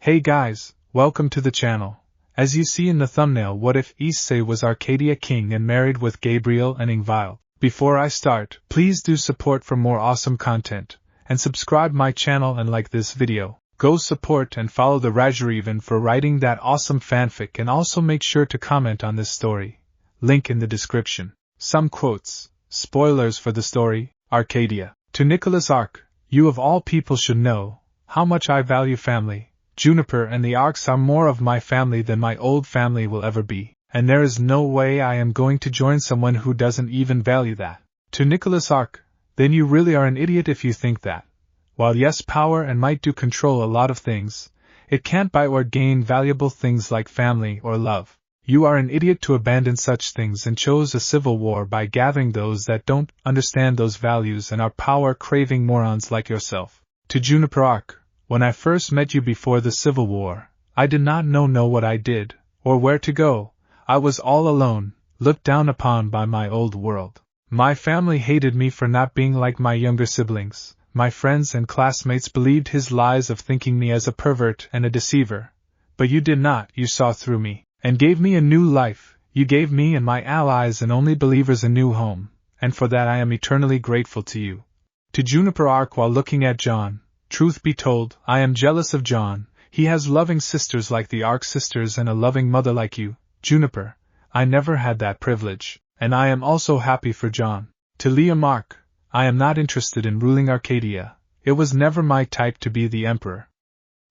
Hey guys, welcome to the channel. As you see in the thumbnail, what if Issei was Arcadia king and married with Gabriel and Ingvild? Before I start, please do support for more awesome content, and subscribe my channel and like this video. Go support and follow the RageRevan for writing that awesome fanfic, and also make sure to comment on this story. Link in the description. Some quotes. Spoilers for the story. Arcadia. To Nicholas Arc, you of all people should know how much I value family. Juniper and the Arcs are more of my family than my old family will ever be, and there is no way I am going to join someone who doesn't even value that. To Nicholas Arc, then you really are an idiot if you think that, while yes, power and might do control a lot of things, it can't buy or gain valuable things like family or love. You are an idiot to abandon such things and chose a civil war by gathering those that don't understand those values and are power-craving morons like yourself. To Juniper Arc, when I first met you before the Civil War, I did not know what I did, or where to go. I was all alone, looked down upon by my old world. My family hated me for not being like my younger siblings. My friends and classmates believed his lies of thinking me as a pervert and a deceiver. But you did not, you saw through me, and gave me a new life. You gave me and my allies and only believers a new home, and for that I am eternally grateful to you. To Juniper Arc, while looking at John, truth be told, I am jealous of John. He has loving sisters like the Arc sisters and a loving mother like you, Juniper. I never had that privilege, and I am also happy for John. To Liam Arc, I am not interested in ruling Arcadia. It was never my type to be the emperor.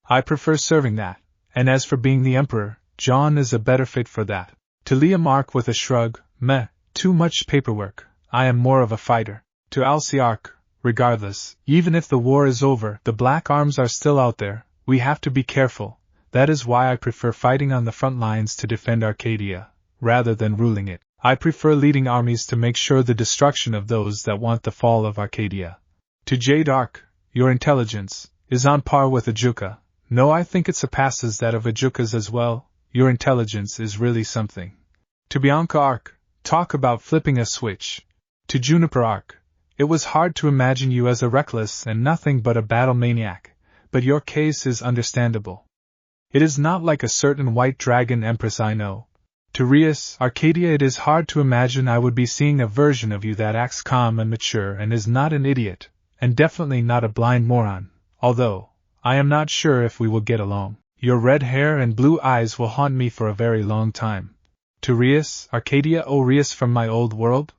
I prefer serving that, and as for being the emperor, John is a better fit for that. To Liam Arc with a shrug, meh, too much paperwork. I am more of a fighter. To Alcee Arc, regardless, even if the war is over, the Black Arms are still out there. We have to be careful. That is why I prefer fighting on the front lines to defend Arcadia, rather than ruling it. I prefer leading armies to make sure the destruction of those that want the fall of Arcadia. To Jade Arc, your intelligence is on par with a Juka. No, I think it surpasses that of a Juka's as well. Your intelligence is really something. To Bianca Arc, talk about flipping a switch. To Juniper Arc, it was hard to imagine you as a reckless and nothing but a battle maniac, but your case is understandable. It is not like a certain white dragon empress I know. To Rias, Arcadia, it is hard to imagine I would be seeing a version of you that acts calm and mature and is not an idiot, and definitely not a blind moron, although I am not sure if we will get along. Your red hair and blue eyes will haunt me for a very long time. To Rias, Arcadia, oh Rias from my old world?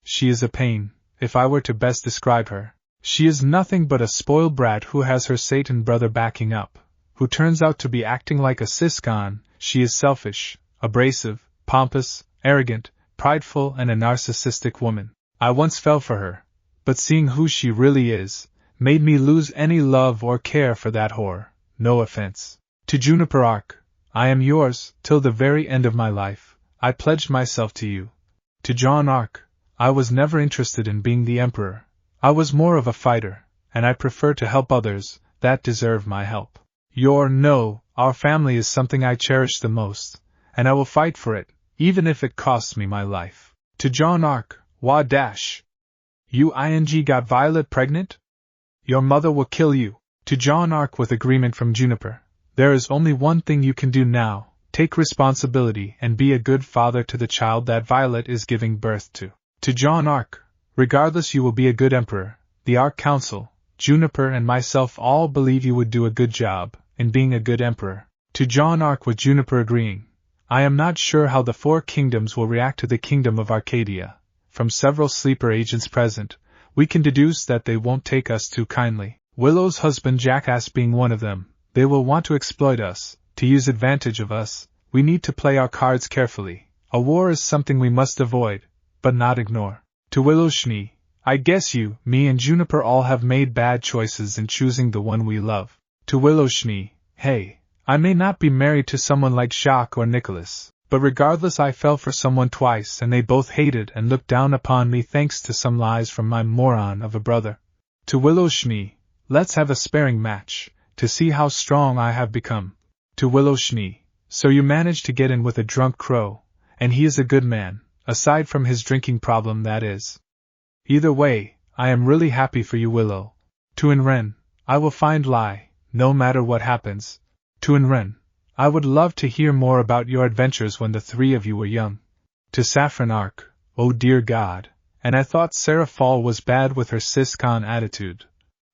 She is a pain. If I were to best describe her, she is nothing but a spoiled brat who has her Satan brother backing up, who turns out to be acting like a siscon. She is selfish, abrasive, pompous, arrogant, prideful, and a narcissistic woman. I once fell for her, but seeing who she really is, made me lose any love or care for that whore. No offense. To Juniper Arc, I am yours, till the very end of my life. I pledged myself to you. To John Arc, I was never interested in being the emperor. I was more of a fighter, and I prefer to help others that deserve my help. Our family is something I cherish the most, and I will fight for it, even if it costs me my life. To John Arc, you got Violet pregnant? Your mother will kill you. To John Arc with agreement from Juniper, there is only one thing you can do now, take responsibility and be a good father to the child that Violet is giving birth to. To John Arc, regardless, you will be a good emperor. The Arc Council, Juniper and myself all believe you would do a good job in being a good emperor. To John Arc with Juniper agreeing, I am not sure how the 4 kingdoms will react to the kingdom of Arcadia. From several sleeper agents present, we can deduce that they won't take us too kindly. Willow's husband Jackass being one of them. They will want to exploit us, to use advantage of us. We need to play our cards carefully. A war is something we must avoid, but not ignore. To Willow Schnee, I guess you, me and Juniper all have made bad choices in choosing the one we love. To Willow Schnee, hey, I may not be married to someone like Jacques or Nicholas, but regardless I fell for someone twice and they both hated and looked down upon me thanks to some lies from my moron of a brother. To Willow Schnee, let's have a sparring match, to see how strong I have become. To Willow Schnee, so you managed to get in with a drunk crow, and he is a good man. Aside from his drinking problem, that is. Either way, I am really happy for you, Willow. To Inren, I will find Lai, no matter what happens. To Enren, I would love to hear more about your adventures when the three of you were young. To Saffron Arc, oh dear God, and I thought Sarah Fall was bad with her cis-con attitude.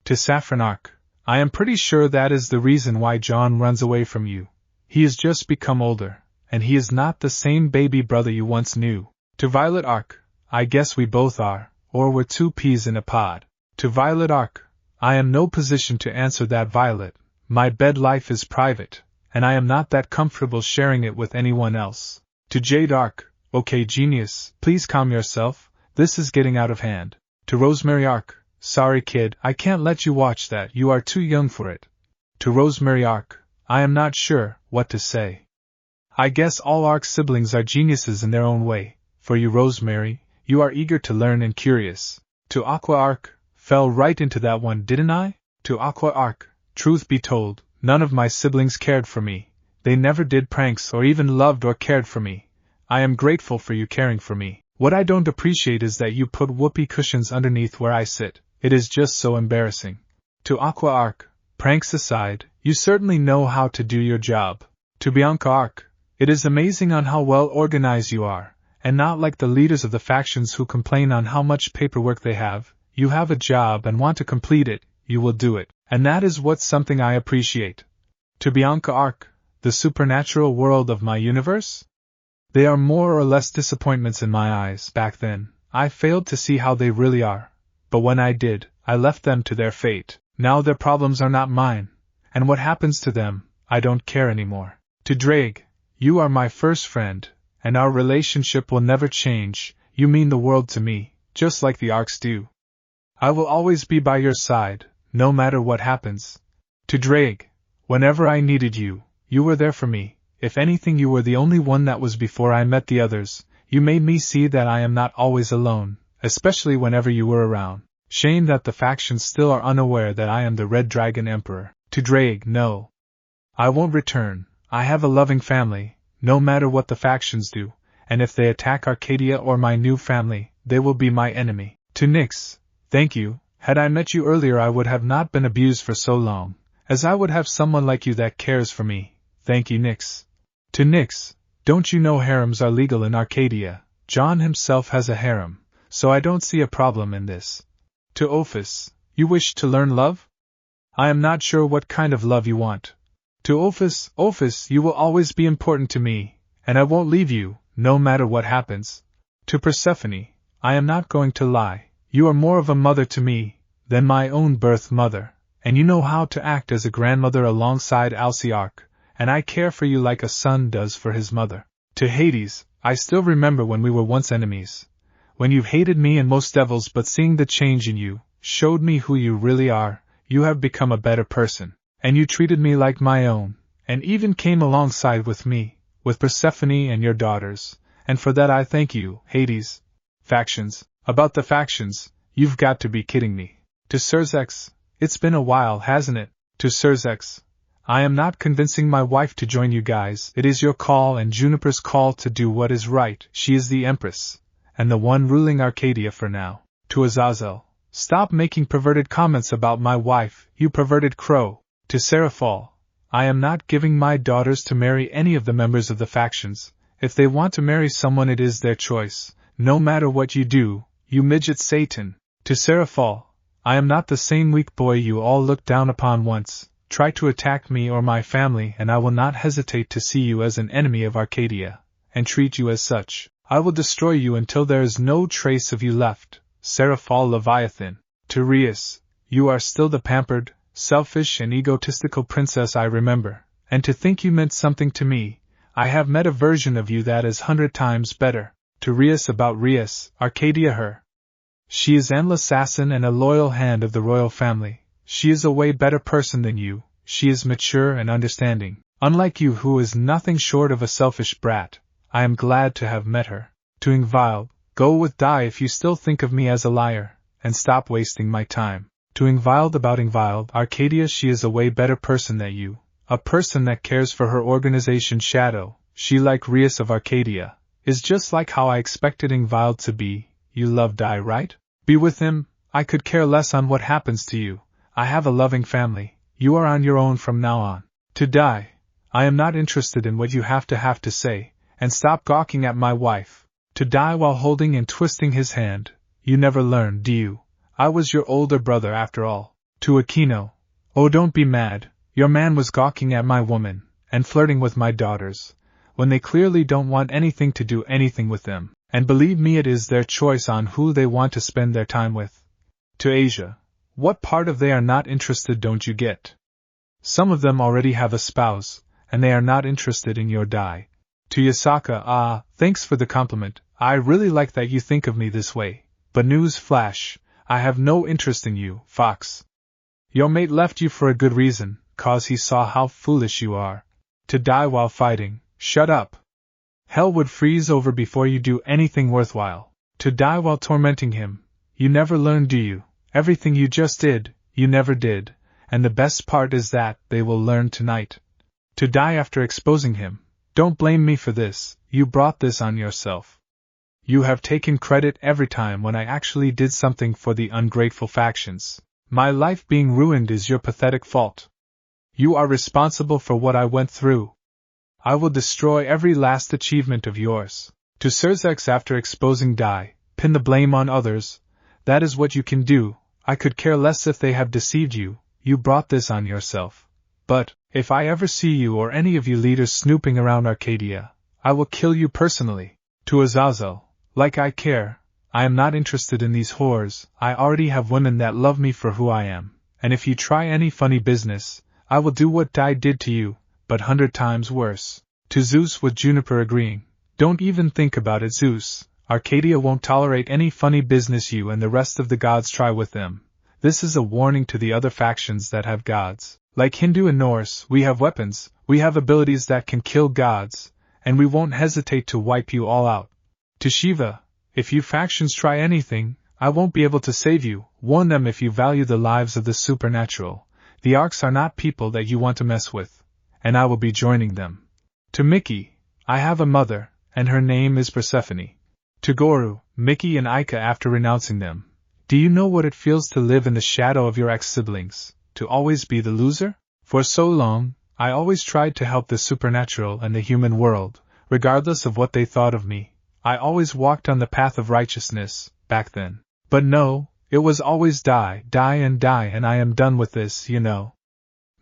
To Saffron Arc, I am pretty sure that is the reason why John runs away from you. He has just become older, and he is not the same baby brother you once knew. To Violet Arc, I guess we both are, or we're two peas in a pod. To Violet Arc, I am no position to answer that, Violet. My bed life is private, and I am not that comfortable sharing it with anyone else. To Jade Arc, okay genius, please calm yourself, this is getting out of hand. To Rosemary Arc, sorry kid, I can't let you watch that, you are too young for it. To Rosemary Arc, I am not sure what to say. I guess all Arc siblings are geniuses in their own way. For you, Rosemary, you are eager to learn and curious. To Aqua Arc, fell right into that one, didn't I? To Aqua Arc, truth be told, none of my siblings cared for me. They never did pranks or even loved or cared for me. I am grateful for you caring for me. What I don't appreciate is that you put whoopee cushions underneath where I sit. It is just so embarrassing. To Aqua Arc, pranks aside, you certainly know how to do your job. To Bianca Arc, it is amazing on how well organized you are, and not like the leaders of the factions who complain on how much paperwork they have. You have a job and want to complete it, you will do it, and that is what's something I appreciate. To Bianca Arc, the supernatural world of my universe? They are more or less disappointments in my eyes. Back then, I failed to see how they really are, but when I did, I left them to their fate. Now their problems are not mine, and what happens to them, I don't care anymore. To Drake, you are my first friend, and our relationship will never change. You mean the world to me, just like the Arcs do. I will always be by your side, no matter what happens. To Drake, whenever I needed you, you were there for me. If anything, you were the only one that was before I met the others. You made me see that I am not always alone, especially whenever you were around. Shame that the factions still are unaware that I am the Red Dragon Emperor. To Drake, no. I won't return. I have a loving family, no matter what the factions do, and if they attack Arcadia or my new family, they will be my enemy. To Nyx, thank you. Had I met you earlier, I would have not been abused for so long, as I would have someone like you that cares for me. Thank you, Nyx. To Nyx, don't you know harems are legal in Arcadia? John himself has a harem, so I don't see a problem in this. To Ophis, you wish to learn love? I am not sure what kind of love you want. To Ophis, you will always be important to me, and I won't leave you, no matter what happens. To Persephone, I am not going to lie, you are more of a mother to me than my own birth mother, and you know how to act as a grandmother alongside Alcée Arc, and I care for you like a son does for his mother. To Hades, I still remember when we were once enemies. When you hated me and most devils, but seeing the change in you showed me who you really are. You have become a better person, and you treated me like my own, and even came alongside with me, with Persephone and your daughters, and for that I thank you, Hades. Factions. About the factions, you've got to be kidding me. To Cerzex, it's been a while, hasn't it? To Cerzex, I am not convincing my wife to join you guys. It is your call and Juniper's call to do what is right. She is the Empress, and the one ruling Arcadia for now. To Azazel, stop making perverted comments about my wife, you perverted crow. To Seraphal, I am not giving my daughters to marry any of the members of the factions. If they want to marry someone, it is their choice, no matter what you do, you midget Satan. To Seraphal, I am not the same weak boy you all looked down upon once. Try to attack me or my family, and I will not hesitate to see you as an enemy of Arcadia, and treat you as such. I will destroy you until there is no trace of you left. Seraphal Leviathan. To Rias, you are still the pampered, selfish and egotistical princess I remember, and to think you meant something to me. I have met a version of you that is 100 times better. To Rias, about Rias, Arcadia her. She is an assassin and a loyal hand of the royal family. She is a way better person than you. She is mature and understanding, unlike you who is nothing short of a selfish brat. I am glad to have met her. To Ingvild, go with die if you still think of me as a liar, and stop wasting my time. To Ingvild, about Ingvild, Arcadia, she is a way better person than you, a person that cares for her organization Shadow. She, like Rias of Arcadia, is just like how I expected Ingvild to be. You love Die, right? Be with him. I could care less on what happens to you. I have a loving family. You are on your own from now on. To Die, I am not interested in what you have to say, and stop gawking at my wife. To die while holding and twisting his hand. You never learn, do you? I was your older brother after all. To Aquino. Oh, don't be mad. Your man was gawking at my woman, and flirting with my daughters, when they clearly don't want anything to do anything with them, and believe me, it is their choice on who they want to spend their time with. To Asia. What part of they are not interested don't you get? Some of them already have a spouse, and they are not interested in your die. To Yasaka, thanks for the compliment, I really like that you think of me this way, but news flash, I have no interest in you, Fox. Your mate left you for a good reason, 'cause he saw how foolish you are. To die while fighting, shut up. Hell would freeze over before you do anything worthwhile. To die while tormenting him, you never learn, do you? Everything you just did, you never did, and the best part is that they will learn tonight. To die after exposing him. Don't blame me for this, you brought this on yourself. You have taken credit every time when I actually did something for the ungrateful factions. My life being ruined is your pathetic fault. You are responsible for what I went through. I will destroy every last achievement of yours. To Surzex after exposing Dai, pin the blame on others. That is what you can do. I could care less if they have deceived you. You brought this on yourself. But, if I ever see you or any of you leaders snooping around Arcadia, I will kill you personally. To Azazel, like I care, I am not interested in these whores. I already have women that love me for who I am, and if you try any funny business, I will do what Dai did to you, but 100 times worse. To Zeus with Juniper agreeing. Don't even think about it, Zeus. Arcadia won't tolerate any funny business you and the rest of the gods try with them. This is a warning to the other factions that have gods. Like Hindu and Norse, we have weapons, we have abilities that can kill gods, and we won't hesitate to wipe you all out. To Shiva, if you factions try anything, I won't be able to save you. Warn them if you value the lives of the supernatural. The Arcs are not people that you want to mess with, and I will be joining them. To Mickey, I have a mother, and her name is Persephone. To Goru, Mickey and Aika after renouncing them. Do you know what it feels to live in the shadow of your ex-siblings, to always be the loser? For so long, I always tried to help the supernatural and the human world, regardless of what they thought of me. I always walked on the path of righteousness, back then. But no, it was always die, and I am done with this, you know.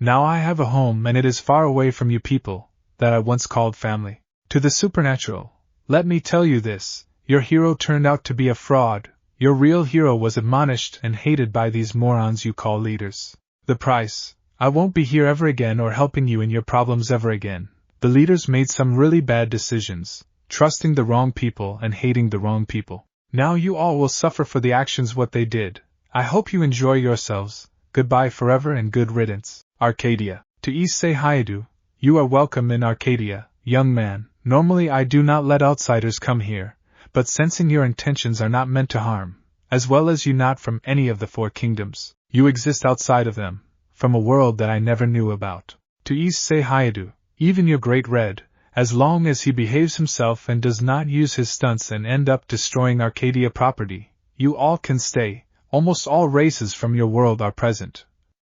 Now I have a home and it is far away from you people, that I once called family. To the supernatural, let me tell you this, your hero turned out to be a fraud. Your real hero was admonished and hated by these morons you call leaders. The price, I won't be here ever again or helping you in your problems ever again. The leaders made some really bad decisions, trusting the wrong people and hating the wrong people. Now you all will suffer for the actions what they did. I hope you enjoy yourselves. Goodbye forever and good riddance. Arcadia. To Issei Hyoudou, you are welcome in Arcadia, young man. Normally I do not let outsiders come here, but sensing your intentions are not meant to harm, as well as you not from any of the 4 kingdoms, you exist outside of them, from a world that I never knew about. To Issei Hyoudou, even your great red, as long as he behaves himself and does not use his stunts and end up destroying Arcadia property, you all can stay. Almost all races from your world are present.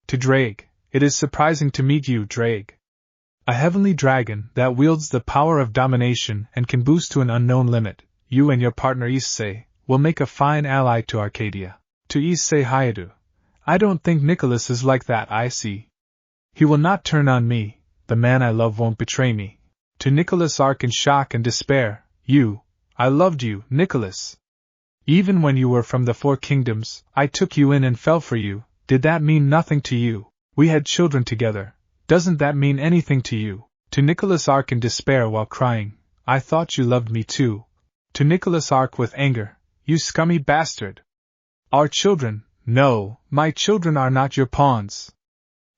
To Drake, it is surprising to meet you, Drake. A heavenly dragon that wields the power of domination and can boost to an unknown limit. You and your partner Issei will make a fine ally to Arcadia. To Issei Hyoudou, I don't think Nicholas is like that, I see. He will not turn on me, the man I love won't betray me. To Nicholas Arc in shock and despair, I loved you, Nicholas. Even when you were from the 4 kingdoms, I took you in and fell for you. Did that mean nothing to you? We had children together. Doesn't that mean anything to you? To Nicholas Arc in despair while crying, I thought you loved me too. To Nicholas Arc with anger, you scummy bastard. Our children, no, my children are not your pawns.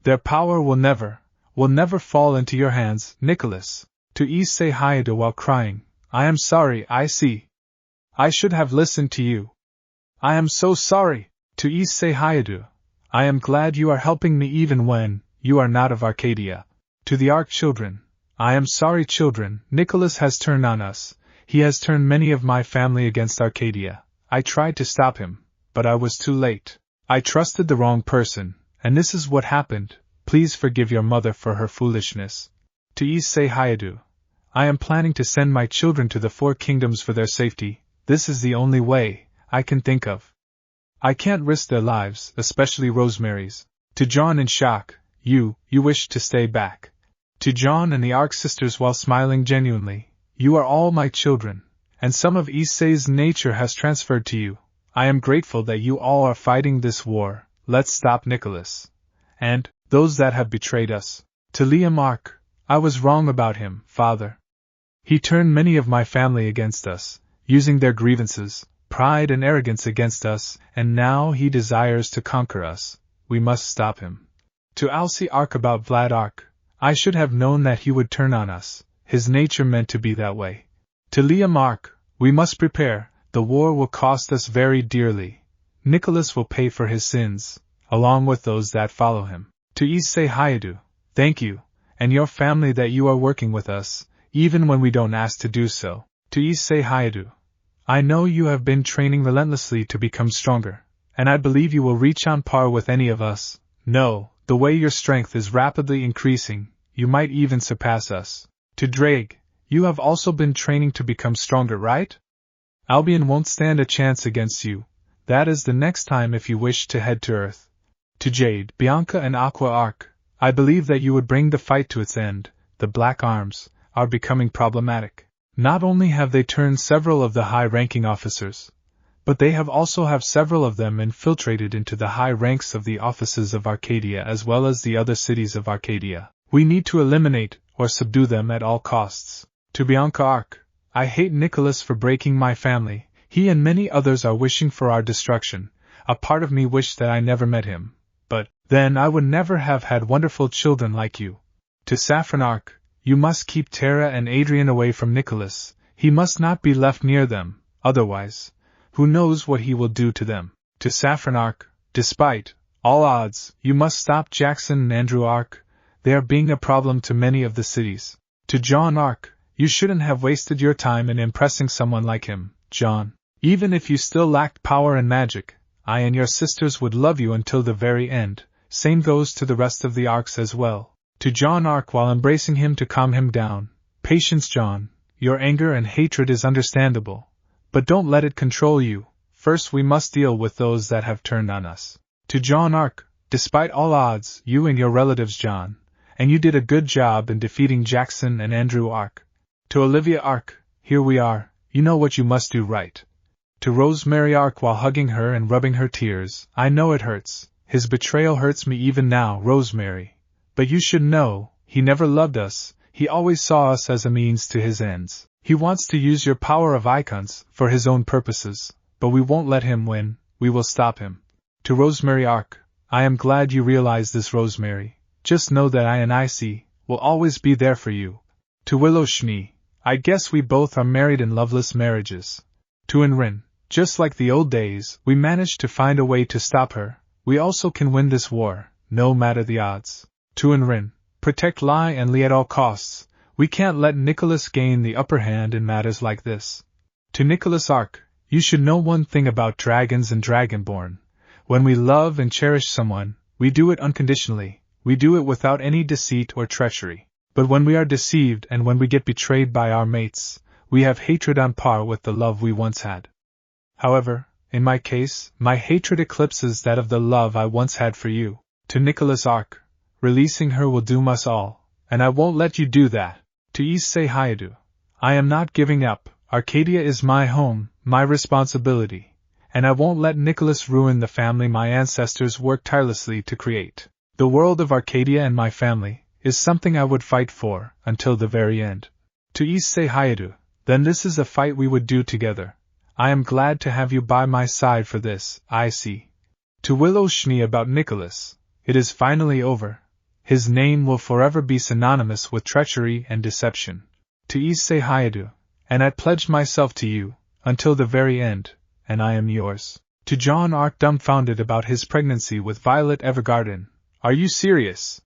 Their power will never fall into your hands, Nicholas. To Issei Hyoudou while crying, I am sorry, I see. I should have listened to you. I am so sorry. To Issei Hyoudou, I am glad you are helping me even when you are not of Arcadia. To the Arc children, I am sorry children, Nicholas has turned on us. He has turned many of my family against Arcadia. I tried to stop him, but I was too late. I trusted the wrong person, and this is what happened. Please forgive your mother for her foolishness. To Issei Hyoudou. I am planning to send my children to the Four Kingdoms for their safety. This is the only way I can think of. I can't risk their lives, especially Rosemary's. To John in shock, you wish to stay back. To John and the Arc sisters while smiling genuinely, you are all my children, and some of Issei's nature has transferred to you. I am grateful that you all are fighting this war. Let's stop Nicholas. And those that have betrayed us. To Liam Arc. I was wrong about him, father. He turned many of my family against us, using their grievances, pride and arrogance against us, and now he desires to conquer us. We must stop him. To Alcee Arc about Vlad Arc. I should have known that he would turn on us. His nature meant to be that way. To Liam Arc. We must prepare. The war will cost us very dearly. Nicholas will pay for his sins, along with those that follow him. To Issei Hyoudou. Thank you, and your family that you are working with us, even when we don't ask to do so. To Issei Hyoudou. I know you have been training relentlessly to become stronger, and I believe you will reach on par with any of us. No, the way your strength is rapidly increasing, you might even surpass us. To Drake. You have also been training to become stronger, right? Albion won't stand a chance against you. That is the next time if you wish to head to Earth. To Jade, Bianca and Aqua Arc. I believe that you would bring the fight to its end. The Black Arms are becoming problematic. Not only have they turned several of the high-ranking officers, but they have also several of them infiltrated into the high ranks of the offices of Arcadia as well as the other cities of Arcadia. We need to eliminate or subdue them at all costs. To Bianca Arc. I hate Nicholas for breaking my family. He and many others are wishing for our destruction. A part of me wished that I never met him. But then I would never have had wonderful children like you. To Saffron Arc. You must keep Tara and Adrian away from Nicholas. He must not be left near them, otherwise, who knows what he will do to them. To Saffron Arc. Despite all odds, you must stop Jackson and Andrew Arc. They are being a problem to many of the cities. To John Arc. You shouldn't have wasted your time in impressing someone like him, John. Even if you still lacked power and magic, I and your sisters would love you until the very end. Same goes to the rest of the Arcs as well. To John Arc while embracing him to calm him down. Patience, John. Your anger and hatred is understandable. But don't let it control you. First we must deal with those that have turned on us. To John Arc. Despite all odds, you and your relatives, John. And you did a good job in defeating Jackson and Andrew Arc. To Olivia Arc. Here we are. You know what you must do, right? To Rosemary Arc while hugging her and rubbing her tears. I know it hurts. His betrayal hurts me even now, Rosemary. But you should know, he never loved us. He always saw us as a means to his ends. He wants to use your power of icons for his own purposes, but we won't let him win. We will stop him. To Rosemary Arc. I am glad you realize this, Rosemary. Just know that I and Issei will always be there for you. To Willow Schnee. I guess we both are married in loveless marriages. To Enrin. Just like the old days, we managed to find a way to stop her. We also can win this war, no matter the odds. To Enrin. Protect Lai and Li at all costs. We can't let Nicholas gain the upper hand in matters like this. To Nicholas Arc. You should know one thing about dragons and Dragonborn. When we love and cherish someone, we do it unconditionally. We do it without any deceit or treachery. But when we are deceived and when we get betrayed by our mates, we have hatred on par with the love we once had. However, in my case, my hatred eclipses that of the love I once had for you. To Nicholas Arc. Releasing her will doom us all, and I won't let you do that. To Issei Hyoudou. I am not giving up. Arcadia is my home, my responsibility, and I won't let Nicholas ruin the family my ancestors worked tirelessly to create. The world of Arcadia and my family is something I would fight for, until the very end. To Issei Hyoudou. Then this is a fight we would do together. I am glad to have you by my side for this, Issei. To Willow Schnee about Nicholas. It is finally over. His name will forever be synonymous with treachery and deception. To Issei Hyoudou. And I pledged myself to you, until the very end, and I am yours. To John Arc dumbfounded about his pregnancy with Violet Evergarden. Are you serious?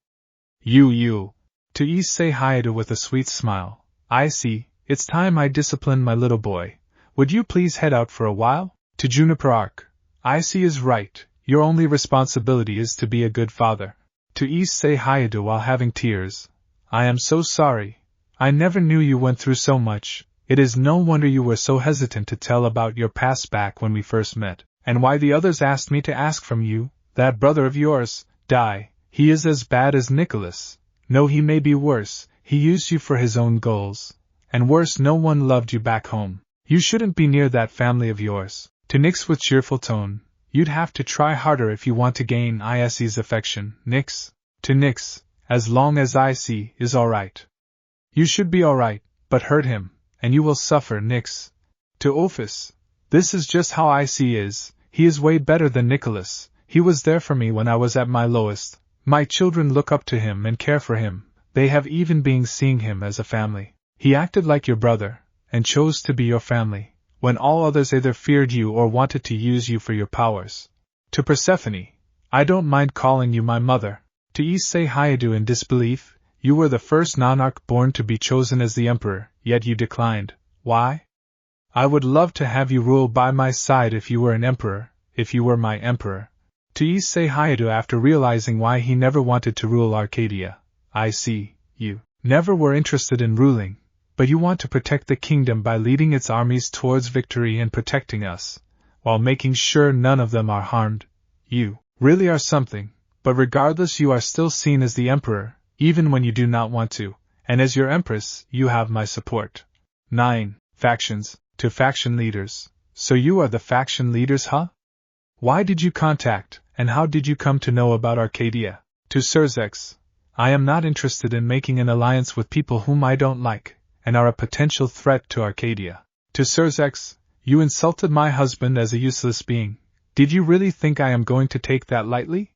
You. To Issei Hyoudou with a sweet smile. Issei, it's time I discipline my little boy. Would you please head out for a while? To Juniper Arc. Issei is right. Your only responsibility is to be a good father. To Issei Hyoudou while having tears. I am so sorry. I never knew you went through so much. It is no wonder you were so hesitant to tell about your past back when we first met, and why the others asked me to ask from you. That brother of yours, Dai, he is as bad as Nicholas. No, he may be worse. He used you for his own goals. And worse, no one loved you back home. You shouldn't be near that family of yours. To Nix with cheerful tone, you'd have to try harder if you want to gain Issei's affection, Nix. To Nix, as long as Issei is alright. You should be alright, but hurt him, and you will suffer, Nix. To Ophis, this is just how Issei is. He is way better than Nicholas. He was there for me when I was at my lowest. My children look up to him and care for him. They have even been seeing him as a family. He acted like your brother, and chose to be your family, when all others either feared you or wanted to use you for your powers. To Persephone, I don't mind calling you my mother. To Issei Hyoudou in disbelief, you were the first nonarch born to be chosen as the emperor, yet you declined. Why? I would love to have you rule by my side if you were an emperor, if you were my emperor. To Issei Hyoudou after realizing why he never wanted to rule Arcadia. I see, you never were interested in ruling, but you want to protect the kingdom by leading its armies towards victory and protecting us, while making sure none of them are harmed. You really are something, but regardless you are still seen as the emperor, even when you do not want to, and as your empress, you have my support. 9. Factions. To faction leaders. So you are the faction leaders, huh? Why did you contact, and how did you come to know about Arcadia? To Cerzex, I am not interested in making an alliance with people whom I don't like, and are a potential threat to Arcadia. To Cerzex, you insulted my husband as a useless being. Did you really think I am going to take that lightly?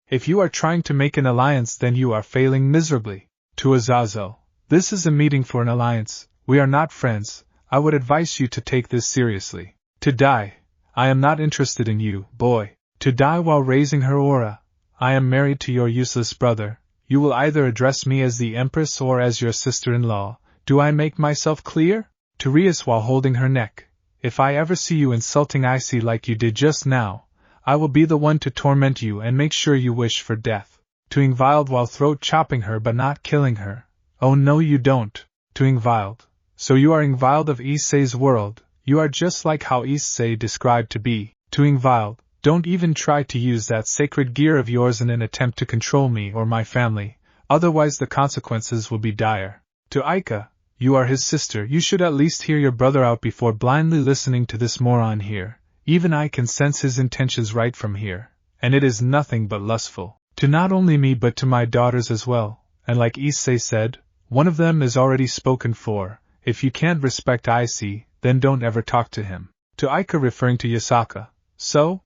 If you are trying to make an alliance, then you are failing miserably. To Azazel, this is a meeting for an alliance. We are not friends. I would advise you to take this seriously. To Dai, I am not interested in you, boy. To Dai while raising her aura, I am married to your useless brother. You will either address me as the Empress or as your sister-in-law. Do I make myself clear? To Rias while holding her neck, if I ever see you insulting Issei like you did just now, I will be the one to torment you and make sure you wish for death. To Ingvild while throat-chopping her but not killing her. Oh no you don't. To Ingvild. So you are Ingvild of Issei's world, you are just like how Issei described to be. To Ingvild, don't even try to use that sacred gear of yours in an attempt to control me or my family, otherwise the consequences will be dire. To Aika, you are his sister, you should at least hear your brother out before blindly listening to this moron here. Even I can sense his intentions right from here, and it is nothing but lustful. To not only me but to my daughters as well, and like Issei said, one of them is already spoken for. If you can't respect Issei, then don't ever talk to him. To Aika referring to Yasaka, so?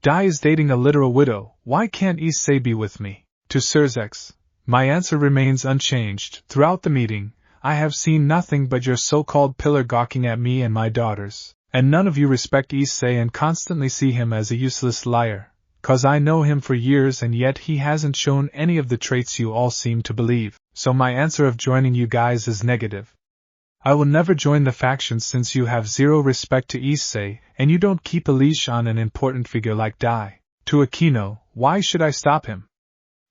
Dai is dating a literal widow, why can't Issei be with me? To Cerzex, my answer remains unchanged. Throughout the meeting, I have seen nothing but your so-called pillar gawking at me and my daughters, and none of you respect Issei and constantly see him as a useless liar, 'cause I know him for years and yet he hasn't shown any of the traits you all seem to believe, so my answer of joining you guys is negative. I will never join the faction since you have zero respect to Issei and you don't keep a leash on an important figure like Dai. To Aquino, why should I stop him?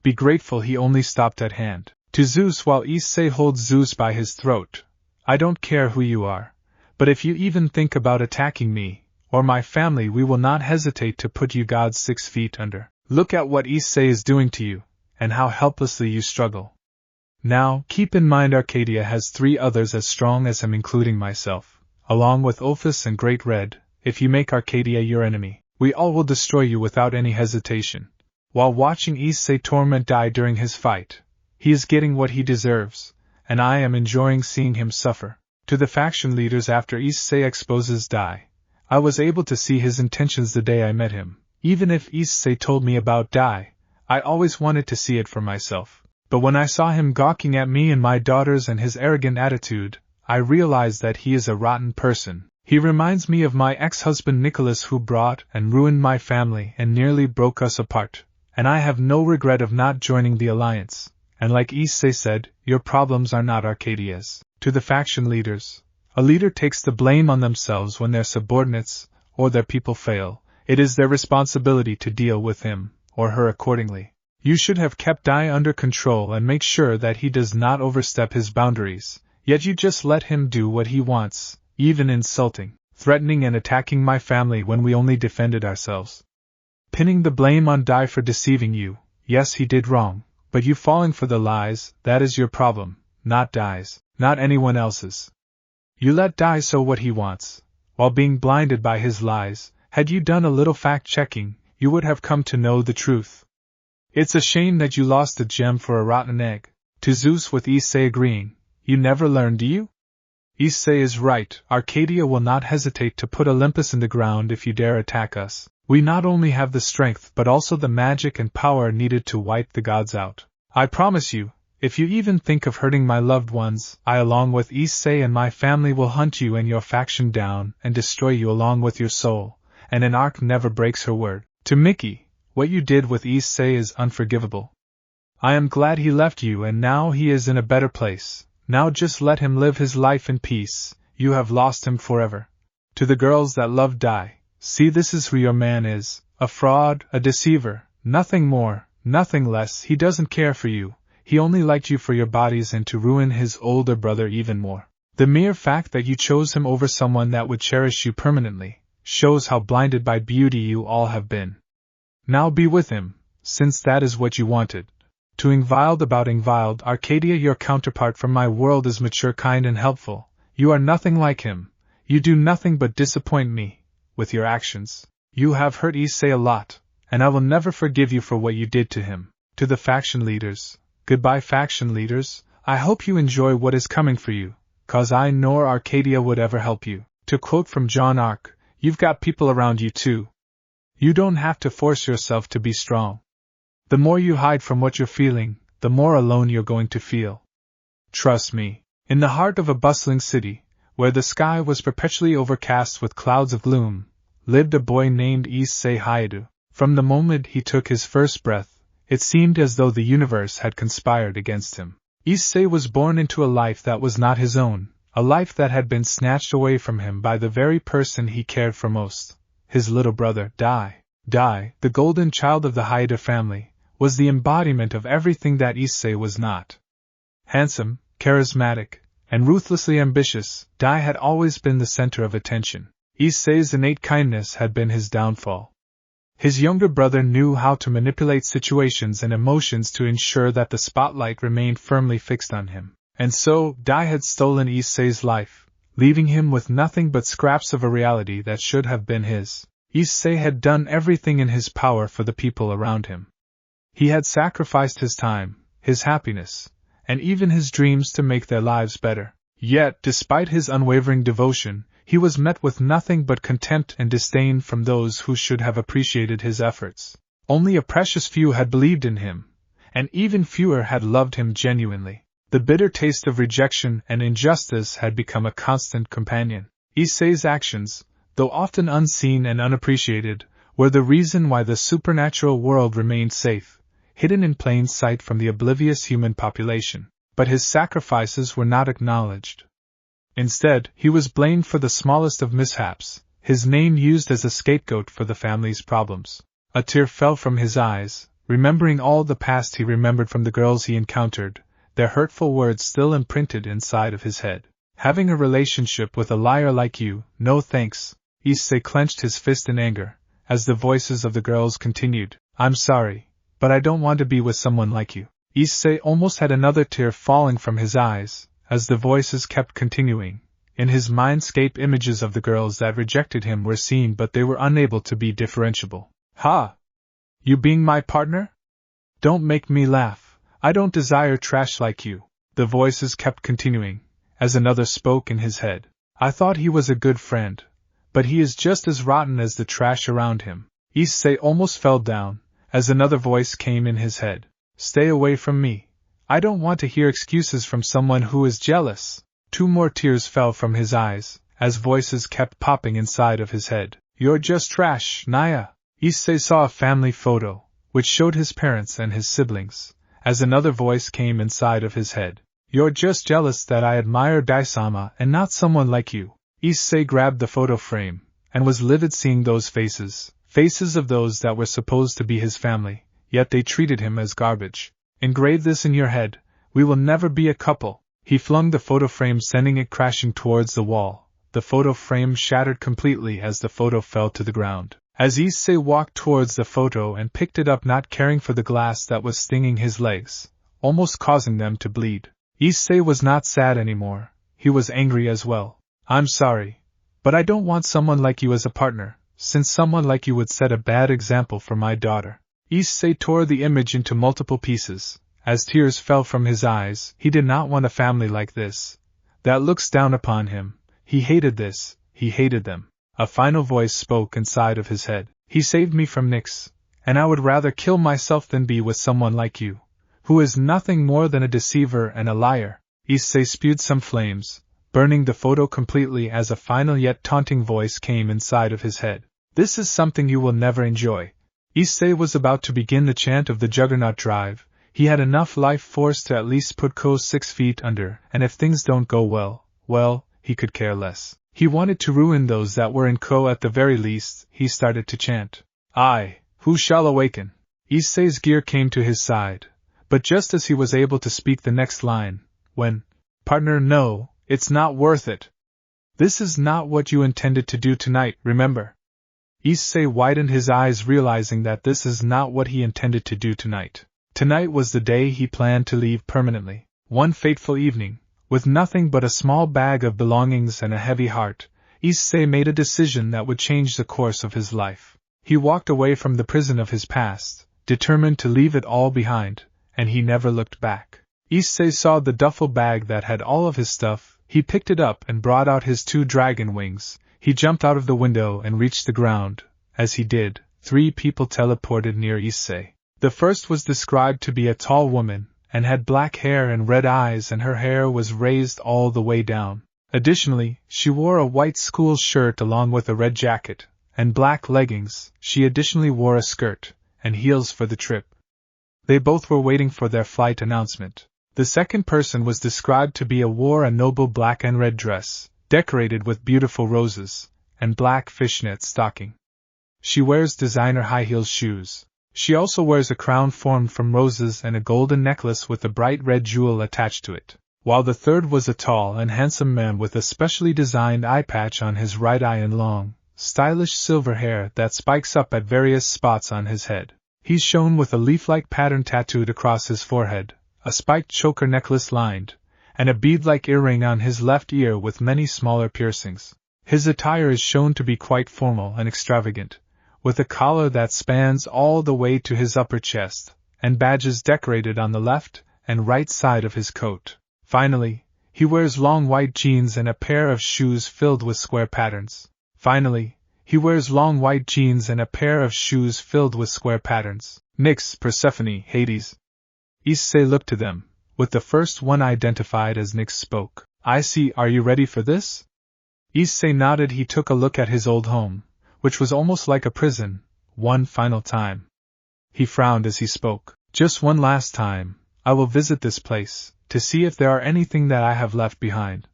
Be grateful he only stopped at hand. To Zeus while Issei holds Zeus by his throat, I don't care who you are, but if you even think about attacking me, or my family we will not hesitate to put you gods 6 feet under. Look at what Issei is doing to you, and how helplessly you struggle. Now, keep in mind Arcadia has 3 others as strong as him including myself, along with Ophis and Great Red. If you make Arcadia your enemy, we all will destroy you without any hesitation. While watching Issei torment Dai during his fight, he is getting what he deserves, and I am enjoying seeing him suffer. To the faction leaders after Issei exposes Dai, I was able to see his intentions the day I met him. Even if Issei told me about Dai, I always wanted to see it for myself. But when I saw him gawking at me and my daughters and his arrogant attitude, I realized that he is a rotten person. He reminds me of my ex-husband Nicholas who brought and ruined my family and nearly broke us apart, and I have no regret of not joining the alliance. And like Issei said, your problems are not Arcadia's. To the faction leaders, a leader takes the blame on themselves when their subordinates or their people fail. It is their responsibility to deal with him or her accordingly. You should have kept Dai under control and make sure that he does not overstep his boundaries, yet you just let him do what he wants, even insulting, threatening and attacking my family when we only defended ourselves. Pinning the blame on Dai for deceiving you. Yes, he did wrong, but you falling for the lies, that is your problem, not Dai's, not anyone else's. You let Dai sow what he wants, while being blinded by his lies. Had you done a little fact-checking, you would have come to know the truth. It's a shame that you lost a gem for a rotten egg. To Zeus, with Issei agreeing. You never learn, do you? Issei is right. Arcadia will not hesitate to put Olympus in the ground if you dare attack us. We not only have the strength but also the magic and power needed to wipe the gods out. I promise you, if you even think of hurting my loved ones, I along with Issei and my family will hunt you and your faction down and destroy you along with your soul, and an Arc never breaks her word. To Mickey, what you did with Issei is unforgivable. I am glad he left you and now he is in a better place. Now just let him live his life in peace. You have lost him forever. To the girls that love Dai, see, this is who your man is, a fraud, a deceiver, nothing more, nothing less. He doesn't care for you, he only liked you for your bodies and to ruin his older brother even more. The mere fact that you chose him over someone that would cherish you permanently, shows how blinded by beauty you all have been. Now be with him, since that is what you wanted. To Ingvild, about Ingvild, Arcadia, your counterpart from my world, is mature, kind and helpful. You are nothing like him. You do nothing but disappoint me, with your actions. You have hurt Issei a lot, and I will never forgive you for what you did to him. To the faction leaders, goodbye faction leaders, I hope you enjoy what is coming for you, cause I nor Arcadia would ever help you. To quote from John Arc, you've got people around you too. You don't have to force yourself to be strong. The more you hide from what you're feeling, the more alone you're going to feel. Trust me. In the heart of a bustling city, where the sky was perpetually overcast with clouds of gloom, lived a boy named Issei Hyoudou. From the moment he took his first breath, it seemed as though the universe had conspired against him. Issei was born into a life that was not his own, a life that had been snatched away from him by the very person he cared for most. His little brother, Dai. Dai, the golden child of the Hyoudou family, was the embodiment of everything that Issei was not. Handsome, charismatic, and ruthlessly ambitious, Dai had always been the center of attention. Issei's innate kindness had been his downfall. His younger brother knew how to manipulate situations and emotions to ensure that the spotlight remained firmly fixed on him. And so, Dai had stolen Issei's life, leaving him with nothing but scraps of a reality that should have been his. Issei had done everything in his power for the people around him. He had sacrificed his time, his happiness, and even his dreams to make their lives better. Yet, despite his unwavering devotion, he was met with nothing but contempt and disdain from those who should have appreciated his efforts. Only a precious few had believed in him, and even fewer had loved him genuinely. The bitter taste of rejection and injustice had become a constant companion. Issei's actions, though often unseen and unappreciated, were the reason why the supernatural world remained safe, hidden in plain sight from the oblivious human population. But his sacrifices were not acknowledged. Instead, he was blamed for the smallest of mishaps, his name used as a scapegoat for the family's problems. A tear fell from his eyes, remembering all the past he remembered from the girls he encountered, their hurtful words still imprinted inside of his head. Having a relationship with a liar like you, no thanks. Issei clenched his fist in anger, as the voices of the girls continued, I'm sorry, but I don't want to be with someone like you. Issei almost had another tear falling from his eyes, as the voices kept continuing. In his mindscape, images of the girls that rejected him were seen, but they were unable to be differentiable. Ha! You being my partner? Don't make me laugh. I don't desire trash like you. The voices kept continuing, as another spoke in his head. I thought he was a good friend, but he is just as rotten as the trash around him. Issei almost fell down, as another voice came in his head. Stay away from me. I don't want to hear excuses from someone who is jealous. 2 more tears fell from his eyes, as voices kept popping inside of his head. You're just trash, Naya. Issei saw a family photo, which showed his parents and his siblings, as another voice came inside of his head. You're just jealous that I admire Dai-sama and not someone like you. Issei grabbed the photo frame, and was livid seeing those faces of those that were supposed to be his family, yet they treated him as garbage. Engrave this in your head, we will never be a couple. He flung the photo frame, sending it crashing towards the wall. The photo frame shattered completely as the photo fell to the ground. As Issei walked towards the photo and picked it up, not caring for the glass that was stinging his legs, almost causing them to bleed. Issei was not sad anymore, he was angry as well. I'm sorry, but I don't want someone like you as a partner, since someone like you would set a bad example for my daughter. Issei tore the image into multiple pieces. As tears fell from his eyes, he did not want a family like this, that looks down upon him. He hated this, he hated them. A final voice spoke inside of his head. He saved me from Nyx, and I would rather kill myself than be with someone like you, who is nothing more than a deceiver and a liar. Issei spewed some flames, burning the photo completely as a final yet taunting voice came inside of his head. This is something you will never enjoy. Issei was about to begin the chant of the Juggernaut Drive. He had enough life force to at least put Ko 6 feet under, and if things don't go well, he could care less. He wanted to ruin those that were in Ko at the very least. He started to chant, I, who shall awaken? Issei's gear came to his side, but just as he was able to speak the next line, when, partner, no, it's not worth it. This is not what you intended to do tonight, remember? Issei widened his eyes, realizing that this is not what he intended to do tonight. Tonight was the day he planned to leave permanently. One fateful evening, with nothing but a small bag of belongings and a heavy heart, Issei made a decision that would change the course of his life. He walked away from the prison of his past, determined to leave it all behind, and he never looked back. Issei saw the duffel bag that had all of his stuff. He picked it up and brought out his 2 dragon wings. He jumped out of the window and reached the ground. As he did, 3 people teleported near Issei. The first was described to be a tall woman, and had black hair and red eyes, and her hair was raised all the way down. Additionally, she wore a white school shirt along with a red jacket, and black leggings. She additionally wore a skirt, and heels for the trip. They both were waiting for their flight announcement. The second person was described to be wore a noble black and red dress, decorated with beautiful roses, and black fishnet stocking. She wears designer high heel shoes. She also wears a crown formed from roses and a golden necklace with a bright red jewel attached to it, while the third was a tall and handsome man with a specially designed eye patch on his right eye and long, stylish silver hair that spikes up at various spots on his head. He's shown with a leaf-like pattern tattooed across his forehead, a spiked choker necklace lined, and a bead-like earring on his left ear with many smaller piercings. His attire is shown to be quite formal and extravagant, with a collar that spans all the way to his upper chest, and badges decorated on the left and right side of his coat. Finally, he wears long white jeans and a pair of shoes filled with square patterns. Nyx, Persephone, Hades. Issei looked to them, with the first one identified as Nyx spoke. I see, are you ready for this? Issei nodded. He took a look at his old home, which was almost like a prison, one final time. He frowned as he spoke. Just one last time, I will visit this place, to see if there are anything that I have left behind.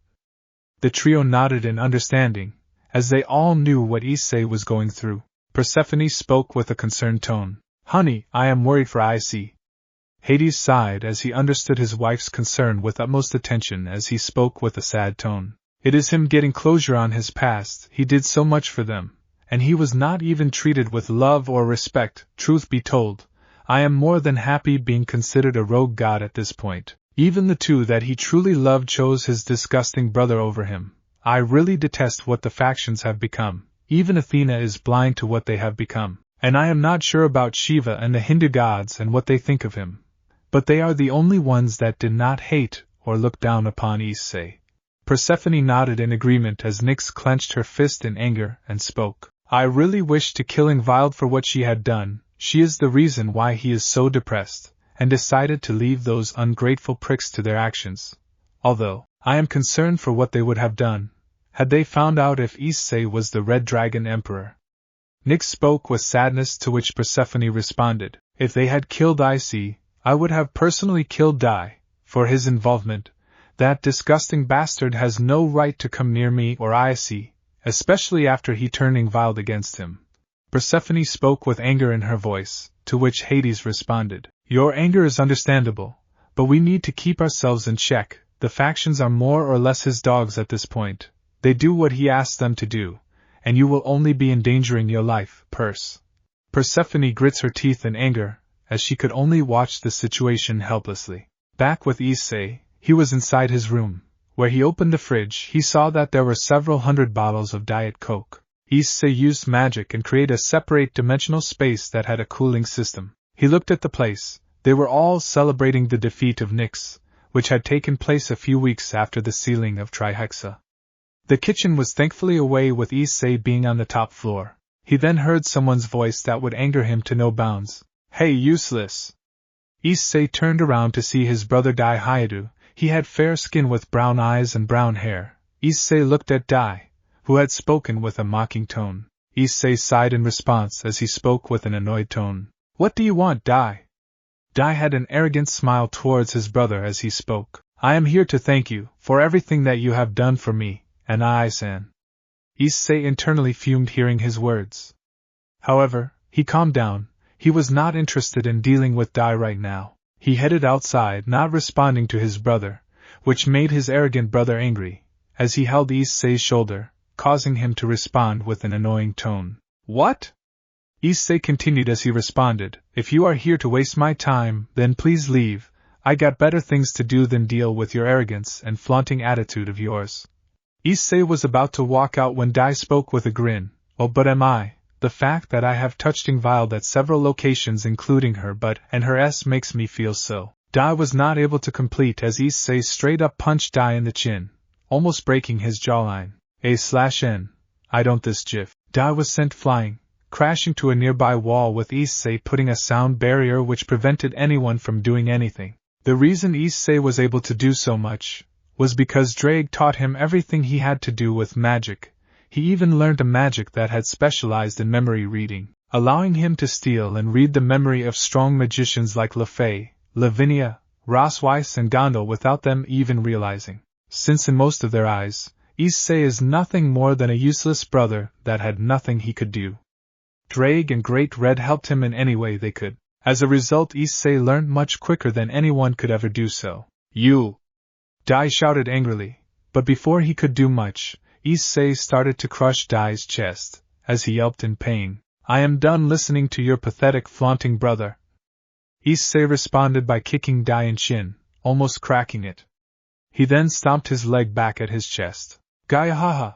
The trio nodded in understanding, as they all knew what Issei was going through. Persephone spoke with a concerned tone. Honey, I am worried for Issei. Hades sighed as he understood his wife's concern with utmost attention as he spoke with a sad tone. It is him getting closure on his past. He did so much for them, and he was not even treated with love or respect. Truth be told, I am more than happy being considered a rogue god at this point. Even the 2 that he truly loved chose his disgusting brother over him. I really detest what the factions have become. Even Athena is blind to what they have become. And I am not sure about Shiva and the Hindu gods and what they think of him. But they are the only ones that did not hate or look down upon Issei. Persephone nodded in agreement as Nyx clenched her fist in anger and spoke. I really wish to kill Ingvild for what she had done. She is the reason why he is so depressed, and decided to leave those ungrateful pricks to their actions. Although, I am concerned for what they would have done, had they found out if Issei was the Red Dragon Emperor. Nyx spoke with sadness, to which Persephone responded. If they had killed Issei, I would have personally killed Dai, for his involvement. That disgusting bastard has no right to come near me or Issei, especially after he turned Ingvild against him. Persephone spoke with anger in her voice, to which Hades responded, "Your anger is understandable, but we need to keep ourselves in check. The factions are more or less his dogs at this point. They do what he asks them to do, and you will only be endangering your life, Persephone grits her teeth in anger, as she could only watch the situation helplessly. Back with Issei, he was inside his room. Where he opened the fridge, he saw that there were several hundred bottles of Diet Coke. Issei used magic and created a separate dimensional space that had a cooling system. He looked at the place. They were all celebrating the defeat of Nyx, which had taken place a few weeks after the sealing of Trihexa. The kitchen was thankfully away, with Issei being on the top floor. He then heard someone's voice that would anger him to no bounds. "Hey, useless!" Issei turned around to see his brother Dai Hyoudou. He had fair skin with brown eyes and brown hair. Issei looked at Dai, who had spoken with a mocking tone. Issei sighed in response as he spoke with an annoyed tone. "What do you want, Dai?" Dai had an arrogant smile towards his brother as he spoke. "I am here to thank you for everything that you have done for me, and I-san." Issei internally fumed hearing his words. However, he calmed down. He was not interested in dealing with Dai right now. He headed outside, not responding to his brother, which made his arrogant brother angry, as he held Issei's shoulder, causing him to respond with an annoying tone. "What?" Issei continued as he responded, "If you are here to waste my time, then please leave. I got better things to do than deal with your arrogance and flaunting attitude of yours." Issei was about to walk out when Dai spoke with a grin. "Oh, but am I? The fact that I have touched Ingvild at several locations including her butt and her ass makes me feel so." Dai was not able to complete as Issei straight up punched Dai in the chin, almost breaking his jawline. A/N. I don't this GIF. Dai was sent flying, crashing to a nearby wall with Issei putting a sound barrier which prevented anyone from doing anything. The reason Issei was able to do so much was because Drake taught him everything he had to do with magic. He even learned a magic that had specialized in memory reading, allowing him to steal and read the memory of strong magicians like Lefay, Lavinia, Rossweiss and Gondel without them even realizing. Since in most of their eyes, Issei is nothing more than a useless brother that had nothing he could do. Drake and Great Red helped him in any way they could. As a result, Issei learned much quicker than anyone could ever do so. "You!" Dai shouted angrily, but before he could do much, Issei started to crush Dai's chest, as he yelped in pain. "I am done listening to your pathetic flaunting brother." Issei responded by kicking Dai in chin, almost cracking it. He then stomped his leg back at his chest. "Gaia haha!"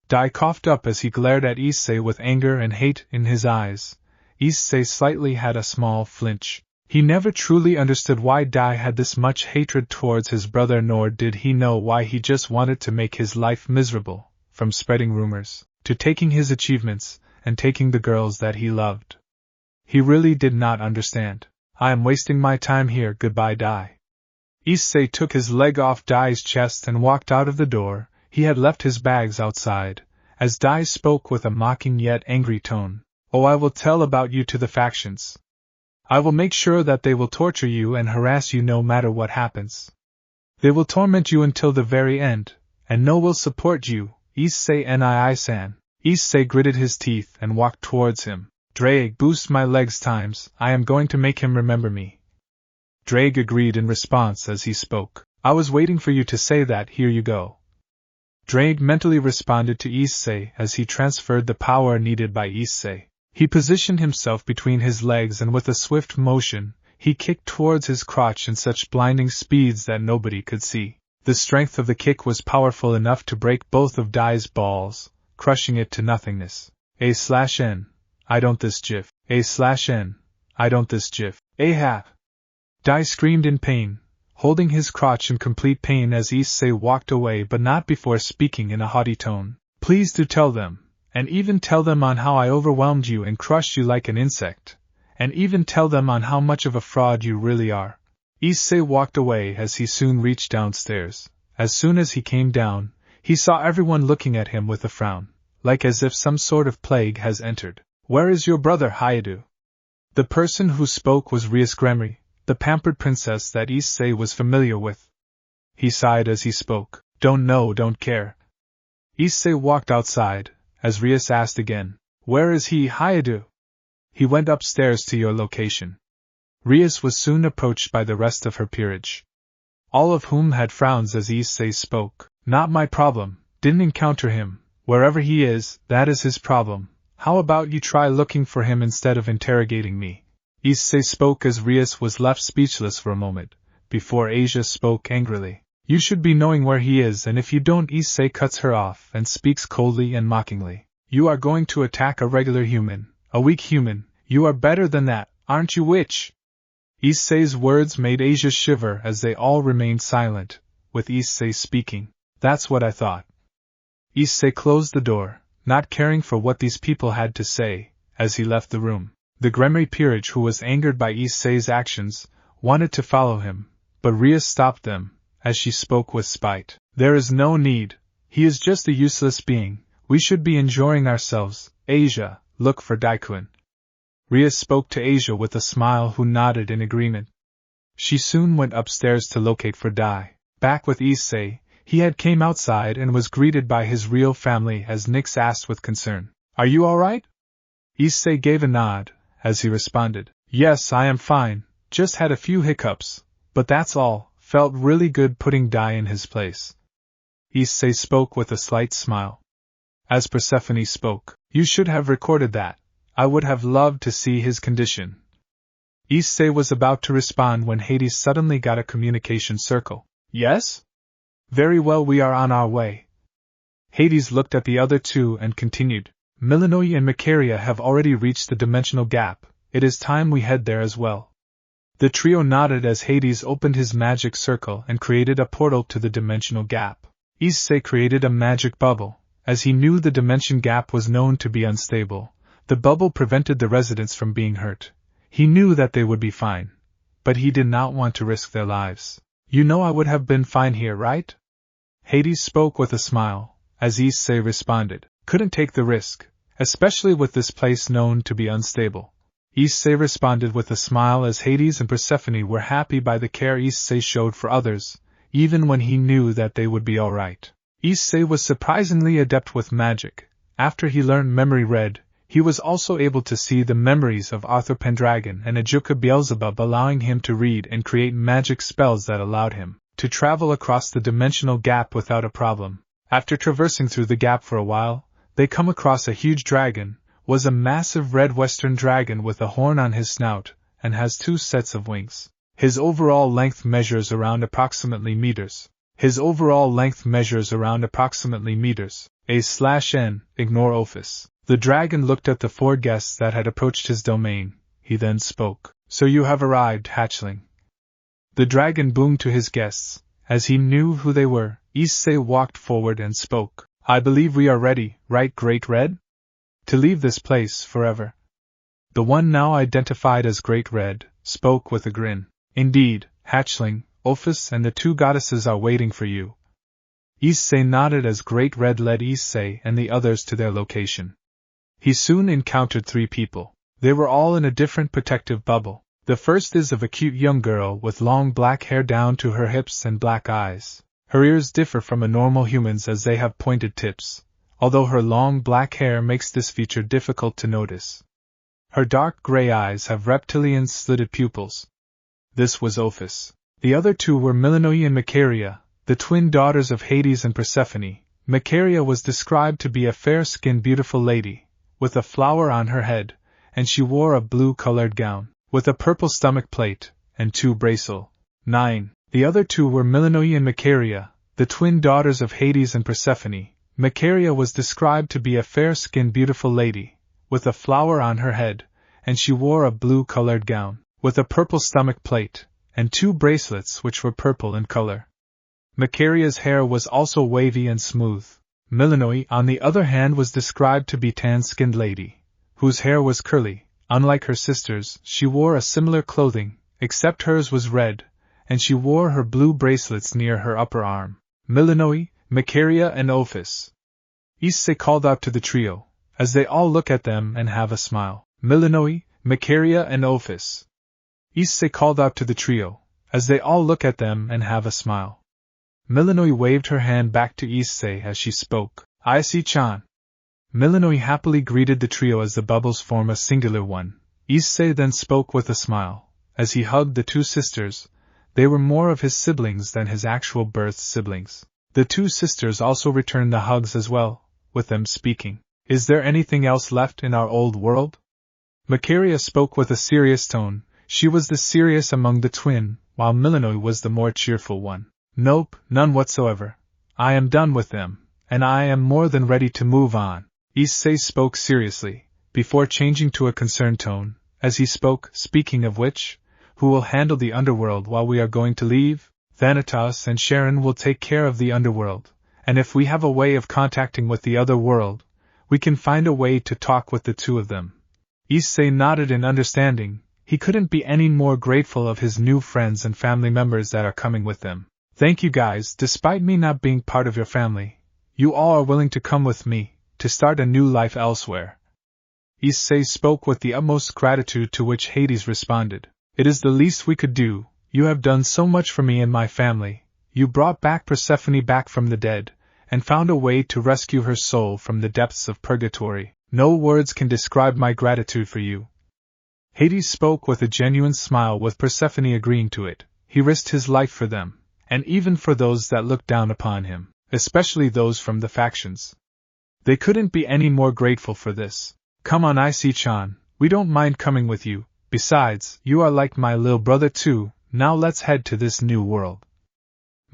Dai coughed up as he glared at Issei with anger and hate in his eyes. Issei slightly had a small flinch. He never truly understood why Dai had this much hatred towards his brother, nor did he know why he just wanted to make his life miserable, from spreading rumors, to taking his achievements, and taking the girls that he loved. He really did not understand. "I am wasting my time here, goodbye Dai." Issei took his leg off Dai's chest and walked out of the door. He had left his bags outside, as Dai spoke with a mocking yet angry tone. "Oh, I will tell about you to the factions. I will make sure that they will torture you and harass you no matter what happens. They will torment you until the very end, and no will support you, Issei Nii-san." Issei gritted his teeth and walked towards him. "Drake, boost my legs times, I am going to make him remember me." Drake agreed in response as he spoke. "I was waiting for you to say that, here you go." Drake mentally responded to Issei as he transferred the power needed by Issei. He positioned himself between his legs and with a swift motion, he kicked towards his crotch in such blinding speeds that nobody could see. The strength of the kick was powerful enough to break both of Dai's balls, crushing it to nothingness. A/N. I don't this GIF. A/N. I don't this GIF. Ahap! Dai screamed in pain, holding his crotch in complete pain as Issei walked away, but not before speaking in a haughty tone. "Please do tell them. And even tell them on how I overwhelmed you and crushed you like an insect. And even tell them on how much of a fraud you really are." Issei walked away as he soon reached downstairs. As soon as he came down, he saw everyone looking at him with a frown, like as if some sort of plague has entered. "Where is your brother, Hyoudou?" The person who spoke was Rias Gremry, the pampered princess that Issei was familiar with. He sighed as he spoke. "Don't know, don't care." Issei walked outside, as Rias asked again, Where is he, Hyoudou? He went upstairs to your location. Rias was soon approached by the rest of her peerage, all of whom had frowns as Issei spoke. Not my problem, didn't encounter him. Wherever he is, that is his problem. How about you try looking for him instead of interrogating me? Issei spoke as Rias was left speechless for a moment, before Asia spoke angrily. You should be knowing where he is, and if you don't, Issei cuts her off and speaks coldly and mockingly. You are going to attack a regular human, a weak human. You are better than that, aren't you, witch? Issei's words made Asia shiver as they all remained silent, with Issei speaking. That's what I thought. Issei closed the door, not caring for what these people had to say, as he left the room. The Gremry peerage, who was angered by Issei's actions, wanted to follow him, but Rias stopped them, as she spoke with spite. There is no need. He is just a useless being. We should be enjoying ourselves. Asia, look for Daikun. Rias spoke to Asia with a smile, who nodded in agreement. She soon went upstairs to locate for Dai. Back with Issei, he had came outside and was greeted by his real family as Nyx asked with concern. Are you alright? Issei gave a nod, as he responded. Yes, I am fine, just had a few hiccups, but that's all. Felt really good putting Dai in his place. Issei spoke with a slight smile. As Persephone spoke, you should have recorded that. I would have loved to see his condition. Issei was about to respond when Hades suddenly got a communication circle. Yes? Very well, we are on our way. Hades looked at the other two and continued. Millenoi and Macaria have already reached the dimensional gap. It is time we head there as well. The trio nodded as Hades opened his magic circle and created a portal to the dimensional gap. Issei created a magic bubble, as he knew the dimension gap was known to be unstable. The bubble prevented the residents from being hurt. He knew that they would be fine, but he did not want to risk their lives. You know I would have been fine here, right? Hades spoke with a smile, as Issei responded. Couldn't take the risk, especially with this place known to be unstable. Issei responded with a smile as Hades and Persephone were happy by the care Issei showed for others, even when he knew that they would be alright. Issei was surprisingly adept with magic. After he learned Memory Red, he was also able to see the memories of Arthur Pendragon and Ajuka Beelzebub, allowing him to read and create magic spells that allowed him to travel across the dimensional gap without a problem. After traversing through the gap for a while, they come across a huge dragon. Was a massive red western dragon with a horn on his snout, and has 2 sets of wings. His overall length measures around approximately meters. A/N, ignore Ophis. The dragon looked at the 4 guests that had approached his domain. He then spoke. So you have arrived, hatchling. The dragon boomed to his guests, as he knew who they were. Issei walked forward and spoke. I believe we are ready, right, Great Red? To leave this place forever. The one now identified as Great Red spoke with a grin. Indeed, hatchling, Ophis and the 2 goddesses are waiting for you. Issei nodded as Great Red led Issei and the others to their location. He soon encountered 3 people. They were all in a different protective bubble. The first is of a cute young girl with long black hair down to her hips and black eyes. Her ears differ from a normal human's as they have pointed tips, although her long black hair makes this feature difficult to notice. Her dark gray eyes have reptilian slitted pupils. This was Ophis. The other 2 were Millenoi and Macaria, the twin daughters of Hades and Persephone. Macaria was described to be a fair-skinned beautiful lady, with a flower on her head, and she wore a blue-colored gown, with a purple stomach plate, and 2 bracelets. 9. The other 2 were Millenoi and Macaria, the twin daughters of Hades and Persephone. Macaria was described to be a fair-skinned beautiful lady, with a flower on her head, and she wore a blue-colored gown, with a purple stomach plate, and 2 bracelets which were purple in color. Macaria's hair was also wavy and smooth. Millenoi, on the other hand, was described to be tan-skinned lady, whose hair was curly. Unlike her sisters, she wore a similar clothing, except hers was red, and she wore her blue bracelets near her upper arm. Millenoi, Macaria and Ophis. Issei called out to the trio, as they all look at them and have a smile. Millenoi, Macaria and Ophis. Issei called out to the trio, as they all look at them and have a smile. Millenoi waved her hand back to Issei as she spoke. Issei-chan. Millenoi happily greeted the trio as the bubbles form a singular one. Issei then spoke with a smile. As he hugged the two sisters, they were more of his siblings than his actual birth siblings. The two sisters also returned the hugs as well, with them speaking. Is there anything else left in our old world? Macaria spoke with a serious tone. She was the serious among the twin, while Millenoi was the more cheerful one. Nope, none whatsoever. I am done with them, and I am more than ready to move on. Issei spoke seriously, before changing to a concerned tone, as he spoke. Speaking of which, who will handle the underworld while we are going to leave? Thanatos and Sharon will take care of the underworld, and if we have a way of contacting with the other world, we can find a way to talk with the two of them. Issei nodded in understanding. He couldn't be any more grateful of his new friends and family members that are coming with them. Thank you guys, despite me not being part of your family. You all are willing to come with me, to start a new life elsewhere. Issei spoke with the utmost gratitude, to which Hades responded. It is the least we could do. You have done so much for me and my family. You brought back Persephone back from the dead, and found a way to rescue her soul from the depths of purgatory. No words can describe my gratitude for you. Hades spoke with a genuine smile, with Persephone agreeing to it. He risked his life for them, and even for those that looked down upon him, especially those from the factions. They couldn't be any more grateful for this. Come on, Issei-chan, we don't mind coming with you. Besides, you are like my little brother too. Now let's head to this new world.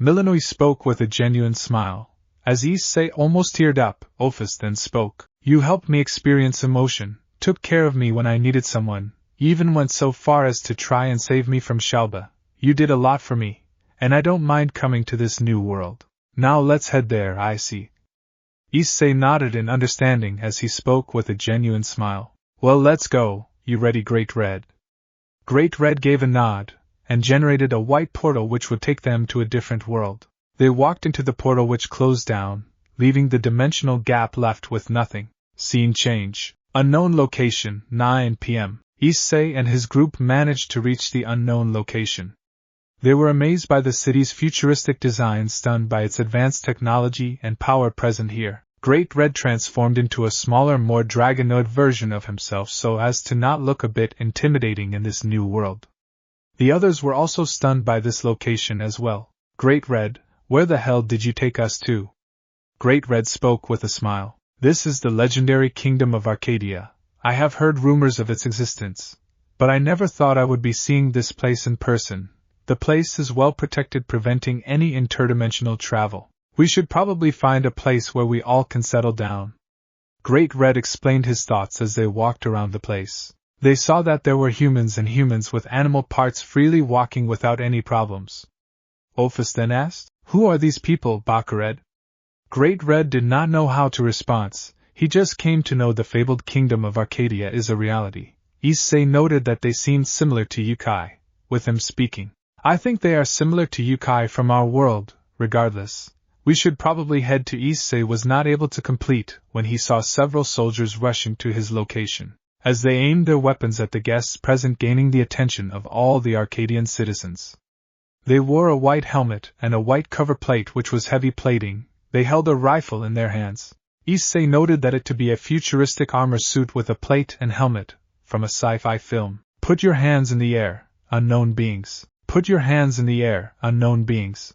Millenoi spoke with a genuine smile. As Issei almost teared up, Ophis then spoke. You helped me experience emotion, took care of me when I needed someone, even went so far as to try and save me from Shalba. You did a lot for me, and I don't mind coming to this new world. Now let's head there, Issei. Issei nodded in understanding as he spoke with a genuine smile. Well, let's go. You ready, Great Red? Great Red gave a nod, and generated a white portal which would take them to a different world. They walked into the portal, which closed down, leaving the dimensional gap left with nothing. Scene change. Unknown location, 9 p.m. Issei and his group managed to reach the unknown location. They were amazed by the city's futuristic design, stunned by its advanced technology and power present here. Great Red transformed into a smaller, more dragonoid version of himself so as to not look a bit intimidating in this new world. The others were also stunned by this location as well. Great Red, where the hell did you take us to? Great Red spoke with a smile. This is the legendary kingdom of Arcadia. I have heard rumors of its existence, but I never thought I would be seeing this place in person. The place is well protected, preventing any interdimensional travel. We should probably find a place where we all can settle down. Great Red explained his thoughts as they walked around the place. They saw that there were humans and humans with animal parts freely walking without any problems. Ophis then asked, Who are these people, Bakared? Great Red did not know how to respond. He just came to know the fabled kingdom of Arcadia is a reality. Issei noted that they seemed similar to Yukai, with him speaking. I think they are similar to Yukai from our world. Regardless, we should probably head to Issei was not able to complete when he saw several soldiers rushing to his location, as they aimed their weapons at the guests present, gaining the attention of all the Arcadian citizens. They wore a white helmet and a white cover plate which was heavy plating. They held a rifle in their hands. Issei noted that it to be a futuristic armor suit with a plate and helmet, from a sci-fi film. Put your hands in the air, unknown beings. Put your hands in the air, unknown beings.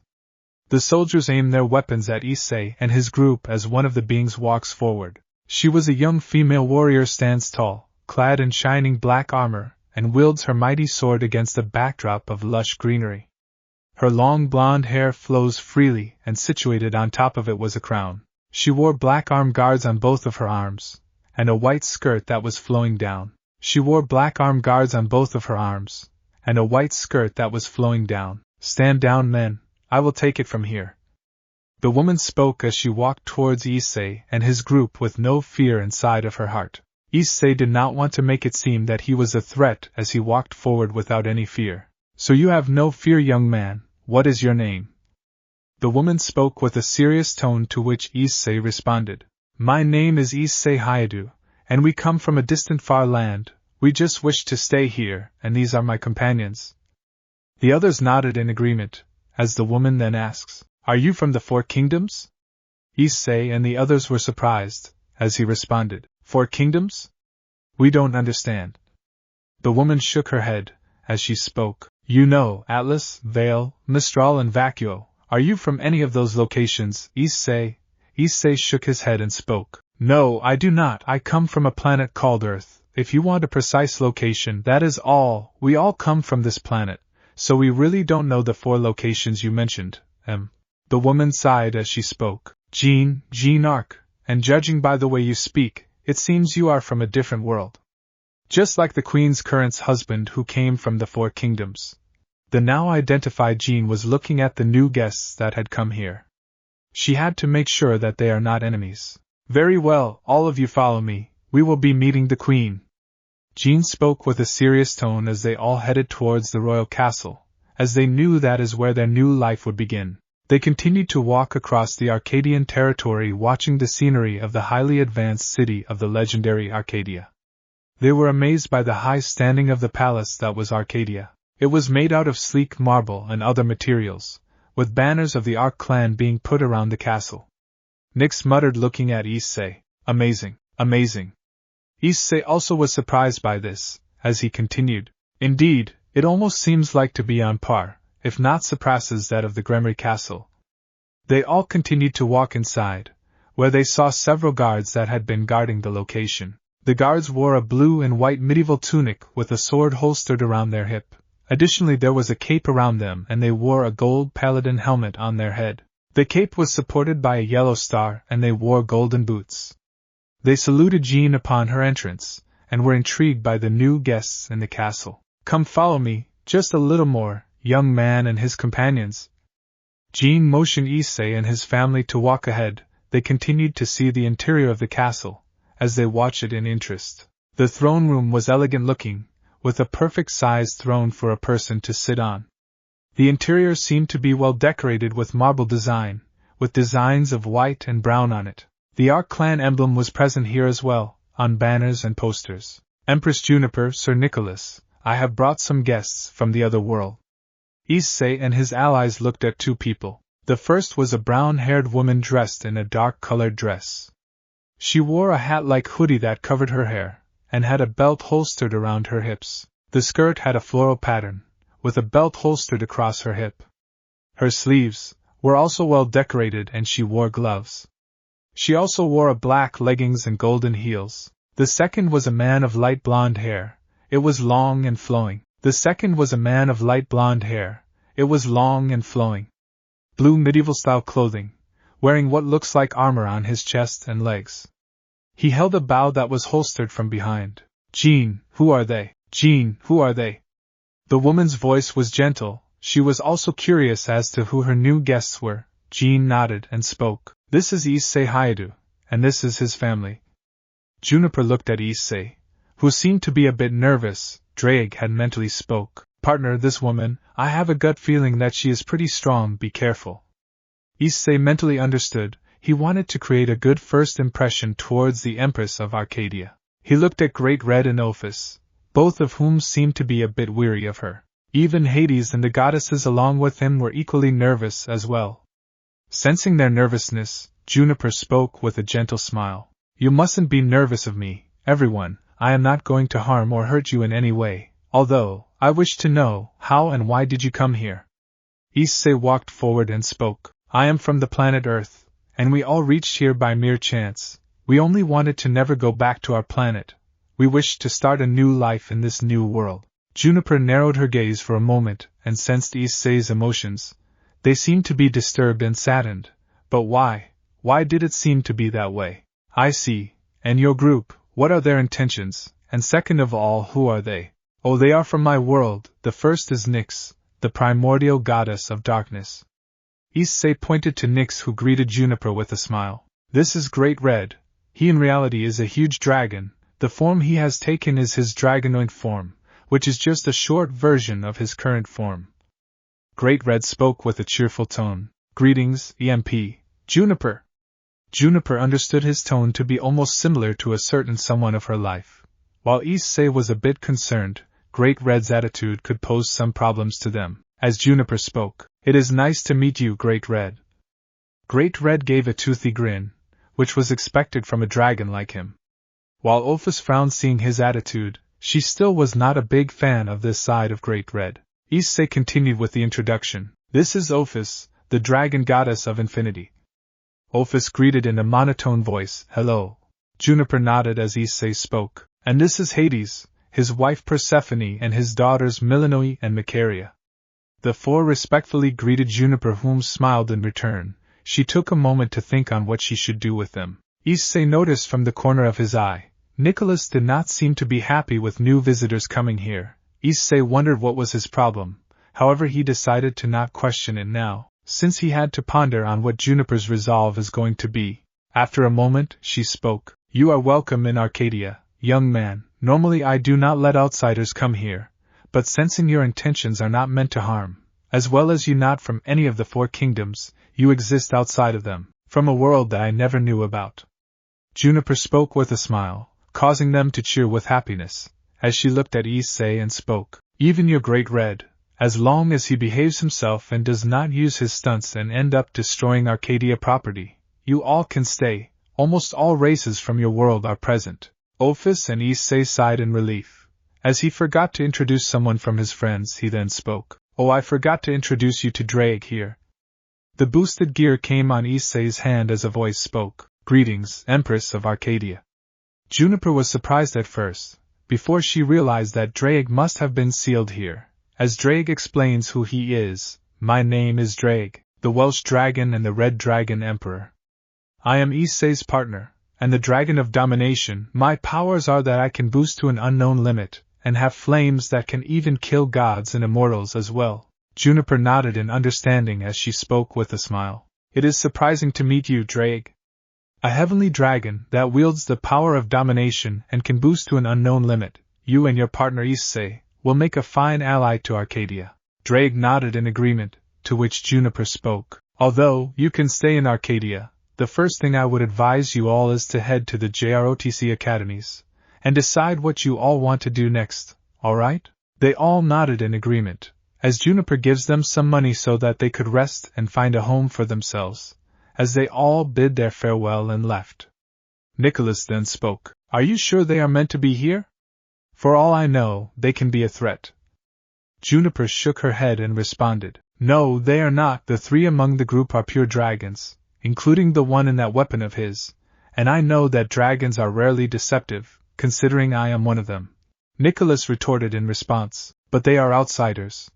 The soldiers aim their weapons at Issei and his group as one of the beings walks forward. She was a young female warrior, stands tall, clad in shining black armor, and wields her mighty sword against a backdrop of lush greenery. Her long blonde hair flows freely, and situated on top of it was a crown. She wore black arm guards on both of her arms, and a white skirt that was flowing down. She wore black arm guards on both of her arms, and a white skirt that was flowing down. Stand down, men, I will take it from here. The woman spoke as she walked towards Issei and his group with no fear inside of her heart. Issei did not want to make it seem that he was a threat as he walked forward without any fear. So you have no fear, young man. What is your name? The woman spoke with a serious tone, to which Issei responded. My name is Issei Hyoudou, and we come from a distant far land. We just wish to stay here, and these are my companions. The others nodded in agreement, as the woman then asks, Are you from the Four Kingdoms? Issei and the others were surprised, as he responded. 4 kingdoms? We don't understand. The woman shook her head, as she spoke. You know, Atlas, Vale, Mistral and Vacuo. Are you from any of those locations, Issei? Issei shook his head and spoke. No, I do not. I come from a planet called Earth. If you want a precise location, that is all. We all come from this planet, so we really don't know the 4 locations you mentioned. The woman sighed as she spoke. Jean Arc, and judging by the way you speak, it seems you are from a different world. Just like the Queen's current husband who came from the 4 kingdoms. The now identified Jean was looking at the new guests that had come here. She had to make sure that they are not enemies. Very well, all of you follow me. We will be meeting the Queen. Jean spoke with a serious tone as they all headed towards the royal castle, as they knew that is where their new life would begin. They continued to walk across the Arcadian territory, watching the scenery of the highly advanced city of the legendary Arcadia. They were amazed by the high standing of the palace that was Arcadia. It was made out of sleek marble and other materials, with banners of the Arc clan being put around the castle. Nyx muttered, looking at Issei. Amazing, amazing. Issei also was surprised by this, as he continued. Indeed, it almost seems like to be on par, if not surpasses that of the Gremory Castle. They all continued to walk inside, where they saw several guards that had been guarding the location. The guards wore a blue and white medieval tunic with a sword holstered around their hip. Additionally, there was a cape around them and they wore a gold paladin helmet on their head. The cape was supported by a yellow star and they wore golden boots. They saluted Jean upon her entrance, and were intrigued by the new guests in the castle. Come follow me, just a little more, young man and his companions. Jean motioned Issei and his family to walk ahead. They continued to see the interior of the castle, as they watched it in interest. The throne room was elegant looking, with a perfect-sized throne for a person to sit on. The interior seemed to be well decorated with marble design, with designs of white and brown on it. The Arc clan emblem was present here as well, on banners and posters. Empress Juniper, Sir Nicholas, I have brought some guests from the other world. Issei and his allies looked at 2 people. The first was a brown-haired woman dressed in a dark-colored dress. She wore a hat-like hoodie that covered her hair, and had a belt holstered around her hips. The skirt had a floral pattern, with a belt holstered across her hip. Her sleeves were also well decorated and she wore gloves. She also wore a black leggings and golden heels. The second was a man of light blonde hair. It was long and flowing. Blue medieval-style clothing, wearing what looks like armor on his chest and legs. He held a bow that was holstered from behind. Jean, who are they? Jean, who are they? The woman's voice was gentle. She was also curious as to who her new guests were. Jean nodded and spoke. This is Issei Hyoudou, and this is his family. Juniper looked at Issei, who seemed to be a bit nervous. Drake had mentally spoke. Partner, this woman, I have a gut feeling that she is pretty strong, be careful. Issei mentally understood. He wanted to create a good first impression towards the Empress of Arcadia. He looked at Great Red and Ophis, both of whom seemed to be a bit weary of her. Even Hades and the goddesses along with him were equally nervous as well. Sensing their nervousness, Juniper spoke with a gentle smile. You mustn't be nervous of me, everyone. I am not going to harm or hurt you in any way, although, I wish to know, how and why did you come here? Issei walked forward and spoke. I am from the planet Earth, and we all reached here by mere chance. We only wanted to never go back to our planet. We wished to start a new life in this new world. Juniper narrowed her gaze for a moment and sensed Issei's emotions. They seemed to be disturbed and saddened. But why? Why did it seem to be that way? I see. And your group, what are their intentions? And second of all, who are they? Oh, they are from my world. The first is Nyx, the primordial goddess of darkness. Issei pointed to Nyx, who greeted Juniper with a smile. This is Great Red. He in reality is a huge dragon. The form he has taken is his dragonoid form, which is just a short version of his current form. Great Red spoke with a cheerful tone. Greetings, EMP. Juniper. Juniper understood his tone to be almost similar to a certain someone of her life. While Issei was a bit concerned, Great Red's attitude could pose some problems to them. As Juniper spoke, it is nice to meet you, Great Red. Great Red gave a toothy grin, which was expected from a dragon like him. While Ophis frowned seeing his attitude, she still was not a big fan of this side of Great Red. Issei continued with the introduction. This is Ophis, the dragon goddess of infinity. Ophis greeted in a monotone voice, hello. Juniper nodded as Issei spoke. And this is Hades, his wife Persephone and his daughters Milanoe and Macaria. The four respectfully greeted Juniper, whom smiled in return. She took a moment to think on what she should do with them. Issei noticed from the corner of his eye, Nicholas did not seem to be happy with new visitors coming here. Issei wondered what was his problem, however he decided to not question it now, since he had to ponder on what Juniper's resolve is going to be. After a moment, she spoke. You are welcome in Arcadia, young man. Normally I do not let outsiders come here, but sensing your intentions are not meant to harm, as well as you not from any of the four kingdoms, you exist outside of them, from a world that I never knew about. Juniper spoke with a smile, causing them to cheer with happiness, as she looked at Issei and spoke. Even your Great Red, as long as he behaves himself and does not use his stunts and end up destroying Arcadia property, you all can stay. Almost all races from your world are present. Ophis and Issei sighed in relief. As he forgot to introduce someone from his friends, he then spoke. Oh, I forgot to introduce you to Drake here. The boosted gear came on Issei's hand as a voice spoke. Greetings, Empress of Arcadia. Juniper was surprised at first, before she realized that Drake must have been sealed here. As Drake explains who he is, my name is Drake, the Welsh Dragon and the Red Dragon Emperor. I am Issei's partner, and the Dragon of Domination. My powers are that I can boost to an unknown limit, and have flames that can even kill gods and immortals as well. Juniper nodded in understanding as she spoke with a smile. It is surprising to meet you, Drake. A heavenly dragon that wields the power of domination and can boost to an unknown limit. You and your partner Issei will make a fine ally to Arcadia. Drake nodded in agreement, to which Juniper spoke. Although you can stay in Arcadia, the first thing I would advise you all is to head to the JROTC academies, and decide what you all want to do next, alright? They all nodded in agreement, as Juniper gives them some money so that they could rest and find a home for themselves, as they all bid their farewell and left. Nicholas then spoke. Are you sure they are meant to be here? For all I know, they can be a threat. Juniper shook her head and responded. No, they are not. The three among the group are pure dragons, including the one in that weapon of his, and I know that dragons are rarely deceptive, considering I am one of them. Nicholas retorted in response. But they are outsiders.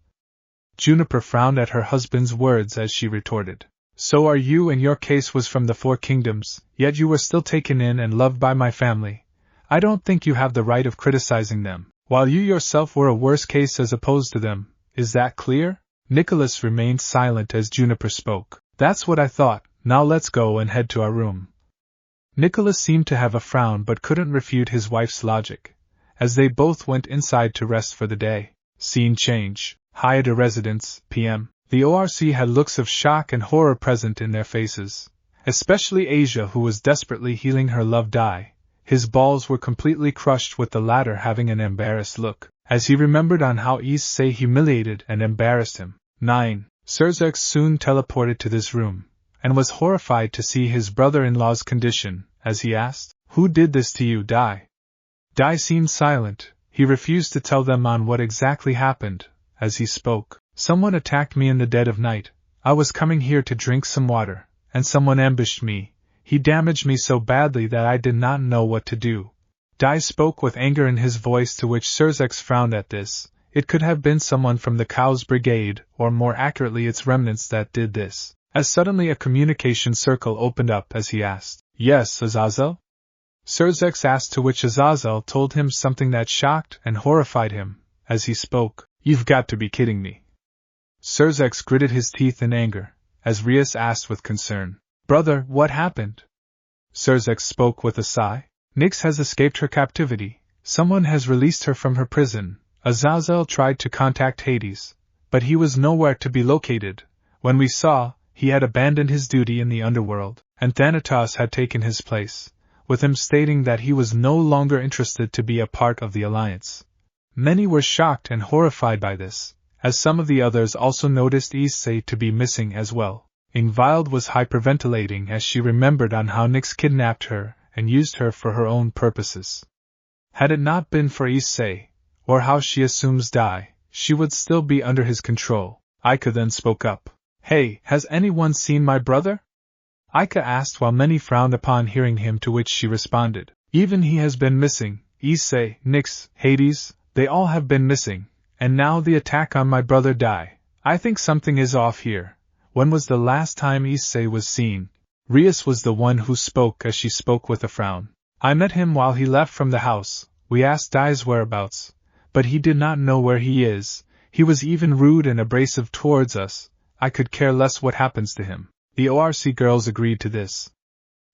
Juniper frowned at her husband's words as she retorted. So are you, and your case was from the four kingdoms, yet you were still taken in and loved by my family. I don't think you have the right of criticizing them, while you yourself were a worse case as opposed to them. Is that clear? Nicholas remained silent as Juniper spoke. That's what I thought. Now let's go and head to our room. Nicholas seemed to have a frown but couldn't refute his wife's logic, as they both went inside to rest for the day. Scene change. Hyoudou residence, PM. The ORC had looks of shock and horror present in their faces, especially Asia, who was desperately healing her love Dai. His balls were completely crushed, with the latter having an embarrassed look, as he remembered on how Issei humiliated and embarrassed him. 9. Cerzex soon teleported to this room, and was horrified to see his brother-in-law's condition, as he asked, Who did this to you, Dai? Dai seemed silent. He refused to tell them on what exactly happened. As he spoke, Someone attacked me in the dead of night. I was coming here to drink some water, and someone ambushed me. He damaged me so badly that I did not know what to do. Dai spoke with anger in his voice, to which Cerzex frowned at this. It could have been someone from the Cow's Brigade, or more accurately its remnants, that did this. As suddenly a communication circle opened up as he asked, Yes, Azazel? Cerzex asked, to which Azazel told him something that shocked and horrified him. As he spoke, You've got to be kidding me. Cerzex gritted his teeth in anger, as Rias asked with concern, Brother, what happened? Cerzex spoke with a sigh. Nyx has escaped her captivity. Someone has released her from her prison. Azazel tried to contact Hades, but he was nowhere to be located. When we saw, he had abandoned his duty in the underworld, and Thanatos had taken his place, with him stating that he was no longer interested to be a part of the alliance. Many were shocked and horrified by this, as some of the others also noticed Issei to be missing as well. Ingvild was hyperventilating as she remembered on how Nyx kidnapped her and used her for her own purposes. Had it not been for Issei, or how she assumes die, she would still be under his control. Aika then spoke up. Hey, has anyone seen my brother? Aika asked while many frowned upon hearing him, to which she responded. Even he has been missing. Issei, Nyx, Hades, they all have been missing, and now the attack on my brother die. I think something is off here. When was the last time Issei was seen? Rias was the one who spoke as she spoke with a frown. I met him while he left from the house. We asked Dai's whereabouts, but he did not know where he is. He was even rude and abrasive towards us. I could care less what happens to him. The ORC girls agreed to this,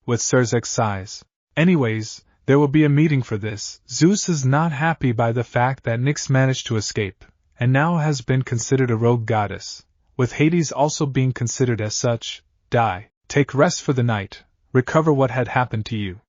with Cerzek's sighs. Anyways, there will be a meeting for this. Zeus is not happy by the fact that Nyx managed to escape, and now has been considered a rogue goddess, with Hades also being considered as such. Dai, take rest for the night, recover what had happened to you.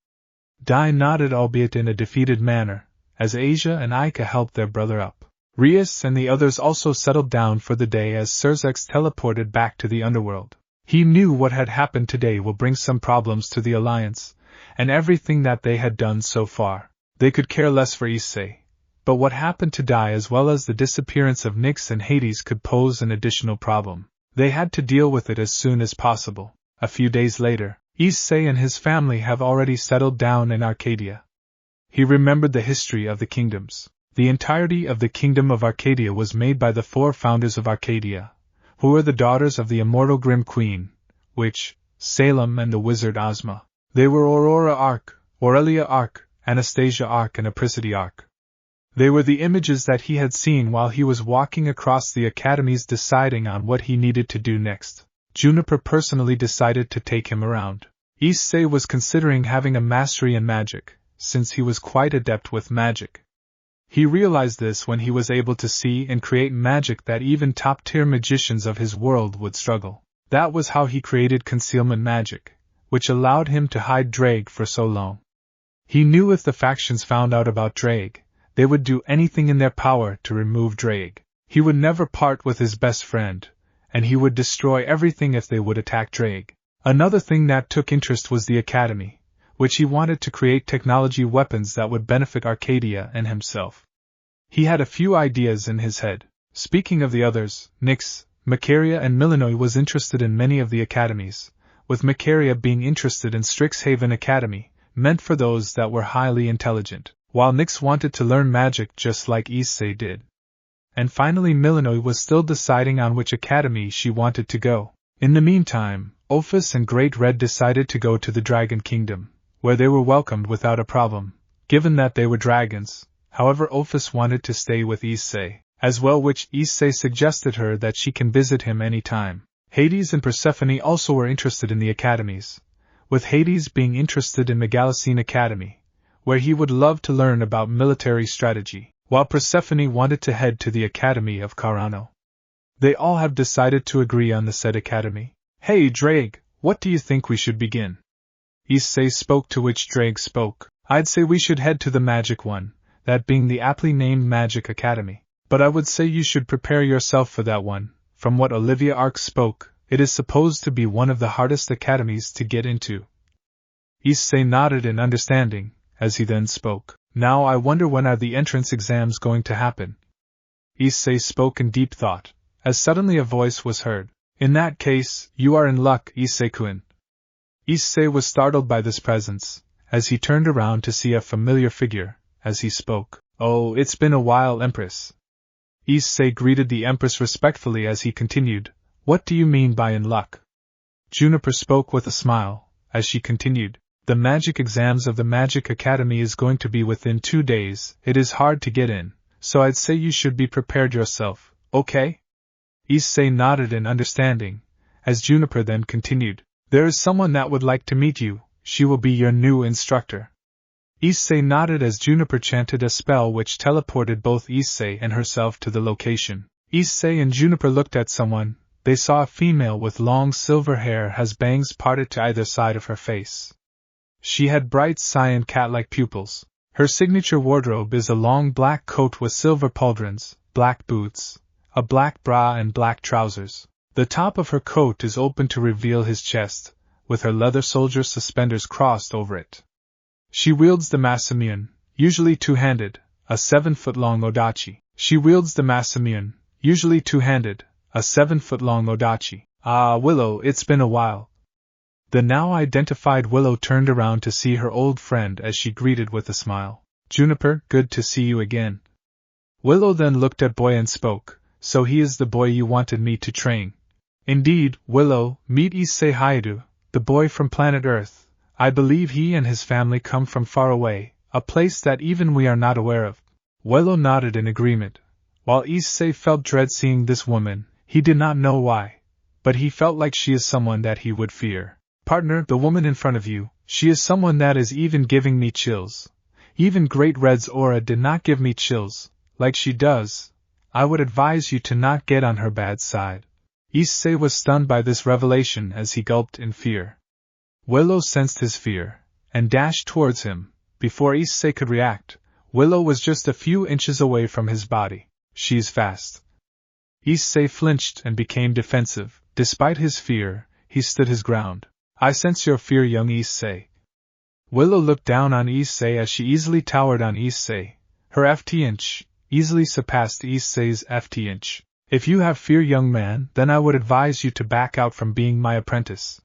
Dai nodded, albeit in a defeated manner, as Asia and Aika helped their brother up. Rias and the others also settled down for the day as Cerzek teleported back to the underworld. He knew what had happened today will bring some problems to the Alliance, and everything that they had done so far. They could care less for Issei, but what happened to Dai as well as the disappearance of Nyx and Hades could pose an additional problem. They had to deal with it as soon as possible. A few days later, Issei and his family have already settled down in Arcadia. He remembered the history of the kingdoms. The entirety of the kingdom of Arcadia was made by the 4 founders of Arcadia, who were the daughters of the immortal Grim Queen, Witch, Salem and the wizard Ozma. They were Aurora Arc, Aurelia Arc, Anastasia Arc and Apricity Arc. They were the images that he had seen while he was walking across the academies deciding on what he needed to do next. Juniper personally decided to take him around. Issei was considering having a mastery in magic, since he was quite adept with magic. He realized this when he was able to see and create magic that even top-tier magicians of his world would struggle. That was how he created concealment magic, which allowed him to hide Drake for so long. He knew if the factions found out about Drake, they would do anything in their power to remove Drake. He would never part with his best friend, and he would destroy everything if they would attack Drake. Another thing that took interest was the Academy, which he wanted to create technology weapons that would benefit Arcadia and himself. He had a few ideas in his head. Speaking of the others, Nyx, Macaria and Milanoy was interested in many of the academies, with Macaria being interested in Strixhaven Academy, meant for those that were highly intelligent, while Nyx wanted to learn magic just like Issei did. And finally Milanoy was still deciding on which academy she wanted to go. In the meantime, Ophis and Great Red decided to go to the Dragon Kingdom, where they were welcomed without a problem, given that they were dragons. However, Ophis wanted to stay with Issei, as well, which Issei suggested her that she can visit him any time. Hades and Persephone also were interested in the academies, with Hades being interested in Megalocene Academy, where he would love to learn about military strategy, while Persephone wanted to head to the Academy of Carano. They all have decided to agree on the said academy. Hey Drake, what do you think we should begin? Issei spoke, to which Drake spoke. I'd say we should head to the magic one, that being the aptly named Magic Academy. But I would say you should prepare yourself for that one. From what Olivia Arc spoke, it is supposed to be one of the hardest academies to get into. Issei nodded in understanding, as he then spoke. Now I wonder when are the entrance exams going to happen? Issei spoke in deep thought, as suddenly a voice was heard. In that case, you are in luck, Issei-kun. Issei was startled by this presence, as he turned around to see a familiar figure, as he spoke. Oh, it's been a while, Empress. Issei greeted the Empress respectfully as he continued. What do you mean by in luck? Juniper spoke with a smile, as she continued. The magic exams of the Magic Academy is going to be within 2 days. It is hard to get in, so I'd say you should be prepared yourself, okay? Issei nodded in understanding, as Juniper then continued. There is someone that would like to meet you. She will be your new instructor. Issei nodded as Juniper chanted a spell which teleported both Issei and herself to the location. Issei and Juniper looked at someone. They saw a female with long silver hair, has bangs parted to either side of her face. She had bright cyan cat-like pupils. Her signature wardrobe is a long black coat with silver pauldrons, black boots, a black bra and black trousers. The top of her coat is open to reveal his chest, with her leather soldier suspenders crossed over it. She wields the Masamune, usually two-handed, a 7-foot-long odachi. She wields the Masamune, usually two-handed, a 7-foot-long odachi. Ah, Willow, it's been a while. The now identified Willow turned around to see her old friend as she greeted with a smile. Juniper, good to see you again. Willow then looked at Boy and spoke, so he is the boy you wanted me to train. Indeed, Willow, meet Issei Hyoudou, the boy from planet Earth. I believe he and his family come from far away, a place that even we are not aware of. Willow nodded in agreement. While Issei felt dread seeing this woman, he did not know why, but he felt like she is someone that he would fear. Partner, the woman in front of you, she is someone that is even giving me chills. Even Great Red's aura did not give me chills, like she does. I would advise you to not get on her bad side. Issei was stunned by this revelation as he gulped in fear. Willow sensed his fear, and dashed towards him. Before Issei could react, Willow was just a few inches away from his body. She's fast. Issei flinched and became defensive. Despite his fear, he stood his ground. I sense your fear, young Issei. Willow looked down on Issei as she easily towered on Issei. Her FT inch easily surpassed Issei's FT inch. If you have fear, young man, then I would advise you to back out from being my apprentice.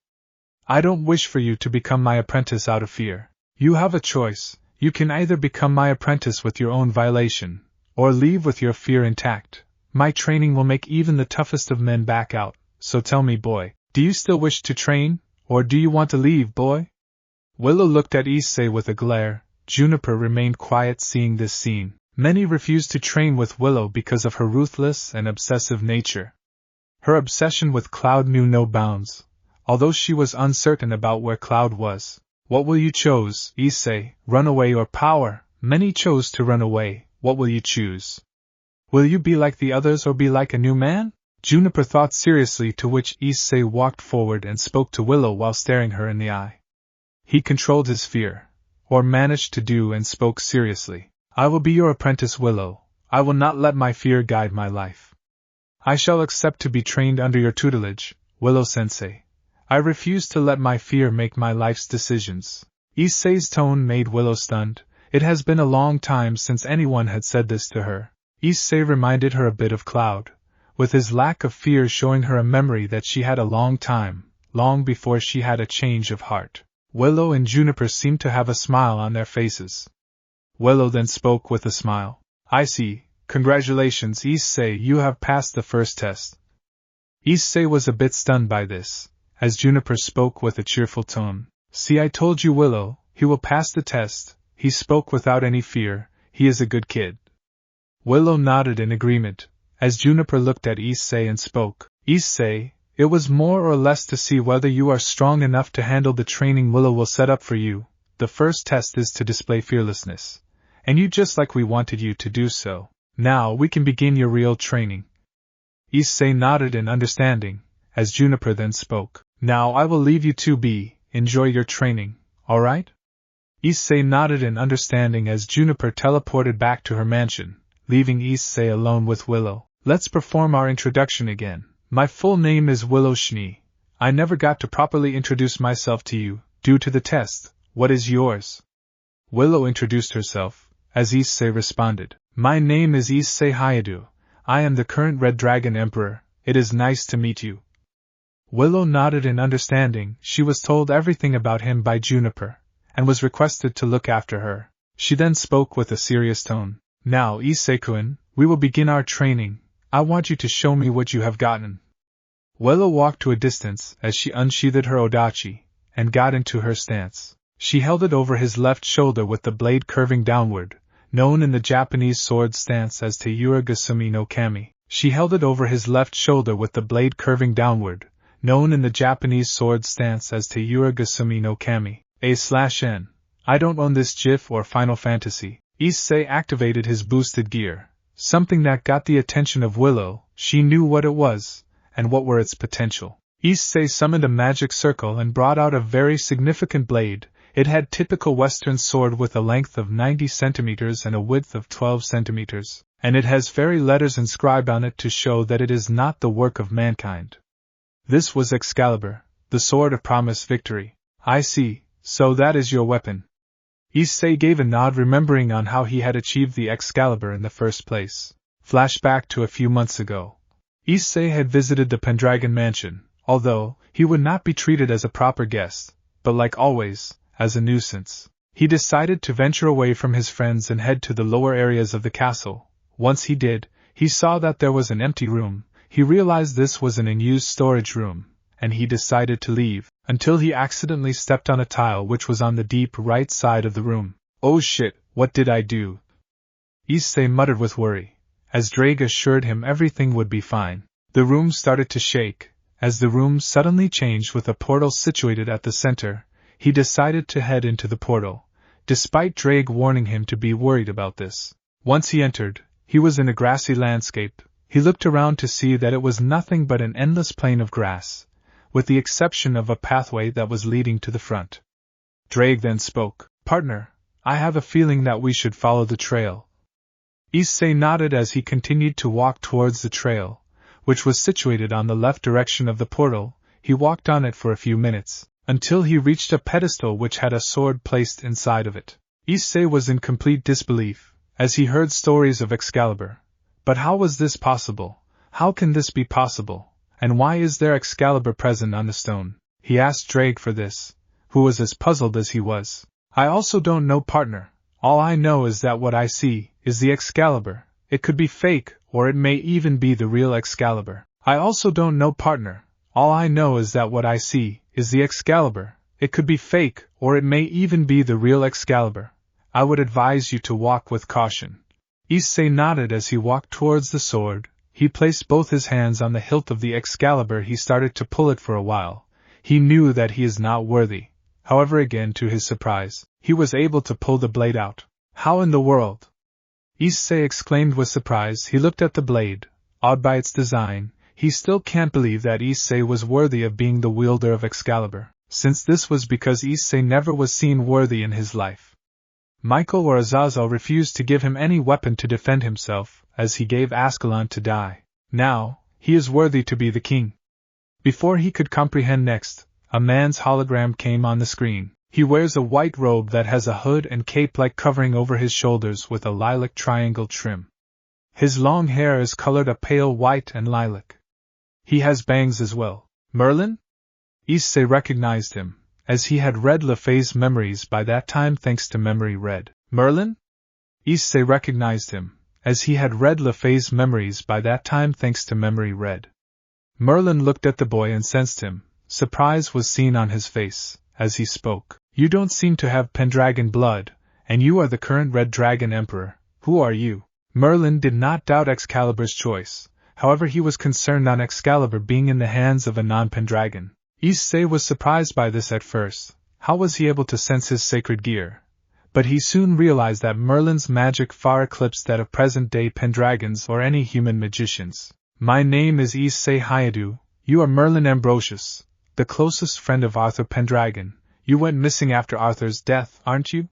I don't wish for you to become my apprentice out of fear. You have a choice. You can either become my apprentice with your own violation, or leave with your fear intact. My training will make even the toughest of men back out, so tell me, boy, do you still wish to train, or do you want to leave, boy? Willow looked at Issei with a glare. Juniper remained quiet seeing this scene. Many refused to train with Willow because of her ruthless and obsessive nature. Her obsession with Cloud knew no bounds, although she was uncertain about where Cloud was. What will you choose, Issei, run away or power? Many chose to run away. What will you choose? Will you be like the others or be like a new man? Juniper thought seriously, to which Issei walked forward and spoke to Willow while staring her in the eye. He controlled his fear, or managed to do, and spoke seriously. I will be your apprentice, Willow. I will not let my fear guide my life. I shall accept to be trained under your tutelage, Willow-sensei. I refuse to let my fear make my life's decisions. Issei's tone made Willow stunned. It has been a long time since anyone had said this to her. Issei reminded her a bit of Cloud, with his lack of fear showing her a memory that she had a long time, long before she had a change of heart. Willow and Juniper seemed to have a smile on their faces. Willow then spoke with a smile. I see. Congratulations, Issei, you have passed the first test. Issei was a bit stunned by this, as Juniper spoke with a cheerful tone. See, I told you, Willow, he will pass the test. He spoke without any fear. He is a good kid. Willow nodded in agreement, as Juniper looked at Issei and spoke. Issei, it was more or less to see whether you are strong enough to handle the training Willow will set up for you. The first test is to display fearlessness, and you just like we wanted you to do so. Now we can begin your real training. Issei nodded in understanding, as Juniper then spoke. Now I will leave you to enjoy your training, alright? Issei nodded in understanding as Juniper teleported back to her mansion, leaving Issei alone with Willow. Let's perform our introduction again. My full name is Willow Schnee. I never got to properly introduce myself to you, due to the test. What is yours? Willow introduced herself, as Issei responded. My name is Issei Hyoudou. I am the current Red Dragon Emperor. It is nice to meet you. Willow nodded in understanding. She was told everything about him by Juniper, and was requested to look after her. She then spoke with a serious tone. Now, Issei-kun, we will begin our training. I want you to show me what you have gotten. Willow walked to a distance as she unsheathed her odachi, and got into her stance. She held it over his left shoulder with the blade curving downward, known in the Japanese sword stance as Teiyura Gasumi no Kami. She held it over his left shoulder with the blade curving downward, known in the Japanese sword stance as Teiyura Gasumi no Kami. A/N. I don't own this GIF or Final Fantasy. Issei activated his boosted gear, something that got the attention of Willow. She knew what it was, and what were its potential. Issei summoned a magic circle and brought out a very significant blade. It had typical Western sword with a length of 90 centimeters and a width of 12 centimeters, and it has fairy letters inscribed on it to show that it is not the work of mankind. This was Excalibur, the sword of promised victory. I see, so that is your weapon. Issei gave a nod, remembering on how he had achieved the Excalibur in the first place. Flashback to a few months ago. Issei had visited the Pendragon mansion, although he would not be treated as a proper guest, but like always, as a nuisance. He decided to venture away from his friends and head to the lower areas of the castle. Once he did, he saw that there was an empty room. He realized this was an unused storage room, and he decided to leave, until he accidentally stepped on a tile which was on the deep right side of the room. Oh shit, what did I do? Issei muttered with worry, as Drake assured him everything would be fine. The room started to shake. As the room suddenly changed with a portal situated at the center, he decided to head into the portal, despite Drake warning him to be worried about this. Once he entered, he was in a grassy landscape. He looked around to see that it was nothing but an endless plain of grass, with the exception of a pathway that was leading to the front. Drake then spoke. Partner, I have a feeling that we should follow the trail. Issei nodded as he continued to walk towards the trail, which was situated on the left direction of the portal. He walked on it for a few minutes, until he reached a pedestal which had a sword placed inside of it. Issei was in complete disbelief, as he heard stories of Excalibur. But how was this possible? How can this be possible? And why is there Excalibur present on the stone? He asked Drake for this, who was as puzzled as he was. I also don't know, partner. All I know is that what I see is the Excalibur. It could be fake, or it may even be the real Excalibur. I also don't know, partner. All I know is that what I see is the Excalibur. It could be fake, or it may even be the real Excalibur. I would advise you to walk with caution. Issei nodded as he walked towards the sword. He placed both his hands on the hilt of the Excalibur. He started to pull it for a while. He knew that he is not worthy. However, again to his surprise, he was able to pull the blade out. How in the world? Issei exclaimed with surprise. He looked at the blade, awed by its design. He still can't believe that Issei was worthy of being the wielder of Excalibur, since this was because Issei never was seen worthy in his life. Michael or Azazel refused to give him any weapon to defend himself, as he gave Ascalon to die. Now, he is worthy to be the king. Before he could comprehend next, a man's hologram came on the screen. He wears a white robe that has a hood and cape-like covering over his shoulders with a lilac triangle trim. His long hair is colored a pale white and lilac. He has bangs as well. Merlin? Issei recognized him, as he had read LeFay's memories by that time thanks to Memory Red. Merlin? Issei recognized him, as he had read LeFay's memories by that time thanks to Memory Red. Merlin looked at the boy and sensed him. Surprise was seen on his face, as he spoke. You don't seem to have Pendragon blood, and you are the current Red Dragon Emperor. Who are you? Merlin did not doubt Excalibur's choice, however he was concerned on Excalibur being in the hands of a non-Pendragon. Issei was surprised by this at first. How was he able to sense his sacred gear? But he soon realized that Merlin's magic far eclipsed that of present-day Pendragons or any human magicians. My name is Issei Hyoudou. You are Merlin Ambrosius, the closest friend of Arthur Pendragon. You went missing after Arthur's death, aren't you?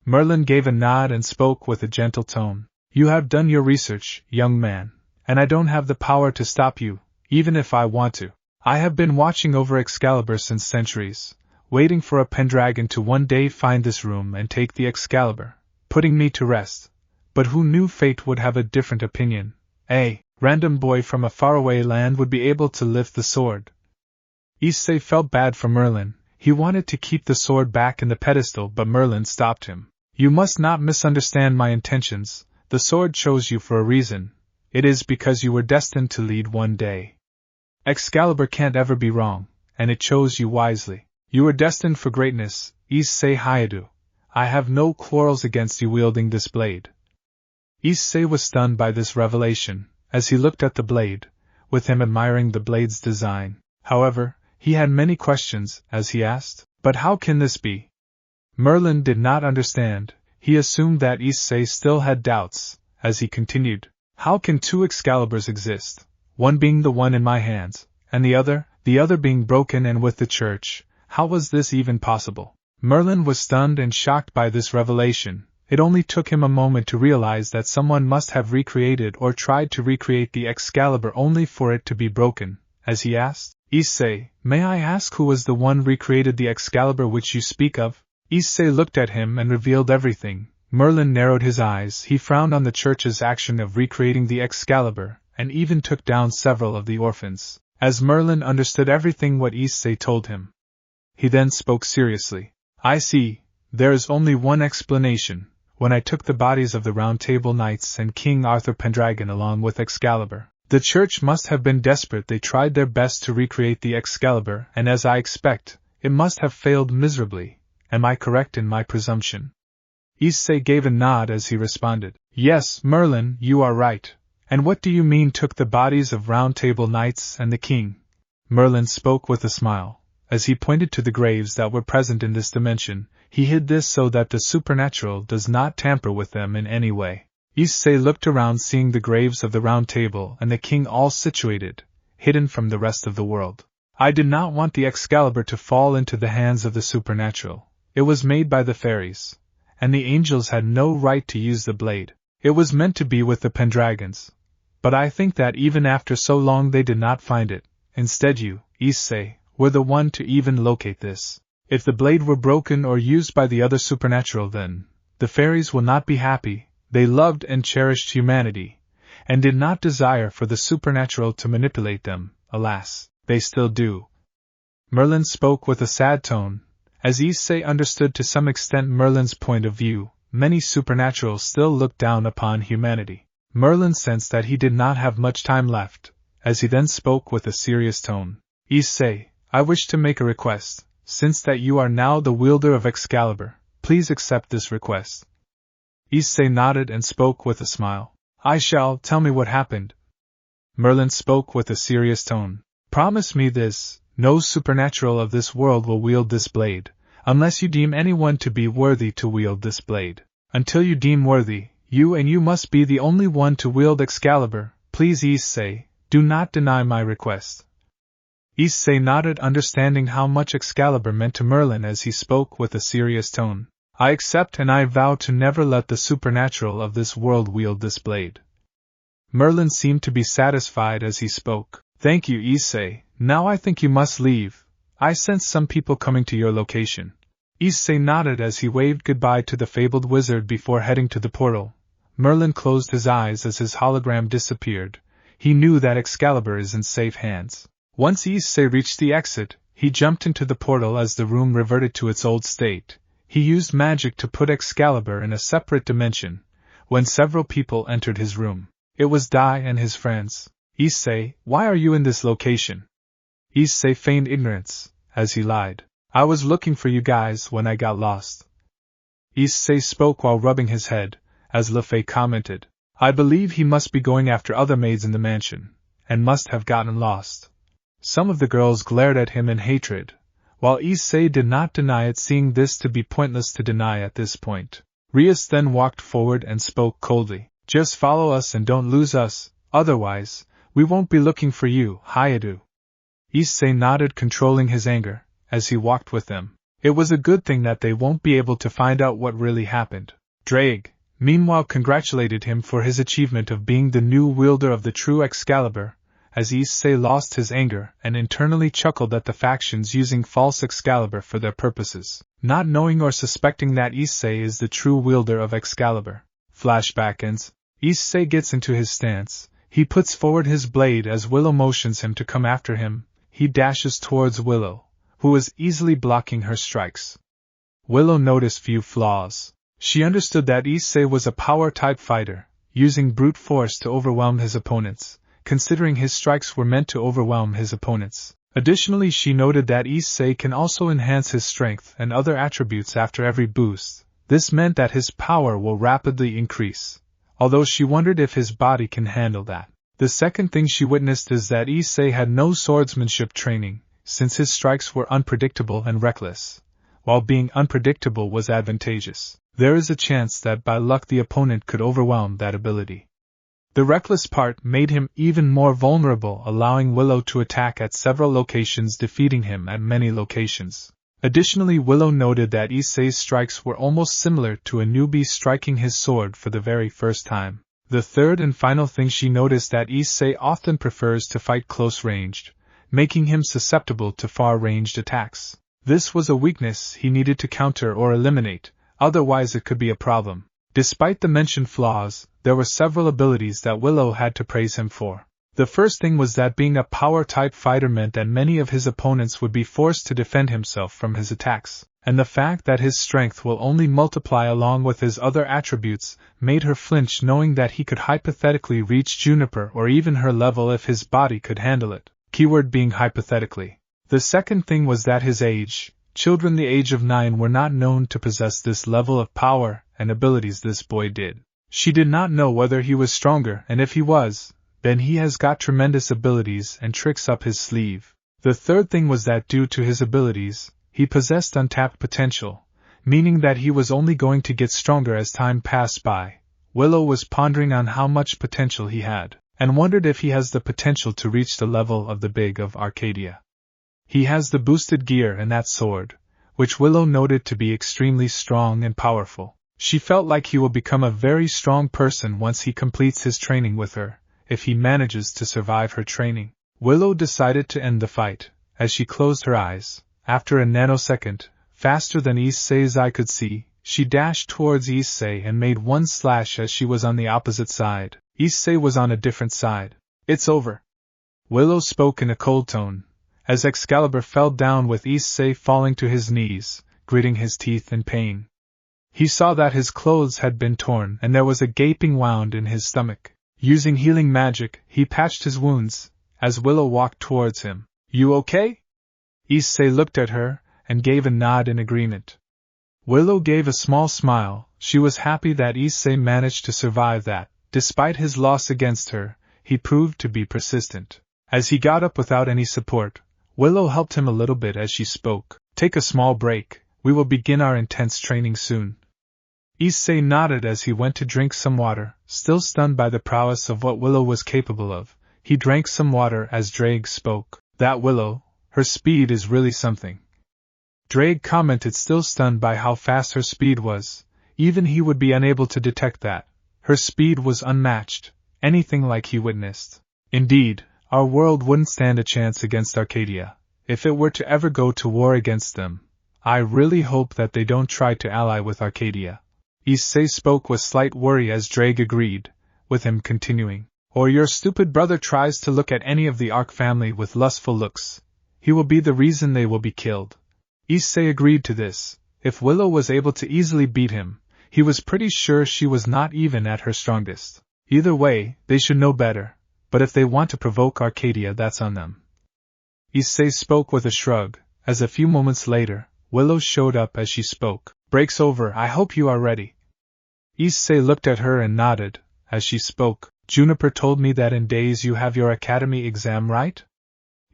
Merlin gave a nod and spoke with a gentle tone. You have done your research, young man, and I don't have the power to stop you, even if I want to. I have been watching over Excalibur since centuries, waiting for a Pendragon to one day find this room and take the Excalibur, putting me to rest. But who knew fate would have a different opinion? A random boy from a faraway land would be able to lift the sword. Issei felt bad for Merlin. He wanted to keep the sword back in the pedestal, but Merlin stopped him. You must not misunderstand my intentions. The sword chose you for a reason. It is because you were destined to lead one day. Excalibur can't ever be wrong, and it chose you wisely. You were destined for greatness, Issei Hyoudou. I have no quarrels against you wielding this blade. Issei was stunned by this revelation, as he looked at the blade, with him admiring the blade's design. However, he had many questions, as he asked, but how can this be? Merlin did not understand. He assumed that Issei still had doubts, as he continued. How can two Excaliburs exist? One being the one in my hands, and the other being broken and with the church. How was this even possible? Merlin was stunned and shocked by this revelation. It only took him a moment to realize that someone must have recreated or tried to recreate the Excalibur only for it to be broken, as he asked. Issei, may I ask who was the one recreated the Excalibur which you speak of? Issei looked at him and revealed everything. Merlin narrowed his eyes. He frowned on the church's action of recreating the Excalibur, and even took down several of the orphans, as Merlin understood everything what Issei told him. He then spoke seriously. I see, there is only one explanation. When I took the bodies of the Round Table Knights and King Arthur Pendragon along with Excalibur, the church must have been desperate. They tried their best to recreate the Excalibur, and as I expect, it must have failed miserably. Am I correct in my presumption? Issei gave a nod as he responded. Yes, Merlin, you are right. And what do you mean took the bodies of Round Table Knights and the king? Merlin spoke with a smile. As he pointed to the graves that were present in this dimension, he hid this so that the supernatural does not tamper with them in any way. Issei looked around, seeing the graves of the Round Table and the king all situated, hidden from the rest of the world. I did not want the Excalibur to fall into the hands of the supernatural. It was made by the fairies, and the angels had no right to use the blade. It was meant to be with the Pendragons. But I think that even after so long they did not find it. Instead you, Issei, were the one to even locate this. If the blade were broken or used by the other supernatural, then the fairies will not be happy. They loved and cherished humanity, and did not desire for the supernatural to manipulate them. Alas, they still do. Merlin spoke with a sad tone. As Issei understood to some extent Merlin's point of view, many supernaturals still looked down upon humanity. Merlin sensed that he did not have much time left, as he then spoke with a serious tone. Issei, I wish to make a request. Since that you are now the wielder of Excalibur, please accept this request. Issei nodded and spoke with a smile. I shall. Tell me what happened. Merlin spoke with a serious tone. Promise me this. No supernatural of this world will wield this blade, unless you deem anyone to be worthy to wield this blade. Until you deem worthy, you must be the only one to wield Excalibur. Please, Issei, do not deny my request. Issei nodded, understanding how much Excalibur meant to Merlin as he spoke with a serious tone. I accept, and I vow to never let the supernatural of this world wield this blade. Merlin seemed to be satisfied as he spoke. Thank you, Issei. Now I think you must leave. I sense some people coming to your location. Issei nodded as he waved goodbye to the fabled wizard before heading to the portal. Merlin closed his eyes as his hologram disappeared. He knew that Excalibur is in safe hands. Once Issei reached the exit, he jumped into the portal as the room reverted to its old state. He used magic to put Excalibur in a separate dimension. When several people entered his room, it was Dai and his friends. Issei, why are you in this location? Issei feigned ignorance, as he lied. I was looking for you guys when I got lost. Issei spoke while rubbing his head, as Lefei commented. I believe he must be going after other maids in the mansion, and must have gotten lost. Some of the girls glared at him in hatred, while Issei did not deny it, seeing this to be pointless to deny at this point. Rias then walked forward and spoke coldly. Just follow us and don't lose us, otherwise, we won't be looking for you, Hyoudou. Issei nodded, controlling his anger, as he walked with them. It was a good thing that they won't be able to find out what really happened. Drake, meanwhile, congratulated him for his achievement of being the new wielder of the true Excalibur, as Issei lost his anger and internally chuckled at the factions using false Excalibur for their purposes, not knowing or suspecting that Issei is the true wielder of Excalibur. Flashback ends. Issei gets into his stance. He puts forward his blade as Willow motions him to come after him. He dashes towards Willow, who is easily blocking her strikes. Willow noticed few flaws. She understood that Issei was a power-type fighter, using brute force to overwhelm his opponents, considering his strikes were meant to overwhelm his opponents. Additionally, she noted that Issei can also enhance his strength and other attributes after every boost. This meant that his power will rapidly increase, although she wondered if his body can handle that. The second thing she witnessed is that Issei had no swordsmanship training, since his strikes were unpredictable and reckless. While being unpredictable was advantageous, there is a chance that by luck the opponent could overwhelm that ability. The reckless part made him even more vulnerable, allowing Willow to attack at several locations, defeating him at many locations. Additionally, Willow noted that Issei's strikes were almost similar to a newbie striking his sword for the very first time. The third and final thing she noticed that Issei often prefers to fight close-ranged, making him susceptible to far-ranged attacks. This was a weakness he needed to counter or eliminate, otherwise it could be a problem. Despite the mentioned flaws, there were several abilities that Willow had to praise him for. The first thing was that being a power-type fighter meant that many of his opponents would be forced to defend himself from his attacks, and the fact that his strength will only multiply along with his other attributes made her flinch, knowing that he could hypothetically reach Juniper or even her level if his body could handle it, keyword being hypothetically. The second thing was that his age, children the age of 9 were not known to possess this level of power and abilities this boy did. She did not know whether he was stronger, and if he was, then he has got tremendous abilities and tricks up his sleeve. The third thing was that due to his abilities, he possessed untapped potential, meaning that he was only going to get stronger as time passed by. Willow was pondering on how much potential he had, and wondered if he has the potential to reach the level of the Big of Arcadia. He has the boosted gear and that sword, which Willow noted to be extremely strong and powerful. She felt like he will become a very strong person once he completes his training with her, if he manages to survive her training. Willow decided to end the fight, as she closed her eyes. After a nanosecond, faster than Issei's eye could see, she dashed towards Issei and made one slash as she was on the opposite side. Issei was on a different side. "It's over," Willow spoke in a cold tone, as Excalibur fell down with Issei falling to his knees, gritting his teeth in pain. He saw that his clothes had been torn and there was a gaping wound in his stomach. Using healing magic, he patched his wounds, as Willow walked towards him. "You okay?" Issei looked at her, and gave a nod in agreement. Willow gave a small smile. She was happy that Issei managed to survive that. Despite his loss against her, he proved to be persistent. As he got up without any support, Willow helped him a little bit as she spoke. "Take a small break, we will begin our intense training soon." Issei nodded as he went to drink some water. Still stunned by the prowess of what Willow was capable of, he drank some water as Drake spoke. "That Willow, her speed is really something." Drake commented, still stunned by how fast her speed was. Even he would be unable to detect that. Her speed was unmatched, anything like he witnessed. Indeed, our world wouldn't stand a chance against Arcadia, if it were to ever go to war against them. I really hope that they don't try to ally with Arcadia. Issei spoke with slight worry as Drake agreed, with him continuing. "Or your stupid brother tries to look at any of the Arc family with lustful looks. He will be the reason they will be killed." Issei agreed to this. If Willow was able to easily beat him, he was pretty sure she was not even at her strongest. Either way, they should know better, but if they want to provoke Arcadia, that's on them. Issei spoke with a shrug, as a few moments later, Willow showed up as she spoke. "Break's over, I hope you are ready." Issei looked at her and nodded, as she spoke. "Juniper told me that in days you have your academy exam, right?"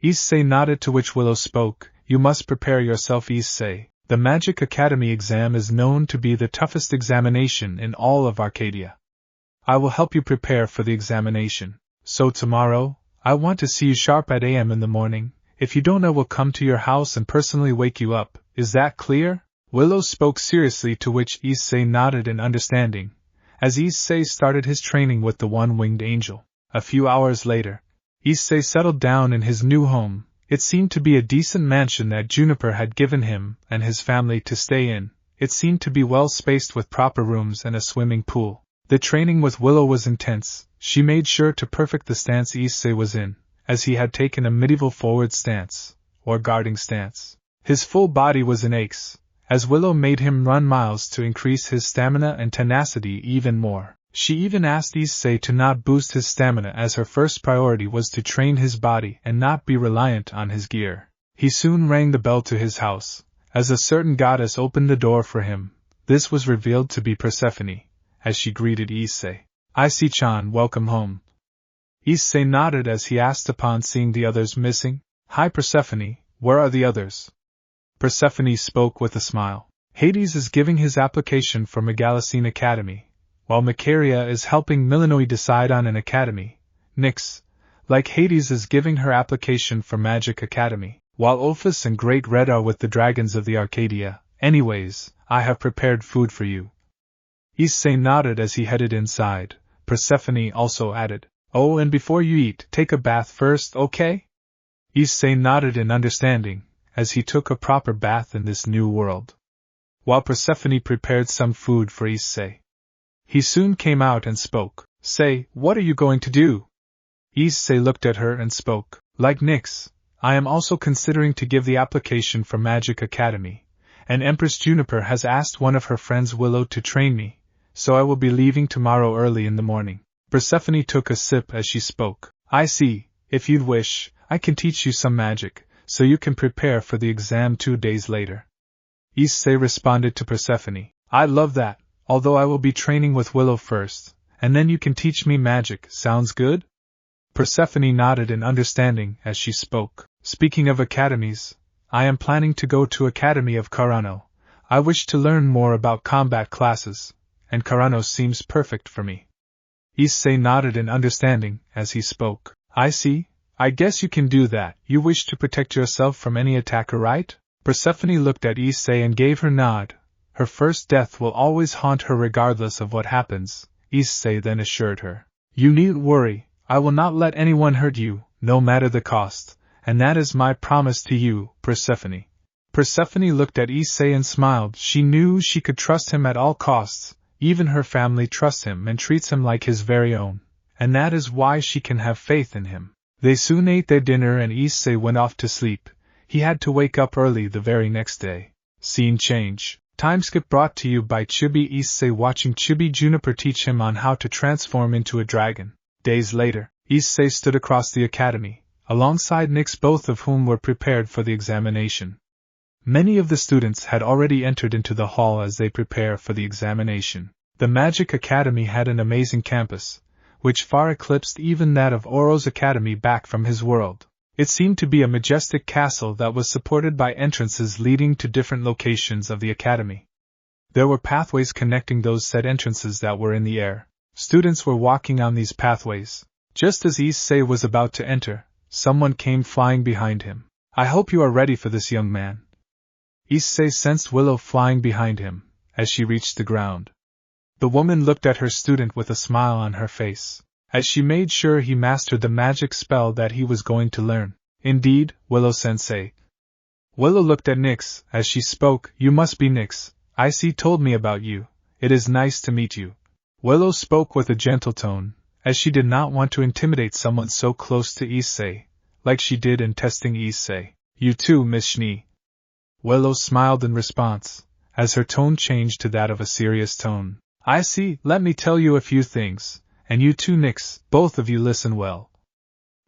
Issei nodded, to which Willow spoke. "You must prepare yourself, Issei. The Magic Academy exam is known to be the toughest examination in all of Arcadia. I will help you prepare for the examination. So tomorrow, I want to see you sharp at AM in the morning. If you don't, I will come to your house and personally wake you up. Is that clear?" Willow spoke seriously, to which Issei nodded in understanding, as Issei started his training with the one-winged angel. A few hours later, Issei settled down in his new home. It seemed to be a decent mansion that Juniper had given him and his family to stay in. It seemed to be well spaced with proper rooms and a swimming pool. The training with Willow was intense. She made sure to perfect the stance Issei was in, as he had taken a medieval forward stance, or guarding stance. His full body was in aches, as Willow made him run miles to increase his stamina and tenacity even more. She even asked Issei to not boost his stamina, as her first priority was to train his body and not be reliant on his gear. He soon rang the bell to his house, as a certain goddess opened the door for him. This was revealed to be Persephone, as she greeted Issei. "Issei-chan, welcome home." Issei nodded as he asked upon seeing the others missing. "Hi Persephone, where are the others?" Persephone spoke with a smile. "Hades is giving his application for Megalocene Academy, while Macaria is helping Millenoi decide on an academy. Nyx, like Hades, is giving her application for Magic Academy, while Ophis and Great Red are with the dragons of the Arcadia. Anyways, I have prepared food for you." Issei nodded as he headed inside. Persephone also added, "Oh, and before you eat, take a bath first, okay?" Issei nodded in understanding, as he took a proper bath in this new world. While Persephone prepared some food for Issei, he soon came out and spoke. Say, what are you going to do? Issei looked at her and spoke. Like Nyx, I am also considering to give the application for Magic Academy, and Empress Juniper has asked one of her friends Willow to train me, so I will be leaving tomorrow early in the morning. Persephone took a sip as she spoke. I see, if you'd wish, I can teach you some magic, so you can prepare for the exam 2 days later. Issei responded to Persephone. I'd love that, although I will be training with Willow first, and then you can teach me magic. Sounds good? Persephone nodded in understanding as she spoke. Speaking of academies, I am planning to go to Academy of Carano. I wish to learn more about combat classes, and Carano seems perfect for me. Issei nodded in understanding as he spoke. I see, I guess you can do that. You wish to protect yourself from any attacker, right? Persephone looked at Issei and gave her nod. Her first death will always haunt her regardless of what happens, Issei then assured her. You needn't worry, I will not let anyone hurt you, no matter the cost, and that is my promise to you, Persephone. Persephone looked at Issei and smiled. She knew she could trust him at all costs. Even her family trusts him and treats him like his very own, and that is why she can have faith in him. They soon ate their dinner and Issei went off to sleep. He had to wake up early the very next day. Scene change. Time skip brought to you by Chibi. Issei watching Chibi Juniper teach him on how to transform into a dragon. Days later, Issei stood across the academy, alongside Nyx, both of whom were prepared for the examination. Many of the students had already entered into the hall as they prepare for the examination. The Magic Academy had an amazing campus, which far eclipsed even that of Oro's academy back from his world. It seemed to be a majestic castle that was supported by entrances leading to different locations of the academy. There were pathways connecting those said entrances that were in the air. Students were walking on these pathways. Just as Issei was about to enter, someone came flying behind him. I hope you are ready for this, young man. Issei sensed Willow flying behind him, as she reached the ground. The woman looked at her student with a smile on her face, as she made sure he mastered the magic spell that he was going to learn. Indeed, Willow-sensei. Willow looked at Nyx as she spoke. You must be Nyx. Issei told me about you. It is nice to meet you. Willow spoke with a gentle tone, as she did not want to intimidate someone so close to Issei, like she did in testing Issei. You too, Miss Schnee. Willow smiled in response, as her tone changed to that of a serious tone. Issei, let me tell you a few things, and you too, Nyx, both of you listen well.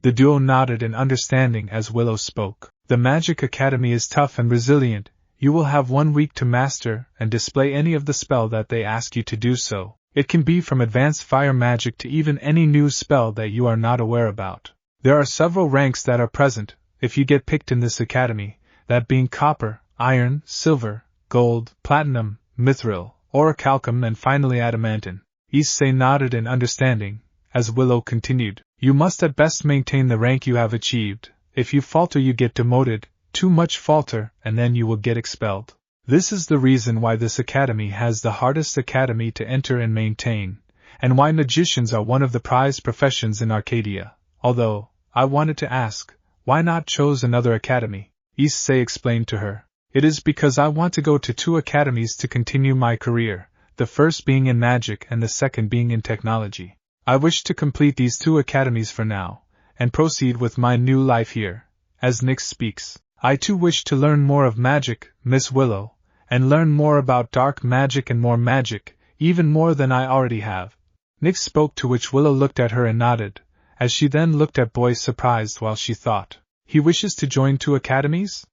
The duo nodded in understanding as Willow spoke. The Magic Academy is tough and resilient. You will have 1 week to master and display any of the spell that they ask you to do so. It can be from advanced fire magic to even any new spell that you are not aware about. There are several ranks that are present, if you get picked in this academy, that being copper, iron, silver, gold, platinum, mithril, orichalcum and finally adamantine. Issei nodded in understanding, as Willow continued. You must at best maintain the rank you have achieved. If you falter you get demoted, too much falter, and then you will get expelled. This is the reason why this academy has the hardest academy to enter and maintain, and why magicians are one of the prized professions in Arcadia. Although, I wanted to ask, why not chose another academy? Issei explained to her. It is because I want to go to 2 academies to continue my career, the first being in magic and the second being in technology. I wish to complete these 2 academies for now, and proceed with my new life here. As Nyx speaks, I too wish to learn more of magic, Miss Willow, and learn more about dark magic and more magic, even more than I already have. Nyx spoke, to which Willow looked at her and nodded, as she then looked at Boy surprised while she thought. He wishes to join 2 academies?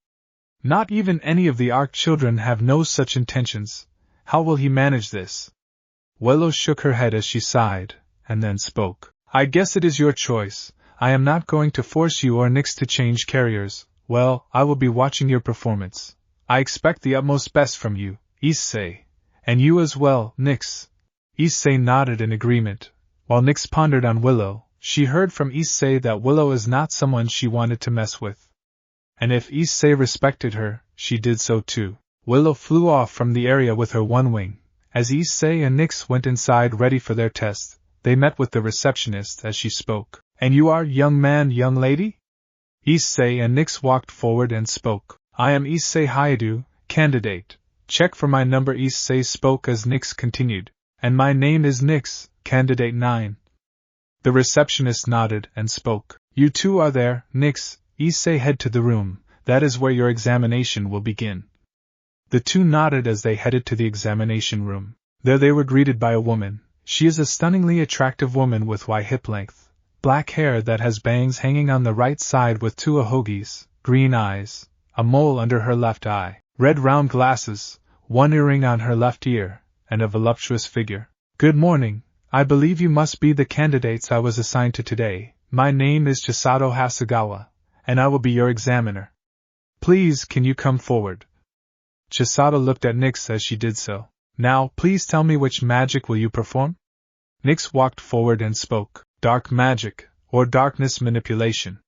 Not even any of the Arc children have no such intentions. How will he manage this? Willow shook her head as she sighed, and then spoke. I guess it is your choice. I am not going to force you or Nyx to change carriers. Well, I will be watching your performance. I expect the utmost best from you, Issei. And you as well, Nyx. Issei nodded in agreement. While Nyx pondered on Willow, she heard from Issei that Willow is not someone she wanted to mess with. And if Issei respected her, she did so too. Willow flew off from the area with her 1 wing. As Issei and Nyx went inside ready for their test, they met with the receptionist as she spoke. And you are, young man, young lady? Issei and Nyx walked forward and spoke. I am Issei Hyoudou, candidate. Check for my number. Issei spoke as Nyx continued. And my name is Nyx, candidate 9. The receptionist nodded and spoke. You two are there, Nyx. Issei, head to the room. That is where your examination will begin. The two nodded as they headed to the examination room. There they were greeted by a woman. She is a stunningly attractive woman with wide hip length, black hair that has bangs hanging on the right side with two ahogis, green eyes, a mole under her left eye, red round glasses, one earring on her left ear, and a voluptuous figure. Good morning. I believe you must be the candidates I was assigned to today. My name is Chisato Hasegawa, and I will be your examiner. Please, can you come forward? Chisato looked at Nyx as she did so. Now, please tell me which magic will you perform? Nyx walked forward and spoke. Dark magic, or darkness manipulation.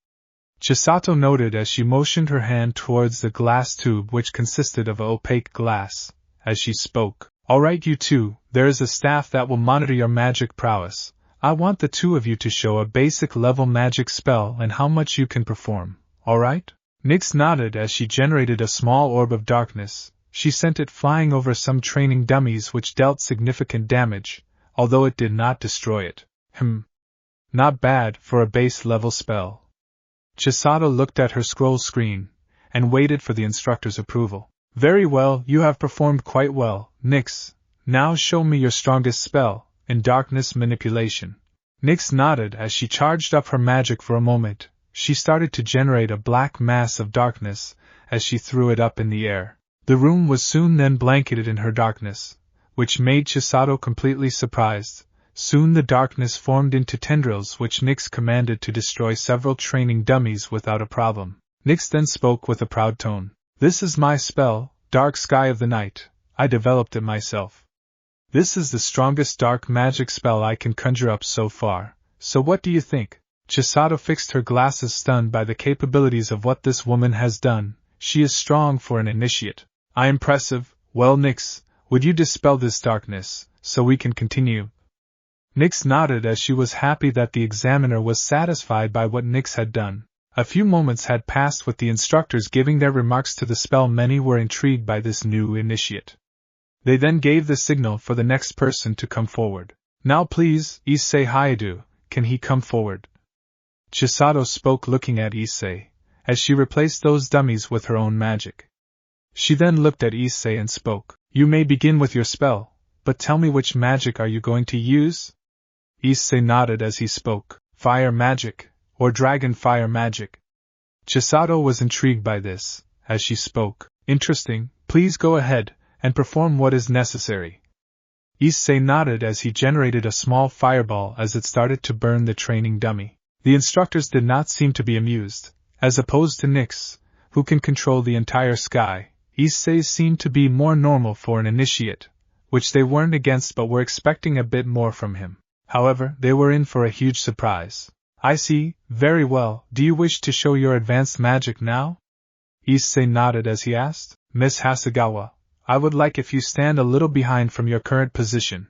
Chisato noted as she motioned her hand towards the glass tube which consisted of opaque glass. As she spoke. Alright, you two, there is a staff that will monitor your magic prowess. I want the two of you to show a basic level magic spell and how much you can perform. Alright? Nyx nodded as she generated a small orb of darkness. She sent it flying over some training dummies which dealt significant damage, although it did not destroy it. Not bad for a base level spell. Chisato looked at her scroll screen, and waited for the instructor's approval. Very well, you have performed quite well, Nyx. Now show me your strongest spell, in darkness manipulation. Nyx nodded as she charged up her magic for a moment. She started to generate a black mass of darkness as she threw it up in the air. The room was soon then blanketed in her darkness, which made Chisato completely surprised. Soon the darkness formed into tendrils which Nyx commanded to destroy several training dummies without a problem. Nyx then spoke with a proud tone. This is my spell, Dark Sky of the Night. I developed it myself. This is the strongest dark magic spell I can conjure up so far. So what do you think? Chisato fixed her glasses, stunned by the capabilities of what this woman has done. She is strong for an initiate. Impressive. Well, Nyx, would you dispel this darkness, so we can continue? Nyx nodded as she was happy that the examiner was satisfied by what Nyx had done. A few moments had passed with the instructors giving their remarks to the spell. Many were intrigued by this new initiate. They then gave the signal for the next person to come forward. Now please, Issei Hyoudou, can he come forward? Chisato spoke, looking at Issei, as she replaced those dummies with her own magic. She then looked at Issei and spoke. You may begin with your spell, but tell me which magic are you going to use? Issei nodded as he spoke. Fire magic, or dragon fire magic. Chisato was intrigued by this, as she spoke. Interesting, please go ahead, and perform what is necessary. Issei nodded as he generated a small fireball as it started to burn the training dummy. The instructors did not seem to be amused. As opposed to Nyx, who can control the entire sky, Issei seemed to be more normal for an initiate, which they weren't against but were expecting a bit more from him. However, they were in for a huge surprise. I see, very well, do you wish to show your advanced magic now? Issei nodded as he asked. Miss Hasegawa, I would like if you stand a little behind from your current position.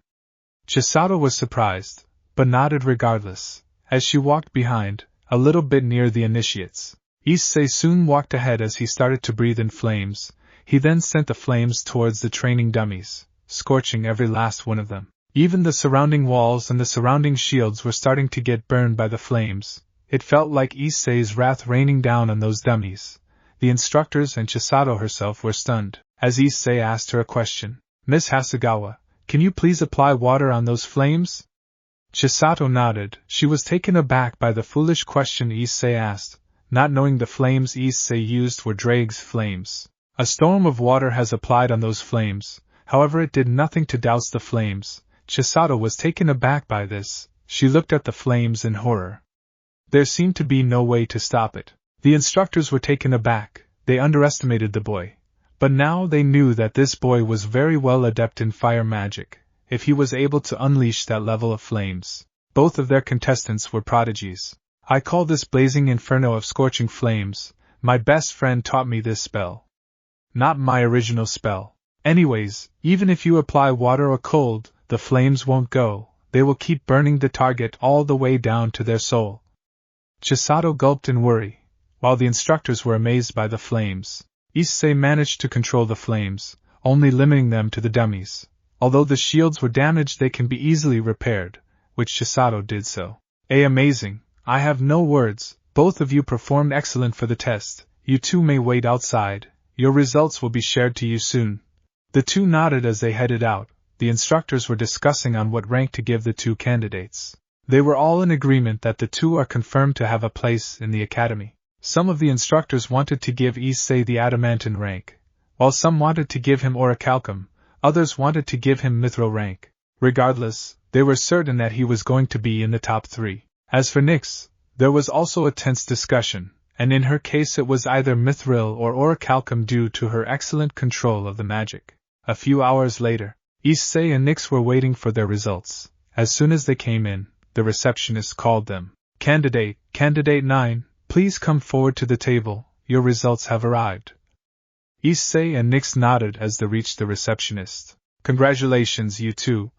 Chisato was surprised, but nodded regardless, as she walked behind, a little bit near the initiates. Issei soon walked ahead as he started to breathe in flames. He then sent the flames towards the training dummies, scorching every last one of them. Even the surrounding walls and the surrounding shields were starting to get burned by the flames. It felt like Issei's wrath raining down on those dummies. The instructors and Chisato herself were stunned, as Issei asked her a question. Miss Hasegawa, can you please apply water on those flames? Chisato nodded. She was taken aback by the foolish question Issei asked, not knowing the flames Issei used were Drake's flames. A storm of water has applied on those flames, however it did nothing to douse the flames. Chisato was taken aback by this. She looked at the flames in horror. There seemed to be no way to stop it. The instructors were taken aback. They underestimated the boy. But now they knew that this boy was very well adept in fire magic, if he was able to unleash that level of flames. Both of their contestants were prodigies. I call this blazing inferno of scorching flames. My best friend taught me this spell. Not my original spell. Anyways, even if you apply water or cold, the flames won't go. They will keep burning the target all the way down to their soul. Chisato gulped in worry. while the instructors were amazed by the flames. Issei managed to control the flames, only limiting them to the dummies. Although the shields were damaged, they can be easily repaired, which Chisato did so. Amazing, I have no words, both of you performed excellent for the test, you two may wait outside, your results will be shared to you soon. The two nodded as they headed out. The instructors were discussing on what rank to give the two candidates. They were all in agreement that the two are confirmed to have a place in the academy. Some of the instructors wanted to give Issei the adamantine rank, while some wanted to give him orichalcum, others wanted to give him mithril rank. Regardless, they were certain that he was going to be in the top 3. As for Nyx, there was also a tense discussion, and in her case it was either mithril or orichalcum due to her excellent control of the magic. A few hours later, Issei and Nyx were waiting for their results. As soon as they came in, the receptionist called them. Candidate 9, please come forward to the table, your results have arrived. Issei and Nyx nodded as they reached the receptionist. Congratulations, you two.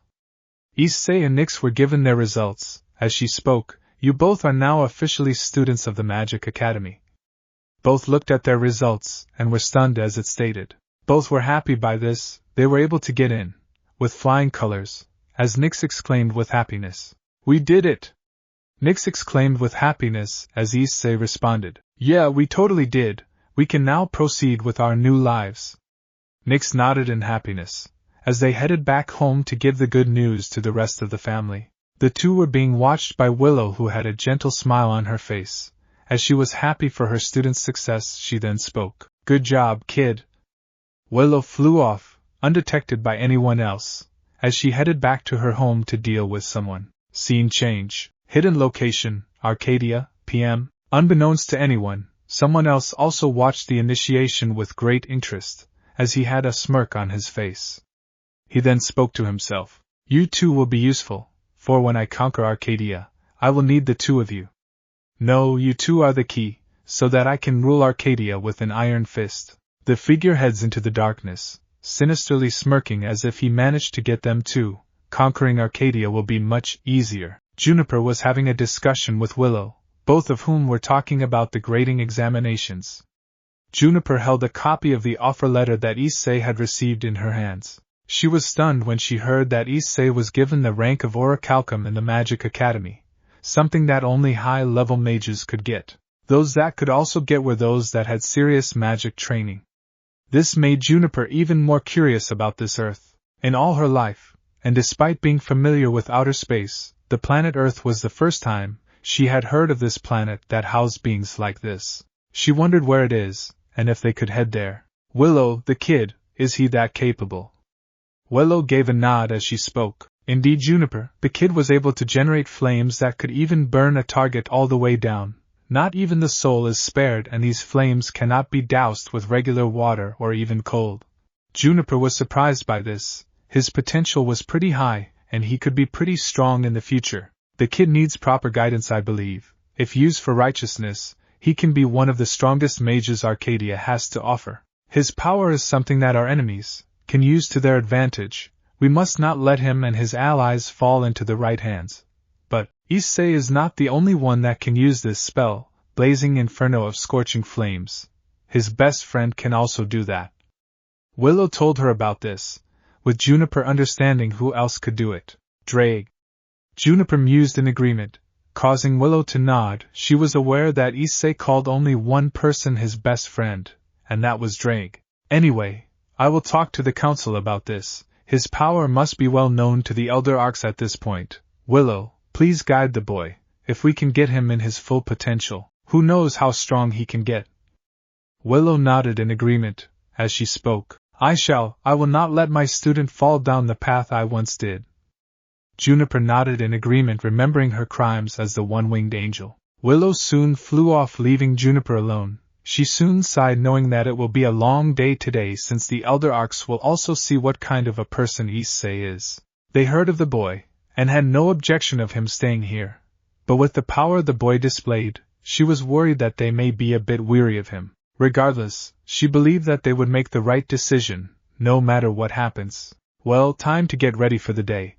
Issei and Nyx were given their results. As she spoke, you both are now officially students of the Magic Academy. Both looked at their results, and were stunned as it stated. Both were happy by this, they were able to get in. With flying colors, as Nyx exclaimed with happiness. We did it! Nyx exclaimed with happiness as Issei responded. Yeah, we totally did, we can now proceed with our new lives. Nyx nodded in happiness, as they headed back home to give the good news to the rest of the family. The two were being watched by Willow, who had a gentle smile on her face. As she was happy for her student's success, she then spoke. Good job, kid. Willow flew off, undetected by anyone else, as she headed back to her home to deal with someone. Scene change. Hidden location, Arcadia, PM. Unbeknownst to anyone, someone else also watched the initiation with great interest, as he had a smirk on his face. He then spoke to himself. You two will be useful, for when I conquer Arcadia, I will need the two of you. No, you two are the key, so that I can rule Arcadia with an iron fist. The figure heads into the darkness, sinisterly smirking as if he managed to get them too. Conquering Arcadia will be much easier. Juniper was having a discussion with Willow, both of whom were talking about the grading examinations. Juniper held a copy of the offer letter that Issei had received in her hands. She was stunned when she heard that Issei was given the rank of orichalcum in the Magic Academy, something that only high-level mages could get. Those that could also get were those that had serious magic training. This made Juniper even more curious about this Earth. In all her life, and despite being familiar with outer space, the planet Earth was the first time she had heard of this planet that housed beings like this. She wondered where it is, and if they could head there. Willow, the kid, is he that capable? Willow gave a nod as she spoke. Indeed, Juniper, the kid was able to generate flames that could even burn a target all the way down. Not even the soul is spared, and these flames cannot be doused with regular water or even cold. Juniper was surprised by this. His potential was pretty high, and he could be pretty strong in the future. The kid needs proper guidance, I believe. If used for righteousness, he can be one of the strongest mages Arcadia has to offer. His power is something that our enemies can use to their advantage. We must not let him and his allies fall into the right hands. But Issei is not the only one that can use this spell, Blazing Inferno of Scorching Flames. His best friend can also do that. Willow told her about this, with Juniper understanding who else could do it. Drake. Juniper mused in agreement, causing Willow to nod. She was aware that Issei called only one person his best friend, and that was Drake. Anyway, I will talk to the council about this. His power must be well known to the Elder Arcs at this point. Willow, please guide the boy. If we can get him in his full potential, who knows how strong he can get? Willow nodded in agreement, as she spoke. I will not let my student fall down the path I once did. Juniper nodded in agreement, remembering her crimes as the one-winged angel. Willow soon flew off, leaving Juniper alone. She soon sighed, knowing that it will be a long day today, since the Elder Arcs will also see what kind of a person Issei is. They heard of the boy, and had no objection of him staying here. But with the power the boy displayed, she was worried that they may be a bit weary of him. Regardless, she believed that they would make the right decision, no matter what happens. Well, time to get ready for the day.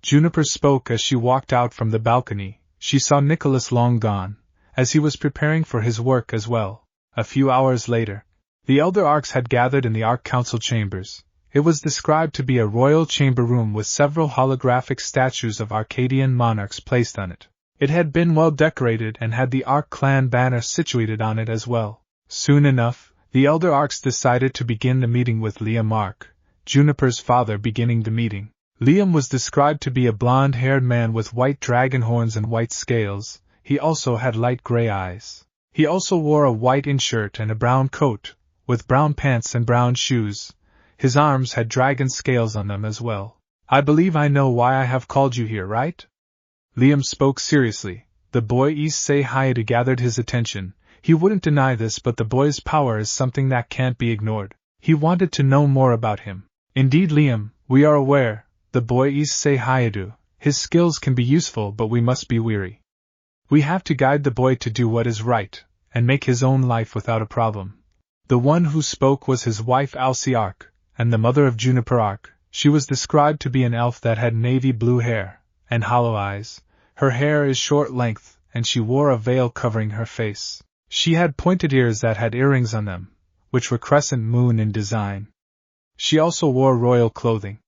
Juniper spoke as she walked out from the balcony. She saw Nicholas long gone, as he was preparing for his work as well. A few hours later, the elder Arcs had gathered in the Arc Council chambers. It was described to be a royal chamber room with several holographic statues of Arcadian monarchs placed on it. It had been well decorated and had the Arc clan banner situated on it as well. Soon enough, the elder Arcs decided to begin the meeting with Liam Arc, Juniper's father, beginning the meeting. Liam was described to be a blonde-haired man with white dragon horns and white scales. He also had light gray eyes. He also wore a white inshirt and a brown coat, with brown pants and brown shoes. His arms had dragon scales on them as well. I believe I know why I have called you here, right? Liam spoke seriously. The boy Issei Hyoudou gathered his attention. He wouldn't deny this, but the boy's power is something that can't be ignored. He wanted to know more about him. Indeed, Liam, we are aware, the boy Issei Hyoudou, his skills can be useful, but we must be wary. We have to guide the boy to do what is right, and make his own life without a problem. The one who spoke was his wife Alcée Arc, and the mother of Juniper Arc. She was described to be an elf that had navy blue hair, and hollow eyes. Her hair is short length, and she wore a veil covering her face. She had pointed ears that had earrings on them, which were crescent moon in design. She also wore royal clothing.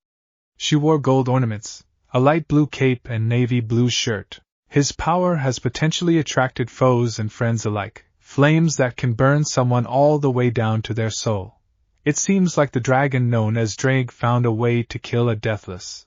She wore gold ornaments, a light blue cape and navy blue shirt. His power has potentially attracted foes and friends alike, flames that can burn someone all the way down to their soul. It seems like the dragon known as Drake found a way to kill a deathless.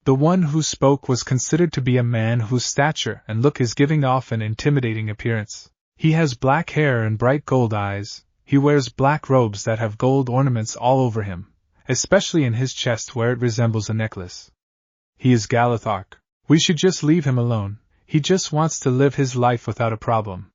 The one who spoke was considered to be a man whose stature and look is giving off an intimidating appearance. He has black hair and bright gold eyes. He wears black robes that have gold ornaments all over him, especially in his chest where it resembles a necklace. He is Galith Arc. We should just leave him alone. He just wants to live his life without a problem.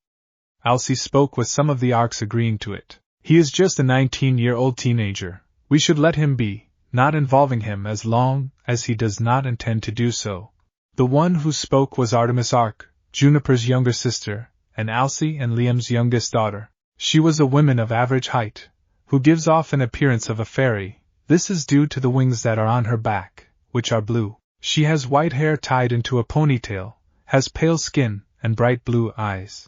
Alcée spoke with some of the Arcs agreeing to it. He is just a 19-year-old teenager. We should let him be, not involving him as long as he does not intend to do so. The one who spoke was Artemis Arc, Juniper's younger sister, and Alcée and Liam's youngest daughter. She was a woman of average height, who gives off an appearance of a fairy. This is due to the wings that are on her back, which are blue. She has white hair tied into a ponytail, has pale skin, and bright blue eyes.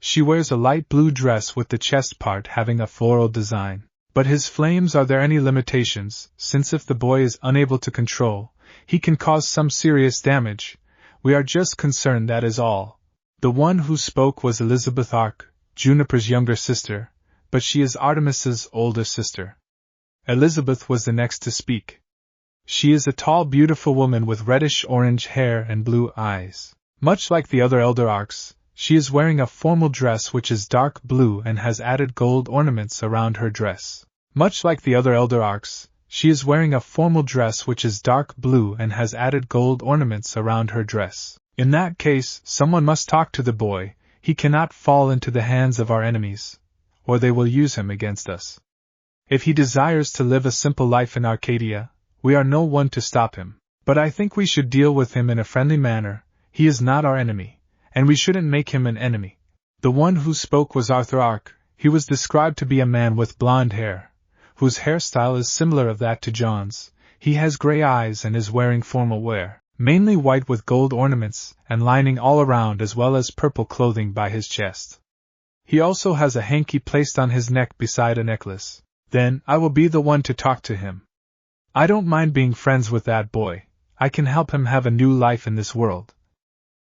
She wears a light blue dress with the chest part having a floral design. But his flames, are there any limitations, since if the boy is unable to control, he can cause some serious damage? We are just concerned, that is all. The one who spoke was Elizabeth Arc, Juniper's younger sister, but she is Artemis's older sister. Elizabeth was the next to speak. She is a tall, beautiful woman with reddish-orange hair and blue eyes. Much like the other elder Arcs, she is wearing a formal dress which is dark blue and has added gold ornaments around her dress. Much like the other elder Arcs, she is wearing a formal dress which is dark blue and has added gold ornaments around her dress. In that case, someone must talk to the boy. He cannot fall into the hands of our enemies, or they will use him against us. If he desires to live a simple life in Arcadia, we are no one to stop him. But I think we should deal with him in a friendly manner. He is not our enemy, and we shouldn't make him an enemy. The one who spoke was Arthur Arc. He was described to be a man with blonde hair, whose hairstyle is similar of that to John's. He has gray eyes and is wearing formal wear, mainly white with gold ornaments and lining all around, as well as purple clothing by his chest. He also has a hanky placed on his neck beside a necklace. Then, I will be the one to talk to him. I don't mind being friends with that boy. I can help him have a new life in this world.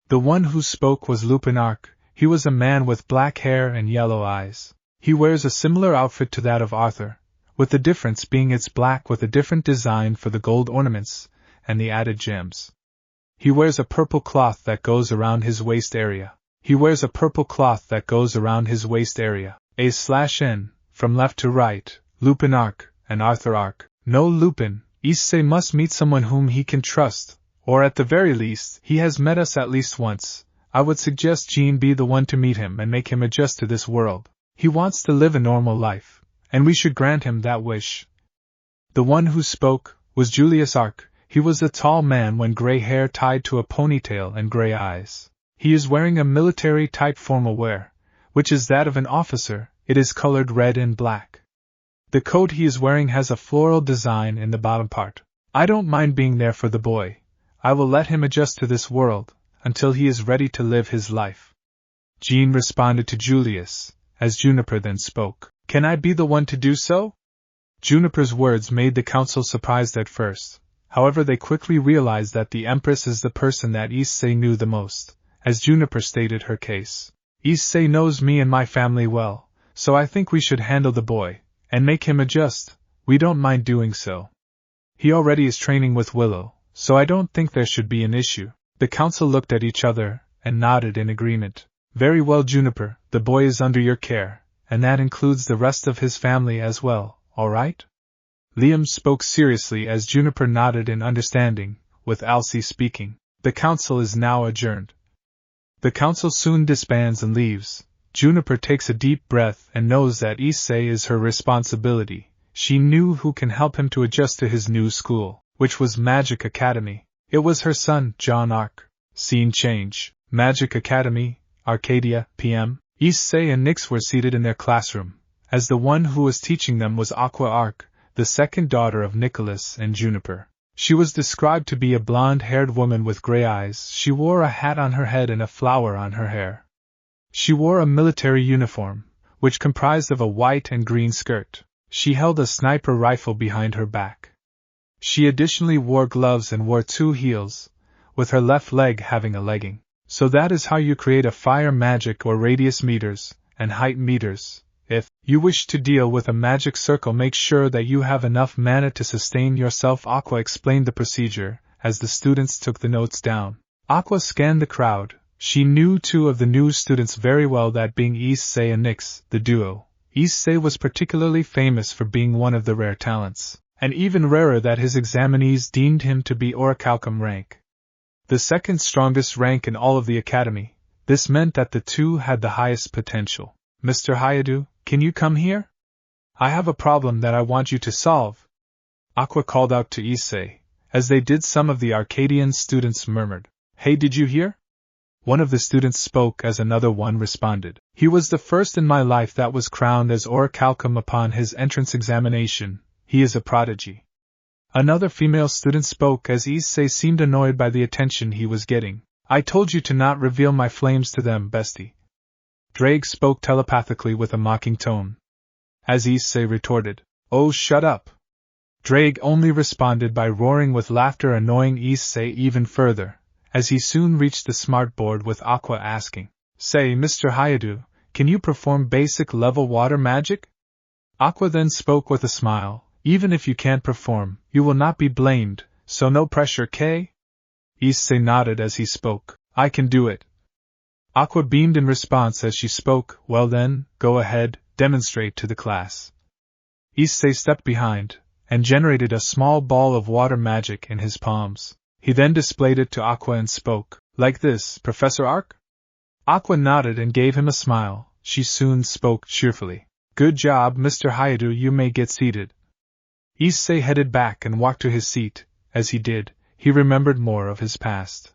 The one who spoke was Lupin Arc. He was a man with black hair and yellow eyes. He wears a similar outfit to that of Arthur, with the difference being it's black with a different design for the gold ornaments and the added gems. He wears a purple cloth that goes around his waist area. A/N, from left to right, Lupin Arc and Arthur Arc. No, Lupin, Issei must meet someone whom he can trust, or at the very least, he has met us at least once. I would suggest Jean be the one to meet him and make him adjust to this world. He wants to live a normal life, and we should grant him that wish. The one who spoke was Julius Arc. He was a tall man with gray hair tied to a ponytail and gray eyes. He is wearing a military-type formal wear, which is that of an officer. It is colored red and black. The coat he is wearing has a floral design in the bottom part. I don't mind being there for the boy. I will let him adjust to this world, until he is ready to live his life. Jean responded to Julius, as Juniper then spoke. Can I be the one to do so? Juniper's words made the council surprised at first. However, they quickly realized that the Empress is the person that Issei knew the most, as Juniper stated her case. Issei knows me and my family well, so I think we should handle the boy, and make him adjust. We don't mind doing so. He already is training with Willow, so I don't think there should be an issue. The council looked at each other, and nodded in agreement. Very well, Juniper, the boy is under your care, and that includes the rest of his family as well, alright? Liam spoke seriously as Juniper nodded in understanding, with Alcee speaking. The council is now adjourned. The council soon disbands and leaves. Juniper takes a deep breath and knows that Issei is her responsibility. She knew who can help him to adjust to his new school, which was Magic Academy. It was her son, John Arc. Scene change. Magic Academy, Arcadia, PM. Issei and Nyx were seated in their classroom, as the one who was teaching them was Aqua Arc, the second daughter of Nicholas and Juniper. She was described to be a blonde-haired woman with gray eyes. She wore a hat on her head and a flower on her hair. She wore a military uniform, which comprised of a white and green skirt. She held a sniper rifle behind her back. She additionally wore gloves and wore 2 heels, with her left leg having a legging. So that is how you create a fire magic or radius meters, and height meters. If you wish to deal with a magic circle, make sure that you have enough mana to sustain yourself. Aqua explained the procedure, as the students took the notes down. Aqua scanned the crowd. She knew 2 of the new students very well, that being Issei and Nyx, the duo. Issei was particularly famous for being one of the rare talents, and even rarer that his examinees deemed him to be Orichalcum rank, the second strongest rank in all of the academy. This meant that the 2 had the highest potential. Mr. Hyoudou, can you come here? I have a problem that I want you to solve. Aqua called out to Issei. As they did, some of the Arcadian students murmured, Hey, did you hear? One of the students spoke as another one responded. He was the first in my life that was crowned as Orichalcum upon his entrance examination. He is a prodigy. Another female student spoke as Issei seemed annoyed by the attention he was getting. I told you to not reveal my flames to them, bestie. Drake spoke telepathically with a mocking tone. As Issei retorted, Oh, shut up. Drake only responded by roaring with laughter, annoying Issei even further, as he soon reached the smartboard with Aqua asking, Say, Mr. Hyoudou, can you perform basic level water magic? Aqua then spoke with a smile. Even if you can't perform, you will not be blamed, so no pressure, K? Issei nodded as he spoke. I can do it. Aqua beamed in response as she spoke. Well then, go ahead, demonstrate to the class. Issei stepped behind, and generated a small ball of water magic in his palms. He then displayed it to Aqua and spoke. Like this, Professor Arc? Aqua nodded and gave him a smile. She soon spoke cheerfully. Good job, Mr. Hyoudou, you may get seated. Issei headed back and walked to his seat. As he did, he remembered more of his past.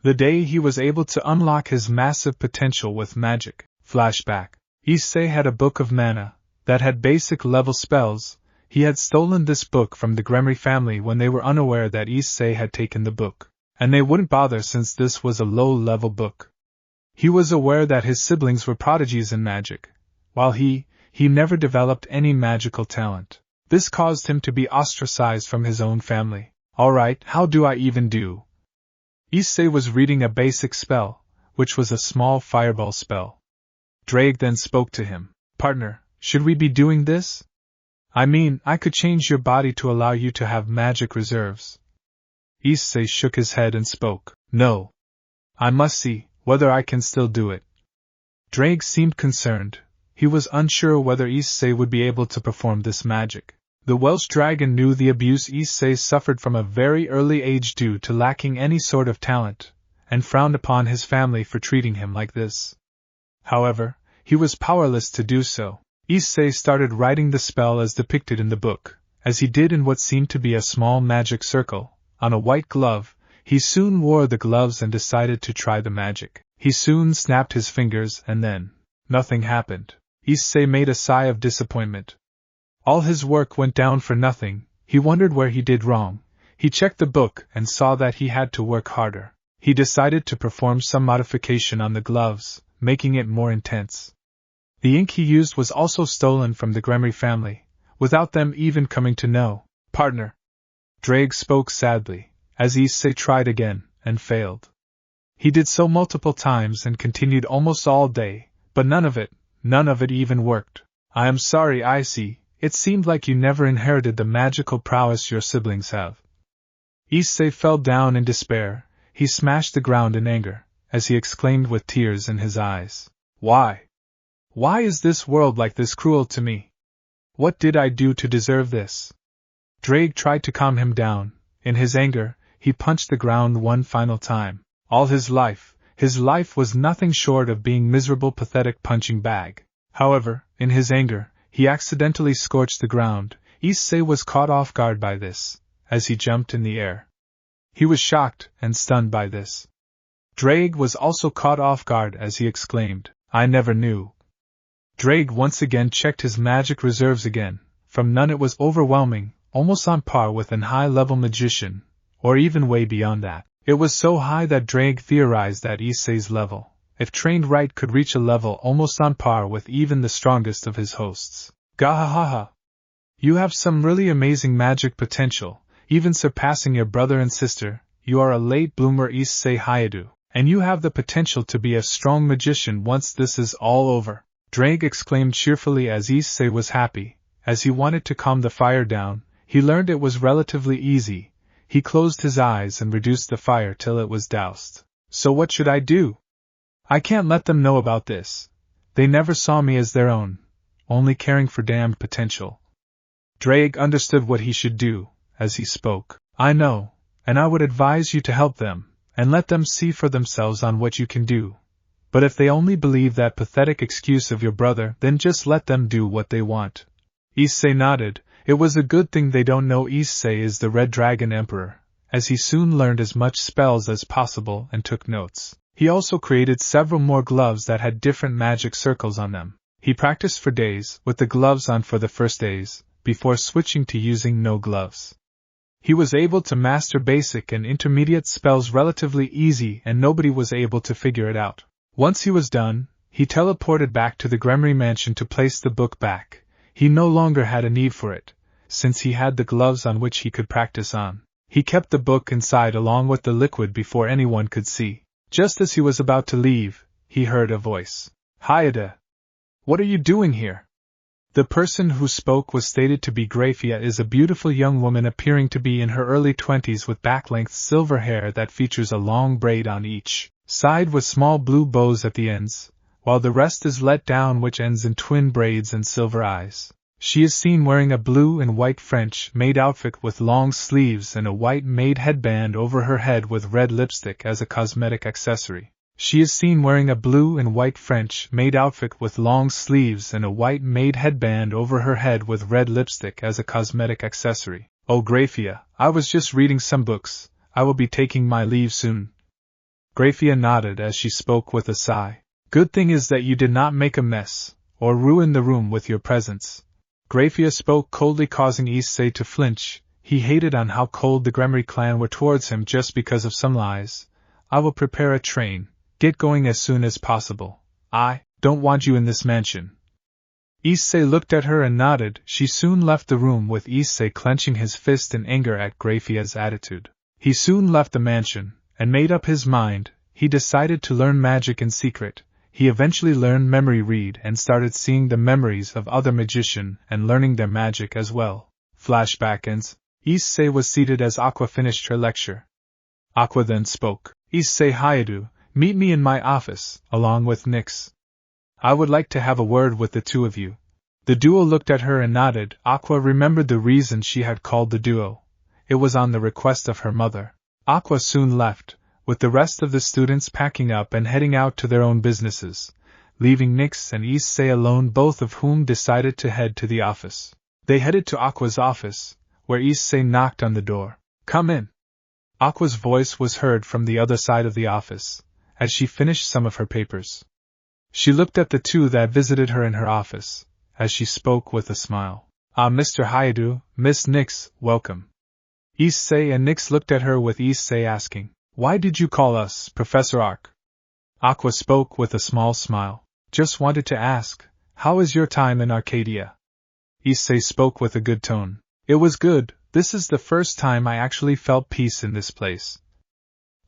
The day he was able to unlock his massive potential with magic. Flashback. Issei had a book of mana that had basic level spells. He had stolen this book from the Gremory family when they were unaware that Issei had taken the book, and they wouldn't bother since this was a low-level book. He was aware that his siblings were prodigies in magic, while he never developed any magical talent. This caused him to be ostracized from his own family. Alright, how do I even do? Issei was reading a basic spell, which was a small fireball spell. Drake then spoke to him. Partner, should we be doing this? I mean, I could change your body to allow you to have magic reserves. Issei shook his head and spoke. No. I must see whether I can still do it. Drake seemed concerned. He was unsure whether Issei would be able to perform this magic. The Welsh dragon knew the abuse Issei suffered from a very early age due to lacking any sort of talent, and frowned upon his family for treating him like this. However, he was powerless to do so. Issei started writing the spell as depicted in the book, as he did in what seemed to be a small magic circle, on a white glove. He soon wore the gloves and decided to try the magic. He soon snapped his fingers and then, nothing happened. Issei made a sigh of disappointment. All his work went down for nothing. He wondered where he did wrong. He checked the book and saw that he had to work harder. He decided to perform some modification on the gloves, making it more intense. The ink he used was also stolen from the Gremory family, without them even coming to know. Partner. Drake spoke sadly, as Issei tried again, and failed. He did so multiple times and continued almost all day, but none of it even worked. I am sorry, Issei, it seemed like you never inherited the magical prowess your siblings have. Issei fell down in despair. He smashed the ground in anger, as he exclaimed with tears in his eyes. Why? Why is this world like this cruel to me? What did I do to deserve this? Drake tried to calm him down. In his anger, he punched the ground one final time. All his life was nothing short of being miserable, pathetic punching bag. However, in his anger, he accidentally scorched the ground. Issei was caught off guard by this, as he jumped in the air. He was shocked and stunned by this. Drake was also caught off guard as he exclaimed, I never knew. Drake once again checked his magic reserves again. From none it was overwhelming, almost on par with an high-level magician, or even way beyond that. It was so high that Drake theorized that Issei's level, if trained right, could reach a level almost on par with even the strongest of his hosts. Gahahaha! You have some really amazing magic potential, even surpassing your brother and sister. You are a late bloomer, Issei Hyoudou, and you have the potential to be a strong magician once this is all over. Drake exclaimed cheerfully as Issei was happy. As he wanted to calm the fire down, he learned it was relatively easy. He closed his eyes and reduced the fire till it was doused. So what should I do? I can't let them know about this. They never saw me as their own, only caring for damned potential. Drake understood what he should do, as he spoke. I know, and I would advise you to help them, and let them see for themselves on what you can do. But if they only believe that pathetic excuse of your brother, then just let them do what they want. Issei nodded. It was a good thing they don't know Issei is the Red Dragon Emperor, as he soon learned as much spells as possible and took notes. He also created several more gloves that had different magic circles on them. He practiced for days, with the gloves on for the first days, before switching to using no gloves. He was able to master basic and intermediate spells relatively easy, and nobody was able to figure it out. Once he was done, he teleported back to the Gremory mansion to place the book back. He no longer had a need for it, since he had the gloves on which he could practice on. He kept the book inside along with the liquid before anyone could see. Just as he was about to leave, he heard a voice. Hyoudou! What are you doing here? The person who spoke was stated to be Grafia, is a beautiful young woman appearing to be in her early 20s with back-length silver hair that features a long braid on each side with small blue bows at the ends, while the rest is let down, which ends in twin braids and silver eyes. She is seen wearing a blue and white French-made outfit with long sleeves and a white-made headband over her head with red lipstick as a cosmetic accessory. She is seen wearing a blue and white French-made outfit with long sleeves and a white-made headband over her head with red lipstick as a cosmetic accessory. Oh, Grafia, I was just reading some books. I will be taking my leave soon. Grafia nodded as she spoke with a sigh. Good thing is that you did not make a mess, or ruin the room with your presence. Grafia spoke coldly, causing Issei to flinch. He hated on how cold the Gremory clan were towards him just because of some lies. I will prepare a train. Get going as soon as possible. I don't want you in this mansion. Issei looked at her and nodded. She soon left the room with Issei clenching his fist in anger at Grafia's attitude. He soon left the mansion, and made up his mind. He decided to learn magic in secret. He eventually learned memory read and started seeing the memories of other magicians and learning their magic as well. Flashback ends. Issei was seated as Aqua finished her lecture. Aqua then spoke. Issei Hyoudou, meet me in my office, along with Nyx. I would like to have a word with the two of you. The duo looked at her and nodded. Aqua remembered the reason she had called the duo. It was on the request of her mother. Aqua soon left, with the rest of the students packing up and heading out to their own businesses, leaving Nyx and Issei alone, both of whom decided to head to the office. They headed to Aqua's office, where Issei knocked on the door. Come in. Aqua's voice was heard from the other side of the office, as she finished some of her papers. She looked at the two that visited her in her office, as she spoke with a smile. Ah, Mr. Hyoudou, Miss Nyx, welcome. Issei and Nyx looked at her with Issei asking, Why did you call us, Professor Arc? Aqua spoke with a small smile. Just wanted to ask, how is your time in Arcadia? Issei spoke with a good tone. It was good, this is the first time I actually felt peace in this place.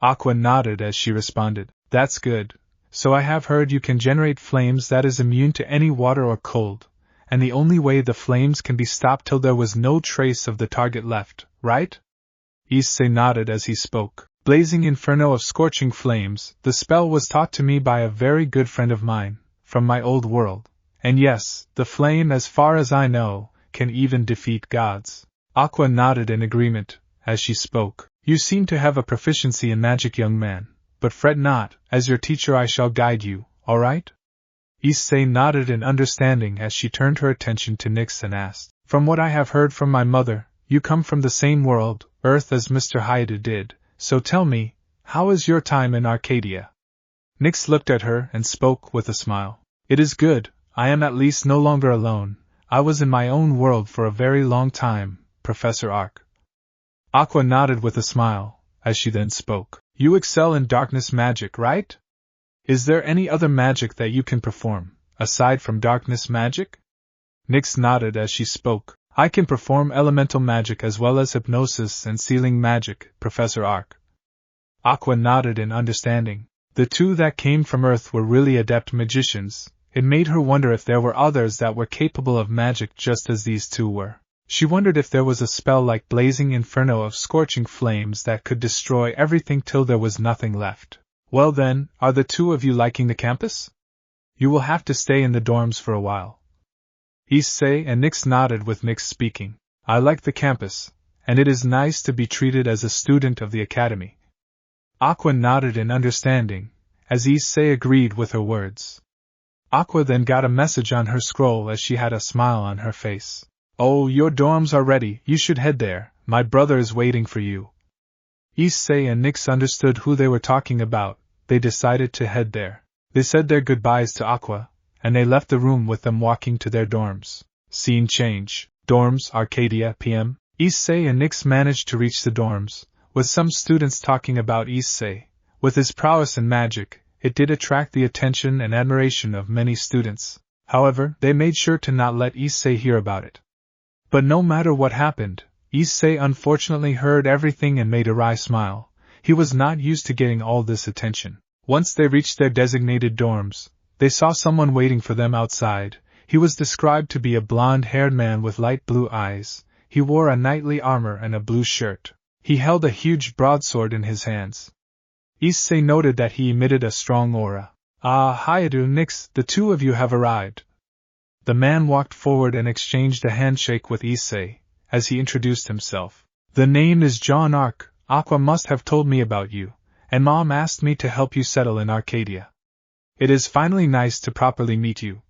Aqua nodded as she responded. That's good. So I have heard you can generate flames that is immune to any water or cold, and the only way the flames can be stopped till there was no trace of the target left, right? Issei nodded as he spoke. Blazing Inferno of Scorching Flames, the spell was taught to me by a very good friend of mine, from my old world. And yes, the flame, as far as I know, can even defeat gods. Aqua nodded in agreement, as she spoke. You seem to have a proficiency in magic, young man, but fret not, as your teacher I shall guide you, alright? Issei nodded in understanding as she turned her attention to Nyx and asked, From what I have heard from my mother, you come from the same world, Earth, as Mr. Hyoudou did, so tell me, how is your time in Arcadia? Nyx looked at her and spoke with a smile. It is good, I am at least no longer alone. I was in my own world for a very long time, Professor Arc. Aqua nodded with a smile, as she then spoke. You excel in darkness magic, right? Is there any other magic that you can perform, aside from darkness magic? Nyx nodded as she spoke. I can perform elemental magic as well as hypnosis and sealing magic, Professor Arc. Aqua nodded in understanding. The two that came from Earth were really adept magicians. It made her wonder if there were others that were capable of magic just as these two were. She wondered if there was a spell like Blazing Inferno of Scorching Flames that could destroy everything till there was nothing left. Well then, are the two of you liking the campus? You will have to stay in the dorms for a while. Issei and Nyx nodded with Nyx speaking. I like the campus, and it is nice to be treated as a student of the academy. Aqua nodded in understanding, as Issei agreed with her words. Aqua then got a message on her scroll as she had a smile on her face. Oh, your dorms are ready, you should head there, my brother is waiting for you. Issei and Nyx understood who they were talking about. They decided to head there. They said their goodbyes to Aqua, and they left the room with them walking to their dorms. Scene change. Dorms, Arcadia, PM. Issei and Nyx managed to reach the dorms, with some students talking about Issei. With his prowess in magic, it did attract the attention and admiration of many students. However, they made sure to not let Issei hear about it. But no matter what happened, Issei unfortunately heard everything and made a wry smile. He was not used to getting all this attention. Once they reached their designated dorms, they saw someone waiting for them outside. He was described to be a blonde-haired man with light blue eyes. He wore a knightly armor and a blue shirt. He held a huge broadsword in his hands. Issei noted that he emitted a strong aura. Ah, Hyoudou, Nyx, the two of you have arrived. The man walked forward and exchanged a handshake with Issei, as he introduced himself. The name is John Arc. Aqua must have told me about you, and Mom asked me to help you settle in Arcadia. It is finally nice to properly meet you.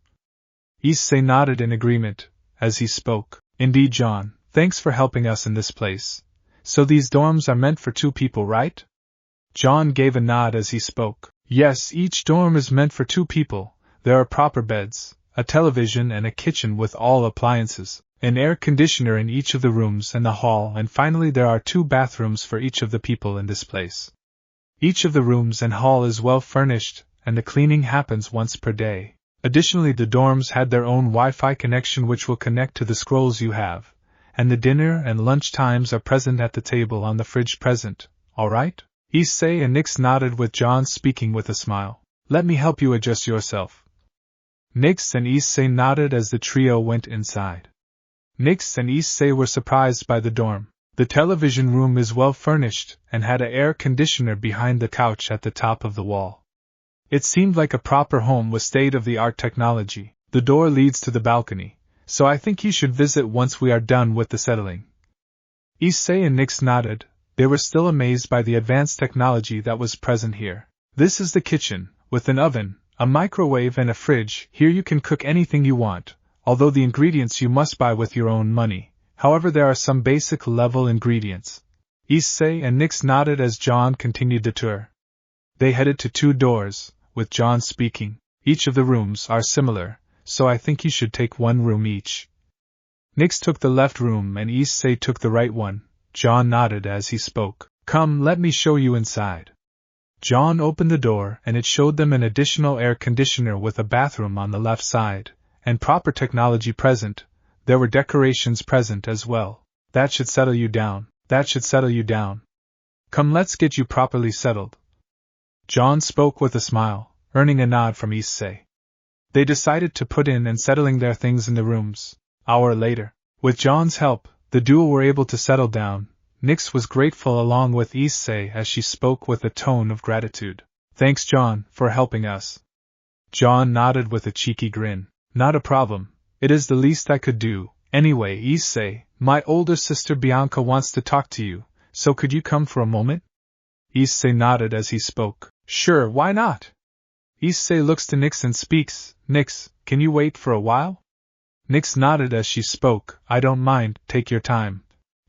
Issei nodded in agreement, as he spoke. Indeed, John, thanks for helping us in this place. So these dorms are meant for two people, right? John gave a nod as he spoke. Yes, each dorm is meant for two people. There are proper beds, a television and a kitchen with all appliances, an air conditioner in each of the rooms and the hall, and finally there are 2 bathrooms for each of the people in this place. Each of the rooms and hall is well furnished, and the cleaning happens once per day. Additionally, the dorms had their own Wi-Fi connection which will connect to the scrolls you have, and the dinner and lunch times are present at the table on the fridge present, alright? Issei and Nyx nodded with John speaking with a smile. Let me help you adjust yourself. Nyx and Issei nodded as the trio went inside. Nyx and Issei were surprised by the dorm. The television room is well furnished and had an air conditioner behind the couch at the top of the wall. It seemed like a proper home with state-of-the-art technology. The door leads to the balcony, so I think you should visit once we are done with the settling. Issei and Nyx nodded. They were still amazed by the advanced technology that was present here. This is the kitchen, with an oven, a microwave and a fridge. Here you can cook anything you want, although the ingredients you must buy with your own money. However, there are some basic level ingredients. Issei and Nyx nodded as John continued the tour. They headed to 2 doors, with John speaking. Each of the rooms are similar, so I think you should take 1 room each. Nyx took the left room and Issei took the right one. John nodded as he spoke. Come, let me show you inside. John opened the door and it showed them an additional air conditioner with a bathroom on the left side, and proper technology present. There were decorations present as well. That should settle you down. That should settle you down. Come, let's get you properly settled. John spoke with a smile, earning a nod from Issei. They decided to put in and settling their things in the rooms. Hour later, with John's help, the duo were able to settle down. Nyx was grateful along with Issei as she spoke with a tone of gratitude. Thanks, John, for helping us. John nodded with a cheeky grin. Not a problem. It is the least I could do. Anyway, Issei, my older sister Bianca wants to talk to you, so could you come for a moment? Issei nodded as he spoke. Sure, why not? Issei looks to Nyx and speaks. Nyx, can you wait for a while? Nyx nodded as she spoke. I don't mind, take your time.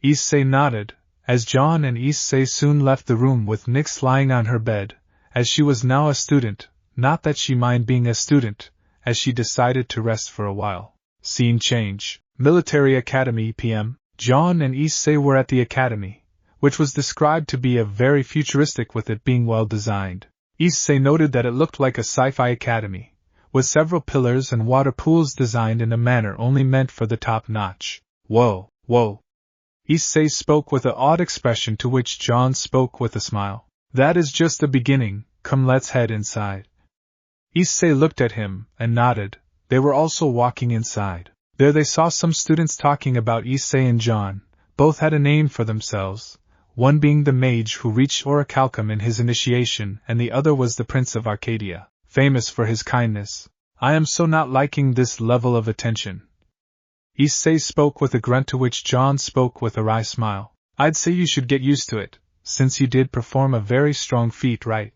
Issei nodded, as John and Issei soon left the room with Nyx lying on her bed, as she was now a student, not that she minded being a student, as she decided to rest for a while. Scene change. Military Academy PM. John and Issei were at the academy, which was described to be a very futuristic with it being well designed. Issei noted that it looked like a sci-fi academy, with several pillars and water pools designed in a manner only meant for the top notch. Whoa, whoa. Issei spoke with an odd expression to which John spoke with a smile. That is just the beginning, come let's head inside. Issei looked at him and nodded. They were also walking inside. There they saw some students talking about Issei and John. Both had a name for themselves, one being the mage who reached Orichalcum in his initiation, and the other was the Prince of Arcadia, famous for his kindness. I am so not liking this level of attention. Issei spoke with a grunt to which John spoke with a wry smile. I'd say you should get used to it, since you did perform a very strong feat, right?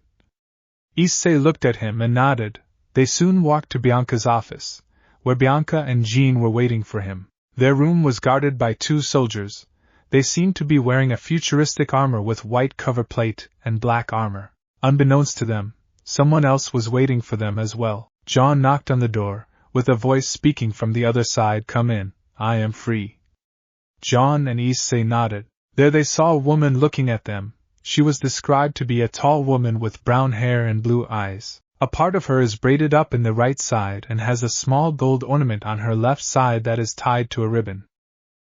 Issei looked at him and nodded. They soon walked to Bianca's office, where Bianca and Jean were waiting for him. Their room was guarded by 2 soldiers. They seemed to be wearing a futuristic armor with white cover plate and black armor. Unbeknownst to them, someone else was waiting for them as well. John knocked on the door, with a voice speaking from the other side. Come in, I am free. John and Issei nodded. There they saw a woman looking at them. She was described to be a tall woman with brown hair and blue eyes. A part of her is braided up in the right side and has a small gold ornament on her left side that is tied to a ribbon.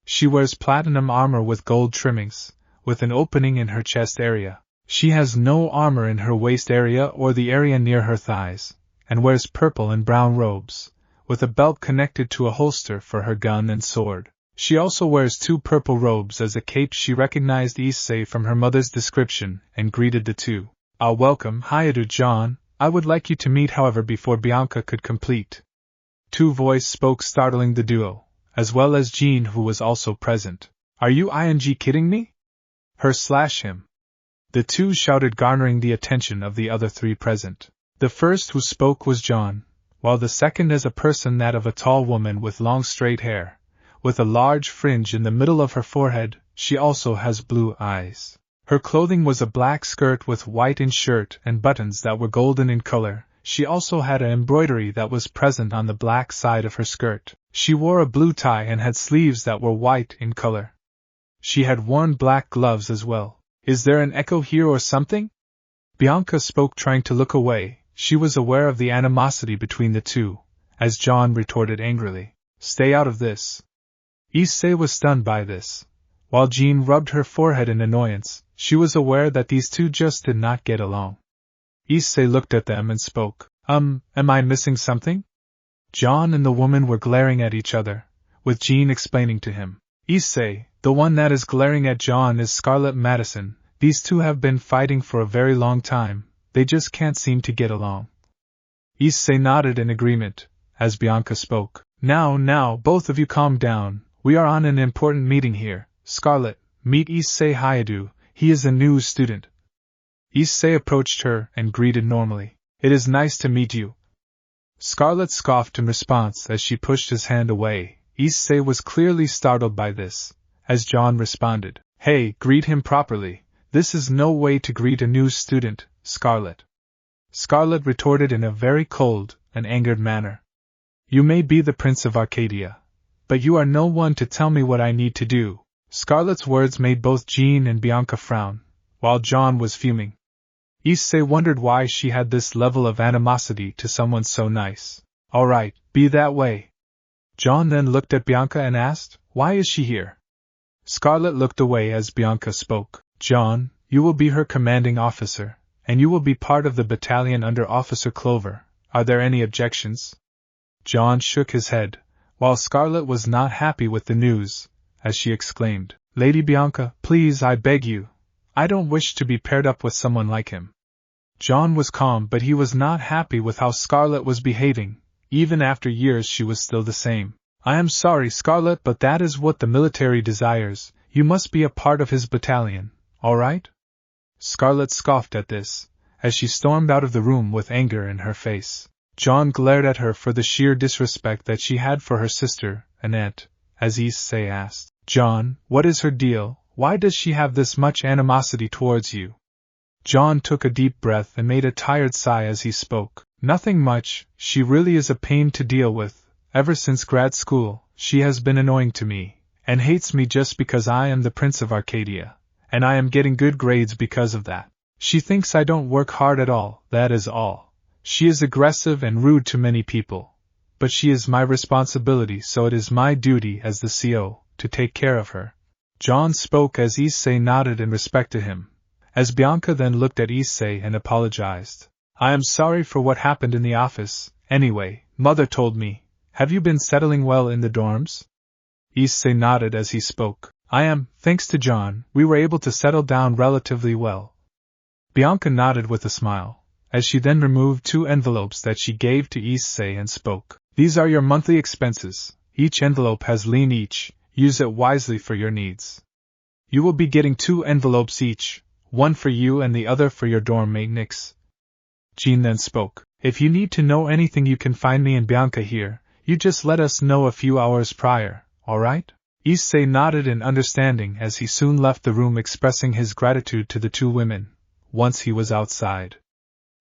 She wears platinum armor with gold trimmings, with an opening in her chest area. She has no armor in her waist area or the area near her thighs, and wears purple and brown robes, with a belt connected to a holster for her gun and sword. She also wears 2 purple robes as a cape. She recognized Issei from her mother's description and greeted the two. Welcome, Hyoudou John. I would like you to meet. However, before Bianca could complete, 2 voice spoke, startling the duo, as well as Jean, who was also present. Are you kidding me? Her/him. The 2 shouted, garnering the attention of the other 3 present. The first who spoke was John, while the second is a person, that of a tall woman with long straight hair, with a large fringe in the middle of her forehead. She also has blue eyes. Her clothing was a black skirt with white in shirt and buttons that were golden in color. She also had an embroidery that was present on the black side of her skirt. She wore a blue tie and had sleeves that were white in color. She had worn black gloves as well. Is there an echo here or something? Bianca spoke, trying to look away. She was aware of the animosity between the 2, as John retorted angrily. Stay out of this. Issei was stunned by this. While Jean rubbed her forehead in annoyance, she was aware that these 2 just did not get along. Issei looked at them and spoke. Am I missing something? John and the woman were glaring at each other, with Jean explaining to him. Issei, the one that is glaring at John is Scarlett Madison. These 2 have been fighting for a very long time. They just can't seem to get along. Issei nodded in agreement, as Bianca spoke. Now, both of you calm down. We are on an important meeting here. Scarlett, meet Issei Hyoudou. He is a new student. Issei approached her and greeted normally. It is nice to meet you. Scarlett scoffed in response as she pushed his hand away. Issei was clearly startled by this, as John responded. Hey, greet him properly. This is no way to greet a new student, Scarlett. Scarlett retorted in a very cold and angered manner. You may be the Prince of Arcadia, but you are no one to tell me what I need to do. Scarlett's words made both Jean and Bianca frown, while John was fuming. Issei wondered why she had this level of animosity to someone so nice. Alright, be that way. John then looked at Bianca and asked, why is she here? Scarlet looked away as Bianca spoke. John, you will be her commanding officer, and you will be part of the battalion under Officer Clover. Are there any objections? John shook his head, while Scarlet was not happy with the news, as she exclaimed, Lady Bianca, please, I beg you. I don't wish to be paired up with someone like him. John was calm, but he was not happy with how Scarlet was behaving. Even after years she was still the same. I am sorry, Scarlet, but that is what the military desires. You must be a part of his battalion, all right? Scarlet scoffed at this, as she stormed out of the room with anger in her face. John glared at her for the sheer disrespect that she had for her sister, Annette, as Issei asked, John, what is her deal? Why does she have this much animosity towards you? John took a deep breath and made a tired sigh as he spoke. Nothing much, she really is a pain to deal with. Ever since grad school, she has been annoying to me, and hates me just because I am the Prince of Arcadia, and I am getting good grades because of that. She thinks I don't work hard at all, that is all. She is aggressive and rude to many people, but she is my responsibility, so it is my duty as the CO to take care of her. John spoke as Issei nodded in respect to him, as Bianca then looked at Issei and apologized. I am sorry for what happened in the office. Anyway, Mother told me. Have you been settling well in the dorms? Issei nodded as he spoke. I am, thanks to John, we were able to settle down relatively well. Bianca nodded with a smile, as she then removed 2 envelopes that she gave to Issei and spoke. These are your monthly expenses. Each envelope has lien each. Use it wisely for your needs. You will be getting 2 envelopes each, one for you and the other for your dorm mate Nix. Jean then spoke. If you need to know anything, you can find me and Bianca here. You just let us know a few hours prior, alright? Issei nodded in understanding as he soon left the room, expressing his gratitude to the 2 women, once he was outside.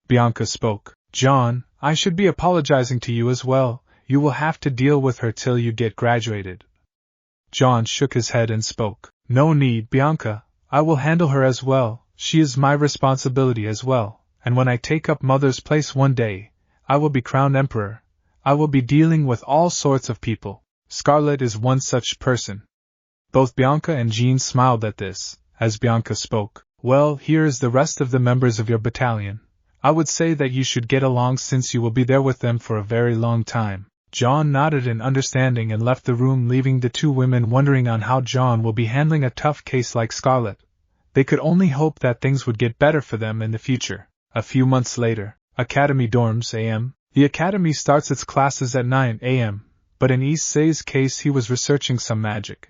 Bianca spoke. John, I should be apologizing to you as well. You will have to deal with her till you get graduated. John shook his head and spoke. No need, Bianca. I will handle her as well. She is my responsibility as well, and when I take up Mother's place one day, I will be crowned emperor. I will be dealing with all sorts of people. Scarlet is one such person. Both Bianca and Jean smiled at this, as Bianca spoke. Well, here is the rest of the members of your battalion. I would say that you should get along since you will be there with them for a very long time. John nodded in understanding and left the room, leaving the 2 women wondering on how John will be handling a tough case like Scarlet. They could only hope that things would get better for them in the future. A few months later, Academy dorms AM. The Academy starts its classes at 9 a.m., but in Issei's case he was researching some magic.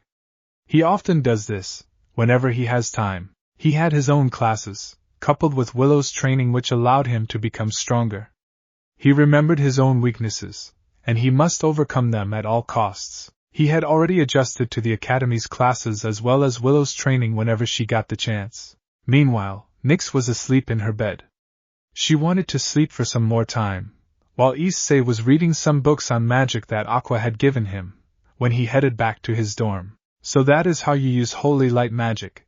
He often does this, whenever he has time. He had his own classes, coupled with Willow's training, which allowed him to become stronger. He remembered his own weaknesses, and he must overcome them at all costs. He had already adjusted to the Academy's classes as well as Willow's training whenever she got the chance. Meanwhile, Nyx was asleep in her bed. She wanted to sleep for some more time, while Issei was reading some books on magic that Aqua had given him, when he headed back to his dorm. So that is how you use holy light magic.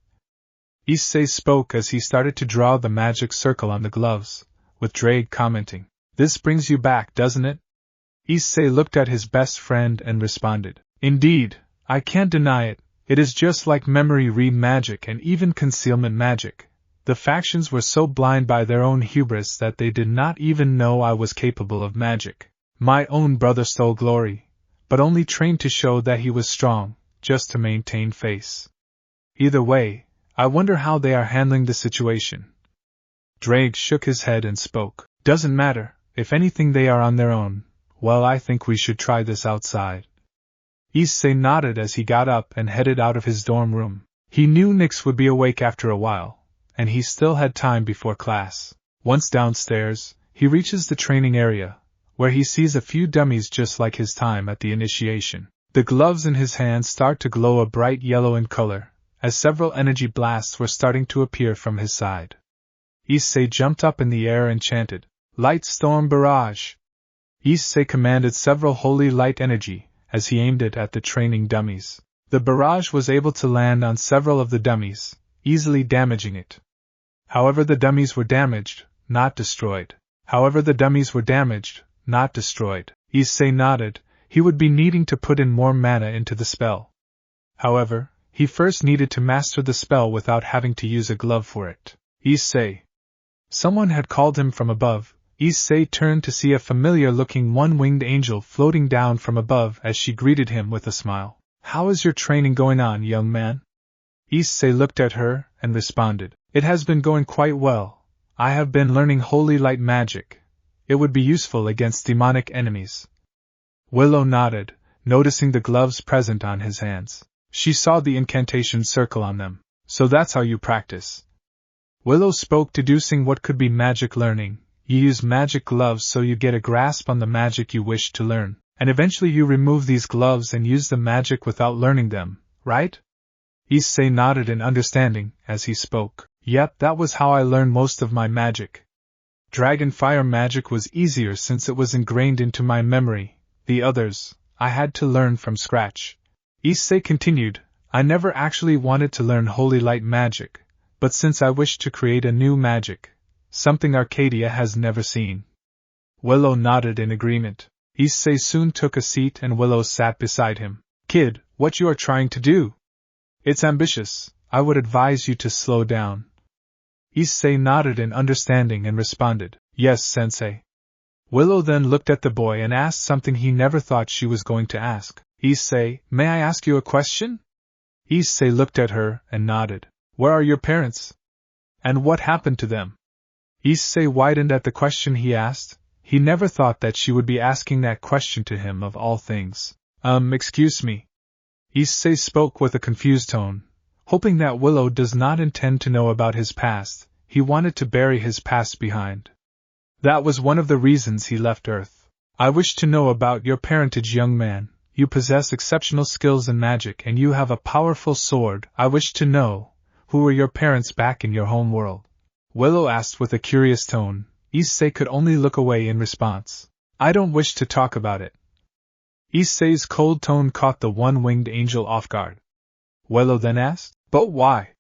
Issei spoke as he started to draw the magic circle on the gloves, with Drake commenting, This brings you back, doesn't it? Issei looked at his best friend and responded, Indeed, I can't deny it. It is just like memory read magic and even concealment magic. The factions were so blind by their own hubris that they did not even know I was capable of magic. My own brother stole glory, but only trained to show that he was strong, just to maintain face. Either way, I wonder how they are handling the situation. Drake shook his head and spoke. Doesn't matter, if anything they are on their own. Well, I think we should try this outside. Issei nodded as he got up and headed out of his dorm room. He knew Nyx would be awake after a while, and he still had time before class. Once downstairs, he reaches the training area, where he sees a few dummies just like his time at the initiation. The gloves in his hands start to glow a bright yellow in color, as several energy blasts were starting to appear from his side. Issei jumped up in the air and chanted, Light Storm Barrage! Issei commanded several holy light energy, as he aimed it at the training dummies. The barrage was able to land on several of the dummies, easily damaging it. However, the dummies were damaged, not destroyed. Issei nodded. He would be needing to put in more mana into the spell. However, he first needed to master the spell without having to use a glove for it. Issei. Someone had called him from above. Issei turned to see a familiar-looking one-winged angel floating down from above as she greeted him with a smile. "How is your training going on, young man?" Issei looked at her and responded. "It has been going quite well. I have been learning holy light magic. It would be useful against demonic enemies." Willow nodded, noticing the gloves present on his hands. She saw the incantation circle on them. "So that's how you practice." Willow spoke, deducing what could be magic learning. You use magic gloves so you get a grasp on the magic you wish to learn, and eventually you remove these gloves and use the magic without learning them, right? Issei nodded in understanding as he spoke. "Yep, that was how I learned most of my magic. Dragon fire magic was easier since it was ingrained into my memory. The others, I had to learn from scratch." Issei continued, "I never actually wanted to learn holy light magic, but since I wished to create a new magic, something Arcadia has never seen." Willow nodded in agreement. Issei soon took a seat and Willow sat beside him. "Kid, what you are trying to do? It's ambitious. I would advise you to slow down." Issei nodded in understanding and responded, "Yes, sensei." Willow then looked at the boy and asked something he never thought she was going to ask. "Issei, may I ask you a question?" Issei looked at her and nodded. "Where are your parents? And what happened to them?" Issei widened at the question he asked. He never thought that she would be asking that question to him of all things. Excuse me." Issei spoke with a confused tone, hoping that Willow does not intend to know about his past. He wanted to bury his past behind. That was one of the reasons he left Earth. "I wish to know about your parentage, young man. You possess exceptional skills in magic and you have a powerful sword. I wish to know, who were your parents back in your home world?" Willow asked with a curious tone. Issei could only look away in response. "I don't wish to talk about it." Issei's cold tone caught the one-winged angel off guard. Willow then asked, "But why?"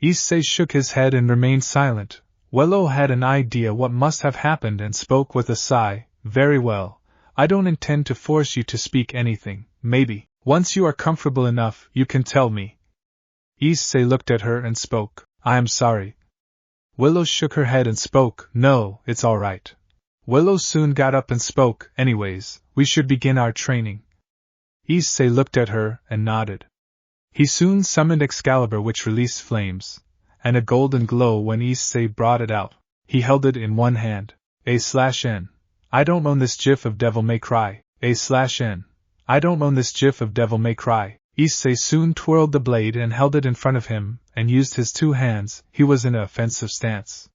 Issei shook his head and remained silent. Willow had an idea what must have happened and spoke with a sigh. "Very well, I don't intend to force you to speak anything. Maybe, once you are comfortable enough, you can tell me." Issei looked at her and spoke. "I am sorry." Willow shook her head and spoke. "No, it's all right." Willow soon got up and spoke. "Anyways, we should begin our training." Issei looked at her and nodded. He soon summoned Excalibur, which released flames, and a golden glow when Issei brought it out. He held it in one hand. A/N. "I don't own this gif of Devil May Cry." A/N. "I don't own this gif of Devil May Cry." Issei soon twirled the blade and held it in front of him, and used his two hands. He was in an offensive stance.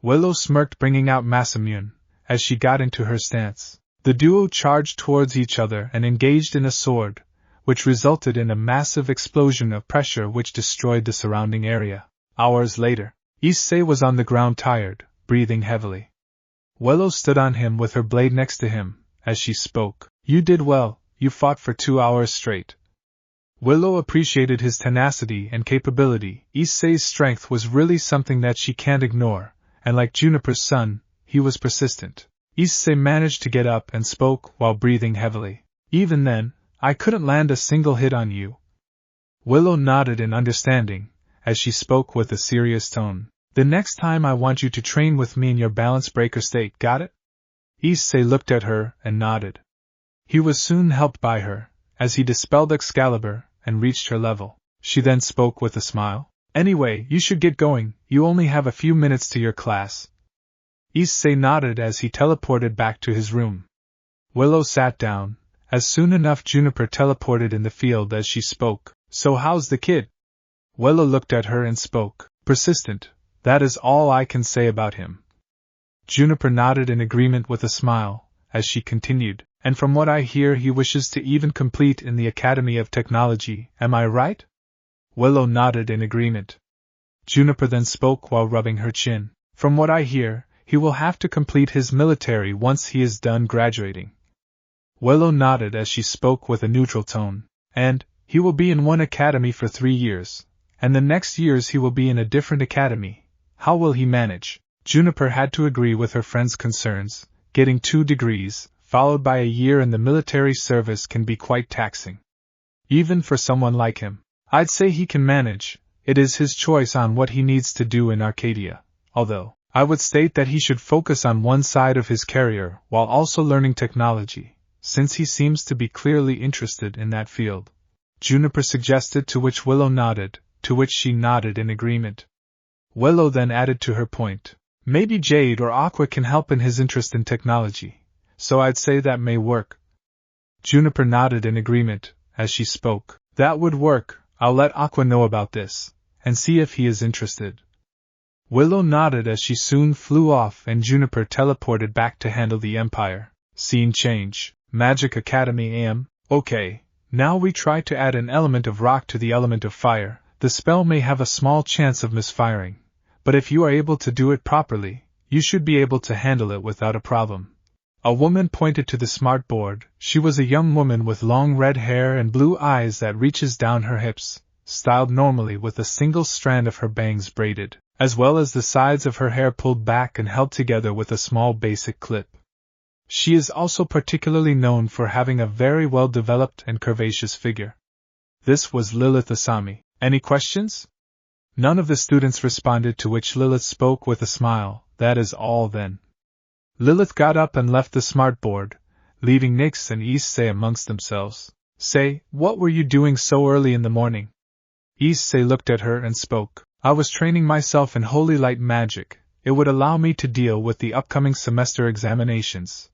Willow smirked, bringing out Masamune, as she got into her stance. The duo charged towards each other and engaged in a sword, which resulted in a massive explosion of pressure which destroyed the surrounding area. Hours later, Issei was on the ground, tired, breathing heavily. Willow stood on him with her blade next to him, as she spoke. "You did well, you fought for 2 hours straight." Willow appreciated his tenacity and capability. Issei's strength was really something that she can't ignore, and like Juniper's son, he was persistent. Issei managed to get up and spoke while breathing heavily. "Even then, I couldn't land a single hit on you." Willow nodded in understanding, as she spoke with a serious tone. "The next time I want you to train with me in your balance breaker state, got it?" Issei looked at her and nodded. He was soon helped by her, as he dispelled Excalibur and reached her level. She then spoke with a smile. "Anyway, you should get going, you only have a few minutes to your class." Issei nodded as he teleported back to his room. Willow sat down. As soon enough Juniper teleported in the field as she spoke. "So how's the kid?" Willow looked at her and spoke. "Persistent, that is all I can say about him." Juniper nodded in agreement with a smile, as she continued. "And from what I hear he wishes to even complete in the Academy of Technology, am I right?" Willow nodded in agreement. Juniper then spoke while rubbing her chin. "From what I hear, he will have to complete his military once he is done graduating." Willow nodded as she spoke with a neutral tone. "And, he will be in one academy for 3 years, and the next years he will be in a different academy. How will he manage? Juniper had to agree with her friend's concerns. Getting 2 degrees, followed by a year in the military service, can be quite taxing. Even for someone like him. I'd say he can manage. It is his choice on what he needs to do in Arcadia, although I would state that he should focus on one side of his career while also learning technology, since he seems to be clearly interested in that field. Juniper suggested, to which Willow nodded, to which she nodded in agreement. Willow then added to her point. Maybe Jade or Aqua can help in his interest in technology, so I'd say that may work. Juniper nodded in agreement, as she spoke. That would work. I'll let Aqua know about this, and see if he is interested. Willow nodded as she soon flew off, and Juniper teleported back to handle the Empire. Scene change. Magic Academy AM. Okay, now we try to add an element of rock to the element of fire. The spell may have a small chance of misfiring, but if you are able to do it properly, you should be able to handle it without a problem. A woman pointed to the smart board. She was a young woman with long red hair and blue eyes that reaches down her hips, styled normally with a single strand of her bangs braided, as well as the sides of her hair pulled back and held together with a small basic clip. She is also particularly known for having a very well-developed and curvaceous figure. This was Lilith Asami. Any questions? None of the students responded, to which Lilith spoke with a smile. That is all then. Lilith got up and left the smart board, leaving Nyx and Issei amongst themselves. Say, what were you doing so early in the morning? Issei looked at her and spoke. I was training myself in holy light magic. It would allow me to deal with the upcoming semester examinations.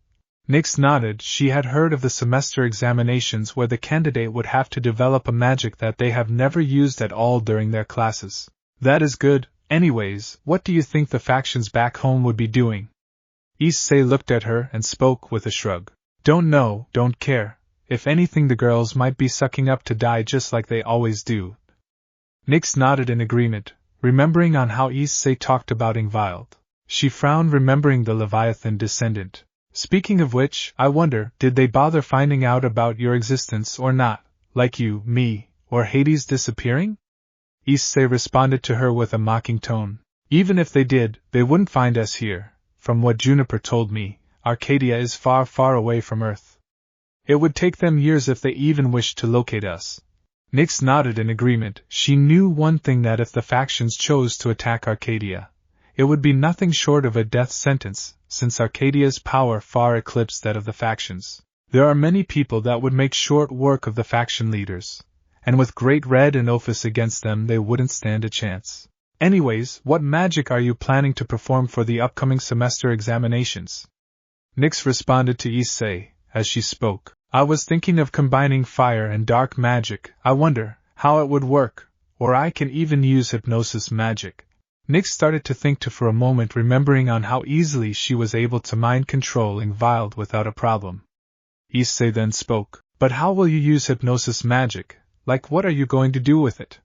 Nyx nodded. She had heard of the semester examinations where the candidate would have to develop a magic that they have never used at all during their classes. That is good. Anyways, what do you think the factions back home would be doing? Issei looked at her and spoke with a shrug. Don't know, don't care. If anything, the girls might be sucking up to die just like they always do. Nyx nodded in agreement, remembering on how Issei talked about Ingvild. She frowned, remembering the Leviathan descendant. Speaking of which, I wonder, did they bother finding out about your existence or not, like you, me, or Hades disappearing? Issei responded to her with a mocking tone. Even if they did, they wouldn't find us here. From what Juniper told me, Arcadia is far, far away from Earth. It would take them years if they even wished to locate us. Nyx nodded in agreement. She knew one thing, that if the factions chose to attack Arcadia, it would be nothing short of a death sentence, since Arcadia's power far eclipsed that of the factions. There are many people that would make short work of the faction leaders, and with Great Red and Ophis against them, they wouldn't stand a chance. Anyways, what magic are you planning to perform for the upcoming semester examinations? Nyx responded to Issei, as she spoke. I was thinking of combining fire and dark magic. I wonder how it would work, or I can even use hypnosis magic. Nyx started to think for a moment, remembering on how easily she was able to mind control Ingvild without a problem. Issei then spoke. But how will you use hypnosis magic? Like, what are you going to do with it?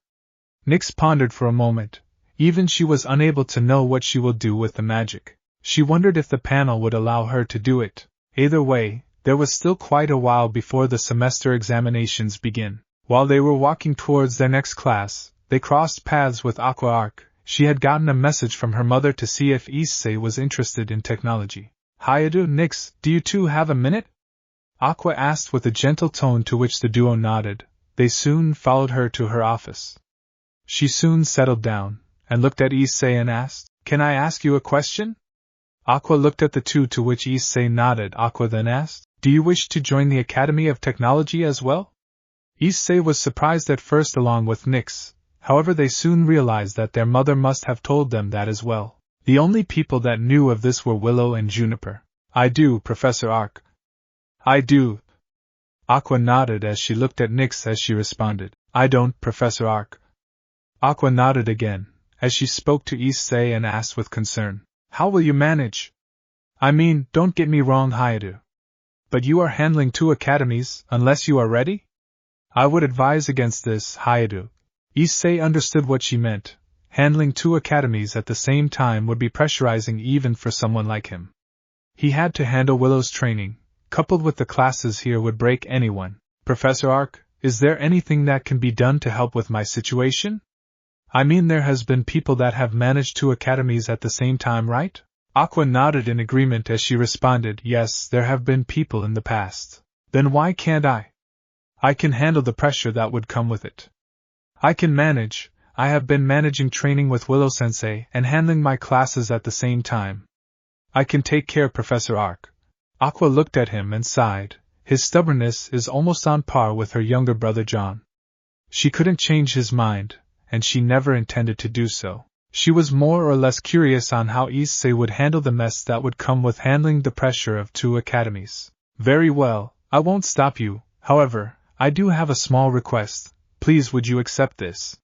Nyx pondered for a moment. Even she was unable to know what she will do with the magic. She wondered if the panel would allow her to do it. Either way, there was still quite a while before the semester examinations begin. While they were walking towards their next class, they crossed paths with Aqua Arc. She had gotten a message from her mother to see if Issei was interested in technology. Hyoudou, Nyx, do you two have a minute? Aqua asked with a gentle tone, to which the duo nodded. They soon followed her to her office. She soon settled down, and looked at Issei and asked, Can I ask you a question? Aqua looked at the two, to which Issei nodded. Aqua then asked, Do you wish to join the Academy of Technology as well? Issei was surprised at first, along with Nyx. However, they soon realized that their mother must have told them that as well. The only people that knew of this were Willow and Juniper. I do, Professor Arc. I do. Aqua nodded as she looked at Nyx as she responded. I don't, Professor Arc. Aqua nodded again, as she spoke to Issei and asked with concern. How will you manage? I mean, don't get me wrong, Hyoudou. But you are handling 2 academies, unless you are ready? I would advise against this, Hyoudou. Issei understood what she meant. Handling 2 academies at the same time would be pressurizing even for someone like him. He had to handle Willow's training, coupled with the classes here, would break anyone. Professor Arc, is there anything that can be done to help with my situation? I mean there has been people that have managed 2 academies at the same time, right? Aqua nodded in agreement as she responded, yes, there have been people in the past. Then why can't I? I can handle the pressure that would come with it. I can manage. I have been managing training with Willow-sensei and handling my classes at the same time. I can take care, Professor Arc. Aqua looked at him and sighed. His stubbornness is almost on par with her younger brother John. She couldn't change his mind, and she never intended to do so. She was more or less curious on how Issei would handle the mess that would come with handling the pressure of 2 academies. Very well, I won't stop you. However, I do have a small request. Please, would you accept this?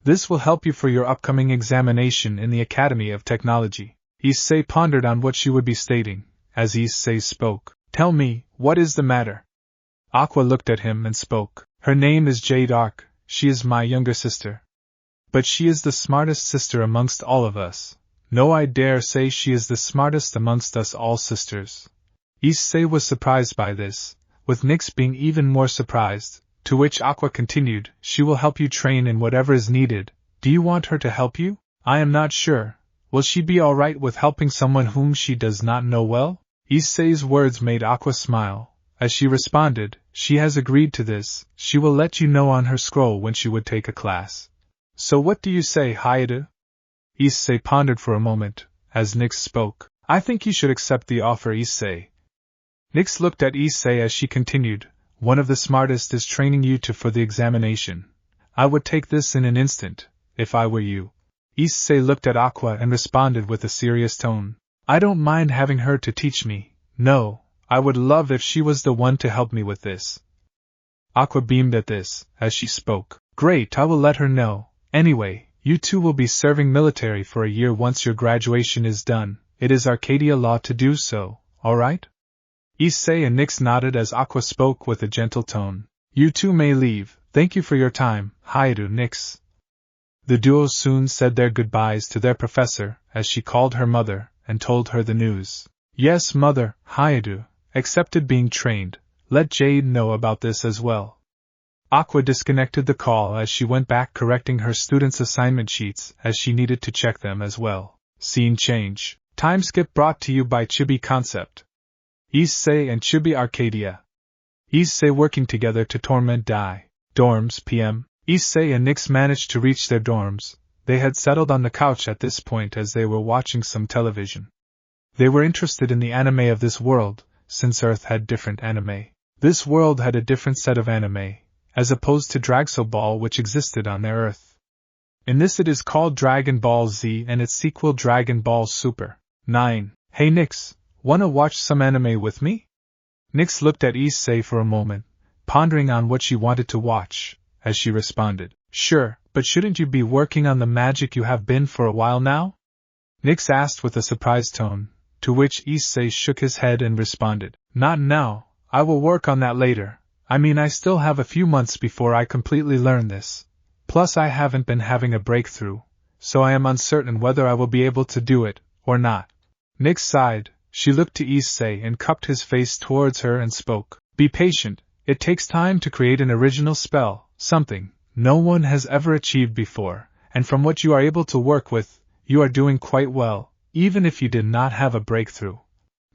This will help you for your upcoming examination in the Academy of Technology. Issei pondered on what she would be stating. As Issei spoke, tell me, what is the matter? Aqua looked at him and spoke. Her name is Jade Arc. She is my younger sister. But she is the smartest sister amongst all of us. No, I dare say she is the smartest amongst us all sisters. Issei was surprised by this, with Nyx being even more surprised, to which Aqua continued, she will help you train in whatever is needed. Do you want her to help you? I am not sure. Will she be alright with helping someone whom she does not know well? Issei's words made Aqua smile. As she responded, she has agreed to this. She will let you know on her scroll when she would take a class. So what do you say, Hyoudou? Issei pondered for a moment, as Nyx spoke. I think you should accept the offer, Issei. Nyx looked at Issei as she continued. One of the smartest is training you for the examination. I would take this in an instant, if I were you. Issei looked at Aqua and responded with a serious tone. I don't mind having her to teach me. No, I would love if she was the one to help me with this. Aqua beamed at this, as she spoke. Great, I will let her know. Anyway, you 2 will be serving military for a year once your graduation is done. It is Arcadia law to do so, alright? Issei and Nyx nodded as Aqua spoke with a gentle tone. You 2 may leave. Thank you for your time, Hyoudou, Nyx. The duo soon said their goodbyes to their professor, as she called her mother, and told her the news. Yes, mother, Hyoudou accepted being trained. Let Jade know about this as well. Aqua disconnected the call as she went back correcting her students' assignment sheets as she needed to check them as well. Scene change. Time skip brought to you by Chibi Concept. Issei and Chibi Arcadia. Issei working together to torment Dai. Dorms PM. Issei and Nyx managed to reach their dorms. They had settled on the couch at this point as they were watching some television. They were interested in the anime of this world, since Earth had different anime. This world had a different set of anime, as opposed to Dragso Ball which existed on their Earth. In this it is called Dragon Ball Z and its sequel Dragon Ball Super. 9. Hey Nyx, wanna watch some anime with me? Nyx looked at Issei for a moment, pondering on what she wanted to watch, as she responded. Sure, but shouldn't you be working on the magic you have been for a while now? Nyx asked with a surprised tone, to which Issei shook his head and responded. Not now, I will work on that later. I mean I still have a few months before I completely learn this. Plus I haven't been having a breakthrough, so I am uncertain whether I will be able to do it, or not. Nyx sighed. She looked to Issei and cupped his face towards her and spoke. Be patient, it takes time to create an original spell, something no one has ever achieved before, and from what you are able to work with, you are doing quite well, even if you did not have a breakthrough.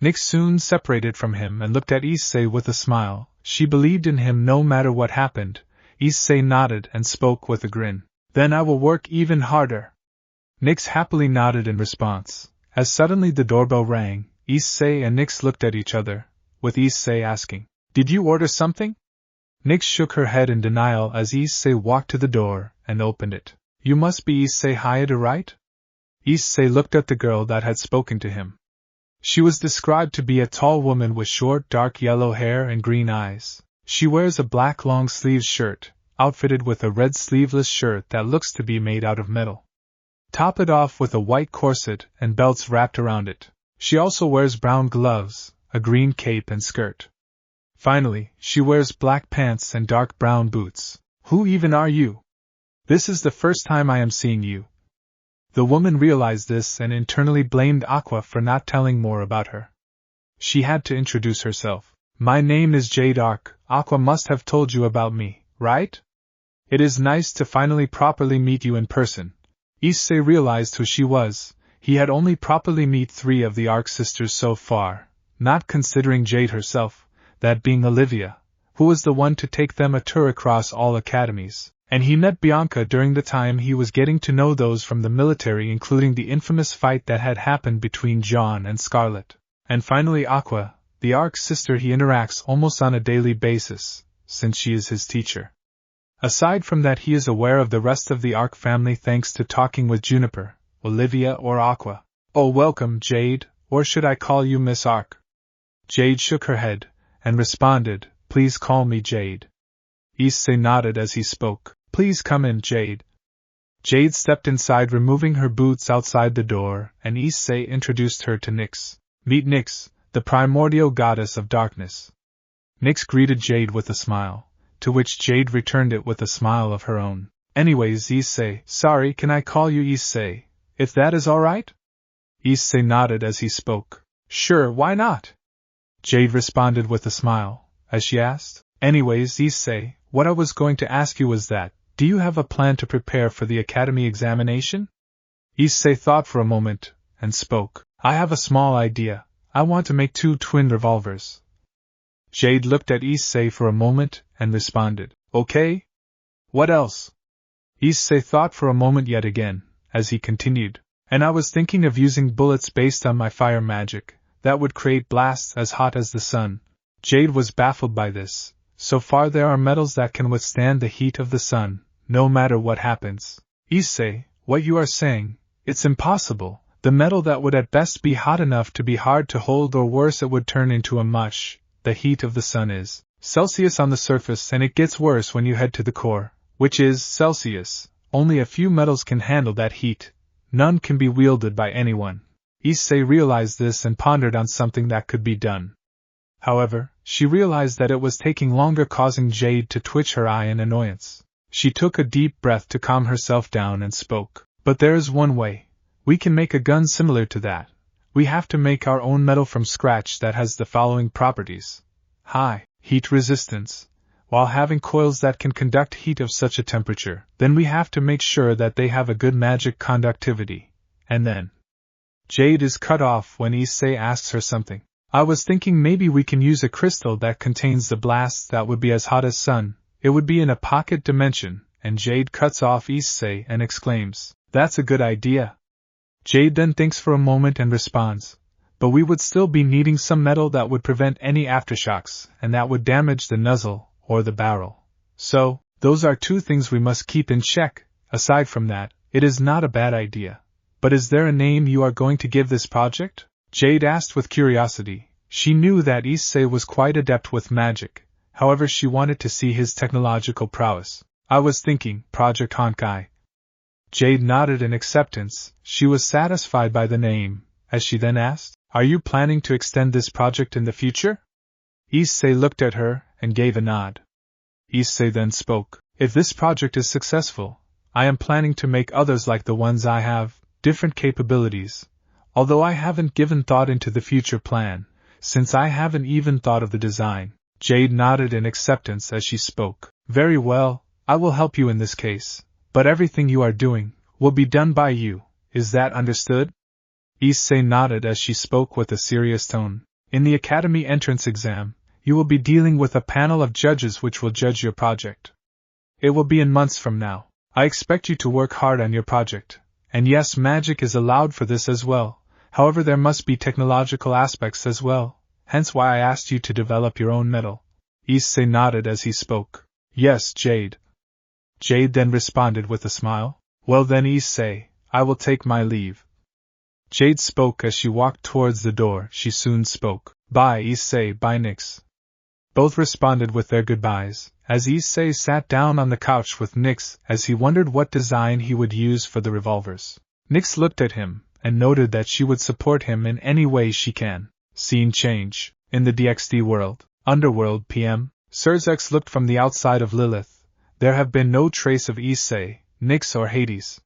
Nyx soon separated from him and looked at Issei with a smile. She believed in him no matter what happened. Issei nodded and spoke with a grin. Then I will work even harder. Nyx happily nodded in response. As suddenly the doorbell rang, Issei and Nyx looked at each other, with Issei asking, Did you order something? Nyx shook her head in denial as Issei walked to the door and opened it. You must be Issei Hyoudou, right? Issei looked at the girl that had spoken to him. She was described to be a tall woman with short dark yellow hair and green eyes. She wears a black long-sleeved shirt, outfitted with a red sleeveless shirt that looks to be made out of metal. Top it off with a white corset and belts wrapped around it. She also wears brown gloves, a green cape and skirt. Finally, she wears black pants and dark brown boots. Who even are you? This is the first time I am seeing you. The woman realized this and internally blamed Aqua for not telling more about her. She had to introduce herself. My name is Jade Arc. Aqua must have told you about me, right? It is nice to finally properly meet you in person. Issei realized who she was. He had only properly met 3 of the Arc sisters so far, not considering Jade herself, that being Olivia, who was the one to take them a tour across all academies, and he met Bianca during the time he was getting to know those from the military, including the infamous fight that had happened between John and Scarlet, and finally Aqua, the Arc sister he interacts almost on a daily basis, since she is his teacher. Aside from that, he is aware of the rest of the Arc family thanks to talking with Juniper, Olivia or Aqua. Oh, welcome, Jade, or should I call you Miss Arc? Jade shook her head, and responded, please call me Jade. Issei nodded as he spoke. Please come in, Jade. Jade stepped inside, removing her boots outside the door, and Issei introduced her to Nyx. Meet Nyx, the primordial goddess of darkness. Nyx greeted Jade with a smile, to which Jade returned it with a smile of her own. Anyways, Issei, sorry, can I call you Issei, if that is alright? Issei nodded as he spoke. Sure, why not? Jade responded with a smile, as she asked. Anyways, Issei, what I was going to ask you was that, do you have a plan to prepare for the academy examination? Issei thought for a moment, and spoke. I have a small idea. I want to make 2 twin revolvers. Jade looked at Issei for a moment, and responded, okay? What else? Issei thought for a moment yet again, as he continued. And I was thinking of using bullets based on my fire magic, that would create blasts as hot as the sun. Jade was baffled by this. So far there are metals that can withstand the heat of the sun, no matter what happens. Issei, what you are saying, it's impossible. The metal that would at best be hot enough to be hard to hold, or worse it would turn into a mush. The heat of the sun is Celsius on the surface, and it gets worse when you head to the core, which is Celsius. Only a few metals can handle that heat. None can be wielded by anyone. Issei realized this and pondered on something that could be done. However, she realized that it was taking longer, causing Jade to twitch her eye in annoyance. She took a deep breath to calm herself down and spoke. But there is one way. We can make a gun similar to that. We have to make our own metal from scratch that has the following properties. High heat resistance, while having coils that can conduct heat of such a temperature. Then we have to make sure that they have a good magic conductivity. And then Jade is cut off when Issei asks her something. I was thinking maybe we can use a crystal that contains the blasts that would be as hot as sun. It would be in a pocket dimension, and Jade cuts off Issei and exclaims, that's a good idea. Jade then thinks for a moment and responds, but we would still be needing some metal that would prevent any aftershocks, and that would damage the nozzle, or the barrel. So, those are 2 things we must keep in check. Aside from that, it is not a bad idea. But is there a name you are going to give this project? Jade asked with curiosity. She knew that Issei was quite adept with magic, however she wanted to see his technological prowess. I was thinking, Project Honkai. Jade nodded in acceptance. She was satisfied by the name, as she then asked, are you planning to extend this project in the future? Issei looked at her, and gave a nod. Issei then spoke, if this project is successful, I am planning to make others like the ones I have, different capabilities. Although I haven't given thought into the future plan, since I haven't even thought of the design. Jade nodded in acceptance as she spoke. Very well, I will help you in this case, but everything you are doing will be done by you, is that understood? Issei nodded as she spoke with a serious tone. In the Academy entrance exam, you will be dealing with a panel of judges which will judge your project. It will be in months from now. I expect you to work hard on your project, and yes, magic is allowed for this as well. However, there must be technological aspects as well, hence why I asked you to develop your own metal. Issei nodded as he spoke. Yes, Jade. Jade then responded with a smile. Well then, Issei, I will take my leave. Jade spoke as she walked towards the door. She soon spoke. Bye, Issei, bye, Nyx. Both responded with their goodbyes, as Issei sat down on the couch with Nyx as he wondered what design he would use for the revolvers. Nyx looked at him, and noted that she would support him in any way she can. Scene change. In the DxD world, Underworld PM, Surzex looked from the outside of Lilith. There have been no trace of Issei, Nyx or Hades.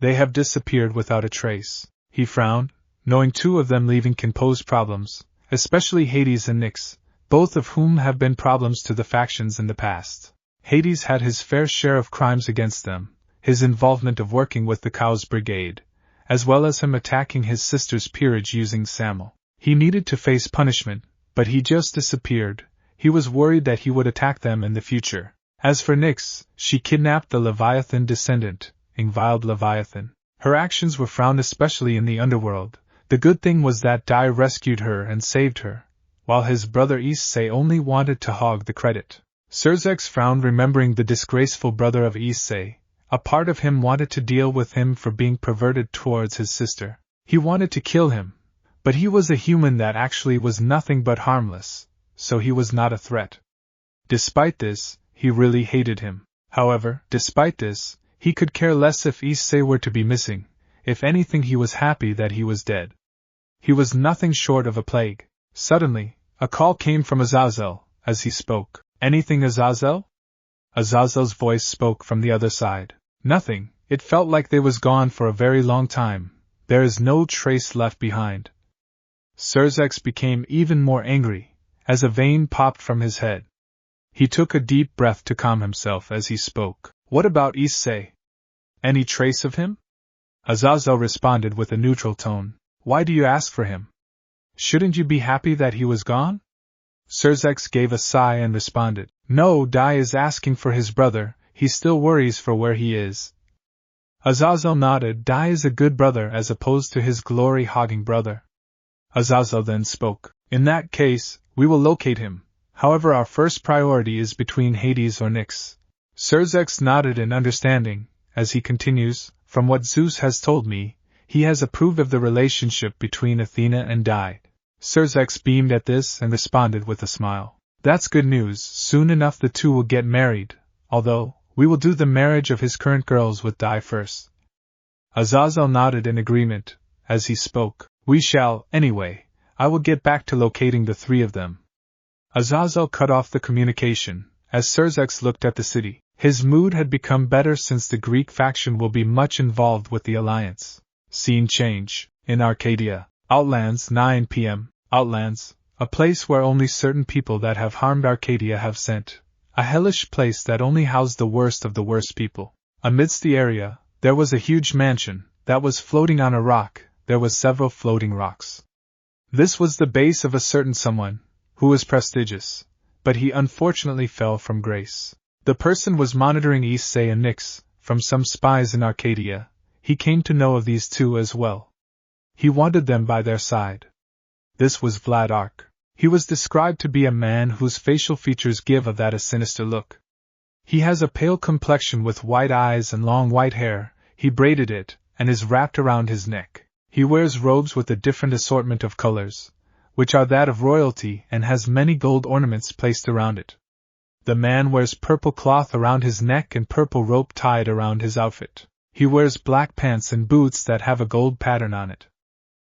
They have disappeared without a trace. He frowned, knowing 2 of them leaving can pose problems, especially Hades and Nyx, both of whom have been problems to the factions in the past. Hades had his fair share of crimes against them, his involvement of working with the Cows Brigade, as well as him attacking his sister's peerage using Samuel. He needed to face punishment, but he just disappeared. He was worried that he would attack them in the future. As for Nyx, she kidnapped the Leviathan descendant, Ingvild Leviathan. Her actions were frowned especially in the underworld. The good thing was that Dai rescued her and saved her, while his brother Issei only wanted to hog the credit. Cerzex frowned remembering the disgraceful brother of Issei. A part of him wanted to deal with him for being perverted towards his sister. He wanted to kill him, but he was a human that actually was nothing but harmless, so he was not a threat. Despite this, he really hated him. However, despite this, he could care less if Issei were to be missing. If anything, he was happy that he was dead. He was nothing short of a plague. Suddenly, a call came from Azazel, as he spoke. Anything, Azazel? Azazel's voice spoke from the other side. Nothing. It felt like they was gone for a very long time. There is no trace left behind. Cerzex became even more angry, as a vein popped from his head. He took a deep breath to calm himself as he spoke. What about Issei? Any trace of him? Azazel responded with a neutral tone. Why do you ask for him? Shouldn't you be happy that he was gone? Cerzex gave a sigh and responded. No, Dai is asking for his brother. He still worries for where he is. Azazel nodded. Dai is a good brother as opposed to his glory-hogging brother. Azazel then spoke. In that case, we will locate him. However, our first priority is between Hades or Nyx. Cerzex nodded in understanding, as he continues, from what Zeus has told me, he has approved of the relationship between Athena and Dai. Cerzex beamed at this and responded with a smile. That's good news. Soon enough the two will get married, although, we will do the marriage of his current girls with Dai first. Azazel nodded in agreement, as he spoke. We shall, anyway. I will get back to locating the three of them. Azazel cut off the communication, as Cerzex looked at the city. His mood had become better since the Greek faction will be much involved with the alliance. Scene change. In Arcadia. Outlands, 9 p.m. Outlands, a place where only certain people that have harmed Arcadia have sent. A hellish place that only housed the worst of the worst people. Amidst the area, there was a huge mansion that was floating on a rock. There was several floating rocks. This was the base of a certain someone, who was prestigious, but he unfortunately fell from grace. The person was monitoring Issei and Nyx, from some spies in Arcadia. He came to know of these two as well. He wanted them by their side. This was Vlad Ark. He was described to be a man whose facial features give of that a sinister look. He has a pale complexion with white eyes and long white hair. He braided it, and is wrapped around his neck. He wears robes with a different assortment of colors, which are that of royalty, and has many gold ornaments placed around it. The man wears purple cloth around his neck and purple rope tied around his outfit. He wears black pants and boots that have a gold pattern on it.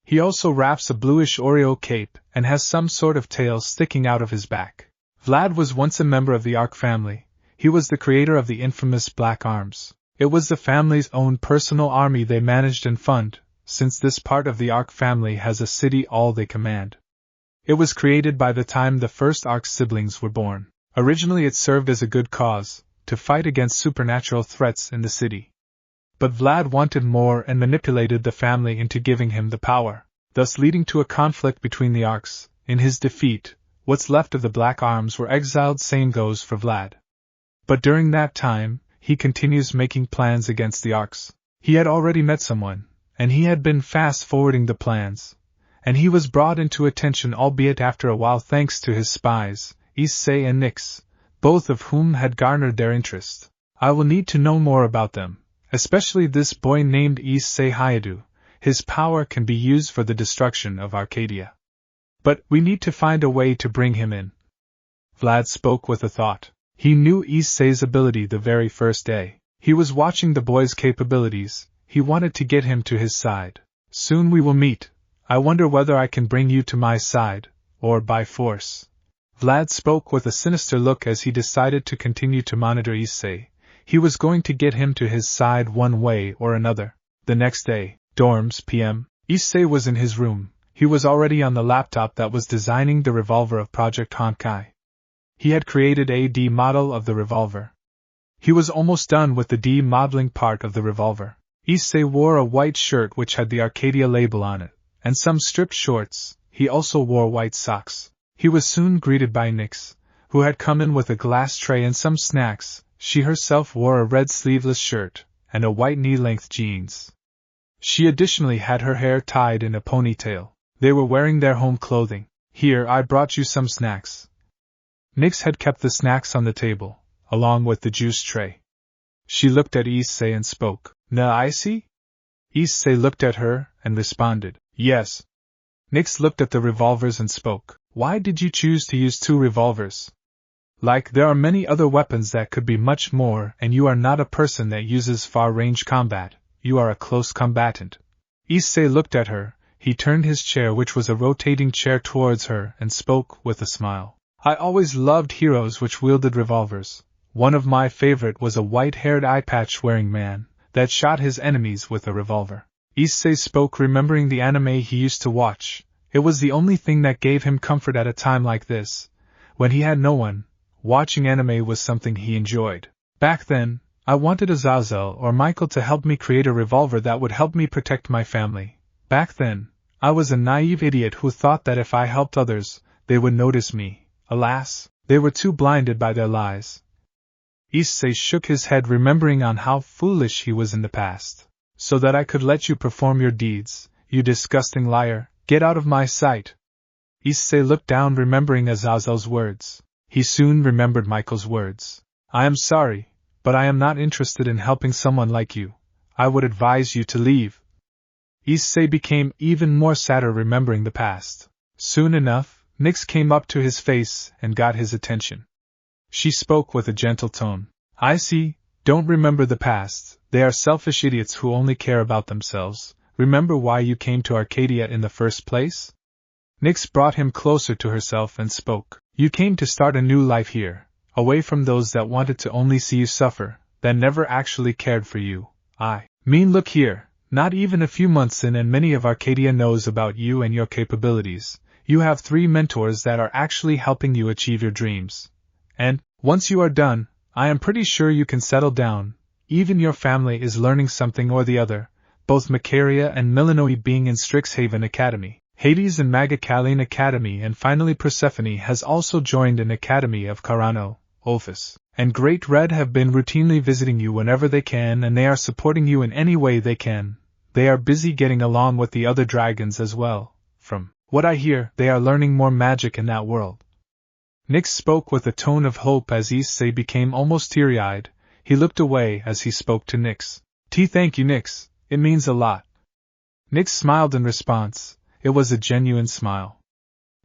He also wraps a bluish Oreo cape and has some sort of tail sticking out of his back. Vlad was once a member of the Ark family. He was the creator of the infamous Black Arms. It was the family's own personal army they managed and fund, since this part of the Ark family has a city all they command. It was created by the time the first Ark siblings were born. Originally it served as a good cause, to fight against supernatural threats in the city. But Vlad wanted more and manipulated the family into giving him the power, thus leading to a conflict between the Arks. In his defeat, what's left of the Black Arms were exiled. Same goes for Vlad. But during that time, he continues making plans against the Arks. He had already met someone, and he had been fast-forwarding the plans, and he was brought into attention, albeit after a while, thanks to his spies, Issei and Nyx, both of whom had garnered their interest. I will need to know more about them, especially this boy named Issei Hyoudou. His power can be used for the destruction of Arcadia. But we need to find a way to bring him in. Vlad spoke with a thought. He knew Issei's ability the very first day. He was watching the boy's capabilities. He wanted to get him to his side. Soon we will meet. I wonder whether I can bring you to my side, or by force. Vlad spoke with a sinister look as he decided to continue to monitor Issei. He was going to get him to his side one way or another. The next day, dorms p.m. Issei was in his room. He was already on the laptop that was designing the revolver of Project Honkai. He had created a D model of the revolver. He was almost done with the de-modeling part of the revolver. Issei wore a white shirt which had the Arcadia label on it, and some stripped shorts. He also wore white socks. He was soon greeted by Nyx, who had come in with a glass tray and some snacks. She herself wore a red sleeveless shirt, and a white knee-length jeans. She additionally had her hair tied in a ponytail. They were wearing their home clothing. Here, I brought you some snacks. Nyx had kept the snacks on the table, along with the juice tray. She looked at Issei and spoke. Na Issei? Issei looked at her, and responded, yes. Nyx looked at the revolvers and spoke. Why did you choose to use 2 revolvers? There are many other weapons that could be much more, and you are not a person that uses far-range combat. You are a close combatant. Issei looked at her. He turned his chair, which was a rotating chair, towards her, and spoke with a smile. I always loved heroes which wielded revolvers. One of my favorite was a white-haired eye-patch-wearing man that shot his enemies with a revolver. Issei spoke, remembering the anime he used to watch. It was the only thing that gave him comfort at a time like this, when he had no one. Watching anime was something he enjoyed. Back then, I wanted Azazel or Michael to help me create a revolver that would help me protect my family. Back then, I was a naive idiot who thought that if I helped others, they would notice me. Alas, they were too blinded by their lies. Issei shook his head, remembering on how foolish he was in the past. So that I could let you perform your deeds, you disgusting liar, get out of my sight. Issei looked down, remembering Azazel's words. He soon remembered Michael's words. I am sorry, but I am not interested in helping someone like you. I would advise you to leave. Issei became even more sadder, remembering the past. Soon enough, Nyx came up to his face and got his attention. She spoke with a gentle tone. I see, don't remember the past. They are selfish idiots who only care about themselves. Remember why you came to Arcadia in the first place? Nyx brought him closer to herself and spoke. You came to start a new life here, away from those that wanted to only see you suffer, that never actually cared for you. I mean, look here, not even a few months in and many of Arcadia knows about you and your capabilities. You have 3 mentors that are actually helping you achieve your dreams. And, once you are done, I am pretty sure you can settle down. Even your family is learning something or the other, both Macaria and Milanoe being in Strixhaven Academy. Hades and Magicalian Academy, and finally Persephone has also joined an academy of Carano, Olphus, and Great Red have been routinely visiting you whenever they can, and they are supporting you in any way they can. They are busy getting along with the other dragons as well. From what I hear, they are learning more magic in that world. Nyx spoke with a tone of hope as Issei became almost teary-eyed. He looked away as he spoke to Nyx. Thank you, Nyx. It means a lot. Nyx smiled in response. It was a genuine smile.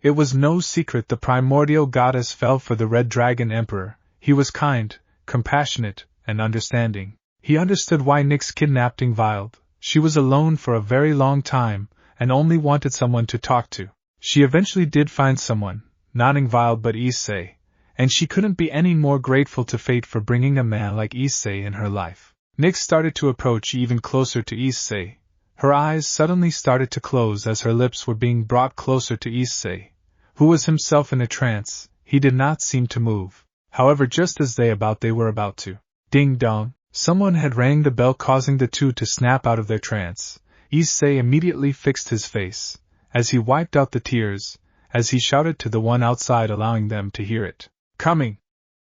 It was no secret the primordial goddess fell for the Red Dragon Emperor. He was kind, compassionate, and understanding. He understood why Nyx kidnapped Ingvild. She was alone for a very long time, and only wanted someone to talk to. She eventually did find someone, not Ingvild but Issei, and she couldn't be any more grateful to fate for bringing a man like Issei in her life. Nyx started to approach even closer to Issei. Her eyes suddenly started to close as her lips were being brought closer to Issei, who was himself in a trance. He did not seem to move. However, just as they were about to. Ding-dong, someone had rang the bell, causing the two to snap out of their trance. Issei immediately fixed his face, as he wiped out the tears, as he shouted to the one outside, allowing them to hear it. Coming!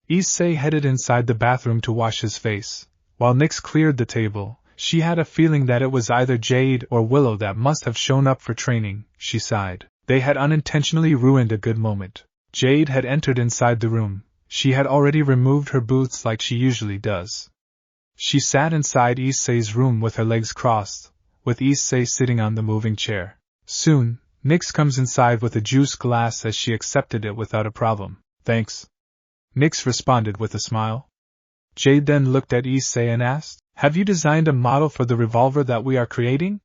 Issei headed inside the bathroom to wash his face, while Nyx cleared the table. She had a feeling that it was either Jade or Willow that must have shown up for training. She sighed. They had unintentionally ruined a good moment. Jade had entered inside the room. She had already removed her boots like she usually does. She sat inside Issei's room with her legs crossed, with Issei sitting on the moving chair. Soon, Nyx comes inside with a juice glass as she accepted it without a problem. Thanks. Nyx responded with a smile. Jade then looked at Issei and asked, Have you designed a model for the revolver that we are creating?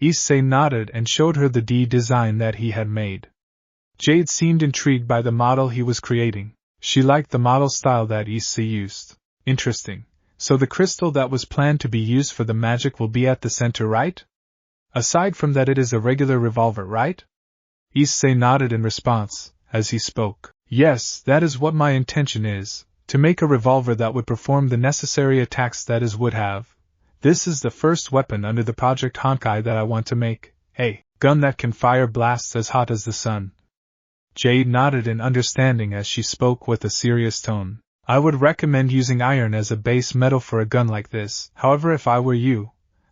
Issei nodded and showed her the design that he had made. Jade seemed intrigued by the model he was creating. She liked the model style that Issei used. Interesting. So the crystal that was planned to be used for the magic will be at the center, right? Aside from that, it is a regular revolver, right? Issei nodded in response, as he spoke. Yes, that is what my intention is, To make a revolver that would perform the necessary attacks that is would have. This is the first weapon under the Project Honkai that I want to make, a gun that can fire blasts as hot as the sun. Jade nodded in understanding as she spoke with a serious tone. I would recommend using iron as a base metal for a gun like this. However, if I were you,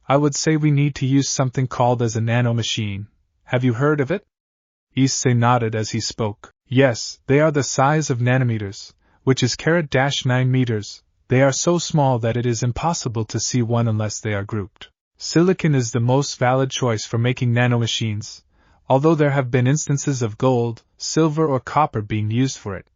I would say we need to use something called as a nanomachine. Have you heard of it? Issei nodded as he spoke. Yes, they are the size of nanometers, which is ℏ9 meters. They are so small that it is impossible to see one unless they are grouped. Silicon is the most valid choice for making nanomachines, although there have been instances of gold, silver or copper being used for it.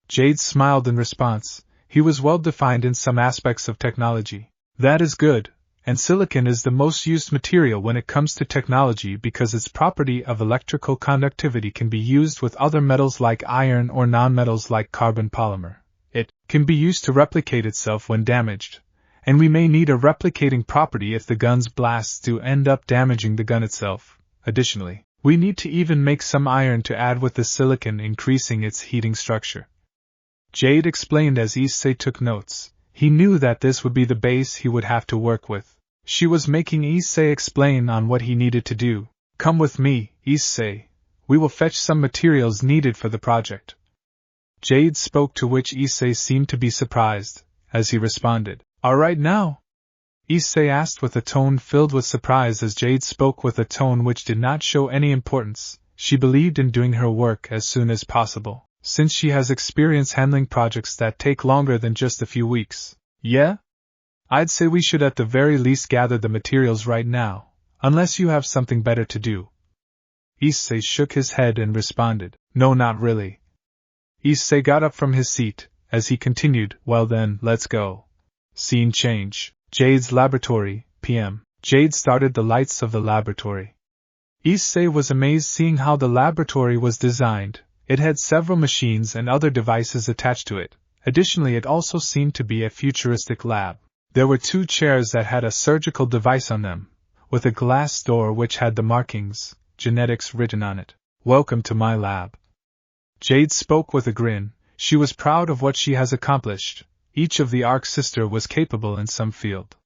Jade smiled in response. He was well defined in some aspects of technology. That is good, and silicon is the most used material when it comes to technology because its property of electrical conductivity can be used with other metals like iron or nonmetals like carbon polymer. It can be used to replicate itself when damaged, and we may need a replicating property if the gun's blasts do end up damaging the gun itself. Additionally, we need to even make some iron to add with the silicon, increasing its heating structure. Jade explained as Issei took notes. He knew that this would be the base he would have to work with. She was making Issei explain on what he needed to do. Come with me, Issei. We will fetch some materials needed for the project. Jade spoke, to which Issei seemed to be surprised, as he responded, All right now? Issei asked with a tone filled with surprise as Jade spoke with a tone which did not show any importance. She believed in doing her work as soon as possible, since she has experience handling projects that take longer than just a few weeks. Yeah? I'd say we should at the very least gather the materials right now, unless you have something better to do. Issei shook his head and responded, No, not really. Issei got up from his seat, as he continued, Well then, let's go. Scene change. Jade's laboratory, PM. Jade started the lights of the laboratory. Issei was amazed seeing how the laboratory was designed. It had several machines and other devices attached to it. Additionally, it also seemed to be a futuristic lab. There were 2 chairs that had a surgical device on them, with a glass door which had the markings, genetics written on it. Welcome to my lab. Jade spoke with a grin. She was proud of what she has accomplished. Each of the Arc sister was capable in some field.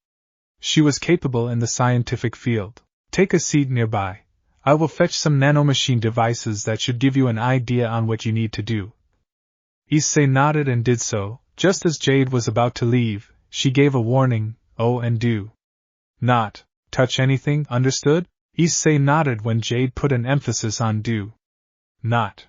She was capable in the scientific field. Take a seat nearby. I will fetch some nanomachine devices that should give you an idea on what you need to do. Issei nodded and did so. Just as Jade was about to leave, she gave a warning, Oh, and do not touch anything, understood? Issei nodded when Jade put an emphasis on do not.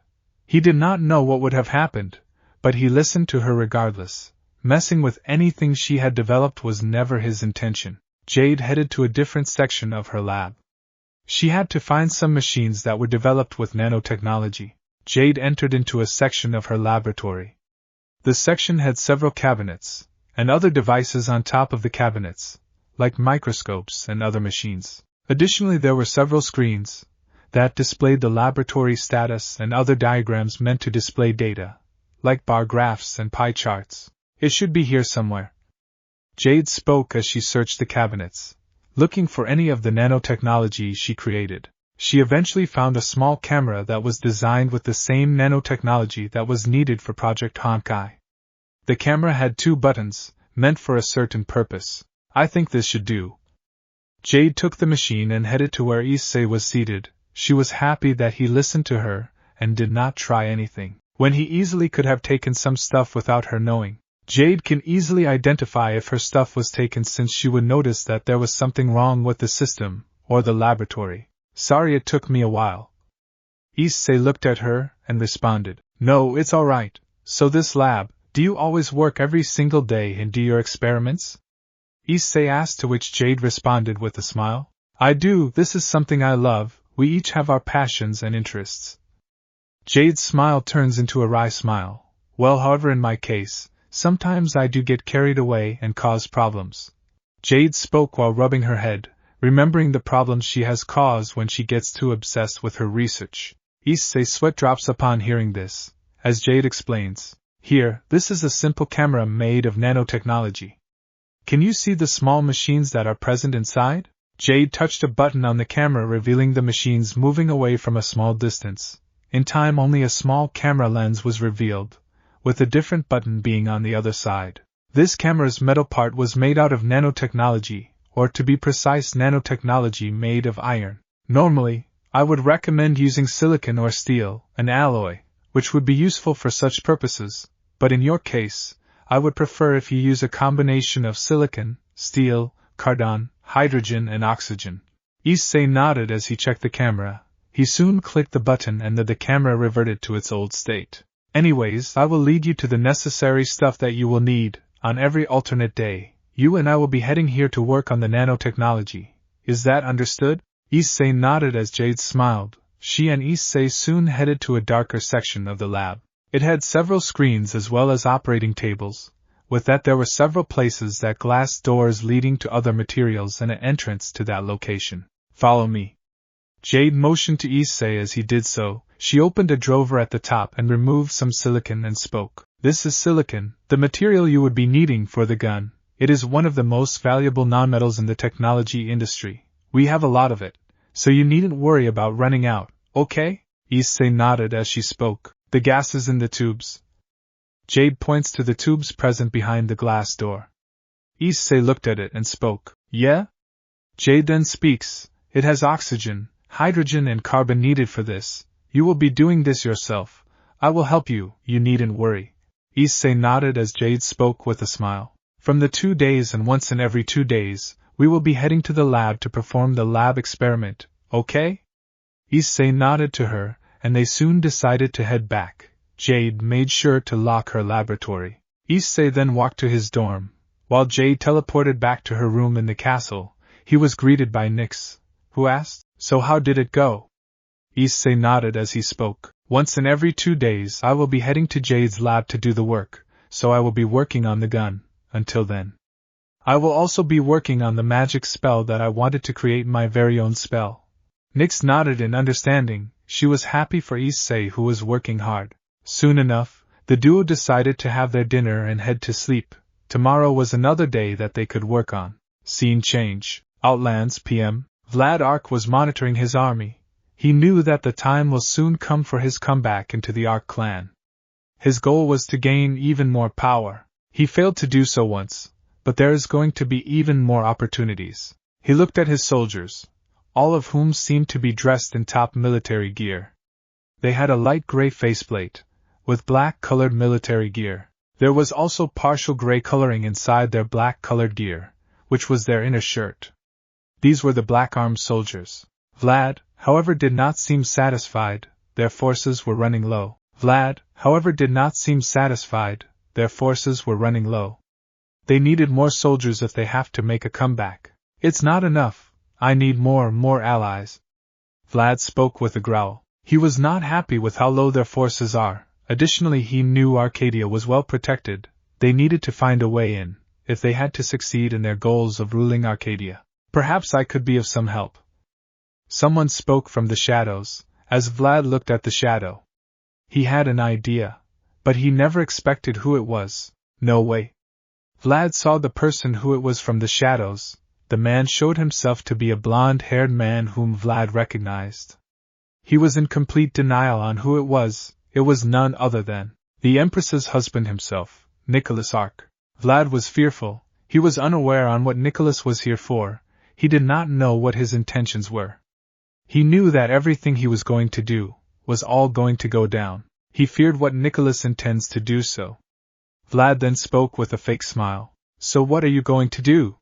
He did not know what would have happened, but he listened to her regardless. Messing with anything she had developed was never his intention. Jade headed to a different section of her lab. She had to find some machines that were developed with nanotechnology. Jade entered into a section of her laboratory. The section had several cabinets, and other devices on top of the cabinets, like microscopes and other machines. Additionally, there were several screens that displayed the laboratory status and other diagrams meant to display data, like bar graphs and pie charts. It should be here somewhere. Jade spoke as she searched the cabinets, looking for any of the nanotechnology she created. She eventually found a small camera that was designed with the same nanotechnology that was needed for Project Honkai. The camera had 2 buttons, meant for a certain purpose. I think this should do. Jade took the machine and headed to where Issei was seated. She was happy that he listened to her, and did not try anything, when he easily could have taken some stuff without her knowing. Jade can easily identify if her stuff was taken since she would notice that there was something wrong with the system, or the laboratory. Sorry it took me a while. Issei looked at her, and responded, No, it's alright. So this lab, do you always work every single day and do your experiments? Issei asked, to which Jade responded with a smile. I do, this is something I love. We each have our passions and interests. Jade's smile turns into a wry smile. Well, however, in my case, sometimes I do get carried away and cause problems. Jade spoke while rubbing her head, remembering the problems she has caused when she gets too obsessed with her research. Issei's sweat drops upon hearing this, as Jade explains. Here, this is a simple camera made of nanotechnology. Can you see the small machines that are present inside? Jade touched a button on the camera, revealing the machines moving away from a small distance. In time, only a small camera lens was revealed, with a different button being on the other side. This camera's metal part was made out of nanotechnology, or to be precise, nanotechnology made of iron. Normally, I would recommend using silicon or steel, an alloy, which would be useful for such purposes, but in your case, I would prefer if you use a combination of silicon, steel, carbon, hydrogen and oxygen. Issei nodded as he checked the camera. He soon clicked the button and the camera reverted to its old state. Anyways, I will lead you to the necessary stuff that you will need. On every alternate day, you and I will be heading here to work on the nanotechnology. Is that understood? Issei nodded as Jade smiled. She and Issei soon headed to a darker section of the lab. It had several screens as well as operating tables. With that, there were several places that glass doors leading to other materials and an entrance to that location. Follow me. Jade motioned to Issei as he did so. She opened a drawer at the top and removed some silicon and spoke. This is silicon, the material you would be needing for the gun. It is one of the most valuable nonmetals in the technology industry. We have a lot of it, so you needn't worry about running out, okay? Issei nodded as she spoke. The gases in the tubes. Jade points to the tubes present behind the glass door. Issei looked at it and spoke. Yeah? Jade then speaks. It has oxygen, hydrogen and carbon needed for this. You will be doing this yourself. I will help you, you needn't worry. Issei nodded as Jade spoke with a smile. From the 2 days and once in every 2 days, we will be heading to the lab to perform the lab experiment, okay? Issei nodded to her, and they soon decided to head back. Jade made sure to lock her laboratory. Issei then walked to his dorm. While Jade teleported back to her room in the castle, he was greeted by Nyx, who asked, "So how did it go?" Issei nodded as he spoke. Once in every 2 days I will be heading to Jade's lab to do the work, so I will be working on the gun. Until then, I will also be working on the magic spell that I wanted to create my very own spell. Nyx nodded in understanding. She was happy for Issei, who was working hard. Soon enough, the duo decided to have their dinner and head to sleep. Tomorrow was another day that they could work on. Scene change. Outlands PM. Vlad Ark was monitoring his army. He knew that the time will soon come for his comeback into the Ark clan. His goal was to gain even more power. He failed to do so once, but there is going to be even more opportunities. He looked at his soldiers, all of whom seemed to be dressed in top military gear. They had a light gray faceplate, with black-colored military gear. There was also partial gray coloring inside their black-colored gear, which was their inner shirt. These were the black-armed soldiers. Vlad, however, did not seem satisfied. Their forces were running low. They needed more soldiers if they have to make a comeback. It's not enough. I need more allies. Vlad spoke with a growl. He was not happy with how low their forces are. Additionally, he knew Arcadia was well protected. They needed to find a way in, if they had to succeed in their goals of ruling Arcadia. Perhaps I could be of some help. Someone spoke from the shadows, as Vlad looked at the shadow. He had an idea, but he never expected who it was. No way. Vlad saw the person who it was from the shadows. The man showed himself to be a blonde-haired man whom Vlad recognized. He was in complete denial on who it was. It was none other than the Empress's husband himself, Nicholas Ark. Vlad was fearful. He was unaware on what Nicholas was here for. He did not know what his intentions were. He knew that everything he was going to do was all going to go down. He feared what Nicholas intends to do so. Vlad then spoke with a fake smile. So what are you going to do?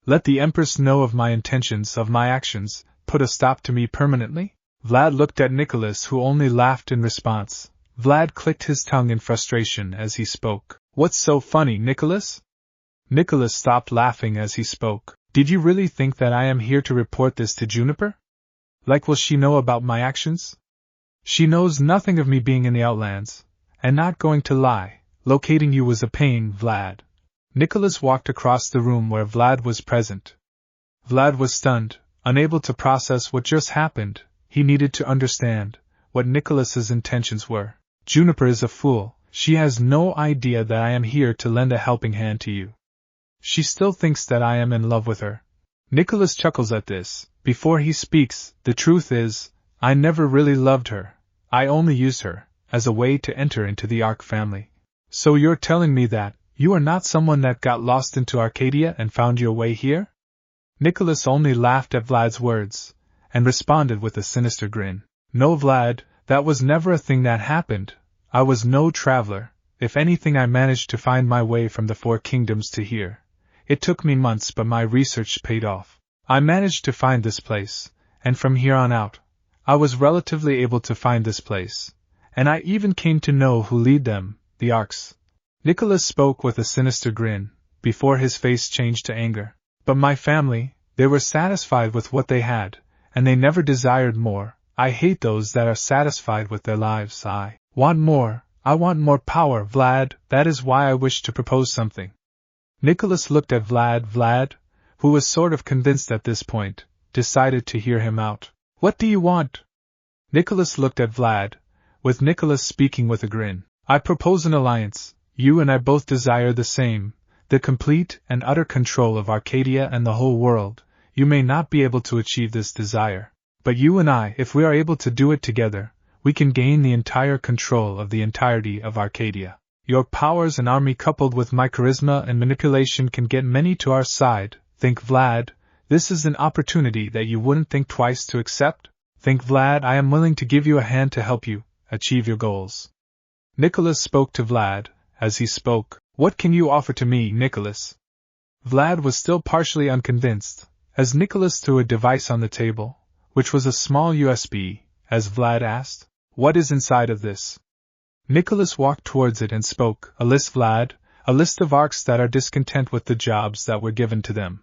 Let the Empress know of my intentions, of my actions, put a stop to me permanently? Vlad looked at Nicholas, who only laughed in response. Vlad clicked his tongue in frustration as he spoke. What's so funny, Nicholas? Nicholas stopped laughing as he spoke. Did you really think that I am here to report this to Juniper? Like, will she know about my actions? She knows nothing of me being in the Outlands, and not going to lie. Locating you was a pain, Vlad. Nicholas walked across the room where Vlad was present. Vlad was stunned, unable to process what just happened. He needed to understand what Nicholas's intentions were. Juniper is a fool. She has no idea that I am here to lend a helping hand to you. She still thinks that I am in love with her. Nicholas chuckles at this. Before he speaks, the truth is, I never really loved her. I only used her as a way to enter into the Ark family. So you're telling me that you are not someone that got lost into Arcadia and found your way here? Nicholas only laughed at Vlad's words, and responded with a sinister grin. No, Vlad, that was never a thing that happened. I was no traveler. If anything, I managed to find my way from the Four Kingdoms to here. It took me months, but my research paid off. I managed to find this place, and from here on out, I was relatively able to find this place. And I even came to know who lead them, the Arcs. Nicholas spoke with a sinister grin, before his face changed to anger. But my family, they were satisfied with what they had, and they never desired more. I hate those that are satisfied with their lives. I want more. I want more power, Vlad. That is why I wish to propose something. Nicholas looked at Vlad. Vlad, who was sort of convinced at this point, decided to hear him out. What do you want? Nicholas looked at Vlad, with Nicholas speaking with a grin. I propose an alliance. You and I both desire the same, the complete and utter control of Arcadia and the whole world. You may not be able to achieve this desire, but you and I, if we are able to do it together, we can gain the entire control of the entirety of Arcadia. Your powers and army coupled with my charisma and manipulation can get many to our side. Think, Vlad, this is an opportunity that you wouldn't think twice to accept? Think, Vlad, I am willing to give you a hand to help you achieve your goals. Nicholas spoke to Vlad. As he spoke, what can you offer to me, Nicholas? Vlad was still partially unconvinced, as Nicholas threw a device on the table, which was a small USB, as Vlad asked, what is inside of this? Nicholas walked towards it and spoke, a list, Vlad, a list of Arcs that are discontent with the jobs that were given to them.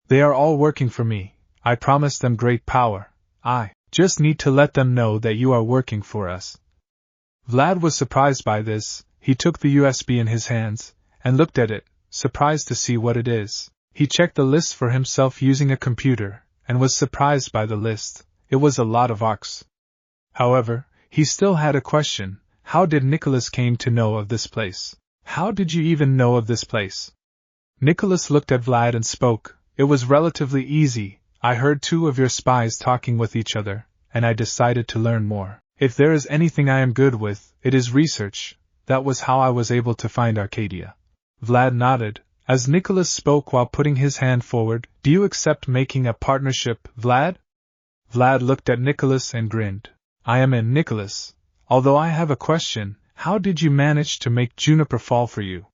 They are all working for me. I promised them great power. I just need to let them know that you are working for us. Vlad was surprised by this. He took the USB in his hands, and looked at it, surprised to see what it is. He checked the list for himself using a computer, and was surprised by the list. It was a lot of Arcs. However, he still had a question. How did Nicholas came to know of this place? How did you even know of this place? Nicholas looked at Vlad and spoke. It was relatively easy. I heard two of your spies talking with each other, and I decided to learn more. If there is anything I am good with, it is research. That was how I was able to find Arcadia. Vlad nodded, as Nicholas spoke while putting his hand forward. Do you accept making a partnership, Vlad? Vlad looked at Nicholas and grinned. I am in, Nicholas. Although I have a question, how did you manage to make Juniper fall for you?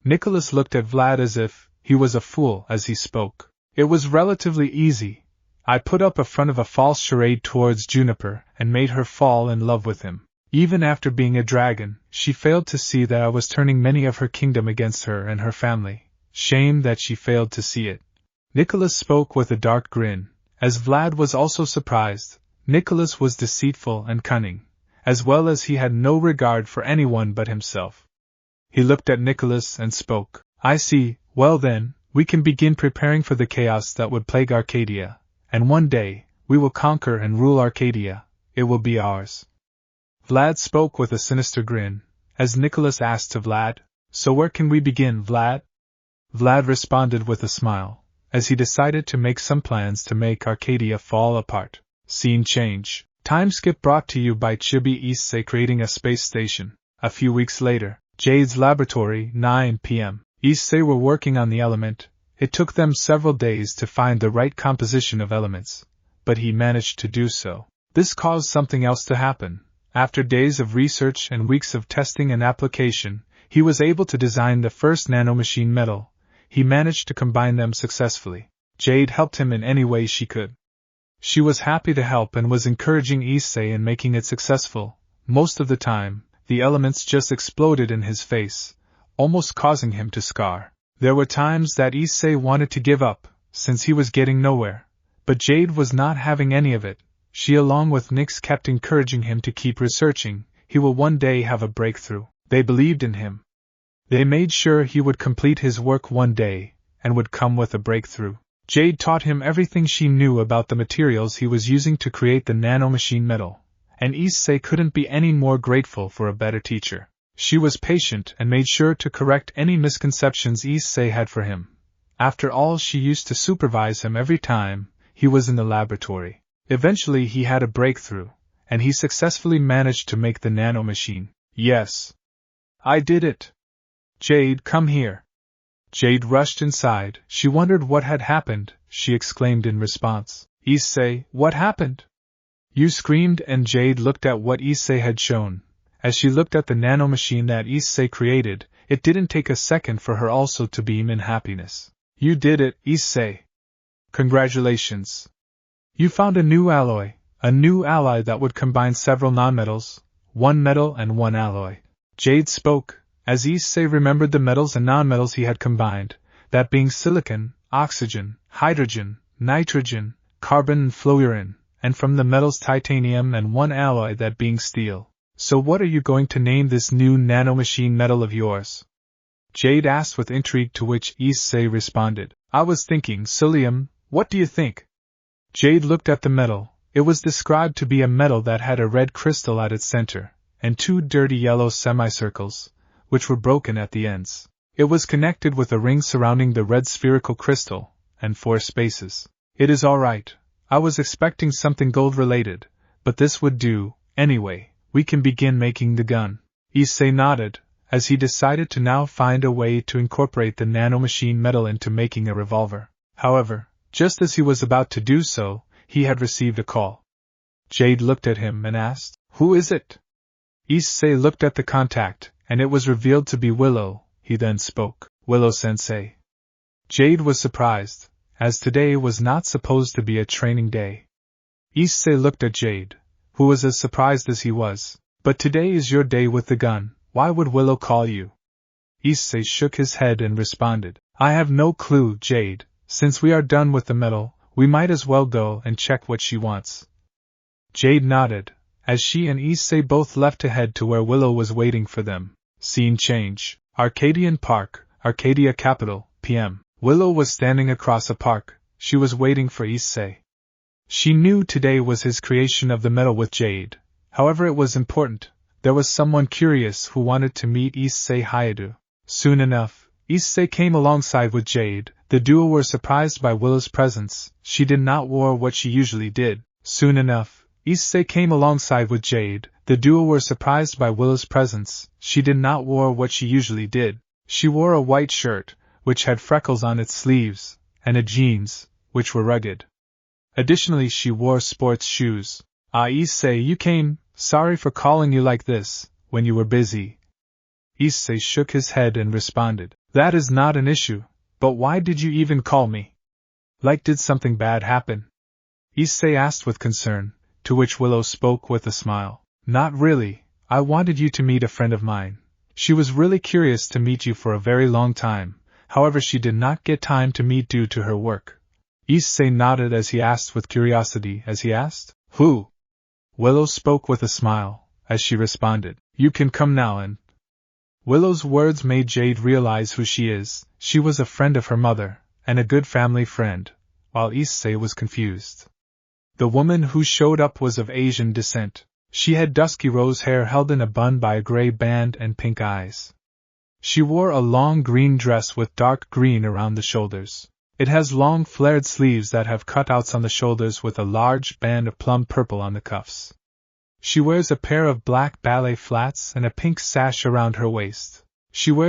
Nicholas looked at Vlad as if he was a fool as he spoke. It was relatively easy. I put up a front of a false charade towards Juniper and made her fall in love with him. Even after being a dragon, she failed to see that I was turning many of her kingdom against her and her family. Shame that she failed to see it. Nicholas spoke with a dark grin, as Vlad was also surprised. Nicholas was deceitful and cunning, as well as he had no regard for anyone but himself. He looked at Nicholas and spoke. I see. Well then, we can begin preparing for the chaos that would plague Arcadia, and one day, we will conquer and rule Arcadia. It will be ours. Vlad spoke with a sinister grin, as Nicholas asked to Vlad, so where can we begin, Vlad? Vlad responded with a smile, as he decided to make some plans to make Arcadia fall apart. Scene change. Time skip brought to you by Chibi Issei creating a space station. A few weeks later, Jade's laboratory, 9 p.m. Issei were working on the element. It took them several days to find the right composition of elements, but he managed to do so. This caused something else to happen. After days of research and weeks of testing and application, he was able to design the first nanomachine metal. He managed to combine them successfully. Jade helped him in any way she could. She was happy to help and was encouraging Issei in making it successful. Most of the time, the elements just exploded in his face, almost causing him to scar. There were times that Issei wanted to give up, since he was getting nowhere. But Jade was not having any of it. She along with Nyx kept encouraging him to keep researching. He will one day have a breakthrough. They believed in him. They made sure he would complete his work one day, and would come with a breakthrough. Jade taught him everything she knew about the materials he was using to create the nanomachine metal, and Issei couldn't be any more grateful for a better teacher. She was patient and made sure to correct any misconceptions Issei had for him. After all, she used to supervise him every time he was in the laboratory. Eventually he had a breakthrough, and he successfully managed to make the nanomachine. Yes. I did it! Jade, come here! Jade rushed inside. She wondered what had happened. She exclaimed in response, Issei, what happened? You screamed, and Jade looked at what Issei had shown. As she looked at the nanomachine that Issei created, it didn't take a second for her also to beam in happiness. You did it, Issei! Congratulations! You found a new alloy that would combine several nonmetals, one metal and one alloy. Jade spoke, as Issei remembered the metals and nonmetals he had combined, that being silicon, oxygen, hydrogen, nitrogen, carbon and fluorine, and from the metals titanium and one alloy that being steel. So what are you going to name this new nanomachine metal of yours? Jade asked with intrigue, to which Issei responded, I was thinking psyllium, what do you think? Jade looked at the metal. It was described to be a metal that had a red crystal at its center, and two dirty yellow semicircles, which were broken at the ends. It was connected with a ring surrounding the red spherical crystal, and 4 spaces. It is all right. I was expecting something gold-related, but this would do. Anyway, we can begin making the gun. Issei nodded, as he decided to now find a way to incorporate the nanomachine metal into making a revolver. However, just as he was about to do so, he had received a call. Jade looked at him and asked, Who is it? Issei looked at the contact, and it was revealed to be Willow. He then spoke, Willow-sensei. Jade was surprised, as today was not supposed to be a training day. Issei looked at Jade, who was as surprised as he was. But today is your day with the gun, why would Willow call you? Issei shook his head and responded, I have no clue, Jade. Since we are done with the metal, we might as well go and check what she wants. Jade nodded, as she and Issei both left to head to where Willow was waiting for them. Scene change. Arcadian Park, Arcadia Capital, PM. Willow was standing across a park. She was waiting for Issei. She knew today was his creation of the metal with Jade. However, it was important. There was someone curious who wanted to meet Issei Hyoudou. Soon enough, Issei came alongside with Jade. The duo were surprised by Willow's presence. She did not wear what she usually did. Soon enough, Issei came alongside with Jade. The duo were surprised by Willow's presence. She did not wear what she usually did. She wore a white shirt, which had freckles on its sleeves, and a jeans, which were rugged. Additionally, she wore sports shoes. Ah, Issei, you came. Sorry for calling you like this, when you were busy. Issei shook his head and responded, That is not an issue, but why did you even call me? Like, did something bad happen? Issei asked with concern, to which Willow spoke with a smile. Not really, I wanted you to meet a friend of mine. She was really curious to meet you for a very long time, however she did not get time to meet due to her work. Issei nodded as he asked with curiosity, Who? Willow spoke with a smile, as she responded, You can come now and... Willow's words made Jade realize who she is. She was a friend of her mother, and a good family friend, while Issei was confused. The woman who showed up was of Asian descent. She had dusky rose hair held in a bun by a gray band and pink eyes. She wore a long green dress with dark green around the shoulders. It has long flared sleeves that have cutouts on the shoulders with a large band of plum purple on the cuffs. She wears a pair of black ballet flats and a pink sash around her waist. Hello,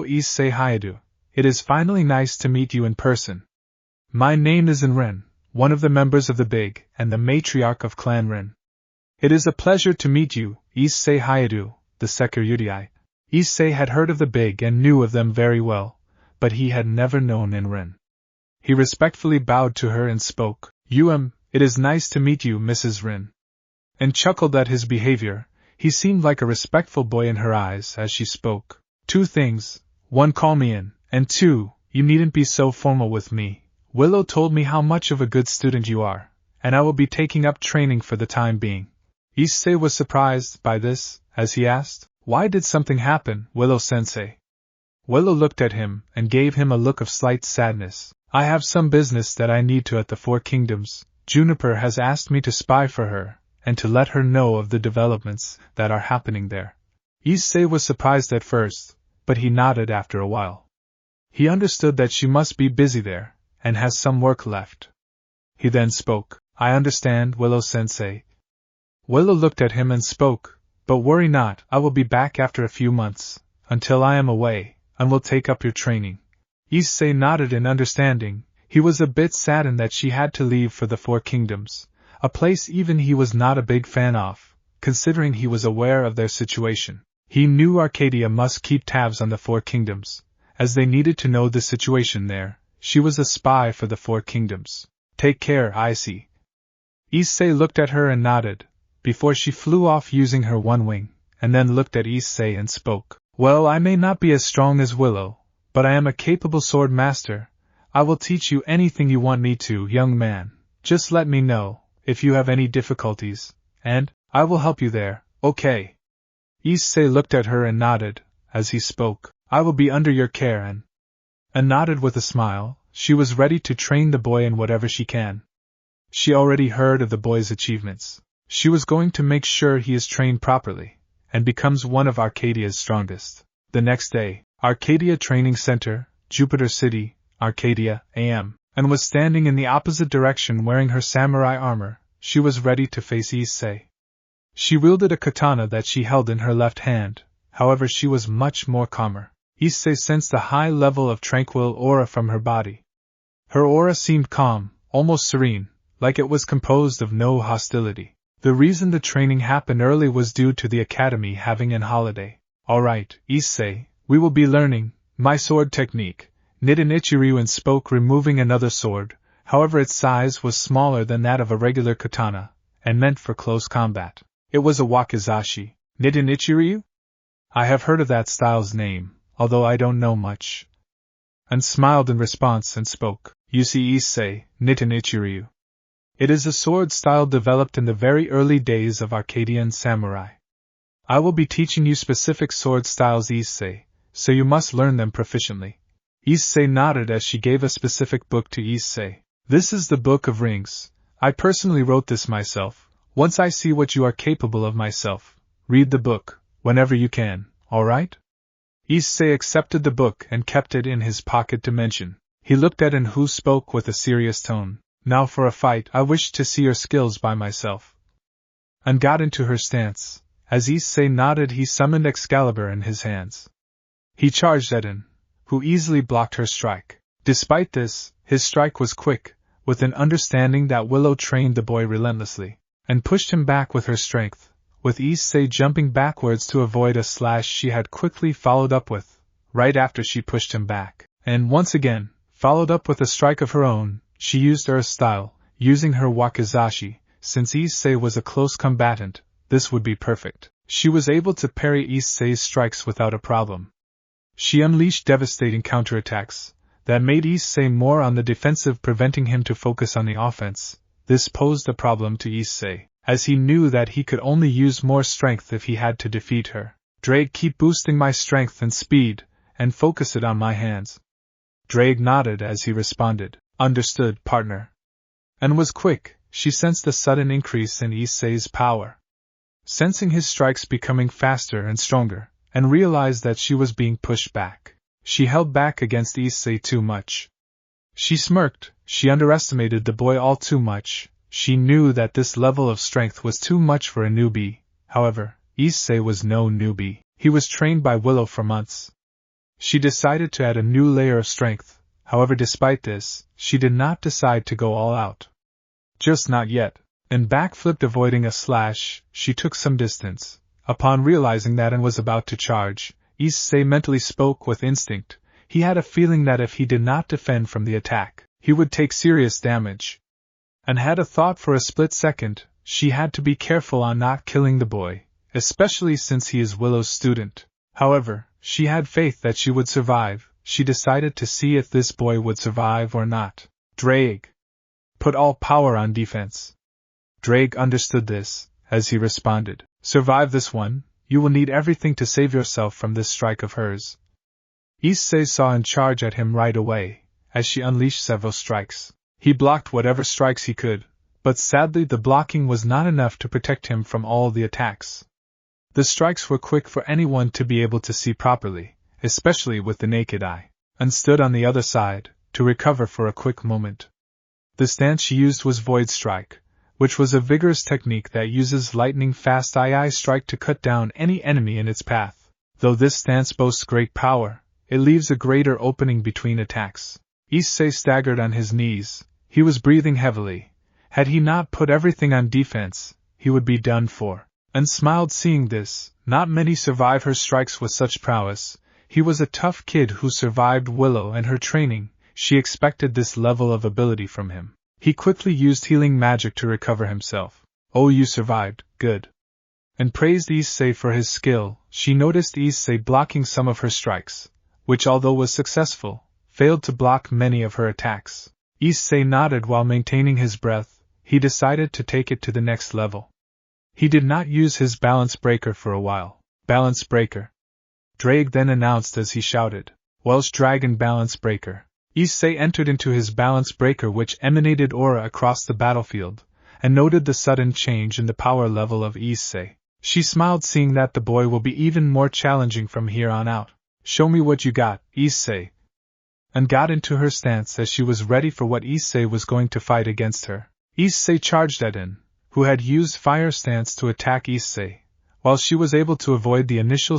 Issei Hyoudou. It is finally nice to meet you in person. My name is Ren, one of the members of the Big and the matriarch of Clan Ren. It is a pleasure to meet you, Issei Hyoudou, the Security. Issei had heard of the Big and knew of them very well, but he had never known Ren. He respectfully bowed to her and spoke, It is nice to meet you, Mrs. Ren. And chuckled at his behavior. He seemed like a respectful boy in her eyes as she spoke. 2 things, 1, call me in, and 2, you needn't be so formal with me. Willow told me how much of a good student you are, and I will be taking up training for the time being. Issei was surprised by this, as he asked, Why did something happen, Willow-sensei? Willow looked at him and gave him a look of slight sadness. I have some business that I need to at the 4 Kingdoms. Juniper has asked me to spy for her, and to let her know of the developments that are happening there. Issei was surprised at first, but he nodded after a while. He understood that she must be busy there, and has some work left. He then spoke, I understand, Willow-sensei. Willow looked at him and spoke, "But worry not, I will be back after a few months, until I am away, and will take up your training." Issei nodded in understanding. He was a bit saddened that she had to leave for the Four Kingdoms, a place even he was not a big fan of, considering he was aware of their situation. He knew Arcadia must keep tabs on the Four Kingdoms, as they needed to know the situation there. She was a spy for the Four Kingdoms. "Take care, Issei." Issei looked at her and nodded, before she flew off using her one wing, and then looked at Issei and spoke. "Well, I may not be as strong as Willow, but I am a capable sword master. I will teach you anything you want me to, young man. Just let me know if you have any difficulties, and I will help you there, okay?" Issei looked at her and nodded, as he spoke. "I will be under your care and nodded with a smile. She was ready to train the boy in whatever she can. She already heard of the boy's achievements. She was going to make sure he is trained properly, and becomes one of Arcadia's strongest. The next day, Arcadia Training Center, Jupiter City, Arcadia, AM, and was standing in the opposite direction wearing her samurai armor. She was ready to face Issei. She wielded a katana that she held in her left hand, however she was much more calmer. Issei sensed a high level of tranquil aura from her body. Her aura seemed calm, almost serene, like it was composed of no hostility. The reason the training happened early was due to the academy having an holiday. "Alright, Issei, we will be learning my sword technique," Nitin Ichiryu spoke, removing another sword. However, its size was smaller than that of a regular katana, and meant for close combat. It was a wakizashi. "Nitin Ichiryu? I have heard of that style's name, although I don't know much." And smiled in response and spoke. "You see, Issei, Nitin Ichiryu. It is a sword style developed in the very early days of Arcadian samurai. I will be teaching you specific sword styles, Issei, so you must learn them proficiently." Issei nodded as she gave a specific book to Issei. "This is the Book of Rings. I personally wrote this myself. Once I see what you are capable of myself, read the book, whenever you can, alright?" Issei accepted the book and kept it in his pocket dimension. He looked at and who spoke with a serious tone. "Now for a fight, I wish to see your skills by myself." And got into her stance. As Issei nodded, he summoned Excalibur in his hands. He charged at An, who easily blocked her strike. Despite this, his strike was quick, with an understanding that Willow trained the boy relentlessly, and pushed him back with her strength, with Issei jumping backwards to avoid a slash she had quickly followed up with, right after she pushed him back, and once again, followed up with a strike of her own. She used Earth style, using her wakizashi. Since Issei was a close combatant, this would be perfect. She was able to parry Issei's strikes without a problem. She unleashed devastating counterattacks that made Issei more on the defensive, preventing him to focus on the offense. This posed a problem to Issei, as he knew that he could only use more strength if he had to defeat her. "Drake, keep boosting my strength and speed, and focus it on my hands." Drake nodded as he responded. "Understood, partner." And was quick. She sensed a sudden increase in Issei's power, sensing his strikes becoming faster and stronger, and realized that she was being pushed back. She held back against Issei too much. She smirked. She underestimated the boy all too much. She knew that this level of strength was too much for a newbie. However, Issei was no newbie. He was trained by Willow for months. She decided to add a new layer of strength. However, despite this, she did not decide to go all out. Just not yet. And backflipped, avoiding a slash. She took some distance. Upon realizing that An was about to charge, Issei mentally spoke with instinct. He had a feeling that if he did not defend from the attack, he would take serious damage. And had a thought for a split second. She had to be careful on not killing the boy, especially since he is Willow's student. However, she had faith that she would survive. She decided to see if this boy would survive or not. "Drake, put all power on defense." Drake understood this, as he responded. "Survive this one, you will need everything to save yourself from this strike of hers." Issei saw and charged at him right away, as she unleashed several strikes. He blocked whatever strikes he could, but sadly the blocking was not enough to protect him from all the attacks. The strikes were quick for anyone to be able to see properly, especially with the naked eye, and stood on the other side, to recover for a quick moment. The stance she used was Void Strike, which was a vigorous technique that uses lightning-fast II strike to cut down any enemy in its path. Though this stance boasts great power, it leaves a greater opening between attacks. Issei staggered on his knees. He was breathing heavily. Had he not put everything on defense, he would be done for. And smiled seeing this. Not many survive her strikes with such prowess. He was a tough kid who survived Willow and her training. She expected this level of ability from him. He quickly used healing magic to recover himself. Oh, you survived, good. And praised Issei for his skill. She noticed Issei blocking some of her strikes, which although was successful, failed to block many of her attacks. Issei nodded while maintaining his breath. He decided to take it to the next level. He did not use his balance breaker for a while. Balance breaker. Drake then announced as he shouted, Welsh Dragon Balance Breaker. Issei entered into his balance breaker, which emanated aura across the battlefield, and noted the sudden change in the power level of Issei. She smiled seeing that the boy will be even more challenging from here on out. Show me what you got, Issei. And got into her stance as she was ready for what Issei was going to fight against her. Issei charged at In, who had used fire stance to attack Issei. While she was able to avoid the initial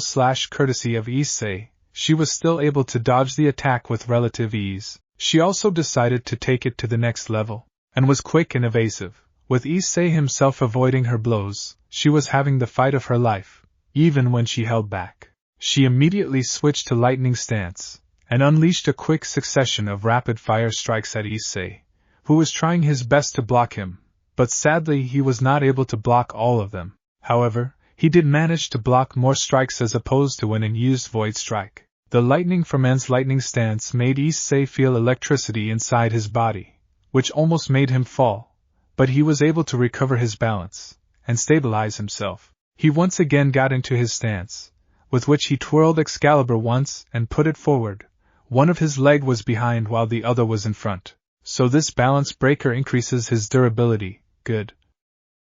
courtesy of Issei, she was still able to dodge the attack with relative ease. She also decided to take it to the next level, and was quick and evasive. With Issei himself avoiding her blows, she was having the fight of her life, even when she held back. She immediately switched to lightning stance, and unleashed a quick succession of rapid-fire strikes at Issei, who was trying his best to block him, but sadly he was not able to block all of them. However, he did manage to block more strikes as opposed to when In used Void Strike. The lightning from N's lightning stance made Issei feel electricity inside his body, which almost made him fall, but he was able to recover his balance and stabilize himself. He once again got into his stance, with which he twirled Excalibur once and put it forward. One of his leg was behind while the other was in front. So this balance breaker increases his durability, good.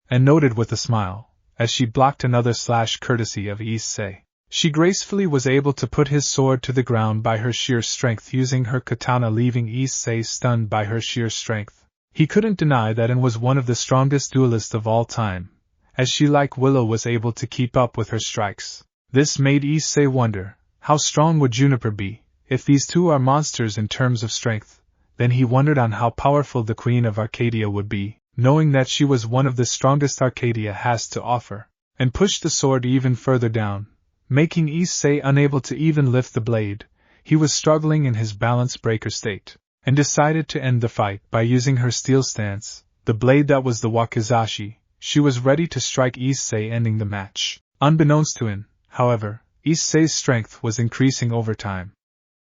And noted with a smile, as she blocked another courtesy of Issei. She gracefully was able to put his sword to the ground by her sheer strength using her katana, leaving Issei stunned by her sheer strength. He couldn't deny that In was one of the strongest duelists of all time, as she like Willow was able to keep up with her strikes. This made Issei wonder, how strong would Juniper be? If these two are monsters in terms of strength, then he wondered on how powerful the Queen of Arcadia would be, knowing that she was one of the strongest Arcadia has to offer, and pushed the sword even further down, making Issei unable to even lift the blade. He was struggling in his balance breaker state, and decided to end the fight by using her steel stance, the blade that was the wakizashi. She was ready to strike Issei, ending the match. Unbeknownst to In, however, Issei's strength was increasing over time.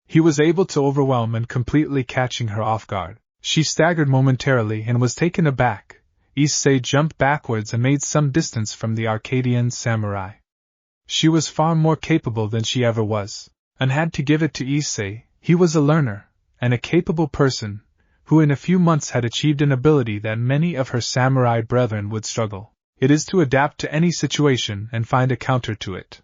He was able to overwhelm and completely catching her off guard. She staggered momentarily and was taken aback. Issei jumped backwards and made some distance from the Arcadian samurai. She was far more capable than she ever was, and had to give it to Issei. He was a learner, and a capable person, who in a few months had achieved an ability that many of her samurai brethren would struggle. It is to adapt to any situation and find a counter to it.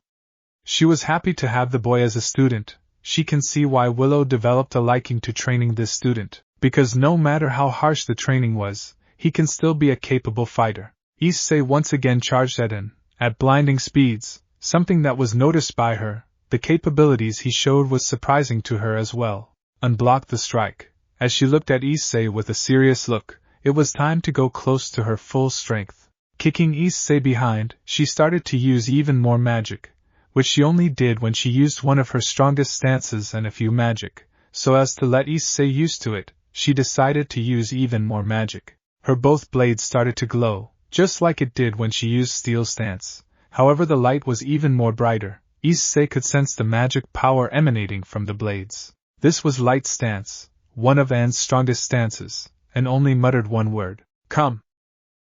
She was happy to have the boy as a student. She can see why Willow developed a liking to training this student, because no matter how harsh the training was, he can still be a capable fighter. Issei once again charged at In, at blinding speeds, something that was noticed by her. The capabilities he showed was surprising to her as well. Unblocked the strike. As she looked at Issei with a serious look, it was time to go close to her full strength. Kicking Issei behind, she started to use even more magic, which she only did when she used one of her strongest stances and a few magic. So as to let Issei used to it, she decided to use even more magic. Her both blades started to glow, just like it did when she used steel stance. However, the light was even more brighter. Issei could sense the magic power emanating from the blades. This was light stance, one of Anne's strongest stances, and only muttered one word, "Come."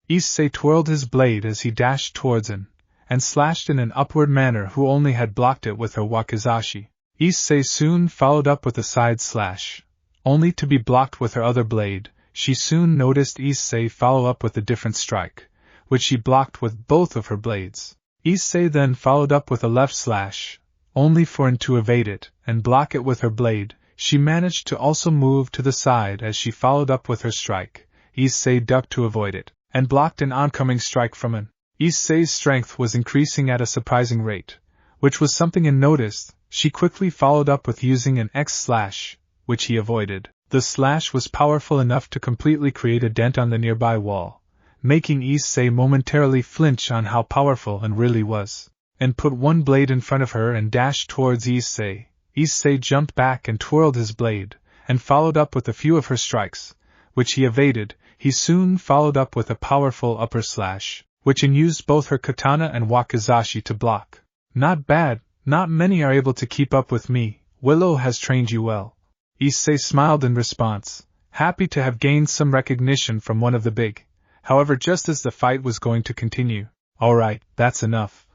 Issei twirled his blade as he dashed towards Anne, and slashed in an upward manner who only had blocked it with her wakizashi. Issei soon followed up with a side slash, only to be blocked with her other blade. She soon noticed Issei follow up with a different strike, which she blocked with both of her blades. Issei then followed up with a left slash, only for Anne to evade it and block it with her blade. She managed to also move to the side as she followed up with her strike. Issei ducked to avoid it, and blocked an oncoming strike from an. Issei's strength was increasing at a surprising rate, which was something Anne noticed. She quickly followed up with using an X slash, which he avoided. The slash was powerful enough to completely create a dent on the nearby wall, making Issei momentarily flinch on how powerful Anne really was, and put one blade in front of her and dashed towards Issei. Issei jumped back and twirled his blade, and followed up with a few of her strikes, which he evaded. He soon followed up with a powerful upper slash, which Anne used both her katana and wakizashi to block. Not bad, not many are able to keep up with me. Willow has trained you well. Issei smiled in response, happy to have gained some recognition from one of the big. However, just as the fight was going to continue, "Alright, that's enough,"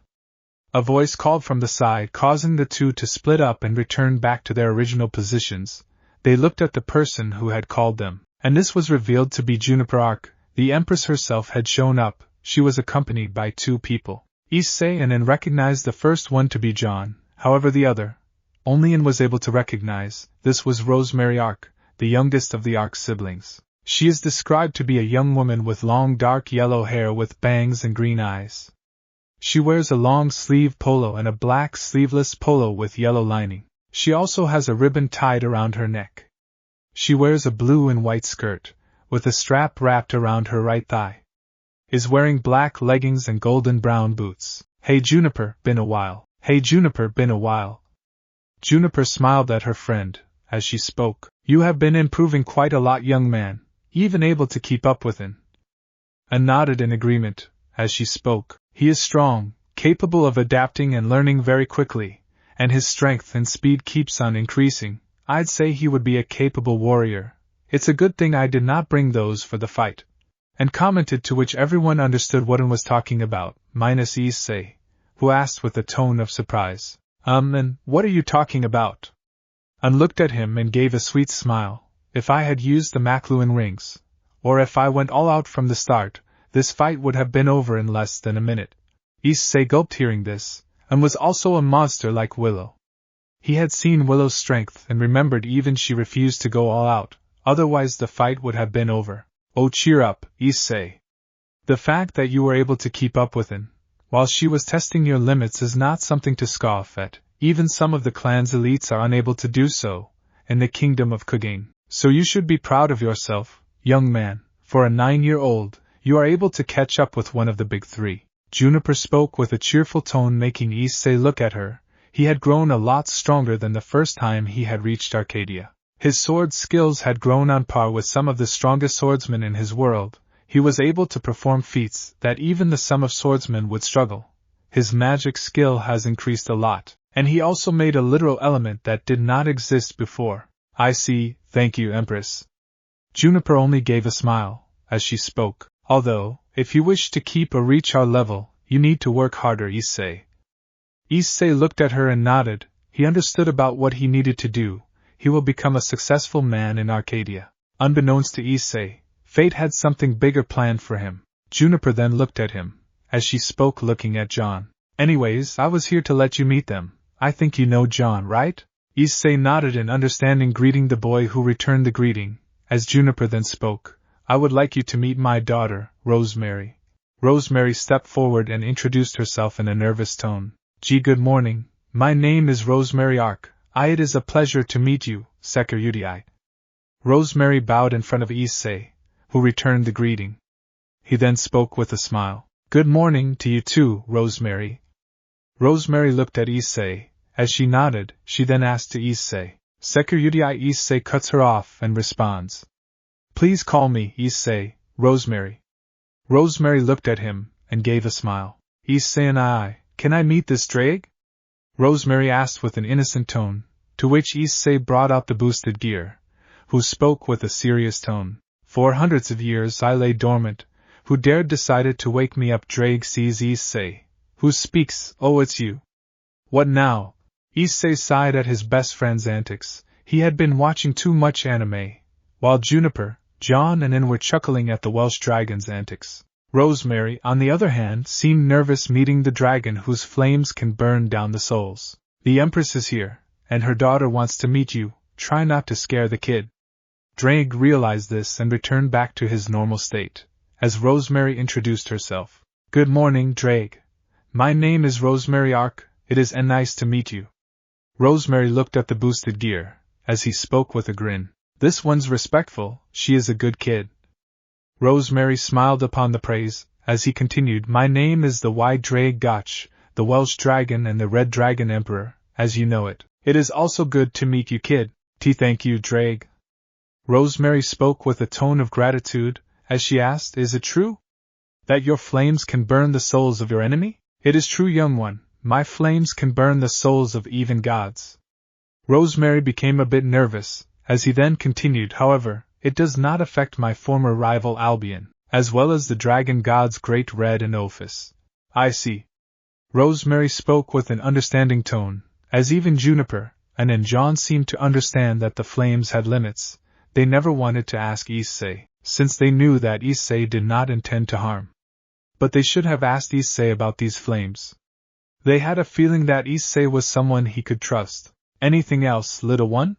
a voice called from the side, causing the two to split up and return back to their original positions. They looked at the person who had called them, and this was revealed to be Juniper Arc. The Empress herself had shown up. She was accompanied by two people. Issei and Anne recognized the first one to be John, however the other, only Anne was able to recognize. This was Rosemary Arc, the youngest of the Arc siblings. She is described to be a young woman with long dark yellow hair with bangs and green eyes. She wears a long sleeve polo and a black sleeveless polo with yellow lining. She also has a ribbon tied around her neck. She wears a blue and white skirt, with a strap wrapped around her right thigh. Is wearing black leggings and golden brown boots. "Hey Juniper, been a while. Hey Juniper, been a while." Juniper smiled at her friend, as she spoke. "You have been improving quite a lot, young man, even able to keep up with him." Anne nodded in agreement, as she spoke. "He is strong, capable of adapting and learning very quickly, and his strength and speed keeps on increasing. I'd say he would be a capable warrior. It's a good thing I did not bring those for the fight." And commented, to which everyone understood what Anne was talking about, minus Issei, who asked with a tone of surprise, And what are you talking about?" Anne looked at him and gave a sweet smile. "If I had used the Makluan rings, or if I went all out from the start, this fight would have been over in less than a minute." Issei gulped hearing this, and was also a monster like Willow. He had seen Willow's strength and remembered even she refused to go all out, otherwise the fight would have been over. "Oh, cheer up, Issei. The fact that you were able to keep up with him, while she was testing your limits, is not something to scoff at. Even some of the clan's elites are unable to do so, in the kingdom of Kugane. So you should be proud of yourself, young man. For a 9-year-old, you are able to catch up with one of the big three." Juniper spoke with a cheerful tone, making Issei look at her. He had grown a lot stronger than the first time he had reached Arcadia. His sword skills had grown on par with some of the strongest swordsmen in his world. He was able to perform feats that even the sum of swordsmen would struggle. His magic skill has increased a lot, and he also made a literal element that did not exist before. "I see, thank you, Empress." Juniper only gave a smile, as she spoke. "Although, if you wish to keep or reach our level, you need to work harder, Issei." Issei looked at her and nodded. He understood about what he needed to do. He will become a successful man in Arcadia. Unbeknownst to Issei, fate had something bigger planned for him. Juniper then looked at him, as she spoke, looking at John. "Anyways, I was here to let you meet them. I think you know John, right?" Issei nodded in understanding, greeting the boy who returned the greeting. As Juniper then spoke, "I would like you to meet my daughter, Rosemary." Rosemary stepped forward and introduced herself in a nervous tone. "Good morning. My name is Rosemary Arc. It is a pleasure to meet you, Security." Rosemary bowed in front of Issei, who returned the greeting. He then spoke with a smile. "Good morning to you too, Rosemary." Rosemary looked at Issei. As she nodded, she then asked to Issei. Security. Issei cuts her off and responds. "Please call me Issei, Rosemary." Rosemary looked at him and gave a smile. "Issei and can I meet this drake?" Rosemary asked with an innocent tone, to which Issei brought out the boosted gear, who spoke with a serious tone. "For hundreds of years I lay dormant. Who dared decided to wake me up?" Drake sees Issei. "Who speaks? Oh, it's you. What now?" Issei sighed at his best friend's antics. He had been watching too much anime, while Juniper, John and Anne were chuckling at the Welsh dragon's antics. Rosemary, on the other hand, seemed nervous meeting the dragon whose flames can burn down the souls. "The Empress is here, and her daughter wants to meet you. Try not to scare the kid." Drake realized this and returned back to his normal state, as Rosemary introduced herself. Good morning, Drake. My name is Rosemary Ark, it is nice to meet you. Rosemary looked at the boosted gear, as he spoke with a grin. This one's respectful, she is a good kid. Rosemary smiled upon the praise, as he continued, my name is the White Drake Gotch, the Welsh Dragon and the Red Dragon Emperor, as you know it. It is also good to meet you, kid. Thank you, Drake. Rosemary spoke with a tone of gratitude, as she asked, is it true that your flames can burn the souls of your enemy? It is true, young one, my flames can burn the souls of even gods. Rosemary became a bit nervous, as he then continued, however, it does not affect my former rival Albion, as well as the dragon gods Great Red and Ophis. I see. Rosemary spoke with an understanding tone, as even Juniper and John seemed to understand that the flames had limits. They never wanted to ask Issei, since they knew that Issei did not intend to harm. But they should have asked Issei about these flames. They had a feeling that Issei was someone he could trust. Anything else, little one?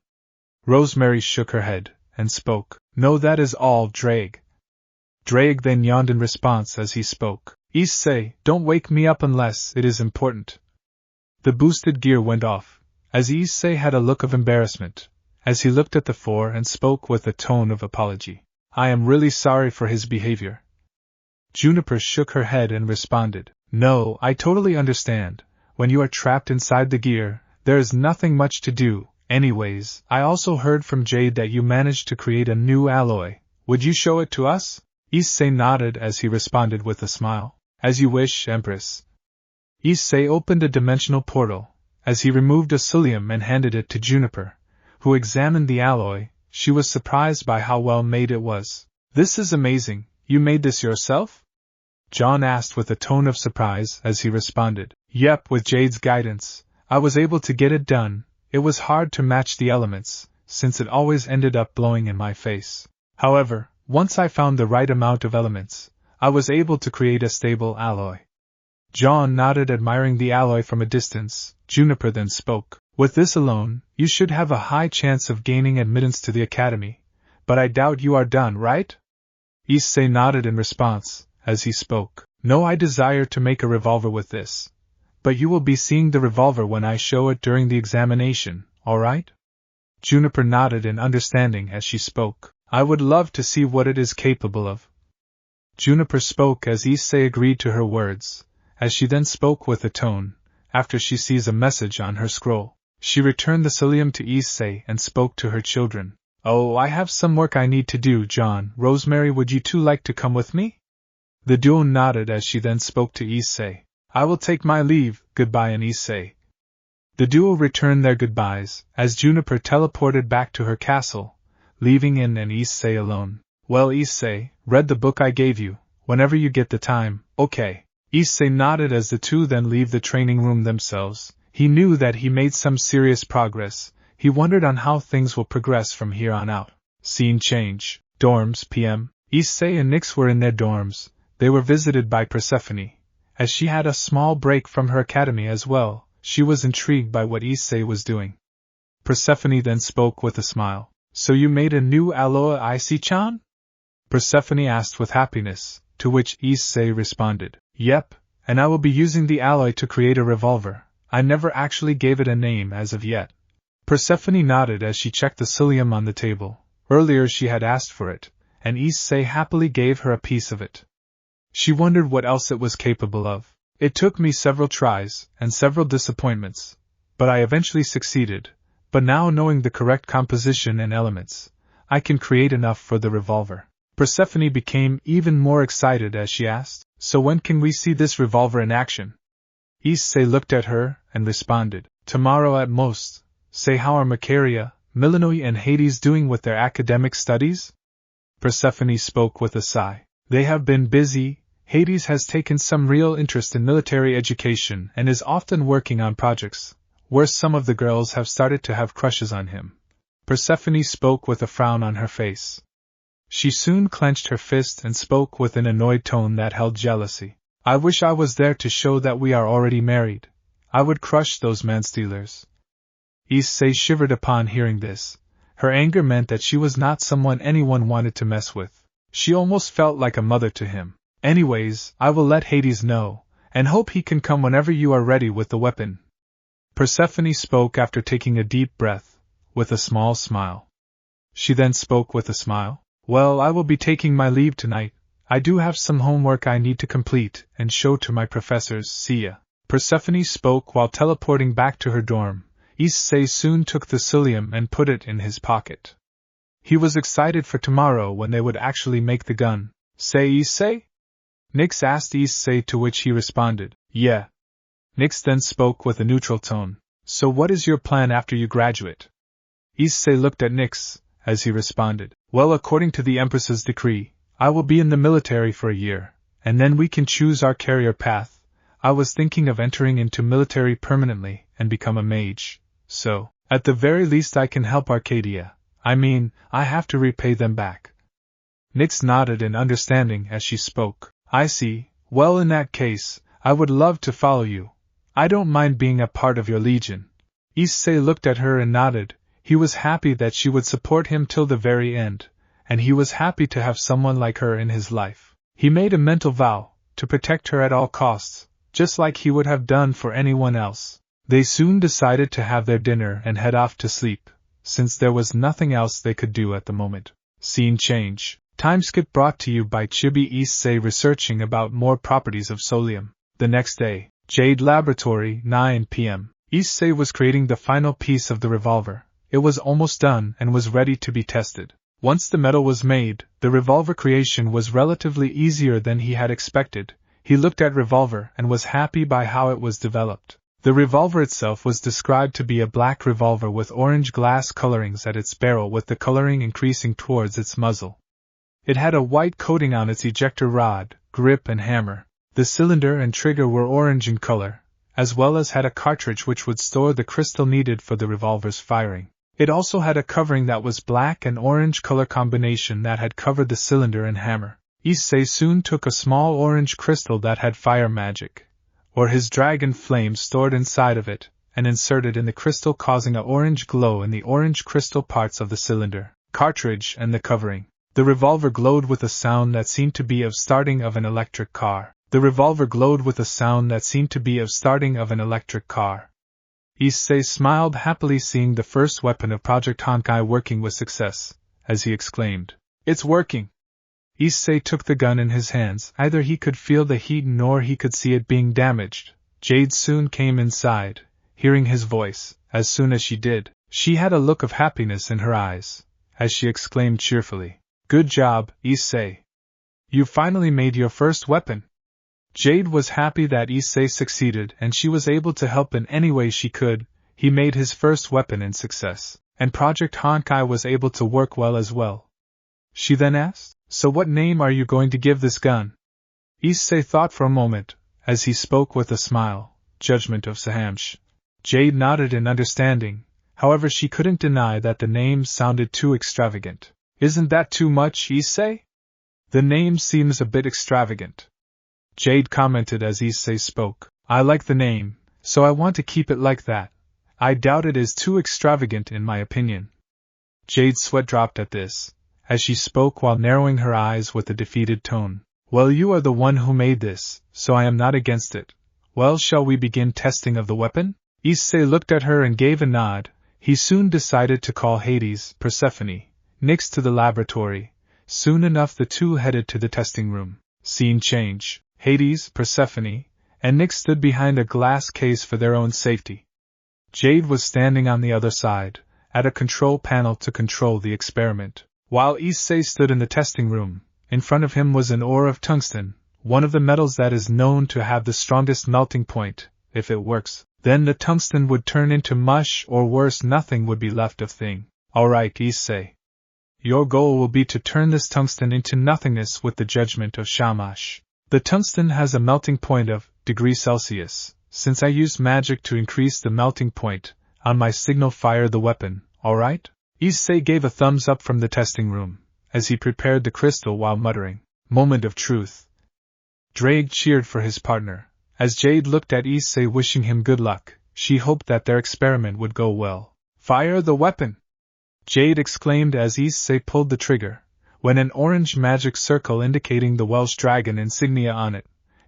Rosemary shook her head, and spoke. No, that is all, Drake. Drake then yawned in response as he spoke. Issei, don't wake me up unless it is important. The boosted gear went off, as Issei had a look of embarrassment, as he looked at the four and spoke with a tone of apology. I am really sorry for his behavior. Juniper shook her head and responded. No, I totally understand. When you are trapped inside the gear, there is nothing much to do. Anyways, I also heard from Jade that you managed to create a new alloy. Would you show it to us? Issei nodded as he responded with a smile. As you wish, Empress. Issei opened a dimensional portal, as he removed a psyllium and handed it to Juniper, who examined the alloy. She was surprised by how well made it was. This is amazing, you made this yourself? John asked with a tone of surprise as he responded. Yep, with Jade's guidance, I was able to get it done. It was hard to match the elements, since it always ended up blowing in my face. However, once I found the right amount of elements, I was able to create a stable alloy. John nodded, admiring the alloy from a distance. Juniper then spoke. With this alone, you should have a high chance of gaining admittance to the academy, but I doubt you are done, right? Issei nodded in response, as he spoke. No, I desire to make a revolver with this. But you will be seeing the revolver when I show it during the examination, alright? Juniper nodded in understanding as she spoke. I would love to see what it is capable of. Juniper spoke as Issei agreed to her words, as she then spoke with a tone. After she sees a message on her scroll, she returned the psyllium to Issei and spoke to her children. Oh, I have some work I need to do, John. Rosemary, would you two like to come with me? The duo nodded as she then spoke to Issei. I will take my leave, goodbye, and Issei. The duo returned their goodbyes, as Juniper teleported back to her castle, leaving In and Issei alone. Well, Issei, read the book I gave you, whenever you get the time, okay. Issei nodded as the two then leave the training room themselves. He knew that he made some serious progress. He wondered on how things will progress from here on out. Scene change. Dorms, PM. Issei and Nyx were in their dorms. They were visited by Persephone. As she had a small break from her academy as well, she was intrigued by what Issei was doing. Persephone then spoke with a smile. So you made a new alloy, Issei-chan? Persephone asked with happiness, to which Issei responded. Yep, and I will be using the alloy to create a revolver. I never actually gave it a name as of yet. Persephone nodded as she checked the psyllium on the table. Earlier she had asked for it, and Issei happily gave her a piece of it. She wondered what else it was capable of. It took me several tries, and several disappointments, but I eventually succeeded. But now, knowing the correct composition and elements, I can create enough for the revolver. Persephone became even more excited as she asked, so when can we see this revolver in action? Issei looked at her, and responded, tomorrow at most. Say, how are Macaria, Millenoi and Hades doing with their academic studies? Persephone spoke with a sigh. They have been busy. Hades has taken some real interest in military education and is often working on projects, where some of the girls have started to have crushes on him. Persephone spoke with a frown on her face. She soon clenched her fist and spoke with an annoyed tone that held jealousy. I wish I was there to show that we are already married. I would crush those man-stealers. Issei shivered upon hearing this. Her anger meant that she was not someone anyone wanted to mess with. She almost felt like a mother to him. Anyways, I will let Hades know, and hope he can come whenever you are ready with the weapon. Persephone spoke after taking a deep breath, with a small smile. She then spoke with a smile. Well, I will be taking my leave tonight. I do have some homework I need to complete and show to my professors. See ya. Persephone spoke while teleporting back to her dorm. Issei soon took the psyllium and put it in his pocket. He was excited for tomorrow when they would actually make the gun. Say, Issei? Nyx asked Issei, to which he responded, yeah. Nyx then spoke with a neutral tone. So what is your plan after you graduate? Issei looked at Nyx, as he responded, well, according to the Empress's decree, I will be in the military for a year, and then we can choose our career path. I was thinking of entering into military permanently and become a mage, so, at the very least I can help Arcadia. I mean, I have to repay them back. Nyx nodded in understanding as she spoke. I see. Well, in that case, I would love to follow you. I don't mind being a part of your legion. Issei looked at her and nodded. He was happy that she would support him till the very end, and he was happy to have someone like her in his life. He made a mental vow to protect her at all costs, just like he would have done for anyone else. They soon decided to have their dinner and head off to sleep, since there was nothing else they could do at the moment. Scene change. Time skip brought to you by Chibi Issei researching about more properties of Solium. The next day, Jade Laboratory, 9 p.m. Issei was creating the final piece of the revolver. It was almost done and was ready to be tested. Once the metal was made, the revolver creation was relatively easier than he had expected. He looked at revolver and was happy by how it was developed. The revolver itself was described to be a black revolver with orange glass colorings at its barrel, with the coloring increasing towards its muzzle. It had a white coating on its ejector rod, grip and hammer. The cylinder and trigger were orange in color, as well as had a cartridge which would store the crystal needed for the revolver's firing. It also had a covering that was black and orange color combination that had covered the cylinder and hammer. Issei soon took a small orange crystal that had fire magic, or his dragon flame stored inside of it, and inserted in the crystal, causing an orange glow in the orange crystal parts of the cylinder, cartridge and the covering. The revolver glowed with a sound that seemed to be of starting of an electric car. Issei smiled happily, seeing the first weapon of Project Honkai working with success, as he exclaimed, "It's working!" Issei took the gun in his hands. Either he could feel the heat nor he could see it being damaged. Jade soon came inside, hearing his voice. As soon as she did, she had a look of happiness in her eyes, as she exclaimed cheerfully, "Good job, Issei! You finally made your first weapon!" Jade was happy that Issei succeeded and she was able to help in any way she could. He made his first weapon in success, and Project Honkai was able to work well as well. She then asked, "So what name are you going to give this gun?" Issei thought for a moment, as he spoke with a smile, "Judgment of Sahamsh." Jade nodded in understanding, however she couldn't deny that the name sounded too extravagant. "Isn't that too much, Issei?" "The name seems a bit extravagant," Jade commented as Issei spoke. "I like the name, so I want to keep it like that. I doubt it is too extravagant in my opinion." Jade's sweat dropped at this, as she spoke while narrowing her eyes with a defeated tone. "Well, you are the one who made this, so I am not against it. Well, shall we begin testing of the weapon?" Issei looked at her and gave a nod. He soon decided to call Hades, Persephone, Nyx to the laboratory. Soon enough the two headed to the testing room. Scene change. Hades, Persephone, and Nyx stood behind a glass case for their own safety. Jade was standing on the other side, at a control panel to control the experiment, while Issei stood in the testing room. In front of him was an ore of tungsten, one of the metals that is known to have the strongest melting point. If it works, then the tungsten would turn into mush, or worse, nothing would be left of thing. "Alright, Issei. Your goal will be to turn this tungsten into nothingness with the judgment of Shamash. The tungsten has a melting point of °C. Since I used magic to increase the melting point, on my signal fire the weapon, alright?" Issei gave a thumbs up from the testing room, as he prepared the crystal while muttering, "Moment of truth." Drake cheered for his partner. As Jade looked at Issei wishing him good luck, she hoped that their experiment would go well. "Fire the weapon!" Jade exclaimed as Issei pulled the trigger, when an orange magic circle indicating the Welsh dragon insignia on it,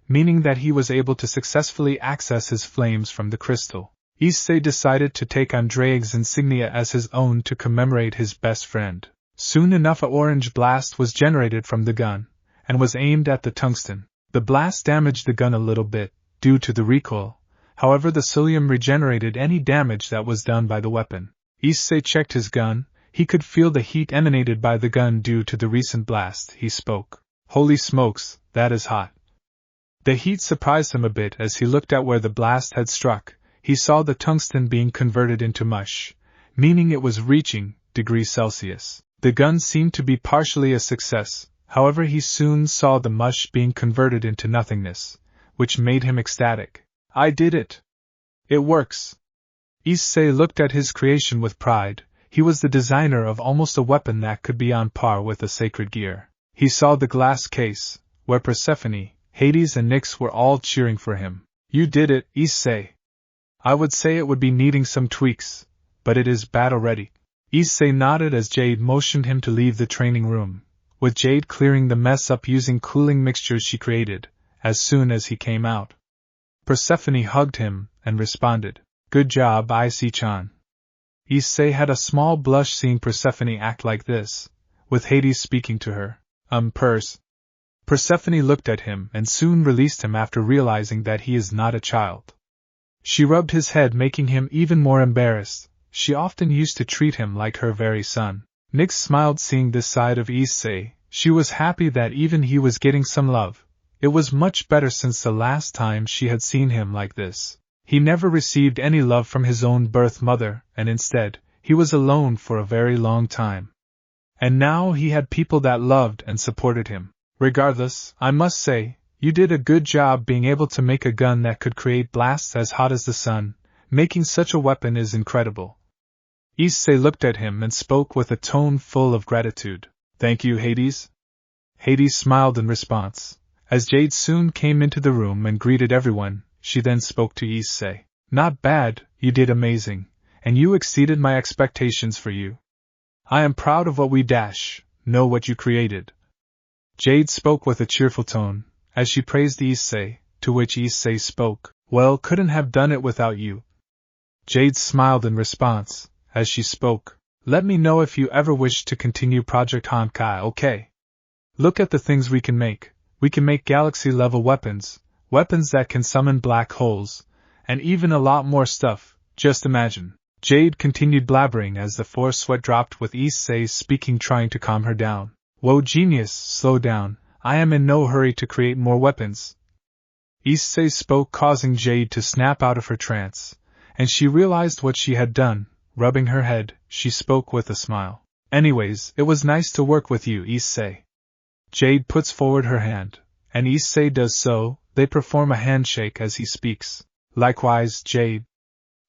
meaning that he was able to successfully access his flames from the crystal. Issei decided to take on Drake's insignia as his own to commemorate his best friend. Soon enough, an orange blast was generated from the gun, and was aimed at the tungsten. The blast damaged the gun a little bit, due to the recoil, however the psyllium regenerated any damage that was done by the weapon. Issei checked his gun. He could feel the heat emanated by the gun due to the recent blast. He spoke. Holy smokes, that is hot. The heat surprised him a bit as he looked at where the blast had struck. He saw the tungsten being converted into mush, meaning it was reaching degrees Celsius. The gun seemed to be partially a success, however he soon saw the mush being converted into nothingness, which made him ecstatic. I did it! It works! Issei looked at his creation with pride. He was the designer of almost a weapon that could be on par with a sacred gear. He saw the glass case, where Persephone, Hades and Nyx were all cheering for him. You did it, Issei. I would say it would be needing some tweaks, but it is battle-ready. Issei nodded as Jade motioned him to leave the training room, with Jade clearing the mess up using cooling mixtures she created, as soon as he came out. Persephone hugged him, and responded, Good job, Issei-chan. Issei had a small blush seeing Persephone act like this, with Hades speaking to her. Persephone looked at him and soon released him after realizing that he is not a child. She rubbed his head, making him even more embarrassed. She often used to treat him like her very son. Nyx smiled seeing this side of Issei. She was happy that even he was getting some love. It was much better since the last time she had seen him like this. He never received any love from his own birth mother, and instead, he was alone for a very long time. And now he had people that loved and supported him. Regardless, I must say, you did a good job being able to make a gun that could create blasts as hot as the sun. Making such a weapon is incredible. Issei looked at him and spoke with a tone full of gratitude. Thank you, Hades. Hades smiled in response. As Jade soon came into the room and greeted everyone, she then spoke to Issei. Not bad, you did amazing, and you exceeded my expectations for you. I am proud of what we know what you created. Jade spoke with a cheerful tone, as she praised Issei, to which Issei spoke, Well, couldn't have done it without you. Jade smiled in response, as she spoke, Let me know if you ever wish to continue Project Honkai, okay? Look at the things we can make. We can make galaxy-level weapons that can summon black holes, and even a lot more stuff, just imagine. Jade continued blabbering as the forced sweat dropped with Issei speaking, trying to calm her down. Whoa, genius, slow down, I am in no hurry to create more weapons. Issei spoke, causing Jade to snap out of her trance, and she realized what she had done. Rubbing her head, she spoke with a smile. Anyways, it was nice to work with you, Issei. Jade puts forward her hand, and Issei does so. They perform a handshake as he speaks. Likewise, Jade.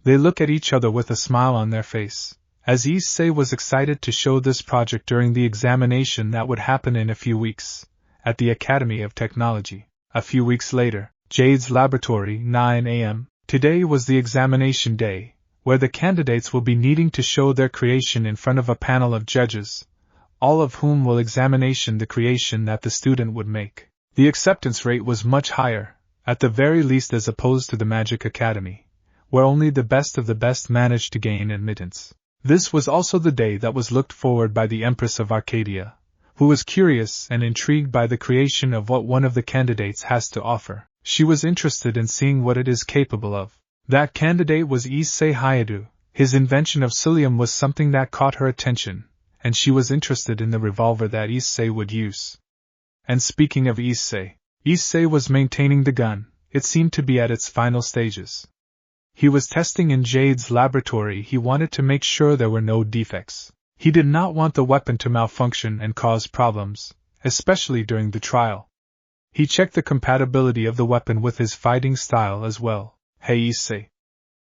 They look at each other with a smile on their face, as Issei was excited to show this project during the examination that would happen in a few weeks, at the Academy of Technology. A few weeks later, Jade's laboratory, 9 a.m. Today was the examination day, where the candidates will be needing to show their creation in front of a panel of judges, all of whom will examine the creation that the student would make. The acceptance rate was much higher, at the very least as opposed to the Magic Academy, where only the best of the best managed to gain admittance. This was also the day that was looked forward by the Empress of Arcadia, who was curious and intrigued by the creation of what one of the candidates has to offer. She was interested in seeing what it is capable of. That candidate was Issei Hyoudou. His invention of psyllium was something that caught her attention, and she was interested in the revolver that Issei would use. And speaking of Issei was maintaining the gun. It seemed to be at its final stages. He was testing in Jade's laboratory. He wanted to make sure there were no defects. He did not want the weapon to malfunction and cause problems, especially during the trial. He checked the compatibility of the weapon with his fighting style as well. Hey, Issei.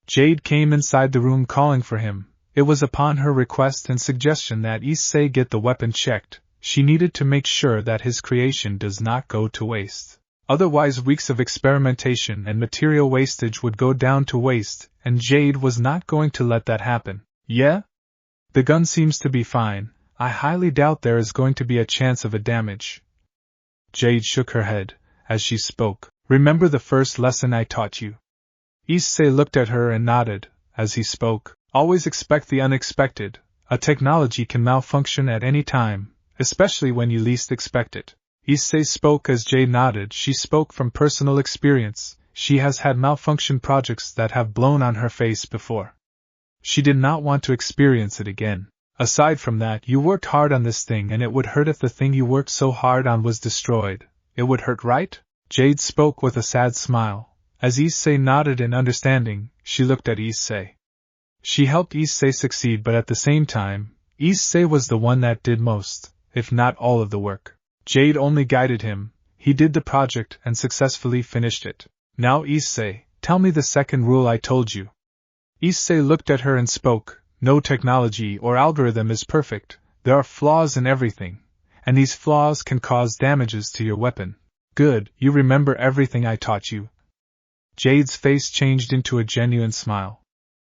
Jade came inside the room calling for him. It was upon her request and suggestion that Issei get the weapon checked. She needed to make sure that his creation does not go to waste. Otherwise, weeks of experimentation and material wastage would go down to waste, and Jade was not going to let that happen. Yeah? The gun seems to be fine. I highly doubt there is going to be a chance of a damage. Jade shook her head as she spoke. Remember the first lesson I taught you? Issei looked at her and nodded as he spoke. Always expect the unexpected. A technology can malfunction at any time, especially when you least expect it. Issei spoke as Jade nodded. She spoke from personal experience. She has had malfunction projects that have blown on her face before. She did not want to experience it again. Aside from that, you worked hard on this thing and it would hurt if the thing you worked so hard on was destroyed. It would hurt, right? Jade spoke with a sad smile. As Issei nodded in understanding, she looked at Issei. She helped Issei succeed, but at the same time, Issei was the one that did most, if not all of the work. Jade only guided him. He did the project and successfully finished it. Now Issei, tell me the second rule I told you. Issei looked at her and spoke. No technology or algorithm is perfect. There are flaws in everything, and these flaws can cause damages to your weapon. Good, you remember everything I taught you. Jade's face changed into a genuine smile.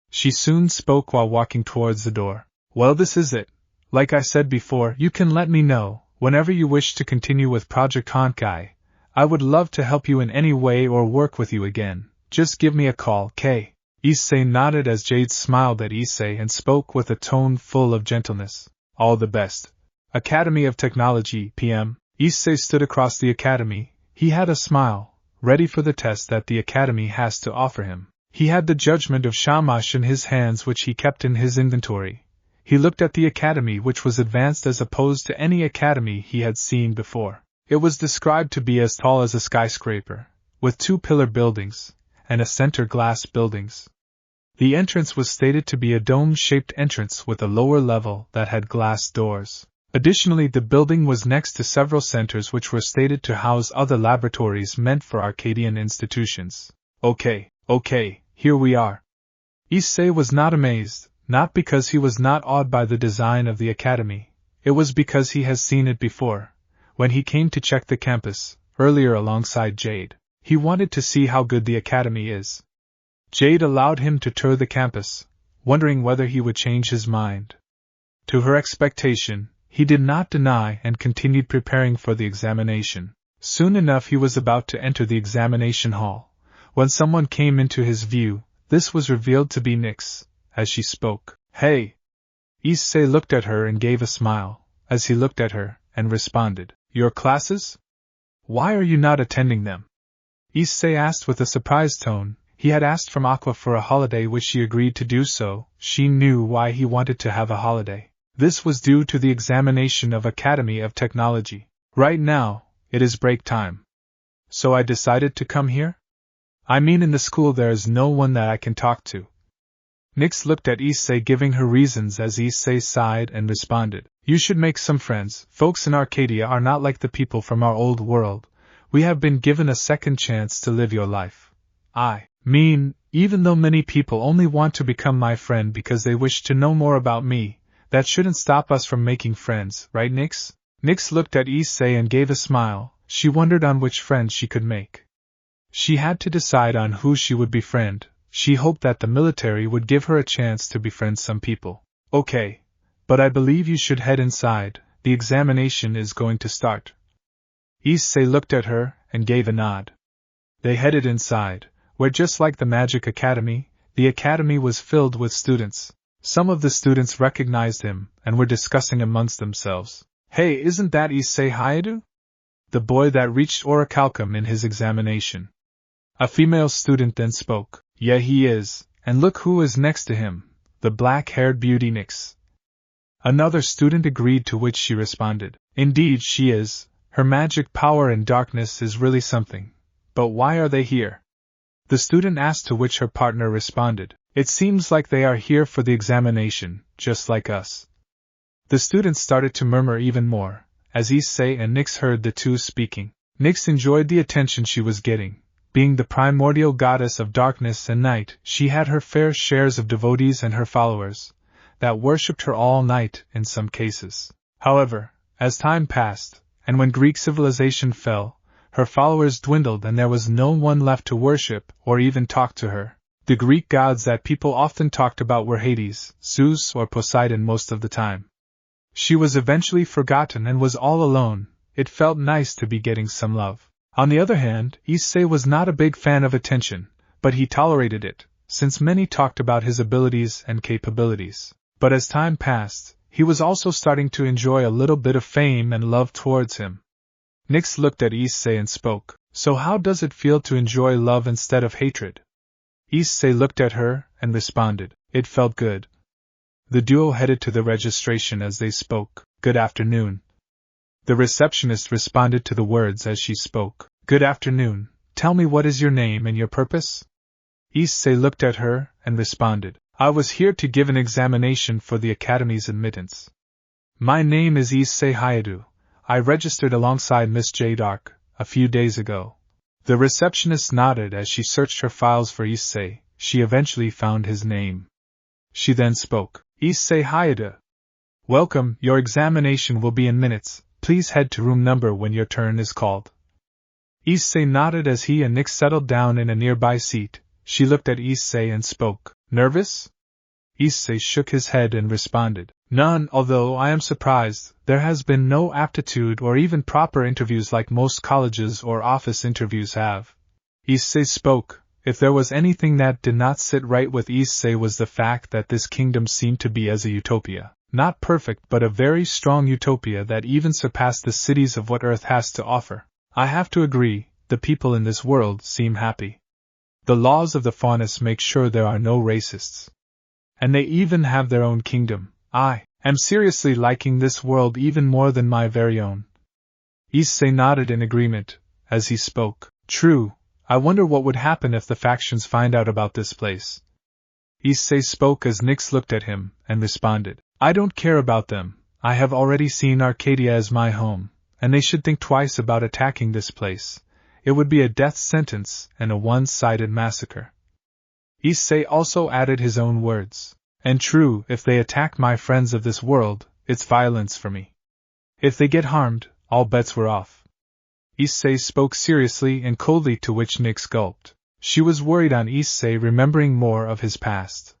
She soon spoke while walking towards the door. Well, this is it. Like I said before, you can let me know whenever you wish to continue with Project Honkai. I would love to help you in any way or work with you again. Just give me a call, K. Issei nodded as Jade smiled at Issei and spoke with a tone full of gentleness. All the best. Academy of Technology, PM. Issei stood across the academy. He had a smile, ready for the test that the academy has to offer him. He had the judgment of Shamash in his hands, which he kept in his inventory. He looked at the academy, which was advanced as opposed to any academy he had seen before. It was described to be as tall as a skyscraper, with 2 pillar buildings, and a center glass buildings. The entrance was stated to be a dome-shaped entrance with a lower level that had glass doors. Additionally, the building was next to several centers which were stated to house other laboratories meant for Arcadian institutions. Okay, here we are. Issei was not amazed, not because he was not awed by the design of the academy. It was because he has seen it before, when he came to check the campus, earlier alongside Jade. He wanted to see how good the academy is. Jade allowed him to tour the campus, wondering whether he would change his mind. To her expectation, he did not deny and continued preparing for the examination. Soon enough he was about to enter the examination hall, when someone came into his view. This was revealed to be Nyx, as she spoke. Hey! Issei looked at her and gave a smile, as he looked at her, and responded. Your classes? Why are you not attending them? Issei asked with a surprised tone. He had asked from Aqua for a holiday, which she agreed to do so. She knew why he wanted to have a holiday. This was due to the examination of Academy of Technology. Right now, it is break time. So I decided to come here? I mean, in the school there is no one that I can talk to. Nyx looked at Issei, giving her reasons, as Issei sighed and responded. You should make some friends. Folks in Arcadia are not like the people from our old world. We have been given a second chance to live your life. I mean, even though many people only want to become my friend because they wish to know more about me, that shouldn't stop us from making friends, right, Nyx? Nyx looked at Issei and gave a smile. She wondered on which friends she could make. She had to decide on who she would befriend. She hoped that the military would give her a chance to befriend some people. Okay, but I believe you should head inside. The examination is going to start. Issei looked at her and gave a nod. They headed inside, where, just like the Magic Academy, the academy was filled with students. Some of the students recognized him and were discussing amongst themselves. Hey, isn't that Issei Hyoudou? The boy that reached orichalcum in his examination. A female student then spoke. Yeah, he is, and look who is next to him, the black-haired beauty Nyx. Another student agreed, to which she responded. Indeed she is. Her magic power and darkness is really something. But why are they here? The student asked, to which her partner responded. It seems like they are here for the examination, just like us. The students started to murmur even more, as Issei and Nyx heard the two speaking. Nyx enjoyed the attention she was getting. Being the primordial goddess of darkness and night, she had her fair shares of devotees and her followers, that worshipped her all night in some cases. However, as time passed, and when Greek civilization fell, her followers dwindled and there was no one left to worship or even talk to her. The Greek gods that people often talked about were Hades, Zeus, or Poseidon most of the time. She was eventually forgotten and was all alone. It felt nice to be getting some love. On the other hand, Issei was not a big fan of attention, but he tolerated it, since many talked about his abilities and capabilities. But as time passed, he was also starting to enjoy a little bit of fame and love towards him. Nyx looked at Issei and spoke, "So how does it feel to enjoy love instead of hatred?" Issei looked at her and responded, "It felt good." The duo headed to the registration as they spoke, "Good afternoon." The receptionist responded to the words as she spoke, "Good afternoon, tell me what is your name and your purpose?" Issei looked at her and responded, "I was here to give an examination for the Academy's admittance. My name is Issei Hyoudou. I registered alongside Miss J. Dark a few days ago." The receptionist nodded as she searched her files for Issei. She eventually found his name. She then spoke, "Issei Hyoudou. Welcome, your examination will be in minutes. Please head to room number when your turn is called." Issei nodded as he and Nyx settled down in a nearby seat. She looked at Issei and spoke, "Nervous?" Issei shook his head and responded, "None, although I am surprised there has been no aptitude or even proper interviews like most colleges or office interviews have." Issei spoke. If there was anything that did not sit right with Issei was the fact that this kingdom seemed to be as a utopia. Not perfect, but a very strong utopia that even surpassed the cities of what Earth has to offer. I have to agree, the people in this world seem happy. The laws of the faunus make sure there are no racists. And they even have their own kingdom. I am seriously liking this world even more than my very own. Issei nodded in agreement, as he spoke. True, I wonder what would happen if the factions find out about this place. Issei spoke as Nyx looked at him, and responded, I don't care about them. I have already seen Arcadia as my home, and they should think twice about attacking this place. It would be a death sentence and a one-sided massacre. Issei also added his own words. And true, if they attack my friends of this world, it's violence for me. If they get harmed, all bets were off. Issei spoke seriously and coldly, to which Nyx gulped. She was worried on Issei remembering more of his past.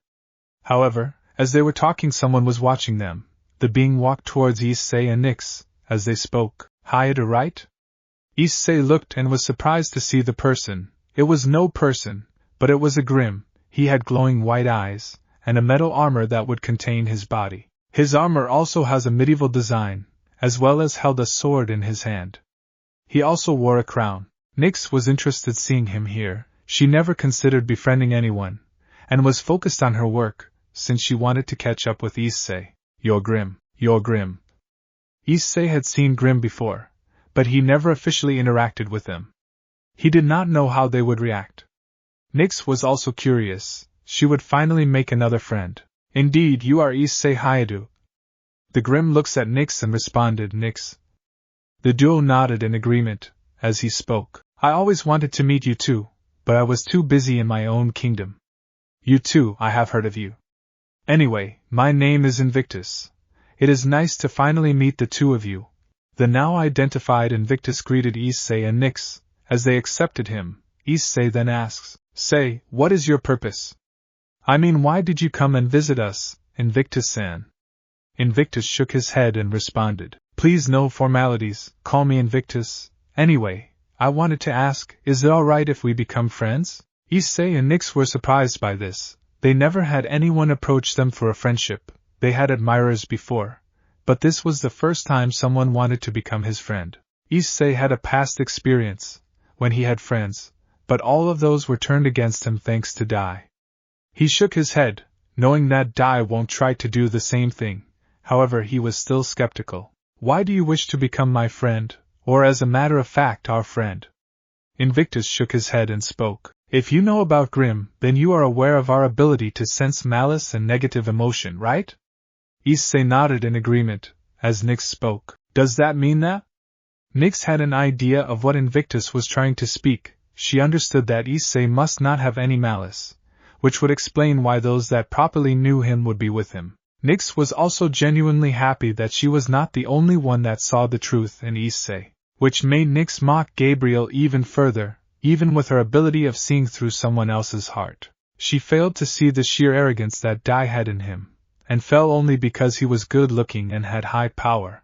However, as they were talking, someone was watching them. The being walked towards Issei and Nyx, as they spoke. Hyoudou, right? Issei looked and was surprised to see the person. It was no person, but it was a Grimm. He had glowing white eyes, and a metal armor that would contain his body. His armor also has a medieval design, as well as held a sword in his hand. He also wore a crown. Nyx was interested seeing him here. She never considered befriending anyone, and was focused on her work, since she wanted to catch up with Issei. You're Grimm. You're Grimm. Issei had seen Grimm before, but he never officially interacted with them. He did not know how they would react. Nyx was also curious. She would finally make another friend. Indeed, you are Issei Hyoudou. The Grimm looks at Nyx and responded, Nyx. The duo nodded in agreement, as he spoke. I always wanted to meet you too, but I was too busy in my own kingdom. You too, I have heard of you. Anyway, my name is Invictus. It is nice to finally meet the two of you. The now identified Invictus greeted Issei and Nyx, as they accepted him. Issei then asks, Say, what is your purpose? I mean, why did you come and visit us, Invictus-san? Invictus shook his head and responded, Please, no formalities, call me Invictus. Anyway, I wanted to ask, is it alright if we become friends? Issei and Nyx were surprised by this. They never had anyone approach them for a friendship. They had admirers before, but this was the first time someone wanted to become his friend. Issei had a past experience, when he had friends, but all of those were turned against him thanks to Dai. He shook his head, knowing that Dai won't try to do the same thing. However, he was still skeptical. Why do you wish to become my friend, or as a matter of fact our friend? Invictus shook his head and spoke. If you know about Grimm, then you are aware of our ability to sense malice and negative emotion, right? Issei nodded in agreement, as Nyx spoke. Does that mean that? Nyx had an idea of what Invictus was trying to speak. She understood that Issei must not have any malice, which would explain why those that properly knew him would be with him. Nyx was also genuinely happy that she was not the only one that saw the truth in Issei, which made Nyx mock Gabriel even further. Even with her ability of seeing through someone else's heart, she failed to see the sheer arrogance that Dai had in him, and fell only because he was good-looking and had high power.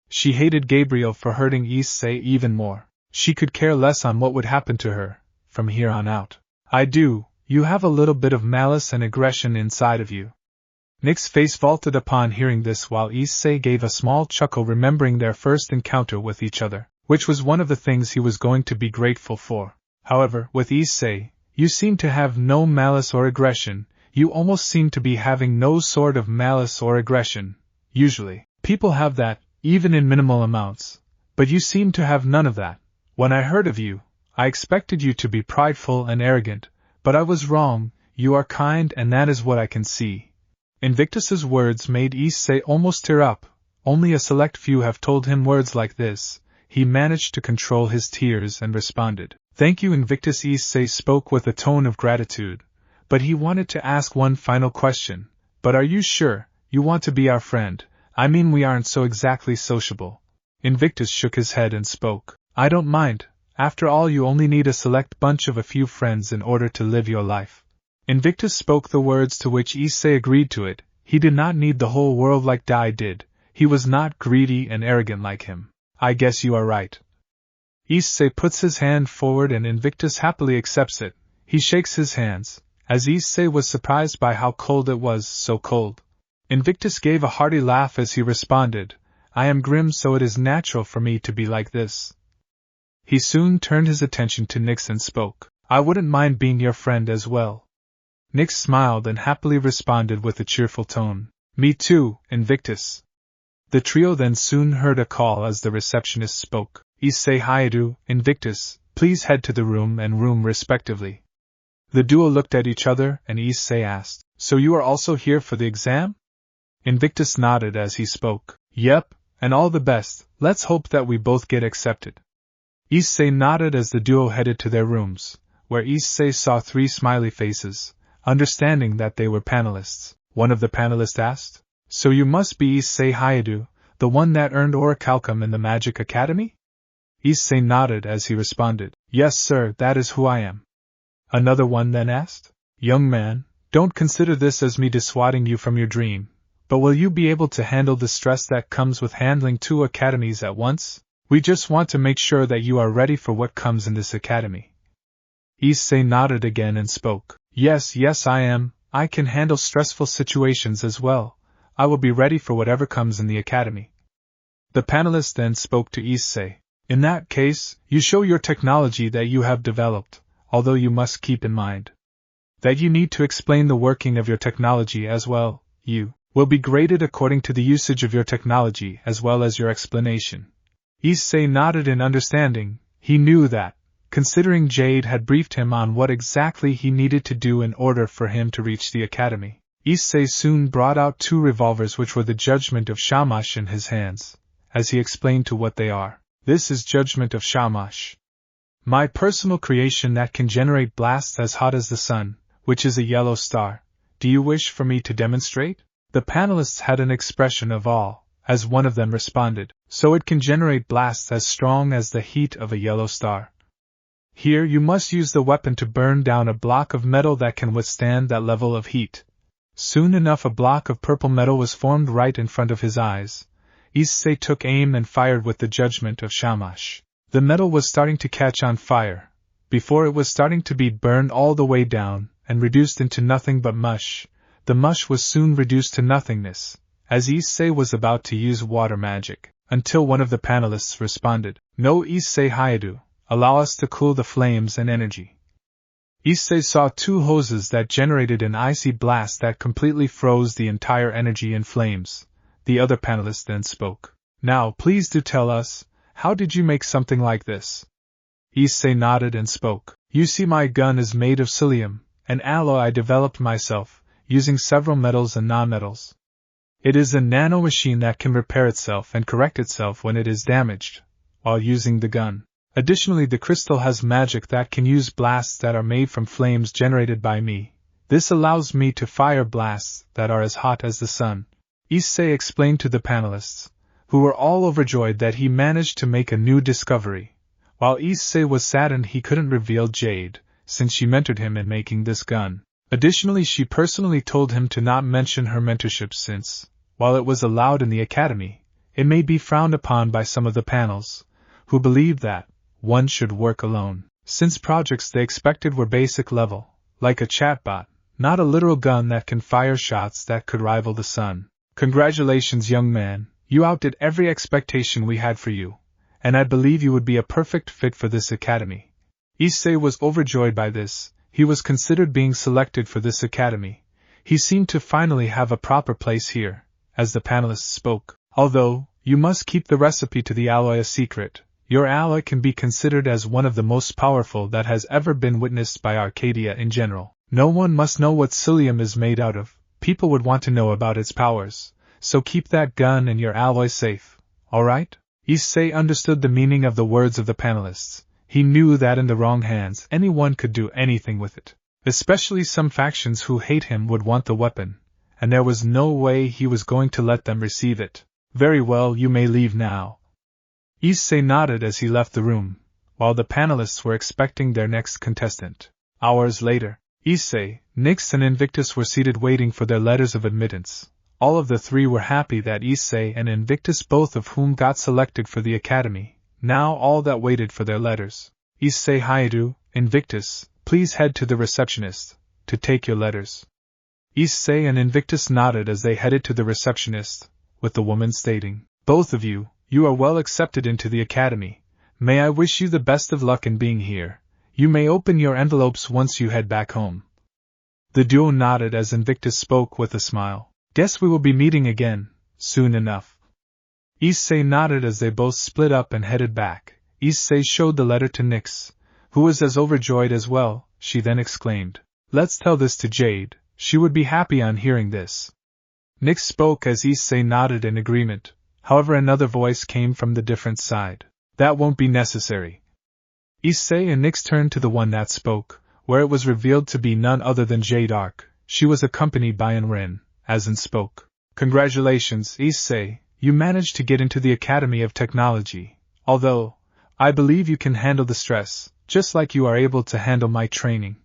She hated Gabriel for hurting Issei even more. She could care less on what would happen to her, from here on out. I do, you have a little bit of malice and aggression inside of you. Nick's face vaulted upon hearing this while Issei gave a small chuckle remembering their first encounter with each other, which was one of the things he was going to be grateful for. However, with Issei, you seem to have no malice or aggression, you almost seem to be having no sort of malice or aggression. Usually, people have that, even in minimal amounts, but you seem to have none of that. When I heard of you, I expected you to be prideful and arrogant, but I was wrong, you are kind and that is what I can see. Invictus's words made Issei almost tear up. Only a select few have told him words like this. He managed to control his tears and responded, "Thank you, Invictus." Issei spoke with a tone of gratitude, but he wanted to ask one final question. But are you sure you want to be our friend? I mean, we aren't so exactly sociable. Invictus shook his head and spoke, "I don't mind. After all, you only need a select bunch of a few friends in order to live your life." Invictus spoke the words to which Issei agreed to it. He did not need the whole world like Dai did. He was not greedy and arrogant like him. I guess you are right. Issei puts his hand forward and Invictus happily accepts it. He shakes his hands, as Issei was surprised by how cold it was, so cold. Invictus gave a hearty laugh as he responded, "I am grim, so it is natural for me to be like this." He soon turned his attention to Nyx and spoke, "I wouldn't mind being your friend as well." Nyx smiled and happily responded with a cheerful tone, "Me too, Invictus." The trio then soon heard a call as the receptionist spoke, "Issei, Hyoudou, Invictus, please head to the room and room respectively." The duo looked at each other and Issei asked, "So you are also here for the exam?" Invictus nodded as he spoke, "Yep, and all the best, let's hope that we both get accepted." Issei nodded as the duo headed to their rooms, where Issei saw 3 smiley faces. Understanding that they were panelists, one of the panelists asked, "So you must be Issei Hyoudou, the one that earned orichalcum in the Magic Academy?" Issei nodded as he responded, "Yes sir, that is who I am." Another one then asked, "Young man, don't consider this as me dissuading you from your dream, but will you be able to handle the stress that comes with handling 2 academies at once? We just want to make sure that you are ready for what comes in this academy." Issei nodded again and spoke, Yes, I am. I can handle stressful situations as well. I will be ready for whatever comes in the academy." The panelist then spoke to Issei, "In that case, you show your technology that you have developed, although you must keep in mind that you need to explain the working of your technology as well. You will be graded according to the usage of your technology as well as your explanation." Issei nodded in understanding. He knew that, considering Jade had briefed him on what exactly he needed to do in order for him to reach the academy, Issei soon brought out 2 revolvers which were the Judgment of Shamash in his hands, as he explained to what they are. "This is Judgment of Shamash, my personal creation that can generate blasts as hot as the sun, which is a yellow star. Do you wish for me to demonstrate?" The panelists had an expression of awe, as one of them responded, "So it can generate blasts as strong as the heat of a yellow star. Here you must use the weapon to burn down a block of metal that can withstand that level of heat." Soon enough a block of purple metal was formed right in front of his eyes. Issei took aim and fired with the Judgment of Shamash. The metal was starting to catch on fire, before it was starting to be burned all the way down, and reduced into nothing but mush. The mush was soon reduced to nothingness, as Issei was about to use water magic, until one of the panelists responded, "No, Issei Hyoudou, allow us to cool the flames and energy." Issei saw 2 hoses that generated an icy blast that completely froze the entire energy in flames. The other panelist then spoke, "Now please do tell us, how did you make something like this?" Issei nodded and spoke, "You see, my gun is made of psyllium, an alloy I developed myself, using several metals and nonmetals. It is a nanomachine that can repair itself and correct itself when it is damaged, while using the gun. Additionally, the crystal has magic that can use blasts that are made from flames generated by me. This allows me to fire blasts that are as hot as the sun." Issei explained to the panelists, who were all overjoyed that he managed to make a new discovery, while Issei was saddened he couldn't reveal Jade, since she mentored him in making this gun. Additionally, she personally told him to not mention her mentorship since, while it was allowed in the academy, it may be frowned upon by some of the panels, who believed that one should work alone, since projects they expected were basic level, like a chatbot, not a literal gun that can fire shots that could rival the sun. Congratulations, young man, you outdid every expectation we had for you, and I believe you would be a perfect fit for this academy. Issei was overjoyed by this. He was considered being selected for this academy. He seemed to finally have a proper place here, as the panelists spoke. Although, you must keep the recipe to the alloy a secret, your alloy can be considered as one of the most powerful that has ever been witnessed by Arcadia in general. No one must know what psyllium is made out of. People would want to know about its powers, so keep that gun and your alloy safe, alright? Issei understood the meaning of the words of the panelists. He knew that in the wrong hands anyone could do anything with it. Especially some factions who hate him would want the weapon, and there was no way he was going to let them receive it. Very well, you may leave now. Issei nodded as he left the room, while the panelists were expecting their next contestant. Hours later, Issei, Nyx and Invictus were seated waiting for their letters of admittance. All of the three were happy that Issei and Invictus, both of whom got selected for the academy, now all that waited for their letters. Issei, Hyoudou, Invictus, please head to the receptionist to take your letters. Issei and Invictus nodded as they headed to the receptionist, with the woman stating, both of you, you are well accepted into the academy. May I wish you the best of luck in being here. You may open your envelopes once you head back home. The duo nodded as Invictus spoke with a smile. Guess we will be meeting again, soon enough. Issei nodded as they both split up and headed back. Issei showed the letter to Nyx, who was as overjoyed as well. She then exclaimed, let's tell this to Jade, she would be happy on hearing this. Nyx spoke as Issei nodded in agreement, however another voice came from the different side. That won't be necessary. Issei and Nyx turned to the one that spoke, where it was revealed to be none other than Jade Arc. She was accompanied by Ren, as in spoke. Congratulations, Issei. You managed to get into the Academy of Technology, although, I believe you can handle the stress, just like you are able to handle my training.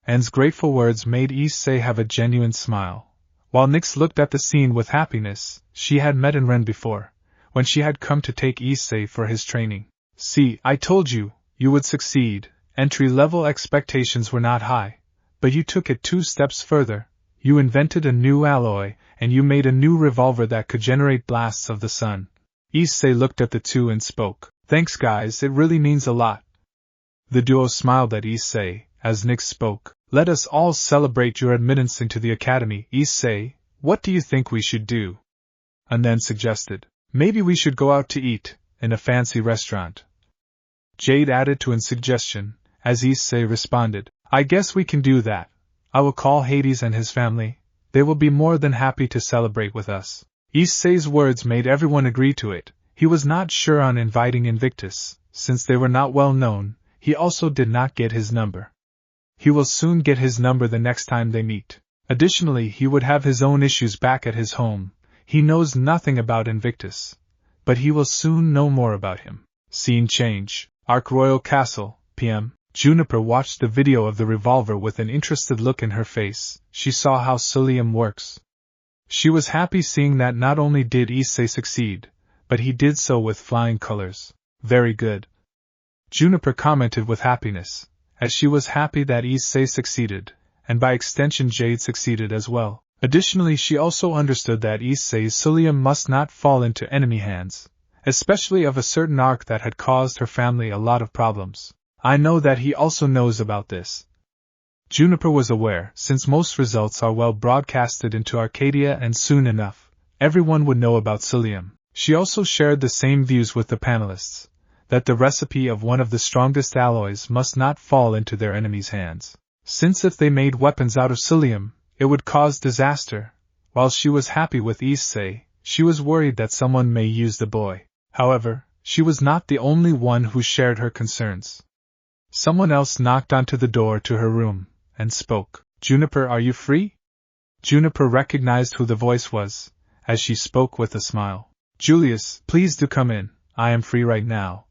Anne's grateful words made Issei have a genuine smile. While Nyx looked at the scene with happiness, she had met Ren before, when she had come to take Issei for his training. See, I told you, you would succeed. Entry-level expectations were not high, but you took it 2 steps further. You invented a new alloy, and you made a new revolver that could generate blasts of the sun. Issei looked at the two and spoke. Thanks guys, it really means a lot. The duo smiled at Issei, as Nyx spoke. Let us all celebrate your admittance into the academy. Issei, what do you think we should do? And then suggested. Maybe we should go out to eat, in a fancy restaurant. Jade added to a suggestion, as Issei responded. I guess we can do that. I will call Hades and his family. They will be more than happy to celebrate with us. Issei's words made everyone agree to it. He was not sure on inviting Invictus, since they were not well known. He also did not get his number. He will soon get his number the next time they meet. Additionally, he would have his own issues back at his home. He knows nothing about Invictus, but he will soon know more about him. Scene change. Arc Royal Castle, PM. Juniper watched the video of the revolver with an interested look in her face. She saw how psyllium works. She was happy seeing that not only did Issei succeed, but he did so with flying colors. Very good. Juniper commented with happiness, as she was happy that Issei succeeded, and by extension Jade succeeded as well. Additionally, she also understood that Issei's psyllium must not fall into enemy hands, especially of a certain arc that had caused her family a lot of problems. I know that he also knows about this. Juniper was aware, since most results are well broadcasted into Arcadia and soon enough, everyone would know about psyllium. She also shared the same views with the panelists, that the recipe of one of the strongest alloys must not fall into their enemies' hands, since if they made weapons out of psyllium, it would cause disaster. While she was happy with Issei, she was worried that someone may use the boy. However, she was not the only one who shared her concerns. Someone else knocked onto the door to her room, and spoke. Juniper, are you free? Juniper recognized who the voice was, as she spoke with a smile. Julius, please do come in, I am free right now.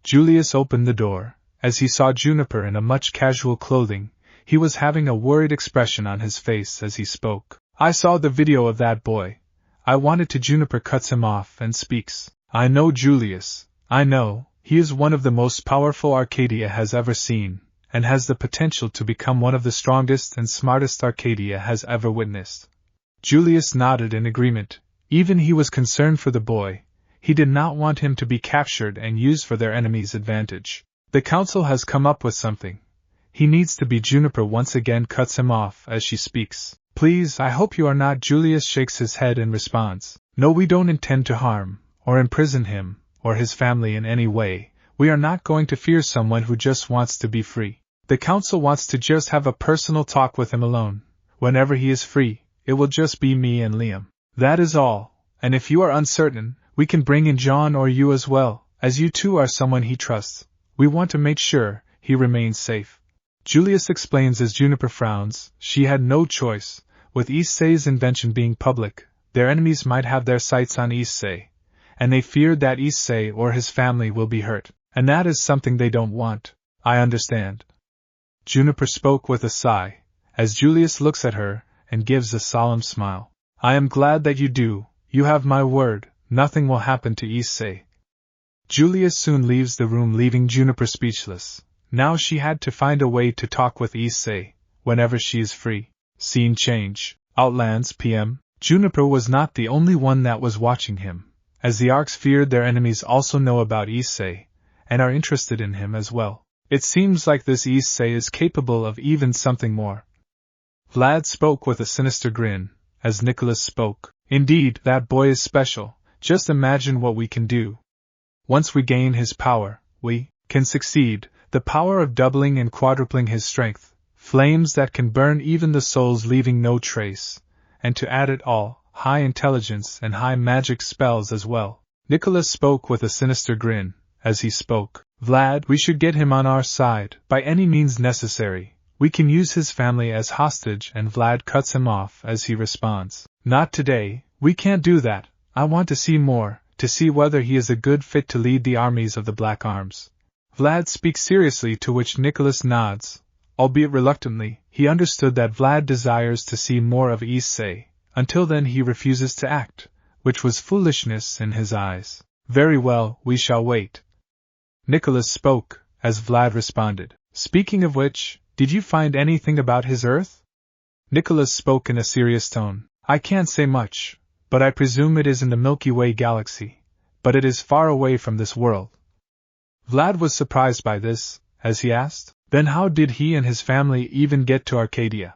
Julius opened the door. As he saw Juniper in a much casual clothing, He was having a worried expression on his face as he spoke. I saw the video of that boy. I wanted to. Juniper cuts him off and speaks. I know Julius. I know, he is one of the most powerful Arcadia has ever seen, and has the potential to become one of the strongest and smartest Arcadia has ever witnessed. Julius nodded in agreement. Even he was concerned for the boy. He did not want him to be captured and used for their enemies' advantage. The council has come up with something. He needs to be. Juniper once again cuts him off as she speaks. Please, I hope you are not. Julius shakes his head and responds. No, we don't intend to harm, or imprison him, or his family in any way. We are not going to fear someone who just wants to be free. The council wants to just have a personal talk with him alone. Whenever he is free, it will just be me and Liam. That is all, and if you are uncertain, we can bring in John or you as well, as you two are someone he trusts. We want to make sure he remains safe. Julius explains as Juniper frowns. She had no choice. With Issei's invention being public, their enemies might have their sights on Issei, and they feared that Issei or his family will be hurt, and that is something they don't want. I understand. Juniper spoke with a sigh, as Julius looks at her and gives a solemn smile. I am glad that you do. You have my word, nothing will happen to Issei. Julius soon leaves the room, leaving Juniper speechless. Now she had to find a way to talk with Issei, whenever she is free. Scene change. Outlands PM. Juniper was not the only one that was watching him, as the Arcs feared their enemies also know about Issei, and are interested in him as well. It seems like this Issei is capable of even something more. Vlad spoke with a sinister grin, as Nicholas spoke. Indeed, that boy is special. Just imagine what we can do. Once we gain his power, we can succeed, the power of doubling and quadrupling his strength, flames that can burn even the souls leaving no trace, and to add it all, high intelligence and high magic spells as well. Nicholas spoke with a sinister grin, as he spoke. Vlad, we should get him on our side, by any means necessary. We can use his family as hostage. And Vlad cuts him off as he responds. Not today, we can't do that. I want to see more, to see whether he is a good fit to lead the armies of the Black Arms. Vlad speaks seriously, to which Nicholas nods. Albeit reluctantly, he understood that Vlad desires to see more of Issei. Until then he refuses to act, which was foolishness in his eyes. Very well, we shall wait. Nicholas spoke, as Vlad responded. Speaking of which, did you find anything about his Earth? Nicholas spoke in a serious tone. I can't say much, but I presume it is in the Milky Way galaxy, but it is far away from this world. Vlad was surprised by this, as he asked, then how did he and his family even get to Arcadia?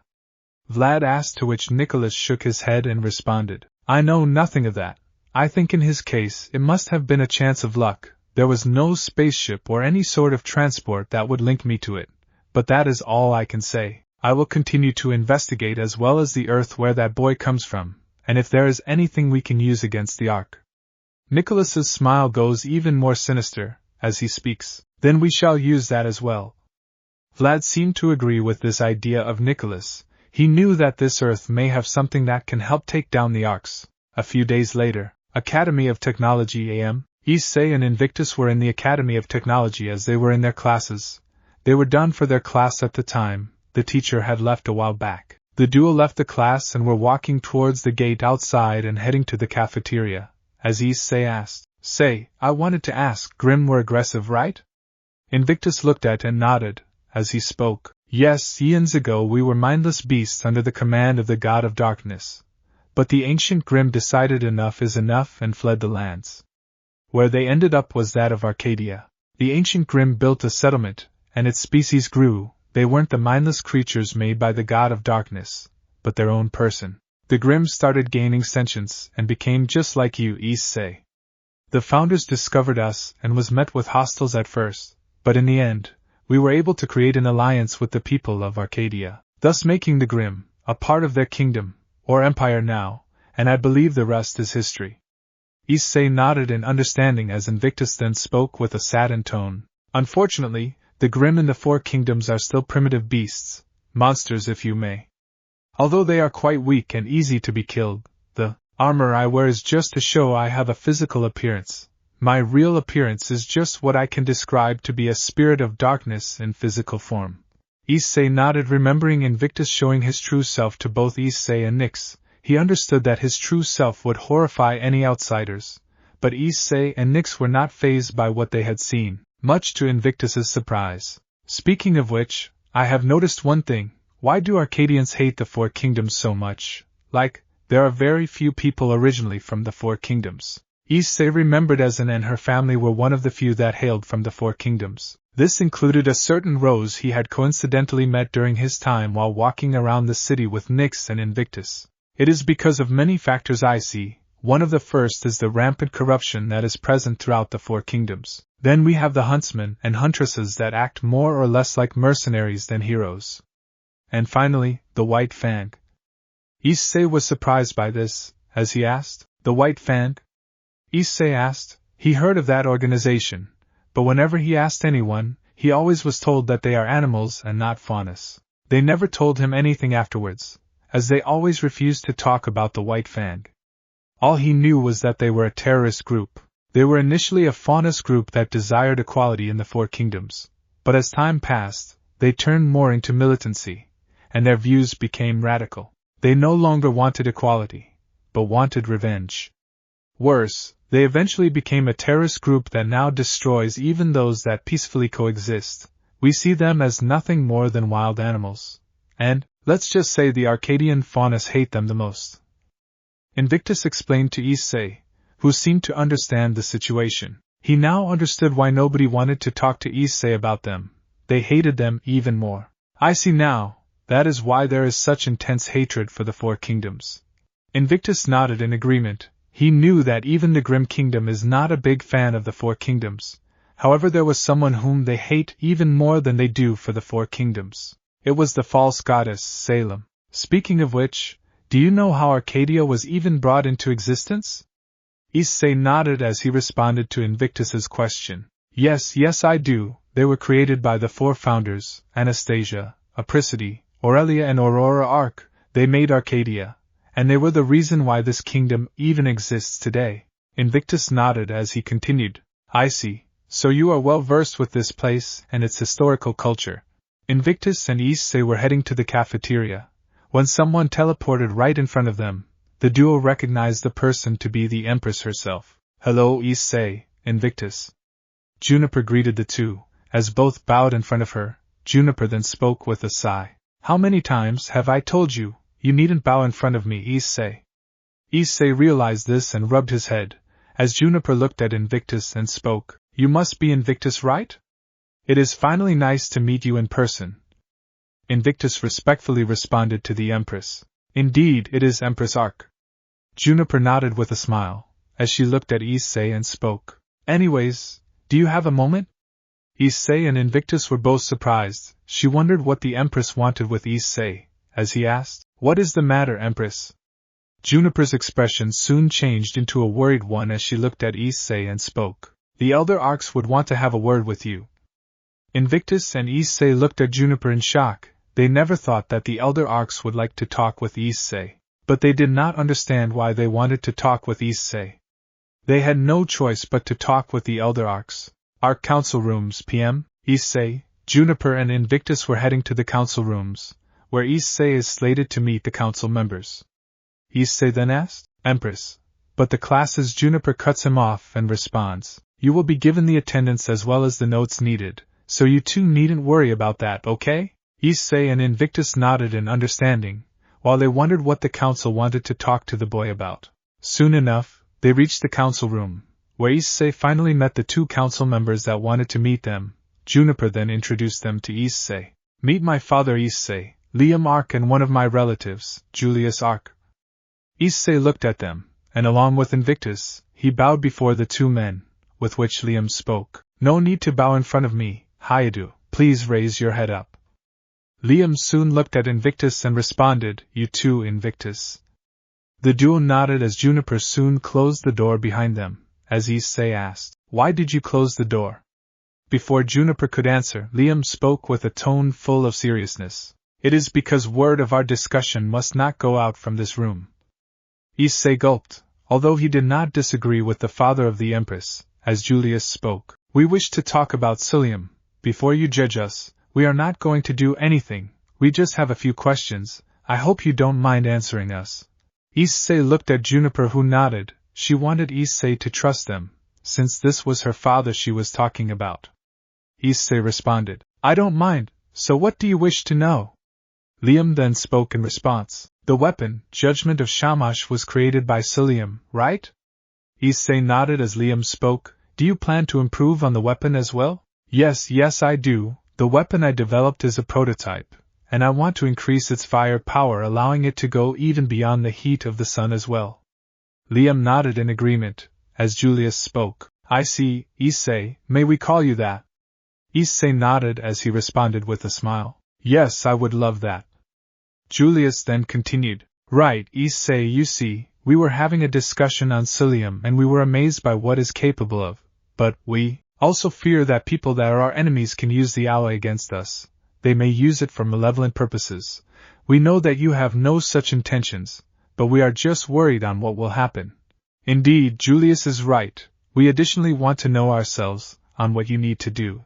Vlad asked, to which Nicholas shook his head and responded, I know nothing of that. I think in his case it must have been a chance of luck. There was no spaceship or any sort of transport that would link me to it, but that is all I can say. I will continue to investigate as well as the Earth where that boy comes from, and if there is anything we can use against the Ark. Nicholas's smile goes even more sinister, as he speaks. Then we shall use that as well. Vlad seemed to agree with this idea of Nicholas. He knew that this Earth may have something that can help take down the Arks. A few days later, Academy of Technology AM. Issei and Invictus were in the Academy of Technology as they were in their classes. They were done for their class at the time. The teacher had left a while back. The duo left the class and were walking towards the gate outside and heading to the cafeteria, as Issei asked, Say, I wanted to ask, Grim were aggressive, right? Invictus looked at and nodded, as he spoke. Yes, eons ago we were mindless beasts under the command of the God of Darkness. But the ancient Grim decided enough is enough and fled the lands. Where they ended up was that of Arcadia. The ancient Grim built a settlement, and its species grew. They weren't the mindless creatures made by the God of Darkness, but their own person. The Grimm started gaining sentience and became just like you, Issei. The founders discovered us and was met with hostiles at first, but in the end, we were able to create an alliance with the people of Arcadia, thus making the Grimm a part of their kingdom, or empire now, and I believe the rest is history. Issei nodded in understanding as Invictus then spoke with a saddened tone. Unfortunately, the Grimm in the Four Kingdoms are still primitive beasts, monsters if you may. Although they are quite weak and easy to be killed, the armor I wear is just to show I have a physical appearance. My real appearance is just what I can describe to be a spirit of darkness in physical form. Issei nodded, remembering Invictus showing his true self to both Issei and Nyx. He understood that his true self would horrify any outsiders, but Issei and Nyx were not fazed by what they had seen, much to Invictus's surprise. Speaking of which, I have noticed one thing. Why do Arcadians hate the Four Kingdoms so much? There are very few people originally from the Four Kingdoms. Issei remembered Ezen and her family were one of the few that hailed from the Four Kingdoms. This included a certain Rose he had coincidentally met during his time while walking around the city with Nyx and Invictus. It is because of many factors I see. One of the first is the rampant corruption that is present throughout the Four Kingdoms. Then we have the huntsmen and huntresses that act more or less like mercenaries than heroes. And finally, the White Fang. Issei was surprised by this, as he asked, "The White Fang?" Issei asked. He heard of that organization, but whenever he asked anyone, he always was told that they are animals and not faunas. They never told him anything afterwards, as they always refused to talk about the White Fang. All he knew was that they were a terrorist group. They were initially a faunist group that desired equality in the Four Kingdoms, but as time passed, they turned more into militancy, and their views became radical. They no longer wanted equality, but wanted revenge. Worse, they eventually became a terrorist group that now destroys even those that peacefully coexist. We see them as nothing more than wild animals. And, let's just say the Arcadian faunas hate them the most. Invictus explained to Issei, who seemed to understand the situation. He now understood why nobody wanted to talk to Issei about them. They hated them even more. I see now. That is why there is such intense hatred for the Four Kingdoms. Invictus nodded in agreement. He knew that even the Grim Kingdom is not a big fan of the Four Kingdoms. However, there was someone whom they hate even more than they do for the Four Kingdoms. It was the false goddess, Salem. Speaking of which, do you know how Arcadia was even brought into existence? Issei nodded as he responded to Invictus's question. Yes, I do. They were created by the four founders, Anastasia, Apricity, Aurelia and Aurora Arc. They made Arcadia, and they were the reason why this kingdom even exists today. Invictus nodded as he continued. I see, so you are well versed with this place and its historical culture. Invictus and Issei were heading to the cafeteria, when someone teleported right in front of them. The duo recognized the person to be the Empress herself. Hello Issei, Invictus. Juniper greeted the two, as both bowed in front of her. Juniper then spoke with a sigh. How many times have I told you, you needn't bow in front of me, Issei? Issei realized this and rubbed his head, as Juniper looked at Invictus and spoke. You must be Invictus, right? It is finally nice to meet you in person. Invictus respectfully responded to the Empress. Indeed, it is Empress Arc. Juniper nodded with a smile, as she looked at Issei and spoke. Anyways, do you have a moment? Issei and Invictus were both surprised. She wondered what the Empress wanted with Issei, as he asked, What is the matter, Empress? Juniper's expression soon changed into a worried one as she looked at Issei and spoke. The Elder Arcs would want to have a word with you. Invictus and Issei looked at Juniper in shock. They never thought that the Elder Arcs would like to talk with Issei, but they did not understand why they wanted to talk with Issei. They had no choice but to talk with the Elder Arcs. Arc Council Rooms, PM. Issei, Juniper and Invictus were heading to the council rooms, where Issei is slated to meet the council members. Issei then asked, Empress. But the classes. Juniper cuts him off and responds, You will be given the attendance as well as the notes needed, so you two needn't worry about that, okay? Issei and Invictus nodded in understanding, while they wondered what the council wanted to talk to the boy about. Soon enough, they reached the council room, where Issei finally met the two council members that wanted to meet them. Juniper then introduced them to Issei. Meet my father Issei, Liam Arc, and one of my relatives, Julius Arc. Issei looked at them, and along with Invictus, he bowed before the two men, with which Liam spoke. No need to bow in front of me, Hyoudou, please raise your head up. Liam soon looked at Invictus and responded, You too, Invictus. The duo nodded as Juniper soon closed the door behind them, as Issei asked, Why did you close the door? Before Juniper could answer, Liam spoke with a tone full of seriousness. It is because word of our discussion must not go out from this room. Issei gulped, although he did not disagree with the father of the Empress, as Julius spoke. We wish to talk about Cilium. Before you judge us, we are not going to do anything, we just have a few questions, I hope you don't mind answering us. Issei looked at Juniper, who nodded. She wanted Issei to trust them, since this was her father she was talking about. Issei responded, I don't mind, so what do you wish to know? Liam then spoke in response. The weapon, Judgment of Shamash, was created by Liam, right? Issei nodded as Liam spoke. Do you plan to improve on the weapon as well? Yes, I do. The weapon I developed is a prototype, and I want to increase its fire power, allowing it to go even beyond the heat of the sun as well. Liam nodded in agreement, as Julius spoke. I see, Issei, may we call you that? Issei nodded as he responded with a smile. Yes, I would love that. Julius then continued. Right, Issei, you see, we were having a discussion on Liam and we were amazed by what is capable of, but we also fear that people that are our enemies can use the alloy against us. They may use it for malevolent purposes. We know that you have no such intentions, but we are just worried on what will happen. Indeed, Julius is right. We additionally want to know ourselves on what you need to do.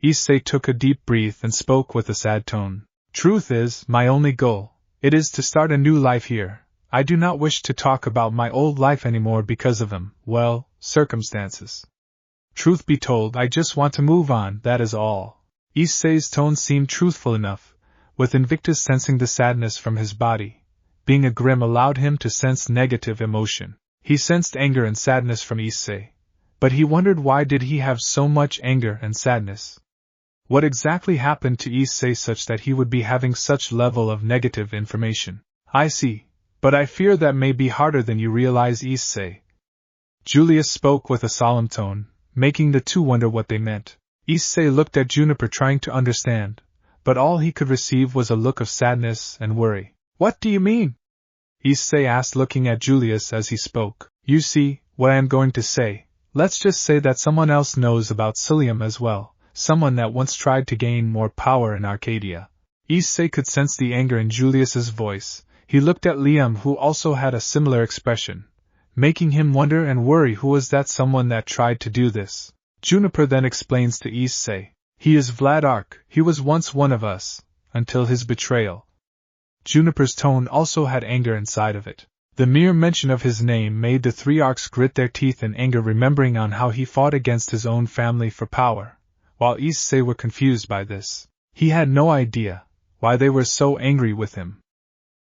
Issei took a deep breath and spoke with a sad tone. Truth is, my only goal, it is to start a new life here. I do not wish to talk about my old life anymore because of them, well, circumstances. Truth be told, I just want to move on, that is all. Issei's tone seemed truthful enough, with Invictus sensing the sadness from his body. Being a Grimm allowed him to sense negative emotion. He sensed anger and sadness from Issei, but he wondered why did he have so much anger and sadness. What exactly happened to Issei such that he would be having such level of negative information? I see, but I fear that may be harder than you realize, Issei. Julius spoke with a solemn tone, making the two wonder what they meant. Issei looked at Juniper trying to understand, but all he could receive was a look of sadness and worry. What do you mean? Issei asked, looking at Julius as he spoke. You see, what I am going to say, let's just say that someone else knows about Liam as well. Someone that once tried to gain more power in Arcadia. Issei could sense the anger in Julius's voice. He looked at Liam, who also had a similar expression, making him wonder and worry who was that someone that tried to do this. Juniper then explains to Issei. He is Vlad Ark, he was once one of us, until his betrayal. Juniper's tone also had anger inside of it. The mere mention of his name made the three Arks grit their teeth in anger, remembering on how he fought against his own family for power. While Issei were confused by this, he had no idea why they were so angry with him.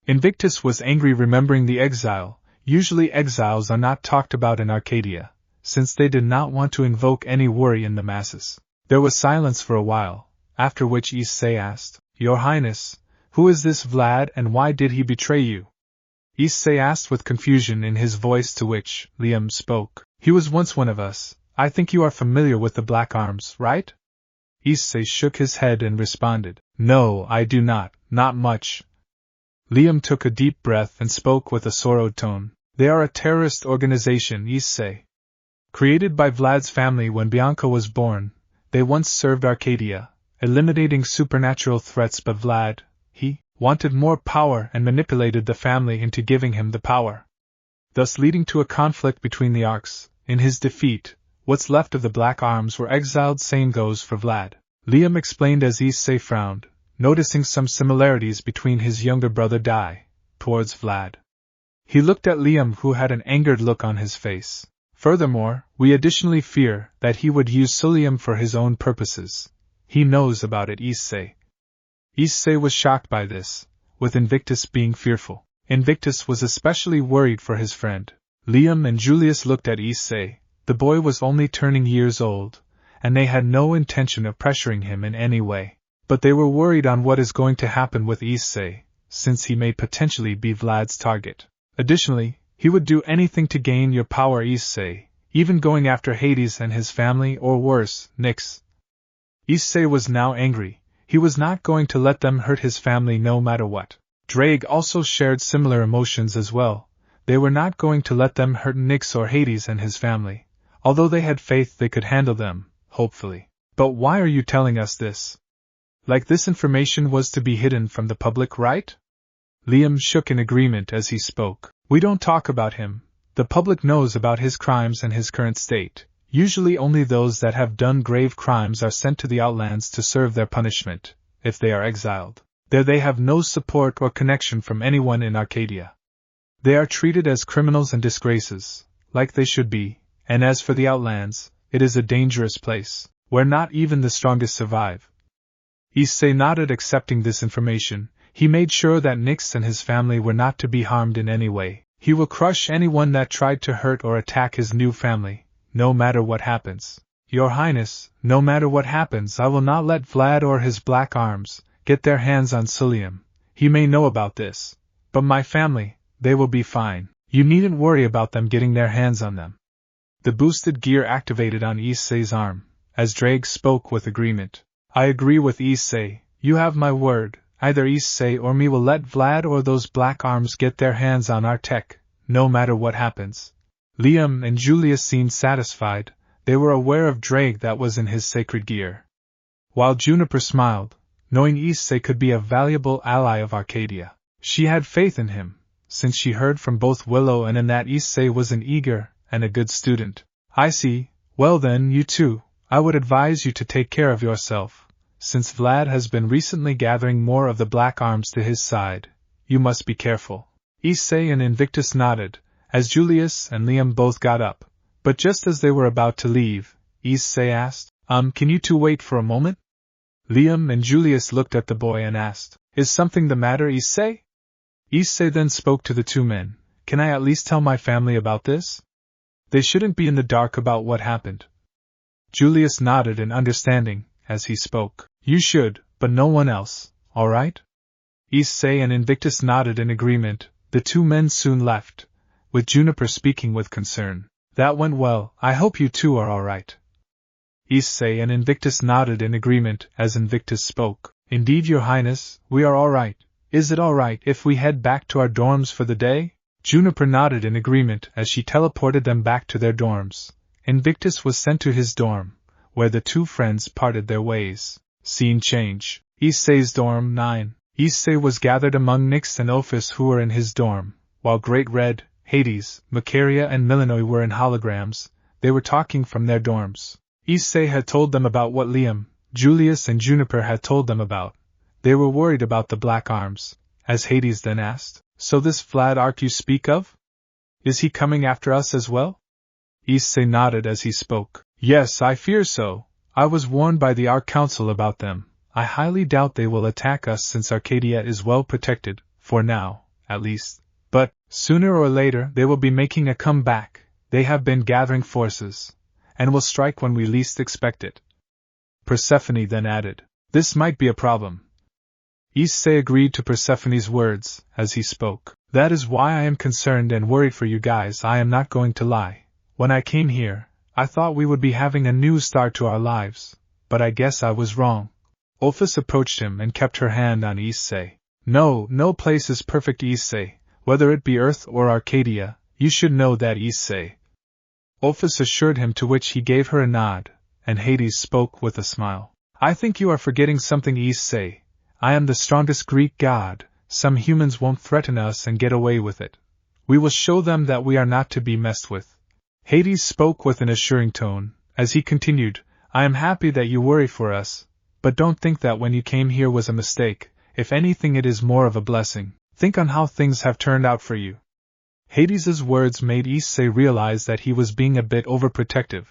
Invictus was angry remembering the exile. Usually exiles are not talked about in Arcadia, since they did not want to invoke any worry in the masses. There was silence for a while, after which Issei asked, Your Highness, who is this Vlad and why did he betray you? Issei asked with confusion in his voice, to which Liam spoke. He was once one of us. I think you are familiar with the Black Arms, right? Issei shook his head and responded, No, I do not much. Liam took a deep breath and spoke with a sorrowed tone. They are a terrorist organization, Issei. Created by Vlad's family when Bianca was born, they once served Arcadia, eliminating supernatural threats, but Vlad, he wanted more power and manipulated the family into giving him the power, thus leading to a conflict between the Arks. In his defeat, what's left of the Black Arms were exiled. Same goes for Vlad. Liam explained as Issei frowned, noticing some similarities between his younger brother Dai towards Vlad. He looked at Liam, who had an angered look on his face. Furthermore, we additionally fear that he would use Liam for his own purposes. He knows about it, Issei. Issei was shocked by this, with Invictus being fearful. Invictus was especially worried for his friend. Liam and Julius looked at Issei. The boy was only turning years old, and they had no intention of pressuring him in any way. But they were worried on what is going to happen with Issei, since he may potentially be Vlad's target. Additionally, he would do anything to gain your power, Issei, even going after Hades and his family, or worse, Nyx. Issei was now angry. He was not going to let them hurt his family no matter what. Drake also shared similar emotions as well. They were not going to let them hurt Nyx or Hades and his family, although they had faith they could handle them, hopefully. But why are you telling us this? Like this information was to be hidden from the public, right? Liam shook in agreement as he spoke. We don't talk about him. The public knows about his crimes and his current state. Usually only those that have done grave crimes are sent to the Outlands to serve their punishment, if they are exiled. There they have no support or connection from anyone in Arcadia. They are treated as criminals and disgraces, like they should be, and as for the Outlands, it is a dangerous place, where not even the strongest survive. Issei nodded, accepting this information. He made sure that Nyx and his family were not to be harmed in any way. He will crush anyone that tried to hurt or attack his new family, no matter what happens. Your Highness, no matter what happens, I will not let Vlad or his black arms get their hands on Suliam. He may know about this, but my family, they will be fine. You needn't worry about them getting their hands on them. The boosted gear activated on Issei's arm, as Drake spoke with agreement. I agree with Issei, you have my word, either Issei or me will let Vlad or those black arms get their hands on our tech, no matter what happens. Liam and Julius seemed satisfied, they were aware of Drake that was in his sacred gear. While Juniper smiled, knowing Issei could be a valuable ally of Arcadia. She had faith in him, since she heard from both Willow and in that Issei was an eager and a good student. I see, well then you too, I would advise you to take care of yourself. Since Vlad has been recently gathering more of the black arms to his side, you must be careful. Issei and Invictus nodded, as Julius and Liam both got up, but just as they were about to leave, Issei asked, can you two wait for a moment? Liam and Julius looked at the boy and asked, is something the matter, Issei? Issei then spoke to the two men, can I at least tell my family about this? They shouldn't be in the dark about what happened. Julius nodded in understanding, as he spoke. You should, but no one else, all right? Issei and Invictus nodded in agreement. The two men soon left, with Juniper speaking with concern. That went well, I hope you two are all right. Issei and Invictus nodded in agreement as Invictus spoke. Indeed, Your Highness, we are all right. Is it all right if we head back to our dorms for the day? Juniper nodded in agreement as she teleported them back to their dorms. Invictus was sent to his dorm, where the two friends parted their ways. Scene change. Issei's dorm 9. Issei was gathered among Nyx and Ophis who were in his dorm, while Great Red, Hades, Macaria and Milanoy were in holograms. They were talking from their dorms. Issei had told them about what Liam, Julius and Juniper had told them about. They were worried about the black arms, as Hades then asked, so this Vlad Arc you speak of? Is he coming after us as well? Issei nodded as he spoke. Yes, I fear so. I was warned by the Arc Council about them. I highly doubt they will attack us since Arcadia is well protected, for now, at least. But, sooner or later they will be making a comeback. They have been gathering forces, and will strike when we least expect it. Persephone then added, this might be a problem. Issei agreed to Persephone's words, as he spoke. That is why I am concerned and worried for you guys, I am not going to lie. When I came here, I thought we would be having a new start to our lives, but I guess I was wrong. Ophis approached him and kept her hand on Issei. No place is perfect, Issei, whether it be Earth or Arcadia, you should know that, Issei. Ophis assured him, to which he gave her a nod, and Hades spoke with a smile. I think you are forgetting something, Issei. I am the strongest Greek god, some humans won't threaten us and get away with it. We will show them that we are not to be messed with. Hades spoke with an assuring tone, as he continued, I am happy that you worry for us, but don't think that when you came here was a mistake. If anything, it is more of a blessing. Think on how things have turned out for you. Hades's words made Issei realize that he was being a bit overprotective,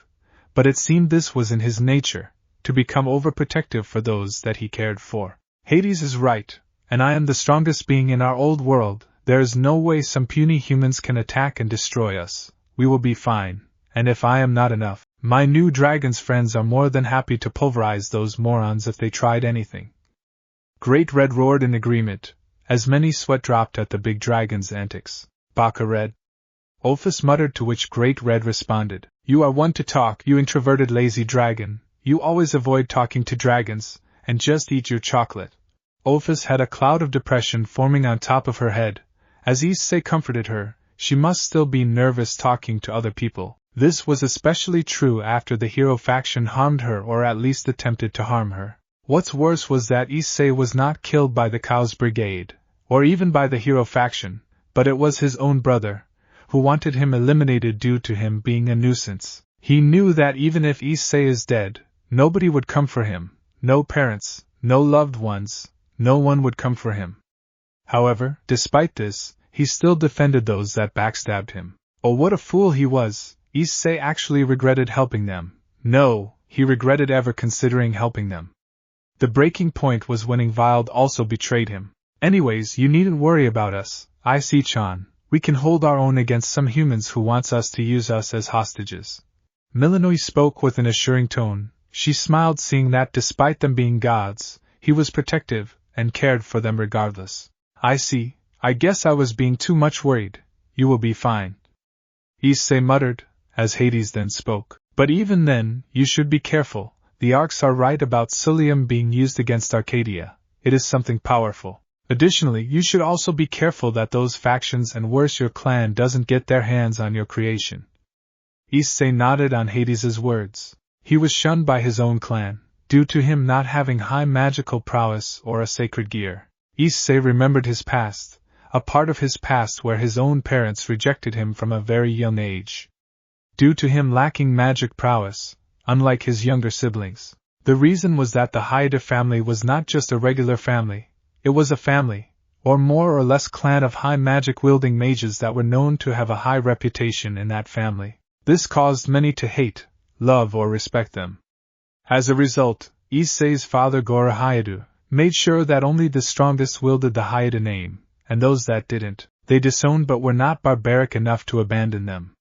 but it seemed this was in his nature, to become overprotective for those that he cared for. Hades is right, and I am the strongest being in our old world. There is no way some puny humans can attack and destroy us. We will be fine, and if I am not enough, my new dragon's friends are more than happy to pulverize those morons if they tried anything. Great Red roared in agreement, as many sweat dropped at the big dragon's antics. Baka Red. Ophis muttered, to which Great Red responded, You are one to talk, you introverted lazy dragon. You always avoid talking to dragons, and just eat your chocolate. Ophis had a cloud of depression forming on top of her head. As Issei comforted her, she must still be nervous talking to other people. This was especially true after the hero faction harmed her, or at least attempted to harm her. What's worse was that Issei was not killed by the Cows Brigade, or even by the hero faction, but it was his own brother, who wanted him eliminated due to him being a nuisance. He knew that even if Issei is dead, nobody would come for him, no parents, no loved ones, no one would come for him. However, despite this, he still defended those that backstabbed him. Oh, what a fool he was! Issei actually regretted helping them. No, he regretted ever considering helping them. The breaking point was when Ingvild also betrayed him. Anyways, you needn't worry about us, Issei-chan. We can hold our own against some humans who wants us to use us as hostages. Milanoe spoke with an assuring tone. She smiled, seeing that despite them being gods, he was protective and cared for them regardless. I see. I guess I was being too much worried. You will be fine. Issei muttered, as Hades then spoke. But even then, you should be careful. The Arcs are right about psyllium being used against Arcadia. It is something powerful. Additionally, you should also be careful that those factions and worse your clan doesn't get their hands on your creation. Issei nodded on Hades's words. He was shunned by his own clan, due to him not having high magical prowess or a sacred gear. Issei remembered his past, a part of his past where his own parents rejected him from a very young age. Due to him lacking magic prowess, unlike his younger siblings. The reason was that the Hyoudou family was not just a regular family, it was a family, or more or less clan of high magic-wielding mages that were known to have a high reputation in that family. This caused many to hate, love or respect them. As a result, Issei's father Goro Hyoudou made sure that only the strongest wielded the Hyoudou name, and those that didn't, they disowned but were not barbaric enough to abandon them.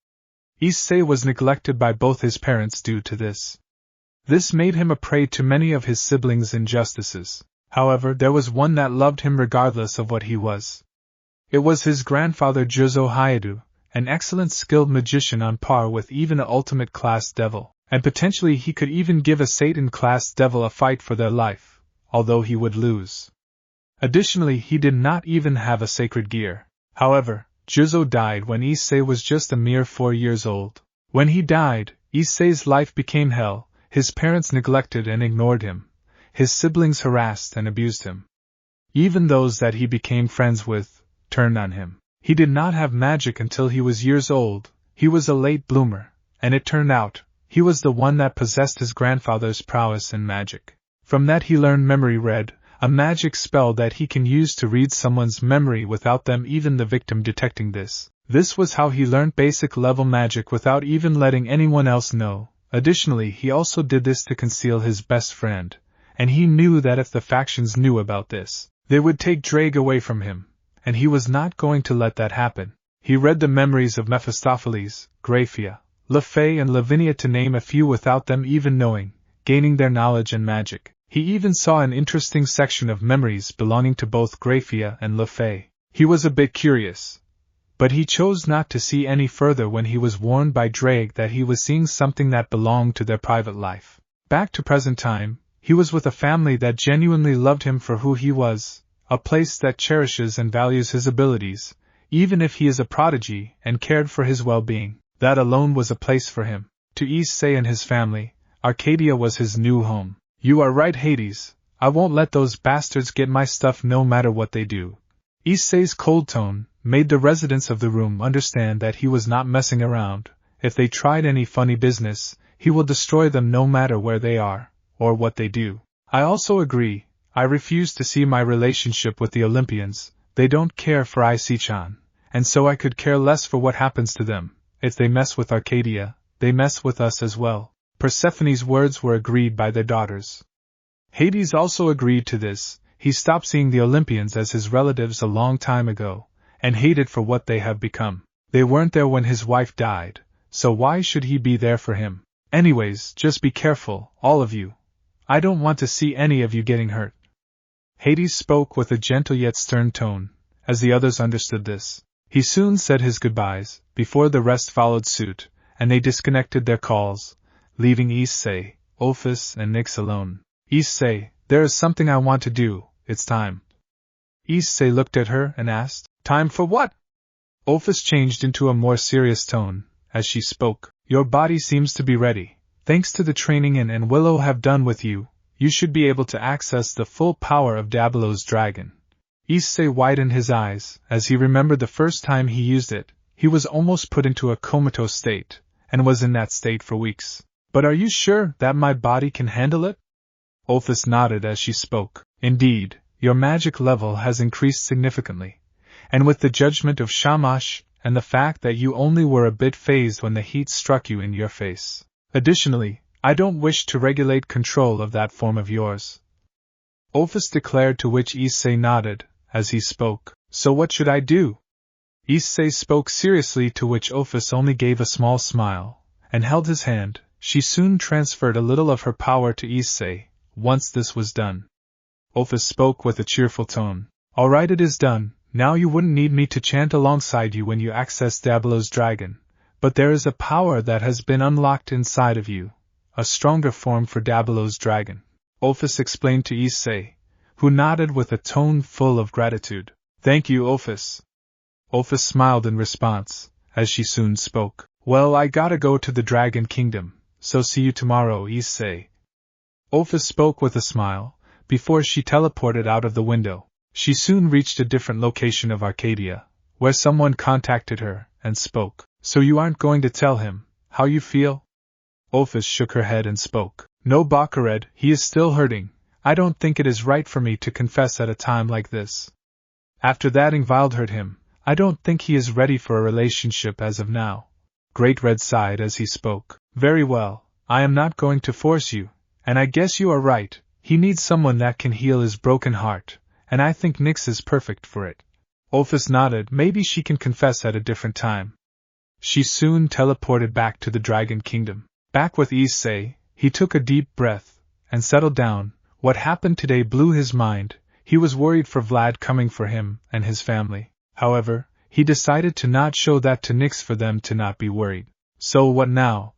Issei was neglected by both his parents due to this. This made him a prey to many of his siblings' injustices. However, there was one that loved him regardless of what he was. It was his grandfather Juzo Hyoudou, an excellent skilled magician on par with even an ultimate class devil, and potentially he could even give a Satan-class devil a fight for their life, although he would lose. Additionally, he did not even have a sacred gear. However, Juzo died when Issei was just a mere 4 years old. When he died, Issei's life became hell. His parents neglected and ignored him. His siblings harassed and abused him. Even those that he became friends with turned on him. He did not have magic until he was years old. He was a late bloomer, and it turned out he was the one that possessed his grandfather's prowess in magic. From that he learned Memory Read, a magic spell that he can use to read someone's memory without them even the victim detecting this. This was how he learned basic level magic without even letting anyone else know. Additionally, he also did this to conceal his best friend, and he knew that if the factions knew about this, they would take Drake away from him, and he was not going to let that happen. He read the memories of Mephistopheles, Graphia, Lefay and Lavinia to name a few without them even knowing, gaining their knowledge and magic. He even saw an interesting section of memories belonging to both Graphia and Lefay. He was a bit curious, but he chose not to see any further when he was warned by Drake that he was seeing something that belonged to their private life. Back to present time, he was with a family that genuinely loved him for who he was, a place that cherishes and values his abilities, even if he is a prodigy, and cared for his well-being. That alone was a place for him. To Issei and his family, Arcadia was his new home. You are right, Hades. I won't let those bastards get my stuff no matter what they do. Issei's cold tone made the residents of the room understand that he was not messing around. If they tried any funny business, he will destroy them no matter where they are, or what they do. I also agree. I refuse to see my relationship with the Olympians. They don't care for Issei-chan, and so I could care less for what happens to them. If they mess with Arcadia, they mess with us as well. Persephone's words were agreed by their daughters. Hades also agreed to this. He stopped seeing the Olympians as his relatives a long time ago, and hated for what they have become. They weren't there when his wife died, so why should he be there for him? Anyways, just be careful, all of you. I don't want to see any of you getting hurt. Hades spoke with a gentle yet stern tone, as the others understood this. He soon said his goodbyes, before the rest followed suit, and they disconnected their calls, leaving Issei, Ophis, and Nyx alone. Issei, there is something I want to do, it's time. Issei looked at her and asked, Time for what? Ophis changed into a more serious tone, as she spoke. Your body seems to be ready. Thanks to the training In and Willow have done with you, you should be able to access the full power of Dabilo's dragon. Issei widened his eyes, as he remembered the first time he used it. He was almost put into a comatose state, and was in that state for weeks. But are you sure that my body can handle it? Ophis nodded as she spoke. Indeed, your magic level has increased significantly, and with the judgment of Shamash, and the fact that you only were a bit phased when the heat struck you in your face. Additionally, I don't wish to regulate control of that form of yours. Ophis declared, to which Issei nodded as he spoke. So what should I do? Issei spoke seriously, to which Ophis only gave a small smile, and held his hand. She soon transferred a little of her power to Issei. Once this was done, Ophis spoke with a cheerful tone. All right, it is done. Now you wouldn't need me to chant alongside you when you access Diablo's dragon, but there is a power that has been unlocked inside of you, a stronger form for Diablo's dragon, Ophis explained to Issei, who nodded with a tone full of gratitude. Thank you, Ophis. Ophis smiled in response, as she soon spoke. Well, I gotta go to the Dragon Kingdom, so see you tomorrow, Issei. Ophis spoke with a smile, before she teleported out of the window. She soon reached a different location of Arcadia, where someone contacted her, and spoke. So you aren't going to tell him how you feel? Ophis shook her head and spoke. No, Baccared, he is still hurting. I don't think it is right for me to confess at a time like this. After that Ingvild hurt him, I don't think he is ready for a relationship as of now. Great Red sighed as he spoke. Very well, I am not going to force you, and I guess you are right, he needs someone that can heal his broken heart, and I think Nyx is perfect for it. Ophis nodded. Maybe she can confess at a different time. She soon teleported back to the Dragon Kingdom. Back with Issei, he took a deep breath, and settled down. What happened today blew his mind. He was worried for Vlad coming for him and his family. However, he decided to not show that to Nyx for them to not be worried. So what now?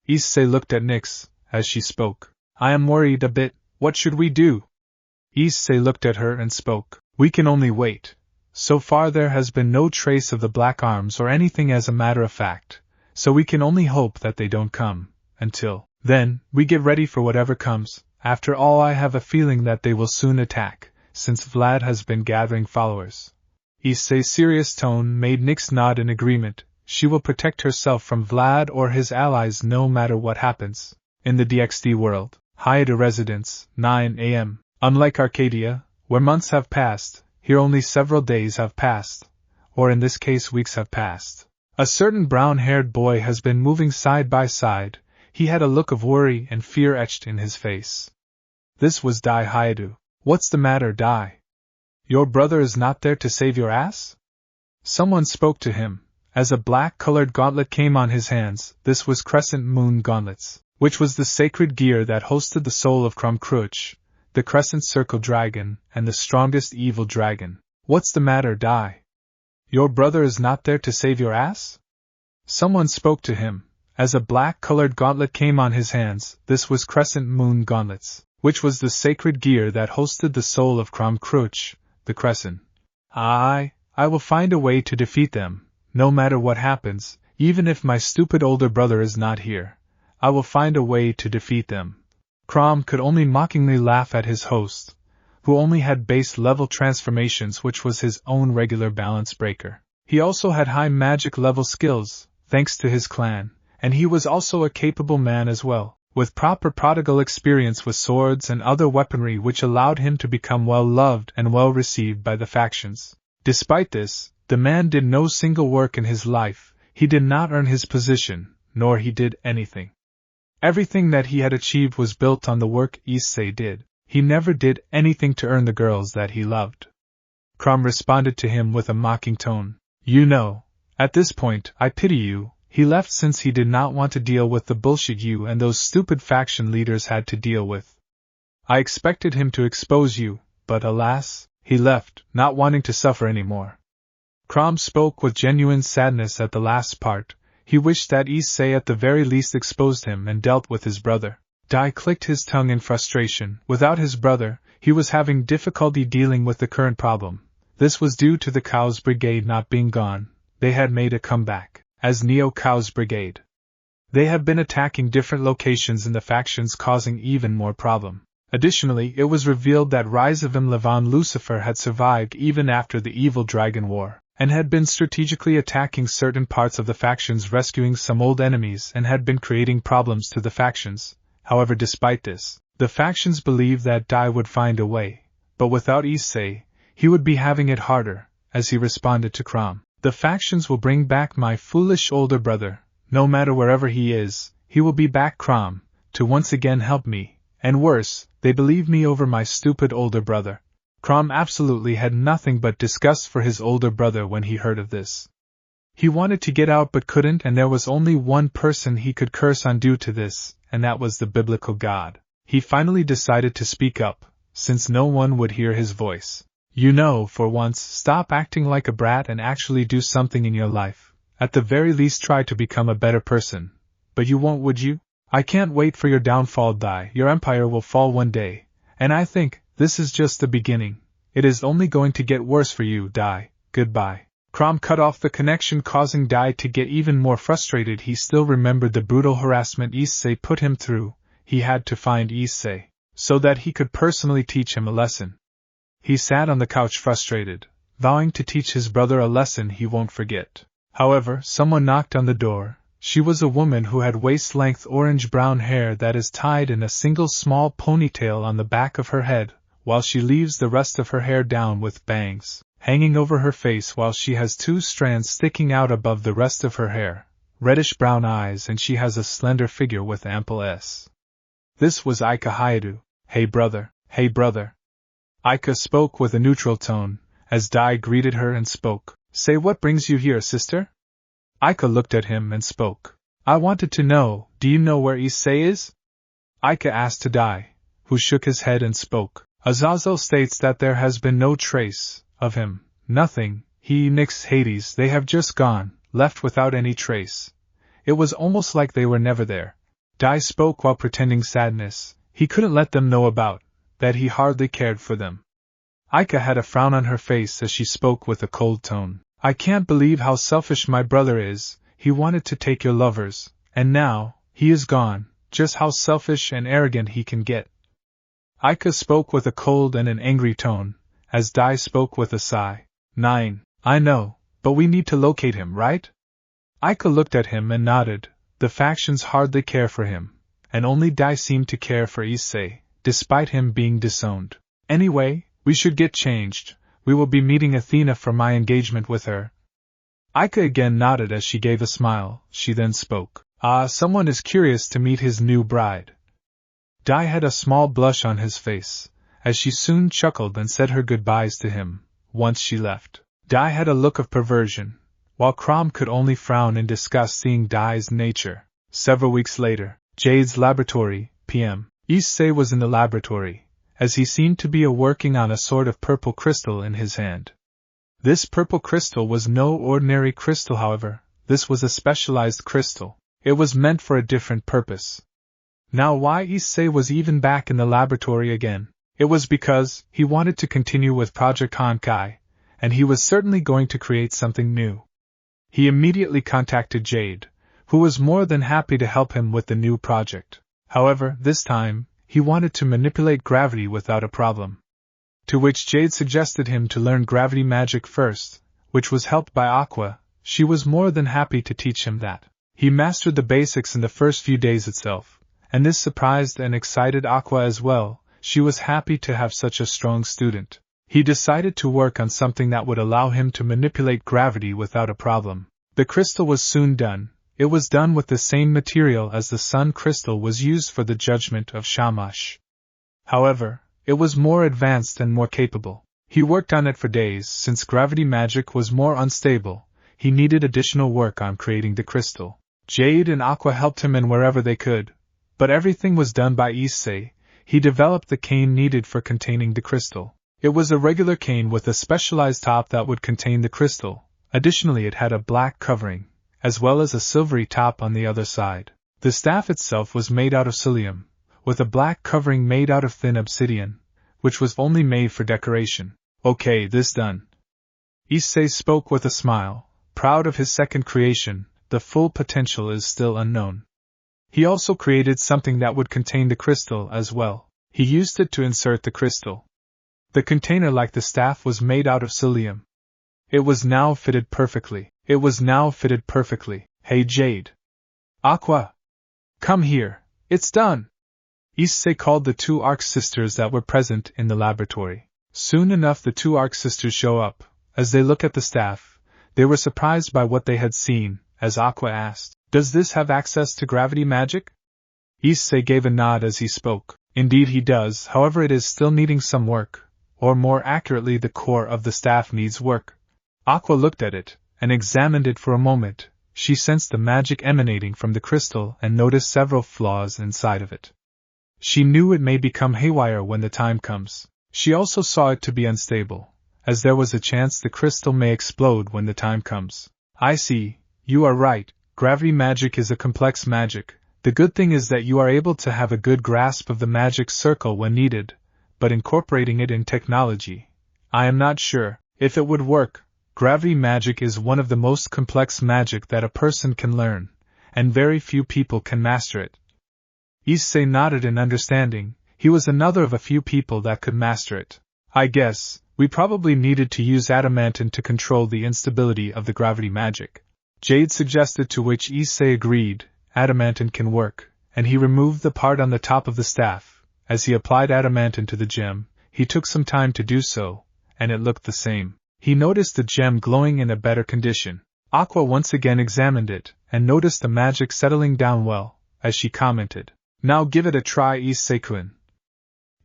Issei looked at Nyx as she spoke. I am worried a bit. What should we do? Issei looked at her and spoke. We can only wait. So far there has been no trace of the Black Arms or anything, as a matter of fact, so we can only hope that they don't come. Until then, we get ready for whatever comes. After all, I have a feeling that they will soon attack, since Vlad has been gathering followers. Issei's serious tone made Nyx nod in agreement. She will protect herself from Vlad or his allies no matter what happens. In the DxD world, Hyoudou residence, 9 a.m. Unlike Arcadia, where months have passed, here only several days have passed, or in this case weeks have passed. A certain brown-haired boy has been moving side by side. He had a look of worry and fear etched in his face. This was Dai Hyoudou. What's the matter, Dai? Your brother is not there to save your ass? Someone spoke to him, as a black-colored gauntlet came on his hands. This was Crescent Moon Gauntlets, which was the sacred gear that hosted the soul of Krumkruch, the Crescent Circle Dragon, and the strongest evil dragon. What's the matter, Dai? Your brother is not there to save your ass? Someone spoke to him, as a black-colored gauntlet came on his hands. This was Crescent Moon Gauntlets, which was the sacred gear that hosted the soul of Krumkruch, the Crescent. I will find a way to defeat them, no matter what happens, even if my stupid older brother is not here. I will find a way to defeat them. Crom could only mockingly laugh at his host, who only had base-level transformations, which was his own regular balance breaker. He also had high magic-level skills, thanks to his clan, and he was also a capable man as well, with proper prodigal experience with swords and other weaponry, which allowed him to become well-loved and well-received by the factions. Despite this, the man did no single work in his life. He did not earn his position, nor he did anything. Everything that he had achieved was built on the work Issei did. He never did anything to earn the girls that he loved. Crom responded to him with a mocking tone. You know, at this point, I pity you. He left since he did not want to deal with the bullshit you and those stupid faction leaders had to deal with. I expected him to expose you, but alas, he left, not wanting to suffer anymore. Crom spoke with genuine sadness at the last part. He wished that Issei at the very least exposed him and dealt with his brother. Dai clicked his tongue in frustration. Without his brother, he was having difficulty dealing with the current problem. This was due to the Cows Brigade not being gone. They had made a comeback as Neo Cows Brigade. They have been attacking different locations in the factions, causing even more problem. Additionally, it was revealed that RageRevan Levon Lucifer had survived even after the Evil Dragon War. and had been strategically attacking certain parts of the factions, rescuing some old enemies, and had been creating problems to the factions. However, despite this, the factions believed that Dai would find a way, but without Issei, he would be having it harder. As he responded to Crom, "The factions will bring back my foolish older brother, no matter wherever he is, he will be back, Crom, to once again help me, and worse, they believe me over my stupid older brother." Crom absolutely had nothing but disgust for his older brother when he heard of this. He wanted to get out but couldn't, and there was only one person he could curse on due to this, and that was the biblical God. He finally decided to speak up, since no one would hear his voice. "You know, for once, stop acting like a brat and actually do something in your life. At the very least try to become a better person. But you won't, would you? I can't wait for your downfall, Dai. Your empire will fall one day, and I think this is just the beginning. It is only going to get worse for you, Dai. Goodbye." Crom cut off the connection, causing Dai to get even more frustrated. He still remembered the brutal harassment Issei put him through. He had to find Issei, so that he could personally teach him a lesson. He sat on the couch frustrated, vowing to teach his brother a lesson he won't forget. However, someone knocked on the door. She was a woman who had waist-length orange-brown hair that is tied in a single small ponytail on the back of her head, while she leaves the rest of her hair down with bangs hanging over her face, while she has 2 strands sticking out above the rest of her hair, reddish-brown eyes, and she has a slender figure with ample S. This was Ika Hyoudou. Hey brother. Ika spoke with a neutral tone, as Dai greeted her and spoke. "Say, what brings you here, sister?" Ika looked at him and spoke. "I wanted to know, do you know where Issei is?" Ika asked to Dai, who shook his head and spoke. "Azazel states that there has been no trace of him. Nothing. He nix Hades. They have just gone, left without any trace. It was almost like they were never there." Dai spoke while pretending sadness. He couldn't let them know about that he hardly cared for them. Ika had a frown on her face as she spoke with a cold tone. "I can't believe how selfish my brother is. He wanted to take your lovers, and now, he is gone. Just how selfish and arrogant he can get." Ika spoke with a cold and an angry tone, as Dai spoke with a sigh. "9, I know, but we need to locate him, right?" Ika looked at him and nodded. The factions hardly care for him, and only Dai seemed to care for Issei, despite him being disowned. "Anyway, we should get changed. We will be meeting Athena for my engagement with her." Ika again nodded as she gave a smile. She then spoke. Someone is curious to meet his new bride." Dai had a small blush on his face, as she soon chuckled and said her goodbyes to him. Once she left, Dai had a look of perversion, while Crom could only frown in disgust seeing Dai's nature. Several weeks later, Jade's laboratory, p.m. Issei was in the laboratory, as he seemed to be working on a sort of purple crystal in his hand. This purple crystal was no ordinary crystal, however. This was a specialized crystal. It was meant for a different purpose. Now, why Issei was even back in the laboratory again? It was because he wanted to continue with Project Honkai, and he was certainly going to create something new. He immediately contacted Jade, who was more than happy to help him with the new project. However, this time, he wanted to manipulate gravity without a problem. To which Jade suggested him to learn gravity magic first, which was helped by Aqua. She was more than happy to teach him that. He mastered the basics in the first few days itself, and this surprised and excited Aqua as well. She was happy to have such a strong student. He decided to work on something that would allow him to manipulate gravity without a problem. The crystal was soon done. It was done with the same material as the sun crystal was used for the judgment of Shamash. However, it was more advanced and more capable. He worked on it for days. Since gravity magic was more unstable, he needed additional work on creating the crystal. Jade and Aqua helped him in wherever they could, but everything was done by Issei. He developed the cane needed for containing the crystal. It was a regular cane with a specialized top that would contain the crystal. Additionally, it had a black covering, as well as a silvery top on the other side. The staff itself was made out of psyllium, with a black covering made out of thin obsidian, which was only made for decoration. Okay, this done. Issei spoke with a smile, proud of his second creation. The full potential is still unknown. He also created something that would contain the crystal as well. He used it to insert the crystal. The container, like the staff, was made out of psyllium. It was now fitted perfectly. It was now fitted perfectly. Hey Jade! Aqua! Come here, it's done! Issei called the two Arc sisters that were present in the laboratory. Soon enough the two Arc sisters show up. As they look at the staff, they were surprised by what they had seen, as Aqua asked, "Does this have access to gravity magic?" Issei gave a nod as he spoke. Indeed he does, however it is still needing some work, or more accurately the core of the staff needs work. Aqua looked at it, and examined it for a moment. She sensed the magic emanating from the crystal and noticed several flaws inside of it. She knew it may become haywire when the time comes. She also saw it to be unstable, as there was a chance the crystal may explode when the time comes. I see, you are right, gravity magic is a complex magic. The good thing is that you are able to have a good grasp of the magic circle when needed, but incorporating it in technology, I am not sure if it would work. Gravity magic is one of the most complex magic that a person can learn, and very few people can master it. Issei nodded in understanding. He was another of a few people that could master it. I guess, we probably needed to use adamantine to control the instability of the gravity magic. Jade suggested, to which Issei agreed. Adamantine can work, and he removed the part on the top of the staff. As he applied adamantine to the gem, he took some time to do so, and it looked the same. He noticed the gem glowing in a better condition. Aqua once again examined it, and noticed the magic settling down well, as she commented, "Now give it a try, Issei-kun."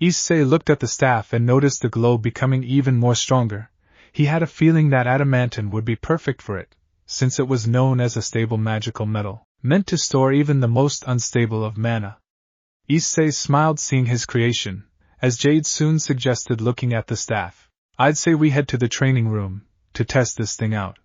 Issei looked at the staff and noticed the glow becoming even more stronger. He had a feeling that adamantine would be perfect for it, since it was known as a stable magical metal, meant to store even the most unstable of mana. Issei smiled seeing his creation, as Jade soon suggested looking at the staff. "I'd say we head to the training room, to test this thing out."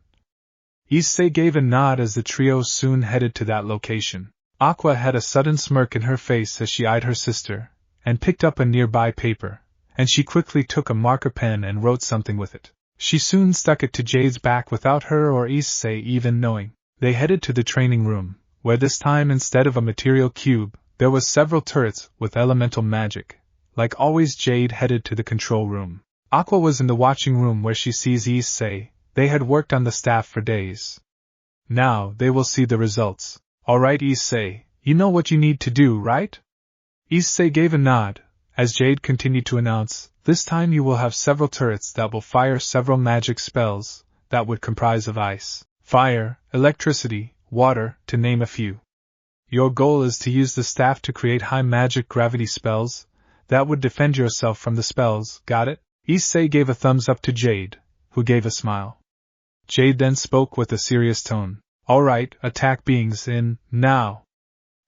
Issei gave a nod as the trio soon headed to that location. Aqua had a sudden smirk in her face as she eyed her sister, and picked up a nearby paper, and she quickly took a marker pen and wrote something with it. She soon stuck it to Jade's back without her or Issei even knowing. They headed to the training room, where this time instead of a material cube, there was several turrets with elemental magic. Like always Jade headed to the control room. Aqua was in the watching room where she sees Issei. They had worked on the staff for days. Now they will see the results. "Alright Issei, you know what you need to do, right?" Issei gave a nod, as Jade continued to announce, "This time you will have several turrets that will fire several magic spells, that would comprise of ice, fire, electricity, water, to name a few. Your goal is to use the staff to create high magic gravity spells, that would defend yourself from the spells, got it?" Issei gave a thumbs up to Jade, who gave a smile. Jade then spoke with a serious tone. "Alright, attack beings in, now."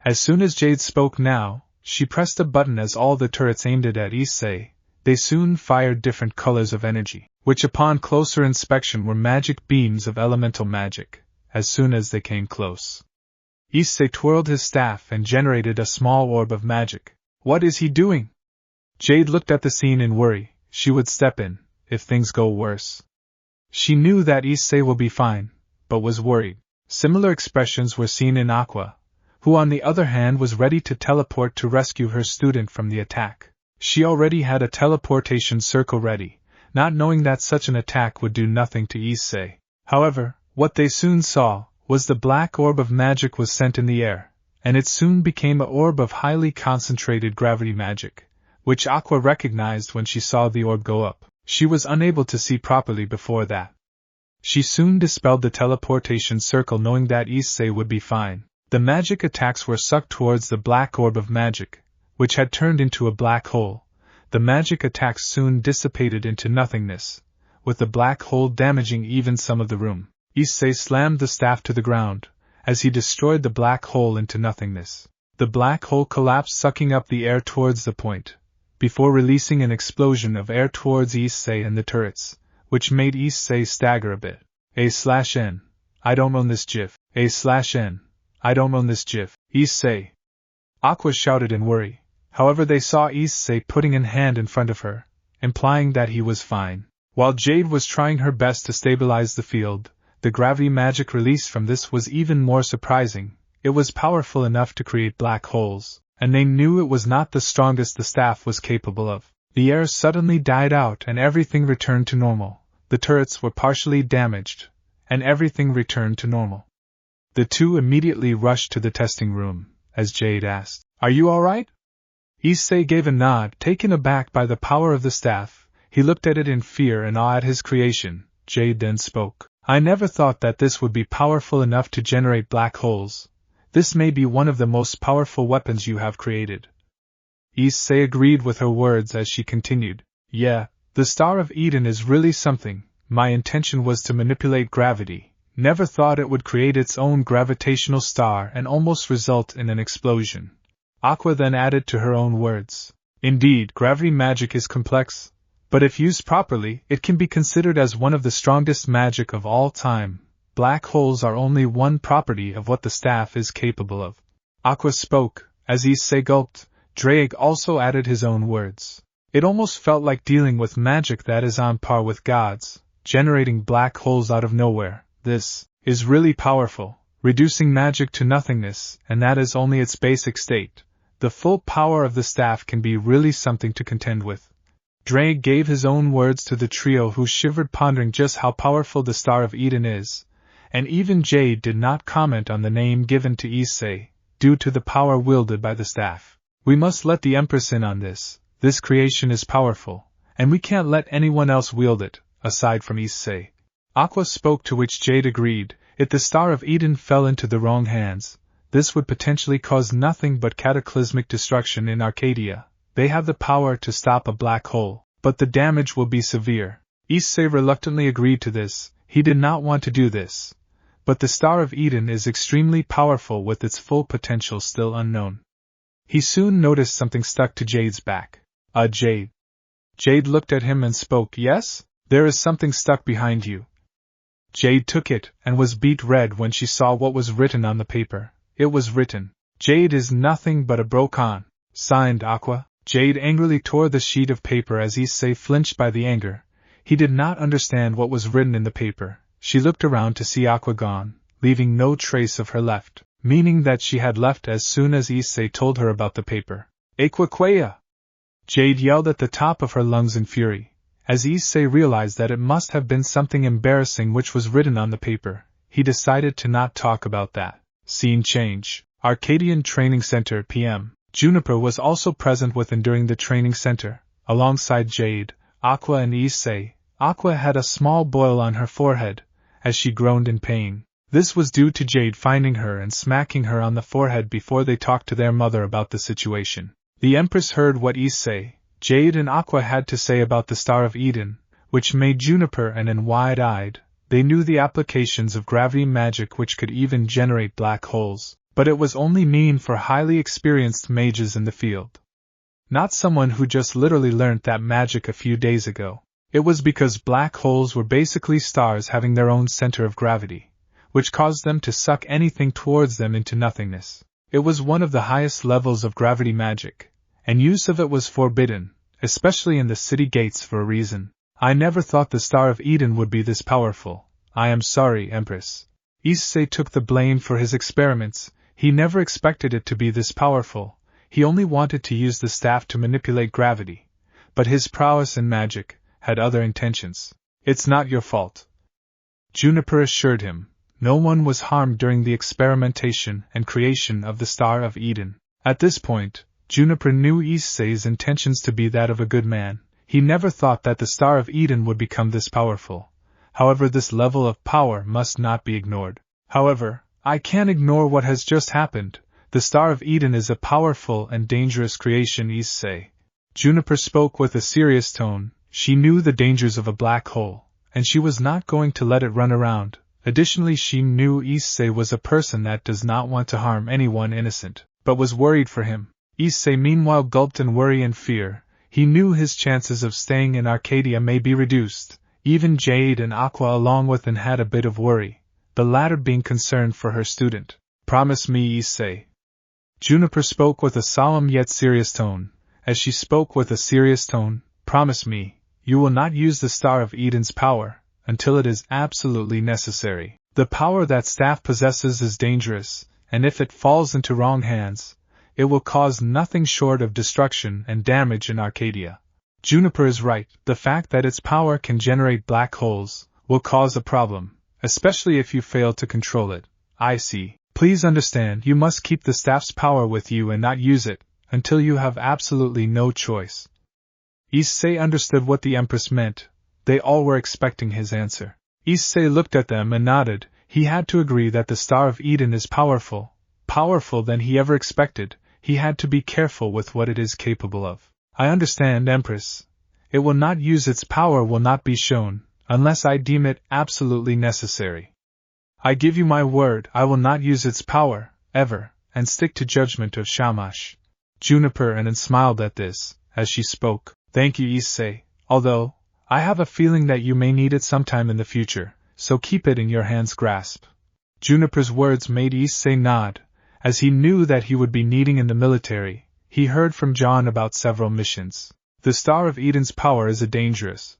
As soon as Jade spoke now, she pressed a button as all the turrets aimed it at Issei. They soon fired different colors of energy, which upon closer inspection were magic beams of elemental magic. As soon as they came close, Issei twirled his staff and generated a small orb of magic. "What is he doing?" Jade looked at the scene in worry. She would step in, if things go worse. She knew that Issei will be fine, but was worried. Similar expressions were seen in Aqua, who on the other hand was ready to teleport to rescue her student from the attack. She already had a teleportation circle ready, not knowing that such an attack would do nothing to Issei. However, what they soon saw was the black orb of magic was sent in the air, and it soon became an orb of highly concentrated gravity magic, which Aqua recognized when she saw the orb go up. She was unable to see properly before that. She soon dispelled the teleportation circle knowing that Issei would be fine. The magic attacks were sucked towards the black orb of magic, which had turned into a black hole. The magic attacks soon dissipated into nothingness, with the black hole damaging even some of the room. Issei slammed the staff to the ground, as he destroyed the black hole into nothingness. The black hole collapsed, sucking up the air towards the point, before releasing an explosion of air towards Issei and the turrets, which made Issei stagger a bit. A/N. I don't own this GIF. A/N. I don't own this GIF. Issei. Aqua shouted in worry. However, they saw Issei putting a hand in front of her, implying that he was fine. While Jade was trying her best to stabilize the field, the gravity magic released from this was even more surprising. It was powerful enough to create black holes, and they knew it was not the strongest the staff was capable of. The air suddenly died out and everything returned to normal. the turrets were partially damaged, and everything returned to normal. The two immediately rushed to the testing room, as Jade asked, "Are you all right?" Issei gave a nod, taken aback by the power of the staff. He looked at it in fear and awe at his creation. Jade then spoke. "I never thought that this would be powerful enough to generate black holes. This may be one of the most powerful weapons you have created." Issei agreed with her words as she continued. "Yeah, the Star of Eden is really something. My intention was to manipulate gravity. Never thought it would create its own gravitational star and almost result in an explosion." Aqua then added to her own words. "Indeed, gravity magic is complex, but if used properly, it can be considered as one of the strongest magic of all time. Black holes are only one property of what the staff is capable of." Aqua spoke, as Issei gulped. Drake also added his own words. "It almost felt like dealing with magic that is on par with God's, generating black holes out of nowhere. This is really powerful, reducing magic to nothingness, and that is only its basic state. The full power of the staff can be really something to contend with." Drake gave his own words to the trio, who shivered, pondering just how powerful the Star of Eden is, and even Jade did not comment on the name given to Issei, due to the power wielded by the staff. "We must let the Empress in on this. This creation is powerful, and we can't let anyone else wield it, aside from Issei." Aqua spoke, to which Jade agreed. If the Star of Eden fell into the wrong hands, this would potentially cause nothing but cataclysmic destruction in Arcadia. They have the power to stop a black hole, but the damage will be severe. Issei reluctantly agreed to this. He did not want to do this. But the Star of Eden is extremely powerful, with its full potential still unknown. He soon noticed something stuck to Jade's back. Jade." Jade looked at him and spoke. "Yes? There is something stuck behind you." Jade took it, and was beet red when she saw what was written on the paper. It was written, "Jade is nothing but a brocon. Signed, Aqua." Jade angrily tore the sheet of paper as Issei flinched by the anger. He did not understand what was written in the paper. She looked around to see Aqua gone, leaving no trace of her left, meaning that she had left as soon as Issei told her about the paper. "Aquaquea!" Jade yelled at the top of her lungs in fury. As Issei realized that it must have been something embarrassing which was written on the paper, he decided to not talk about that. Scene change. Arcadian Training Center PM. Juniper was also present within during the training center, alongside Jade, Aqua and Issei. Aqua had a small boil on her forehead, as she groaned in pain. This was due to Jade finding her and smacking her on the forehead before they talked to their mother about the situation. The Empress heard what Issei, Jade and Aqua had to say about the Star of Eden, which made Juniper and wide-eyed. They knew the applications of gravity magic which could even generate black holes, but it was only mean for highly experienced mages in the field. Not someone who just literally learnt that magic a few days ago. It was because black holes were basically stars having their own center of gravity, which caused them to suck anything towards them into nothingness. It was one of the highest levels of gravity magic, and use of it was forbidden, especially in the city gates, for a reason. "I never thought the Star of Eden would be this powerful. I am sorry, Empress." Issei took the blame for his experiments. He never expected it to be this powerful. He only wanted to use the staff to manipulate gravity. But his prowess in magic had other intentions. "It's not your fault," Juniper assured him. No one was harmed during the experimentation and creation of the Star of Eden. At this point, Juniper knew Issei's intentions to be that of a good man. He never thought that the Star of Eden would become this powerful. However, this level of power must not be ignored. "However, I can't ignore what has just happened. The Star of Eden is a powerful and dangerous creation," Issei. Juniper spoke with a serious tone. She knew the dangers of a black hole, and she was not going to let it run around. Additionally, she knew Issei was a person that does not want to harm anyone innocent, but was worried for him. Issei meanwhile gulped in worry and fear. He knew his chances of staying in Arcadia may be reduced. Even Jade and Aqua along with him had a bit of worry, the latter being concerned for her student. "Promise me, Issei." Juniper spoke with a solemn yet serious tone. As she spoke with a serious tone, "Promise me, you will not use the Star of Eden's power, until it is absolutely necessary. The power that staff possesses is dangerous, and if it falls into wrong hands, it will cause nothing short of destruction and damage in Arcadia." Juniper is right, the fact that its power can generate black holes will cause a problem, especially if you fail to control it. I see. Please understand, you must keep the staff's power with you and not use it until you have absolutely no choice. Issei understood what the Empress meant. They all were expecting his answer. Issei looked at them and nodded. He had to agree that the Star of Eden is powerful than he ever expected. He had to be careful with what it is capable of. I understand, Empress. It will not use its power, will not be shown, unless I deem it absolutely necessary. I give you my word, I will not use its power, ever, and stick to judgment of Shamash. Juniper and smiled at this, as she spoke. Thank you, Issei, although, I have a feeling that you may need it sometime in the future, so keep it in your hand's grasp. Juniper's words made Issei nod, as he knew that he would be needing in the military. He heard from John about several missions. The Star of Eden's power is dangerous,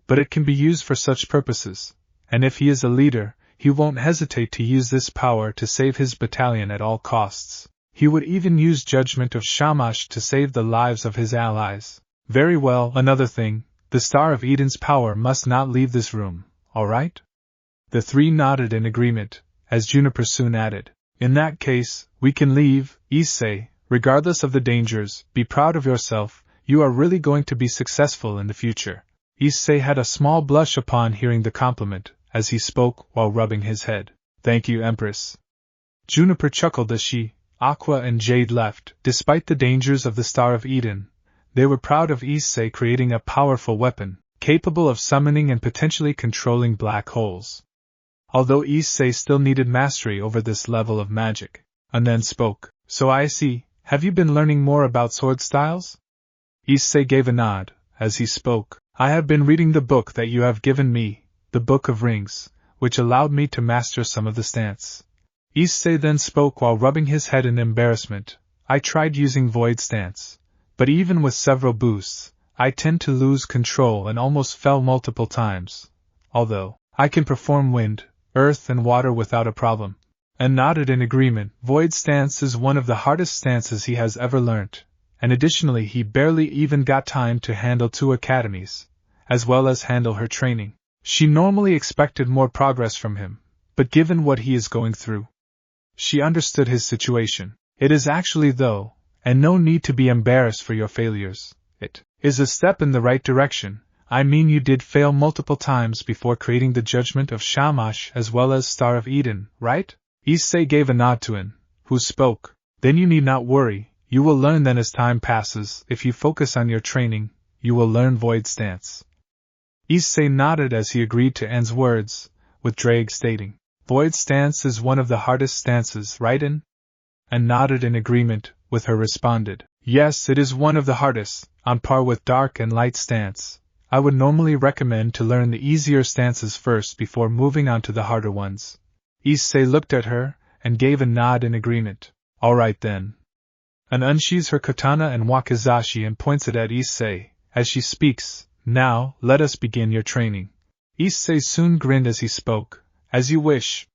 but it can be used for such purposes, and if he is a leader, he won't hesitate to use this power to save his battalion at all costs. He would even use judgment of Shamash to save the lives of his allies. Very well, another thing, the Star of Eden's power must not leave this room, all right? The three nodded in agreement, as Juniper soon added. In that case, we can leave, Issei. Regardless of the dangers, be proud of yourself, you are really going to be successful in the future. Issei had a small blush upon hearing the compliment, as he spoke while rubbing his head. Thank you, Empress. Juniper chuckled as she, Aqua and Jade left. Despite the dangers of the Star of Eden, they were proud of Issei creating a powerful weapon, capable of summoning and potentially controlling black holes. Although Issei still needed mastery over this level of magic, and then spoke. So I see. Have you been learning more about sword styles? Issei gave a nod, as he spoke. I have been reading the book that you have given me, the Book of Rings, which allowed me to master some of the stance. Issei then spoke while rubbing his head in embarrassment. I tried using Void Stance, but even with several boosts, I tend to lose control and almost fell multiple times. Although, I can perform wind, earth and water without a problem. And nodded in agreement. Void Stance is one of the hardest stances he has ever learnt, and additionally he barely even got time to handle 2 academies, as well as handle her training. She normally expected more progress from him, but given what he is going through, she understood his situation. It is actually though, and no need to be embarrassed for your failures. It is a step in the right direction. I mean, you did fail multiple times before creating the judgment of Shamash as well as Star of Eden, right? Issei gave a nod to him, who spoke. Then you need not worry, you will learn then as time passes. If you focus on your training, you will learn Void Stance. Issei nodded as he agreed to Anne's words, with Drake stating, Void Stance is one of the hardest stances, right Anne? And nodded in agreement, with her responded, yes, it is one of the hardest, on par with Dark and Light Stance. I would normally recommend to learn the easier stances first before moving on to the harder ones. Issei looked at her, and gave a nod in agreement. All right then. An unsheathes her katana and wakizashi and points it at Issei, as she speaks. Now, let us begin your training. Issei soon grinned as he spoke. As you wish.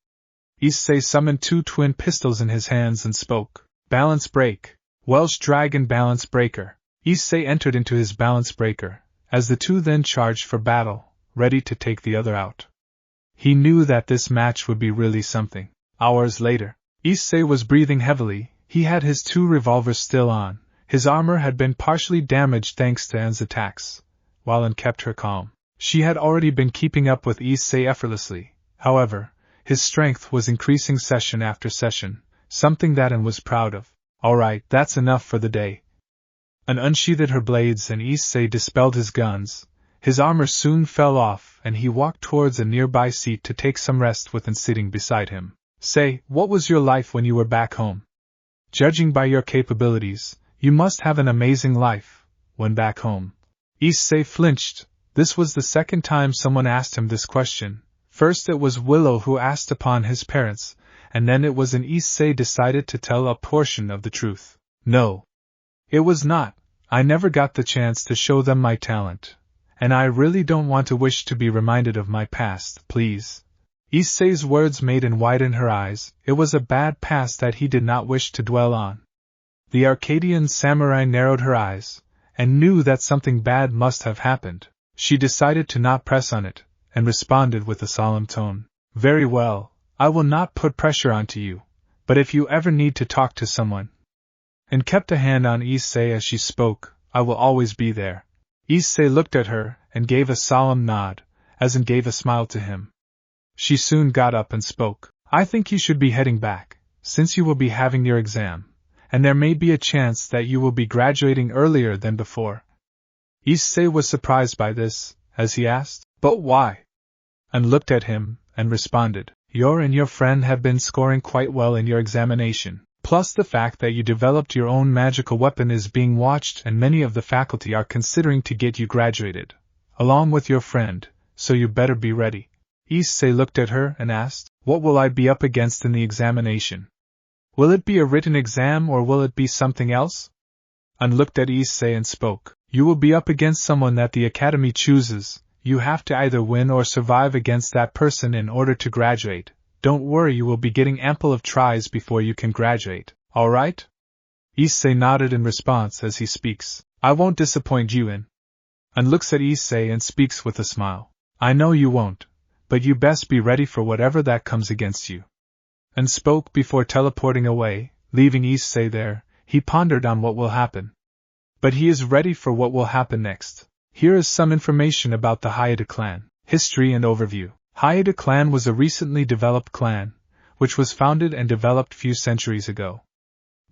Issei summoned 2 twin pistols in his hands and spoke. Balance break. Welsh Dragon Balance Breaker. Issei entered into his balance breaker, as the 2 then charged for battle, ready to take the other out. He knew that this match would be really something. Hours later, Issei was breathing heavily. He had his 2 revolvers still on. His armor had been partially damaged thanks to Anne's attacks, while Anne kept her calm. She had already been keeping up with Issei effortlessly. However, his strength was increasing session after session, something that Anne was proud of. All right, that's enough for the day. Anne unsheathed her blades and Issei dispelled his guns. His armor soon fell off, and he walked towards a nearby seat to take some rest with Anne sitting beside him. Say, what was your life when you were back home? Judging by your capabilities, you must have an amazing life, when back home. Issei flinched. This was the second time someone asked him this question. First it was Willow who asked upon his parents, and then it was an Issei decided to tell a portion of the truth. No. It was not. I never got the chance to show them my talent. And I really don't want to wish to be reminded of my past, please. Issei's words made Anne widen her eyes. It was a bad past that he did not wish to dwell on. The Arcadian samurai narrowed her eyes, and knew that something bad must have happened. She decided to not press on it, and responded with a solemn tone. Very well, I will not put pressure onto you, but if you ever need to talk to someone, and kept a hand on Issei as she spoke, I will always be there. Issei looked at her and gave a solemn nod, as in gave a smile to him. She soon got up and spoke. I think you should be heading back, since you will be having your exam, and there may be a chance that you will be graduating earlier than before. Issei was surprised by this, as he asked, But why? And looked at him, and responded, You and your friend have been scoring quite well in your examination. Plus the fact that you developed your own magical weapon is being watched and many of the faculty are considering to get you graduated, along with your friend, so you better be ready. Issei looked at her and asked, What will I be up against in the examination? Will it be a written exam or will it be something else? And looked at Issei and spoke, You will be up against someone that the academy chooses. You have to either win or survive against that person in order to graduate. Don't worry, you will be getting ample of tries before you can graduate, alright? Issei nodded in response as he speaks, I won't disappoint you in. And looks at Issei and speaks with a smile. I know you won't, but you best be ready for whatever that comes against you. And spoke before teleporting away, leaving Issei there. He pondered on what will happen. But he is ready for what will happen next. Here is some information about the Hyoudou clan, history and overview. Hyoudou clan was a recently developed clan, which was founded and developed few centuries ago.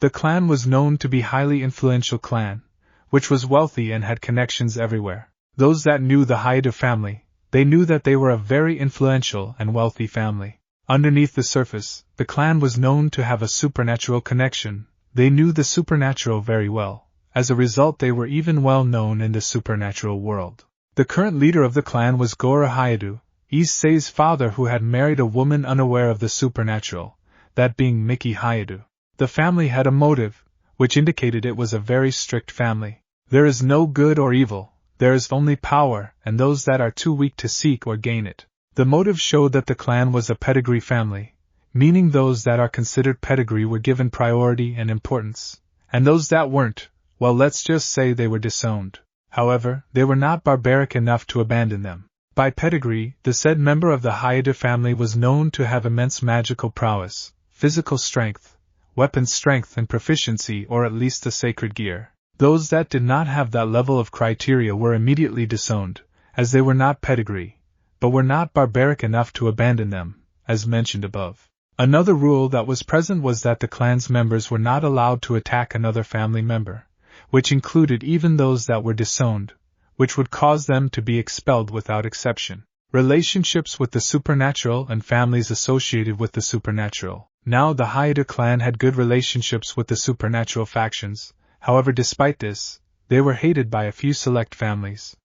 The clan was known to be highly influential clan, which was wealthy and had connections everywhere. Those that knew the Hyoudou family, they knew that they were a very influential and wealthy family. Underneath the surface, the clan was known to have a supernatural connection. They knew the supernatural very well. As a result, they were even well known in the supernatural world. The current leader of the clan was Gora Hyoudou, Issei's father, who had married a woman unaware of the supernatural, that being Miki Hyoudou. The family had a motive, which indicated it was a very strict family. There is no good or evil, there is only power and those that are too weak to seek or gain it. The motive showed that the clan was a pedigree family, meaning those that are considered pedigree were given priority and importance, and those that weren't, well, let's just say they were disowned. However, they were not barbaric enough to abandon them. By pedigree, the said member of the Hyoudou family was known to have immense magical prowess, physical strength, weapon strength and proficiency, or at least the sacred gear. Those that did not have that level of criteria were immediately disowned, as they were not pedigree, but were not barbaric enough to abandon them, as mentioned above. Another rule that was present was that the clan's members were not allowed to attack another family member, which included even those that were disowned, which would cause them to be expelled without exception. Relationships with the supernatural and families associated with the supernatural. Now the Hyoudou clan had good relationships with the supernatural factions, however despite this, they were hated by a few select families.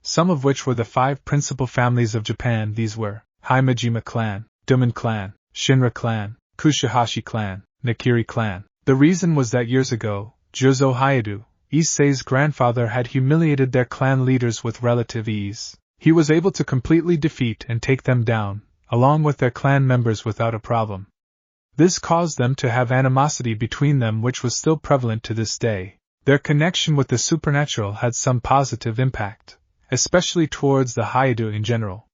Some of which were the 5 principal families of Japan. These were Himejima clan, Duman clan, Shinra clan, Kushihashi clan, Nakiri clan. The reason was that years ago, Juzo Hyoudou, Issei's grandfather, had humiliated their clan leaders with relative ease. He was able to completely defeat and take them down, along with their clan members without a problem. This caused them to have animosity between them, which was still prevalent to this day. Their connection with the supernatural had some positive impact, especially towards the Hyoudou in general.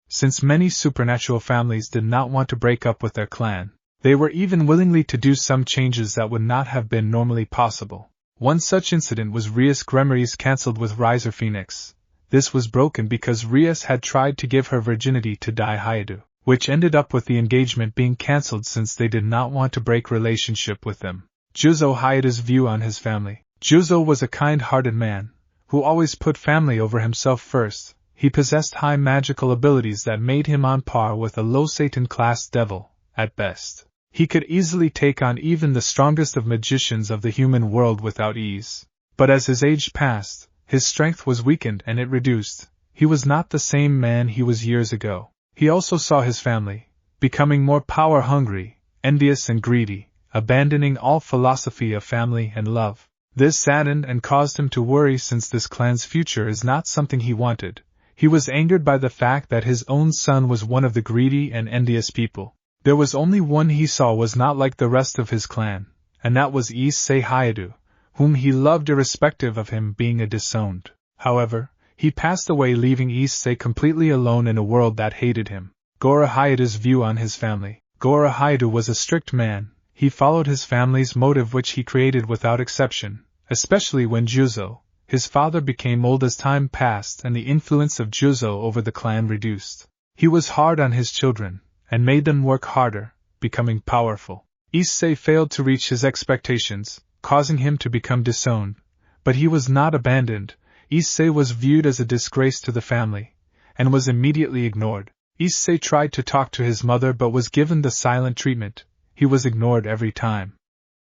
Since many supernatural families did not want to break up with their clan, they were even willingly to do some changes that would not have been normally possible. One such incident was Rias Gremory's cancelled with Riser Phoenix. This was broken because Rias had tried to give her virginity to Dai Hyoudou, which ended up with the engagement being cancelled since they did not want to break relationship with them. Juzo Hyoudu's view on his family. Juzo was a kind-hearted man, who always put family over himself first. He possessed high magical abilities that made him on par with a low Satan-class devil, at best. He could easily take on even the strongest of magicians of the human world without ease. But as his age passed, his strength was weakened and it reduced. He was not the same man he was years ago. He also saw his family becoming more power-hungry, envious and greedy, abandoning all philosophy of family and love. This saddened and caused him to worry, since this clan's future is not something he wanted. He was angered by the fact that his own son was one of the greedy and envious people. There was only one he saw was not like the rest of his clan, and that was Issei Hyoudou, whom he loved irrespective of him being a disowned. However, he passed away leaving Issei completely alone in a world that hated him. Hyoudou's view on his family. Hyoudou was a strict man. He followed his family's motive which he created without exception, especially when Juzo, his father, became old as time passed and the influence of Juzo over the clan reduced. He was hard on his children, and made them work harder, becoming powerful. Issei failed to reach his expectations, causing him to become disowned, but he was not abandoned. Issei was viewed as a disgrace to the family, and was immediately ignored. Issei tried to talk to his mother but was given the silent treatment. He was ignored every time.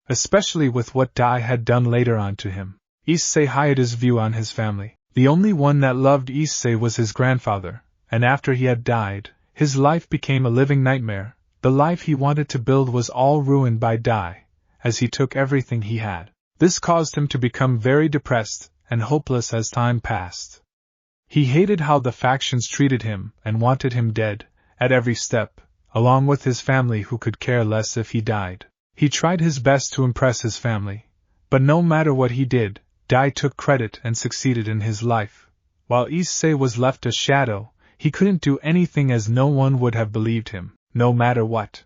Especially with what Dai had done later on to him. Hyoudou's view on his family. The only one that loved Issei was his grandfather, and after he had died, his life became a living nightmare. The life he wanted to build was all ruined by Dai, as he took everything he had. This caused him to become very depressed and hopeless as time passed. He hated how the factions treated him and wanted him dead, at every step, along with his family who could care less if he died. He tried his best to impress his family, but no matter what he did, Dai took credit and succeeded in his life. While Issei was left a shadow, he couldn't do anything as no one would have believed him, no matter what.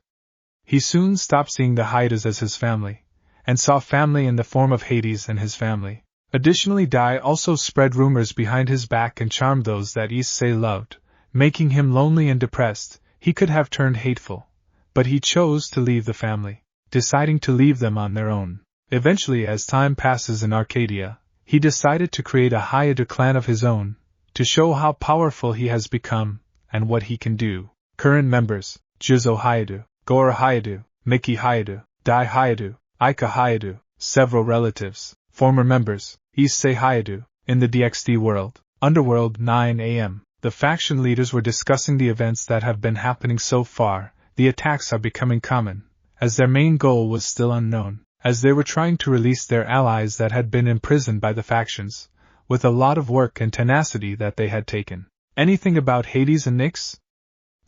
He soon stopped seeing the Hyoudous as his family, and saw family in the form of Hades and his family. Additionally, Dai also spread rumors behind his back and charmed those that Issei loved, making him lonely and depressed. He could have turned hateful, but he chose to leave the family, deciding to leave them on their own. Eventually, as time passes in Arcadia, he decided to create a Hyoudou clan of his own, to show how powerful he has become, and what he can do. Current members: Juzo Hyoudou, Gora Hyoudou, Miki Hyoudou, Dai Hyoudou, Ika Hyoudou. Several relatives. Former members: Issei Hyoudou. In the DxD world, Underworld 9 AM. The faction leaders were discussing the events that have been happening so far. The attacks are becoming common, as their main goal was still unknown, as they were trying to release their allies that had been imprisoned by the factions, with a lot of work and tenacity that they had taken. Anything about Hades and Nyx?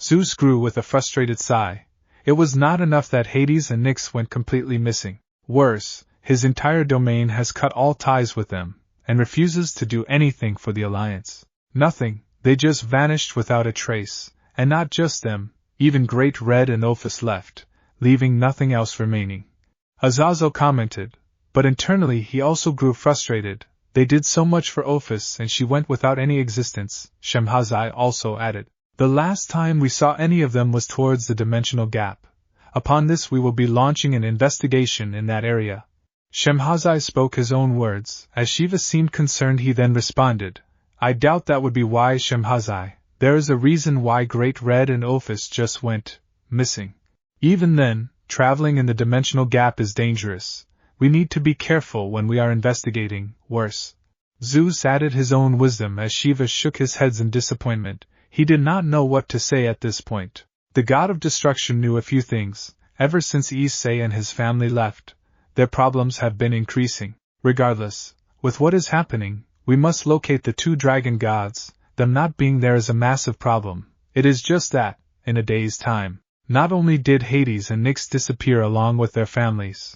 Zeus grew with a frustrated sigh. It was not enough that Hades and Nyx went completely missing. Worse, his entire domain has cut all ties with them, and refuses to do anything for the Alliance. Nothing, they just vanished without a trace, and not just them, even Great Red and Ophis left, leaving nothing else remaining. Azazel commented, but internally he also grew frustrated. They did so much for Ophis and she went without any existence. Shemhazai also added, the last time we saw any of them was towards the dimensional gap. Upon this we will be launching an investigation in that area. Shemhazai spoke his own words. As Shiva seemed concerned, he then responded, I doubt that would be wise, Shemhazai. There is a reason why Great Red and Ophis just went missing. Even then, traveling in the dimensional gap is dangerous. We need to be careful when we are investigating. Worse. Zeus added his own wisdom as Shiva shook his head in disappointment. He did not know what to say at this point. The god of destruction knew a few things. Ever since Issei and his family left, their problems have been increasing. Regardless, with what is happening, we must locate the two dragon gods. Them not being there is a massive problem. It is just that, in a day's time, not only did Hades and Nyx disappear along with their families,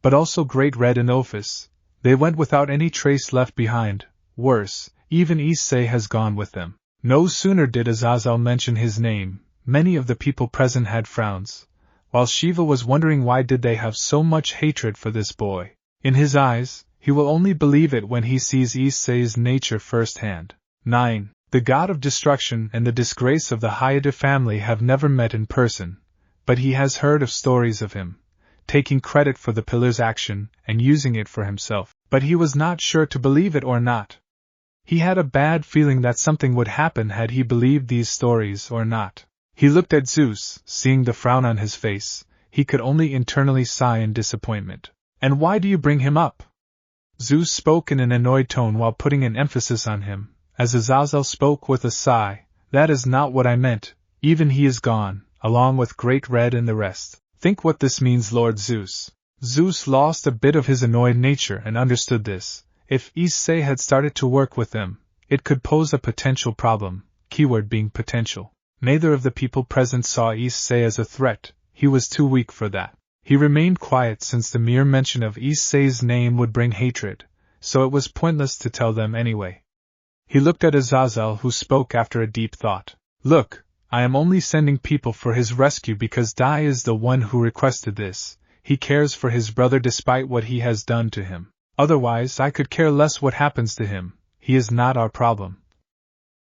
but also Great Red and Ophis. They went without any trace left behind. Worse, even Issei has gone with them. No sooner did Azazel mention his name, many of the people present had frowns, while Shiva was wondering why did they have so much hatred for this boy. In his eyes, he will only believe it when he sees Issei's nature firsthand. 9. The god of destruction and the disgrace of the Hyoudou family have never met in person, but he has heard of stories of him, taking credit for the pillar's action and using it for himself, but he was not sure to believe it or not. He had a bad feeling that something would happen had he believed these stories or not. He looked at Zeus, seeing the frown on his face. He could only internally sigh in disappointment. And why do you bring him up? Zeus spoke in an annoyed tone while putting an emphasis on him, as Azazel spoke with a sigh. That is not what I meant. Even he is gone, along with Great Red and the rest. Think what this means, Lord Zeus. Zeus lost a bit of his annoyed nature and understood this. If Issei had started to work with them, it could pose a potential problem, keyword being potential. Neither of the people present saw Issei as a threat. He was too weak for that. He remained quiet since the mere mention of Issei's name would bring hatred, so it was pointless to tell them anyway. He looked at Azazel, who spoke after a deep thought. Look, I am only sending people for his rescue because Dai is the one who requested this. He cares for his brother despite what he has done to him. Otherwise, I could care less what happens to him. He is not our problem.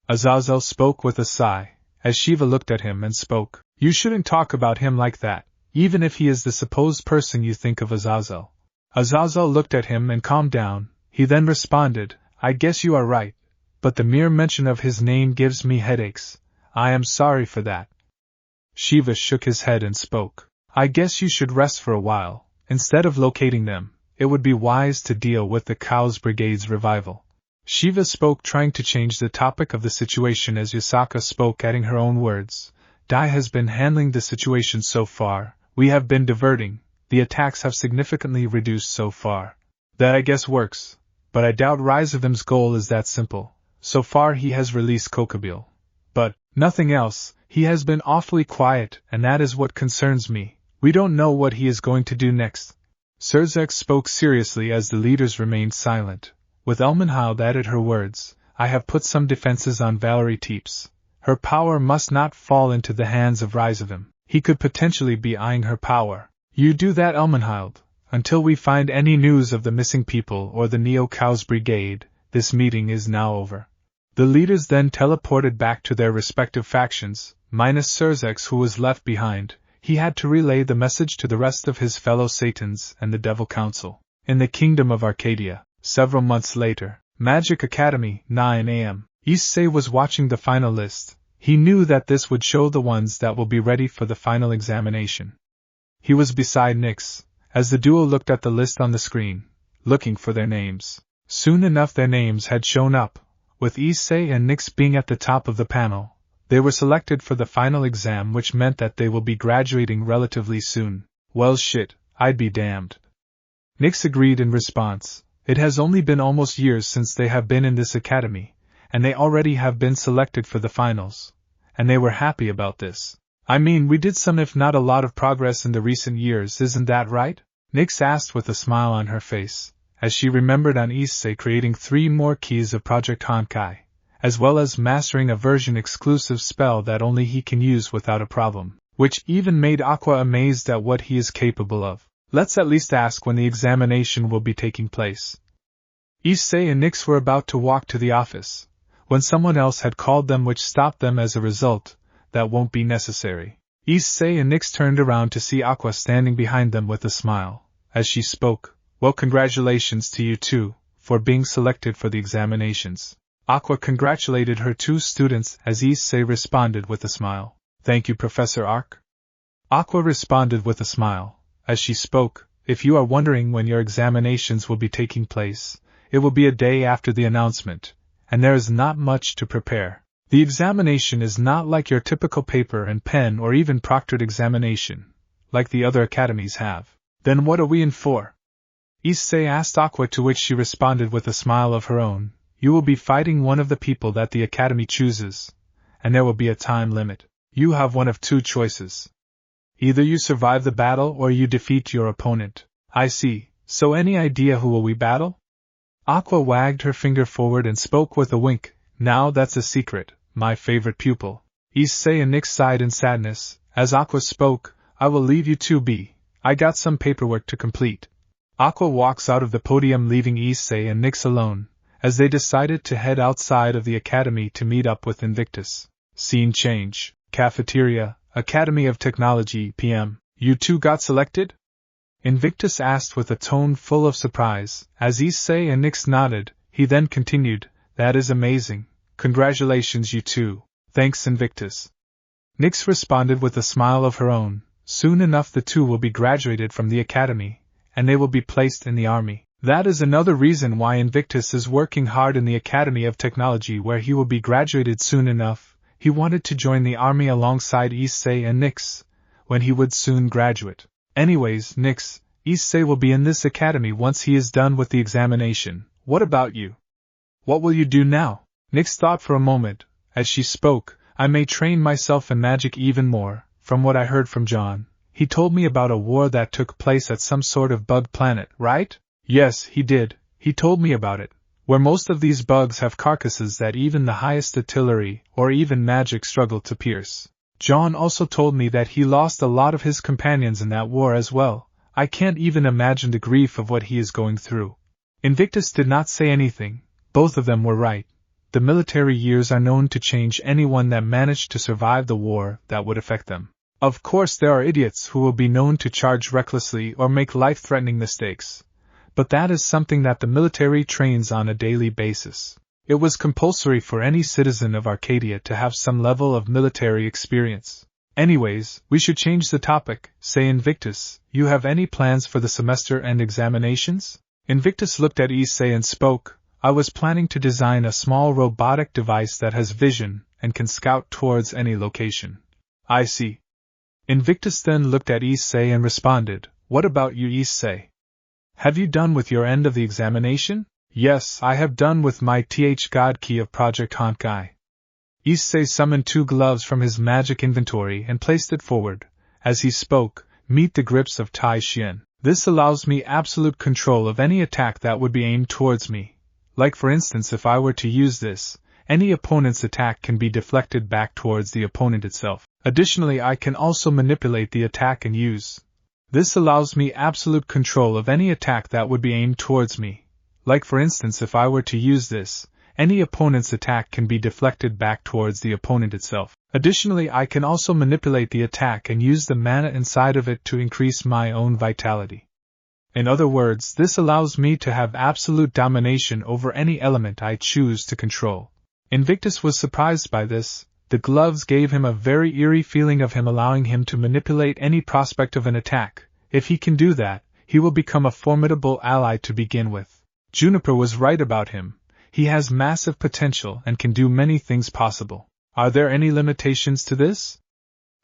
Azazel spoke with a sigh, as Shiva looked at him and spoke. You shouldn't talk about him like that, even if he is the supposed person you think of. Azazel. Azazel looked at him and calmed down. He then responded, I guess you are right, but the mere mention of his name gives me headaches. I am sorry for that. Shiva shook his head and spoke. I guess you should rest for a while. Instead of locating them, it would be wise to deal with the Chaos Brigade's revival. Shiva spoke, trying to change the topic of the situation as Yasaka spoke, adding her own words. Dai has been handling the situation so far. We have been diverting. The attacks have significantly reduced so far. That I guess works, but I doubt RageRevan's goal is that simple. So far he has released Kokabille. But nothing else. He has been awfully quiet, and that is what concerns me. We don't know what he is going to do next. Cerzex spoke seriously as the leaders remained silent. With Elmenhild added her words, I have put some defenses on Valerie Teeps. Her power must not fall into the hands of RageRevan. He could potentially be eyeing her power. You do that, Elmenhild. Until we find any news of the missing people or the Neo-Chaos Brigade, this meeting is now over. The leaders then teleported back to their respective factions, minus Cerzex, who was left behind. He had to relay the message to the rest of his fellow Satans and the Devil Council. In the Kingdom of Arcadia, several months later, Magic Academy, 9 a.m. Issei was watching the final list. He knew that this would show the ones that will be ready for the final examination. He was beside Nyx, as the duo looked at the list on the screen, looking for their names. Soon enough their names had shown up, with Issei and Nyx being at the top of the panel. They were selected for the final exam, which meant that they will be graduating relatively soon. Well shit, I'd be damned. Nyx agreed in response. It has only been almost years since they have been in this academy, and they already have been selected for the finals. And they were happy about this. I mean, we did some if not a lot of progress in the recent years, isn't that right? Nyx asked with a smile on her face, as she remembered on Issei creating 3 more keys of Project Honkai, as well as mastering a version-exclusive spell that only he can use without a problem, which even made Aqua amazed at what he is capable of. Let's at least ask when the examination will be taking place. Issei and Nyx were about to walk to the office, when someone else had called them, which stopped them as a result. That won't be necessary. Issei and Nyx turned around to see Aqua standing behind them with a smile. As she spoke, well, congratulations to you two, for being selected for the examinations. Aqua congratulated her 2 students as Issei responded with a smile. Thank you, Professor Arc. Aqua responded with a smile. As she spoke, if you are wondering when your examinations will be taking place, it will be a day after the announcement, and there is not much to prepare. The examination is not like your typical paper and pen or even proctored examination, like the other academies have. Then what are we in for? Issei asked Aqua, to which she responded with a smile of her own. You will be fighting one of the people that the academy chooses, and there will be a time limit. You have one of 2 choices. Either you survive the battle or you defeat your opponent. I see, so any idea who will we battle? Aqua wagged her finger forward and spoke with a wink. Now that's a secret, my favorite pupil. Issei and Nyx sighed in sadness. As Aqua spoke, I will leave you 2 be. I got some paperwork to complete. Aqua walks out of the podium, leaving Issei and Nyx alone, as they decided to head outside of the academy to meet up with Invictus. Scene change. Cafeteria, Academy of Technology, PM. You 2 got selected? Invictus asked with a tone full of surprise. As Issei and Nyx nodded, he then continued, That is amazing. Congratulations, you 2. Thanks, Invictus. Nyx responded with a smile of her own. Soon enough the 2 will be graduated from the academy, and they will be placed in the army. That is another reason why Invictus is working hard in the Academy of Technology, where he will be graduated soon enough. He wanted to join the army alongside Issei and Nyx, when he would soon graduate. Anyways, Nyx, Issei will be in this academy once he is done with the examination. What about you? What will you do now? Nyx thought for a moment. As she spoke, I may train myself in magic even more. From what I heard from John, He told me about a war that took place at some sort of bug planet, right? Yes, he did. He told me about it, where most of these bugs have carcasses that even the highest artillery or even magic struggle to pierce. John also told me that he lost a lot of his companions in that war as well. I can't even imagine the grief of what he is going through. Invictus did not say anything. Both of them were right. The military years are known to change anyone that managed to survive the war that would affect them. Of course, there are idiots who will be known to charge recklessly or make life-threatening mistakes. But that is something that the military trains on a daily basis. It was compulsory for any citizen of Arcadia to have some level of military experience. Anyways, we should change the topic. Say, Invictus, you have any plans for the semester and examinations? Invictus looked at Issei and spoke. I was planning to design a small robotic device that has vision and can scout towards any location. I see. Invictus then looked at Issei and responded, what about you, Issei? Have you done with your end of the examination? Yes, I have done with my God key of Project Honkai. Issei summoned 2 gloves from his magic inventory and placed it forward. As he spoke, meet the grips of Tai Xian. This allows me absolute control of any attack that would be aimed towards me. Like for instance, if I were to use this, any opponent's attack can be deflected back towards the opponent itself. Additionally, I can also manipulate the attack and use. This allows me absolute control of any attack that would be aimed towards me. Like for instance, if I were to use this, any opponent's attack can be deflected back towards the opponent itself. Additionally, I can also manipulate the attack and use the mana inside of it to increase my own vitality. In other words, this allows me to have absolute domination over any element I choose to control. Invictus was surprised by this. The gloves gave him a very eerie feeling of him allowing him to manipulate any prospect of an attack. If he can do that, he will become a formidable ally to begin with. Juniper was right about him. He has massive potential and can do many things possible. Are there any limitations to this?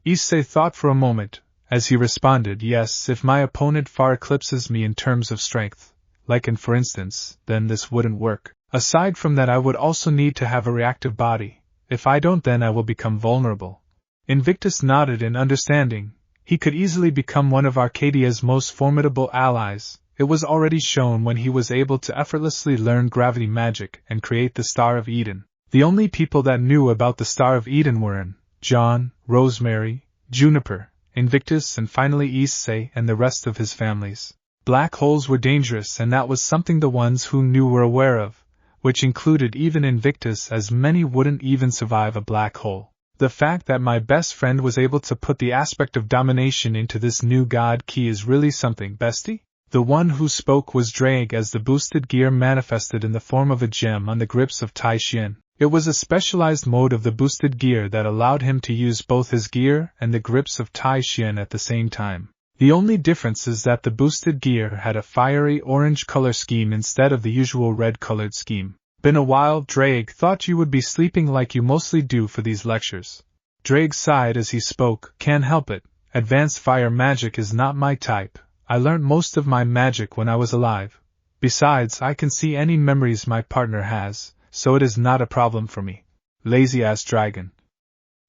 Issei thought for a moment, as he responded, yes, if my opponent far eclipses me in terms of strength, like in for instance, then this wouldn't work. Aside from that, I would also need to have a reactive body. If I don't, then I will become vulnerable. Invictus nodded in understanding. He could easily become one of Arcadia's most formidable allies. It was already shown when he was able to effortlessly learn gravity magic and create the Star of Eden. The only people that knew about the Star of Eden were John, Rosemary, Juniper, Invictus, and finally Issei and the rest of his families. Black holes were dangerous, and that was something the ones who knew were aware of, which included even Invictus, as many wouldn't even survive a black hole. The fact that my best friend was able to put the aspect of domination into this new god key is really something, bestie? The one who spoke was Drake, as the boosted gear manifested in the form of a gem on the grips of Tai Xian. It was a specialized mode of the boosted gear that allowed him to use both his gear and the grips of Tai Xian at the same time. The only difference is that the boosted gear had a fiery orange color scheme instead of the usual red-colored scheme. Been a while, Drake. Thought you would be sleeping like you mostly do for these lectures. Drake sighed as he spoke. Can't help it. Advanced fire magic is not my type. I learned most of my magic when I was alive. Besides, I can see any memories my partner has, so it is not a problem for me. Lazy-ass dragon.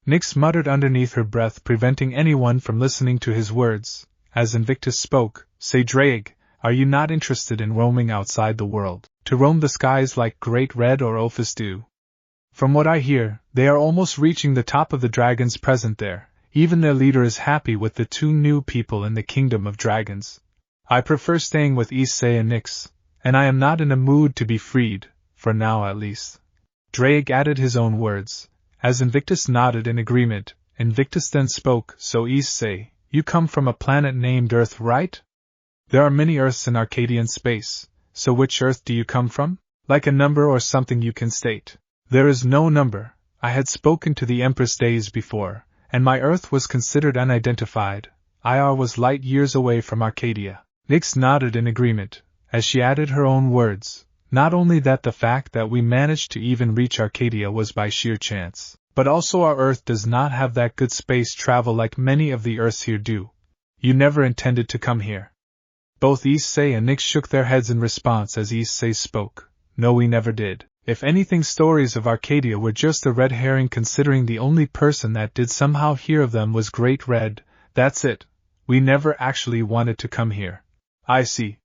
Nyx muttered underneath her breath, preventing anyone from listening to his words. As Invictus spoke, say, Drake, are you not interested in roaming outside the world, to roam the skies like Great Red or Ophis do? From what I hear, they are almost reaching the top of the dragons present there. Even their leader is happy with the 2 new people in the Kingdom of Dragons. I prefer staying with Issei and Nyx, and I am not in a mood to be freed, for now at least. Drake added his own words. As Invictus nodded in agreement, Invictus then spoke. So Issei, you come from a planet named Earth, right? There are many Earths in Arcadian space, so which Earth do you come from? Like a number or something you can state. There is no number. I had spoken to the Empress days before, and my Earth was considered unidentified. IR was light years away from Arcadia. Nyx nodded in agreement, as she added her own words. Not only that, the fact that we managed to even reach Arcadia was by sheer chance, but also our Earth does not have that good space travel like many of the Earths here do. You never intended to come here. Both Issei and Nyx shook their heads in response as Issei spoke. No, we never did. If anything, stories of Arcadia were just a red herring, considering the only person that did somehow hear of them was Great Red. That's it. We never actually wanted to come here. I see.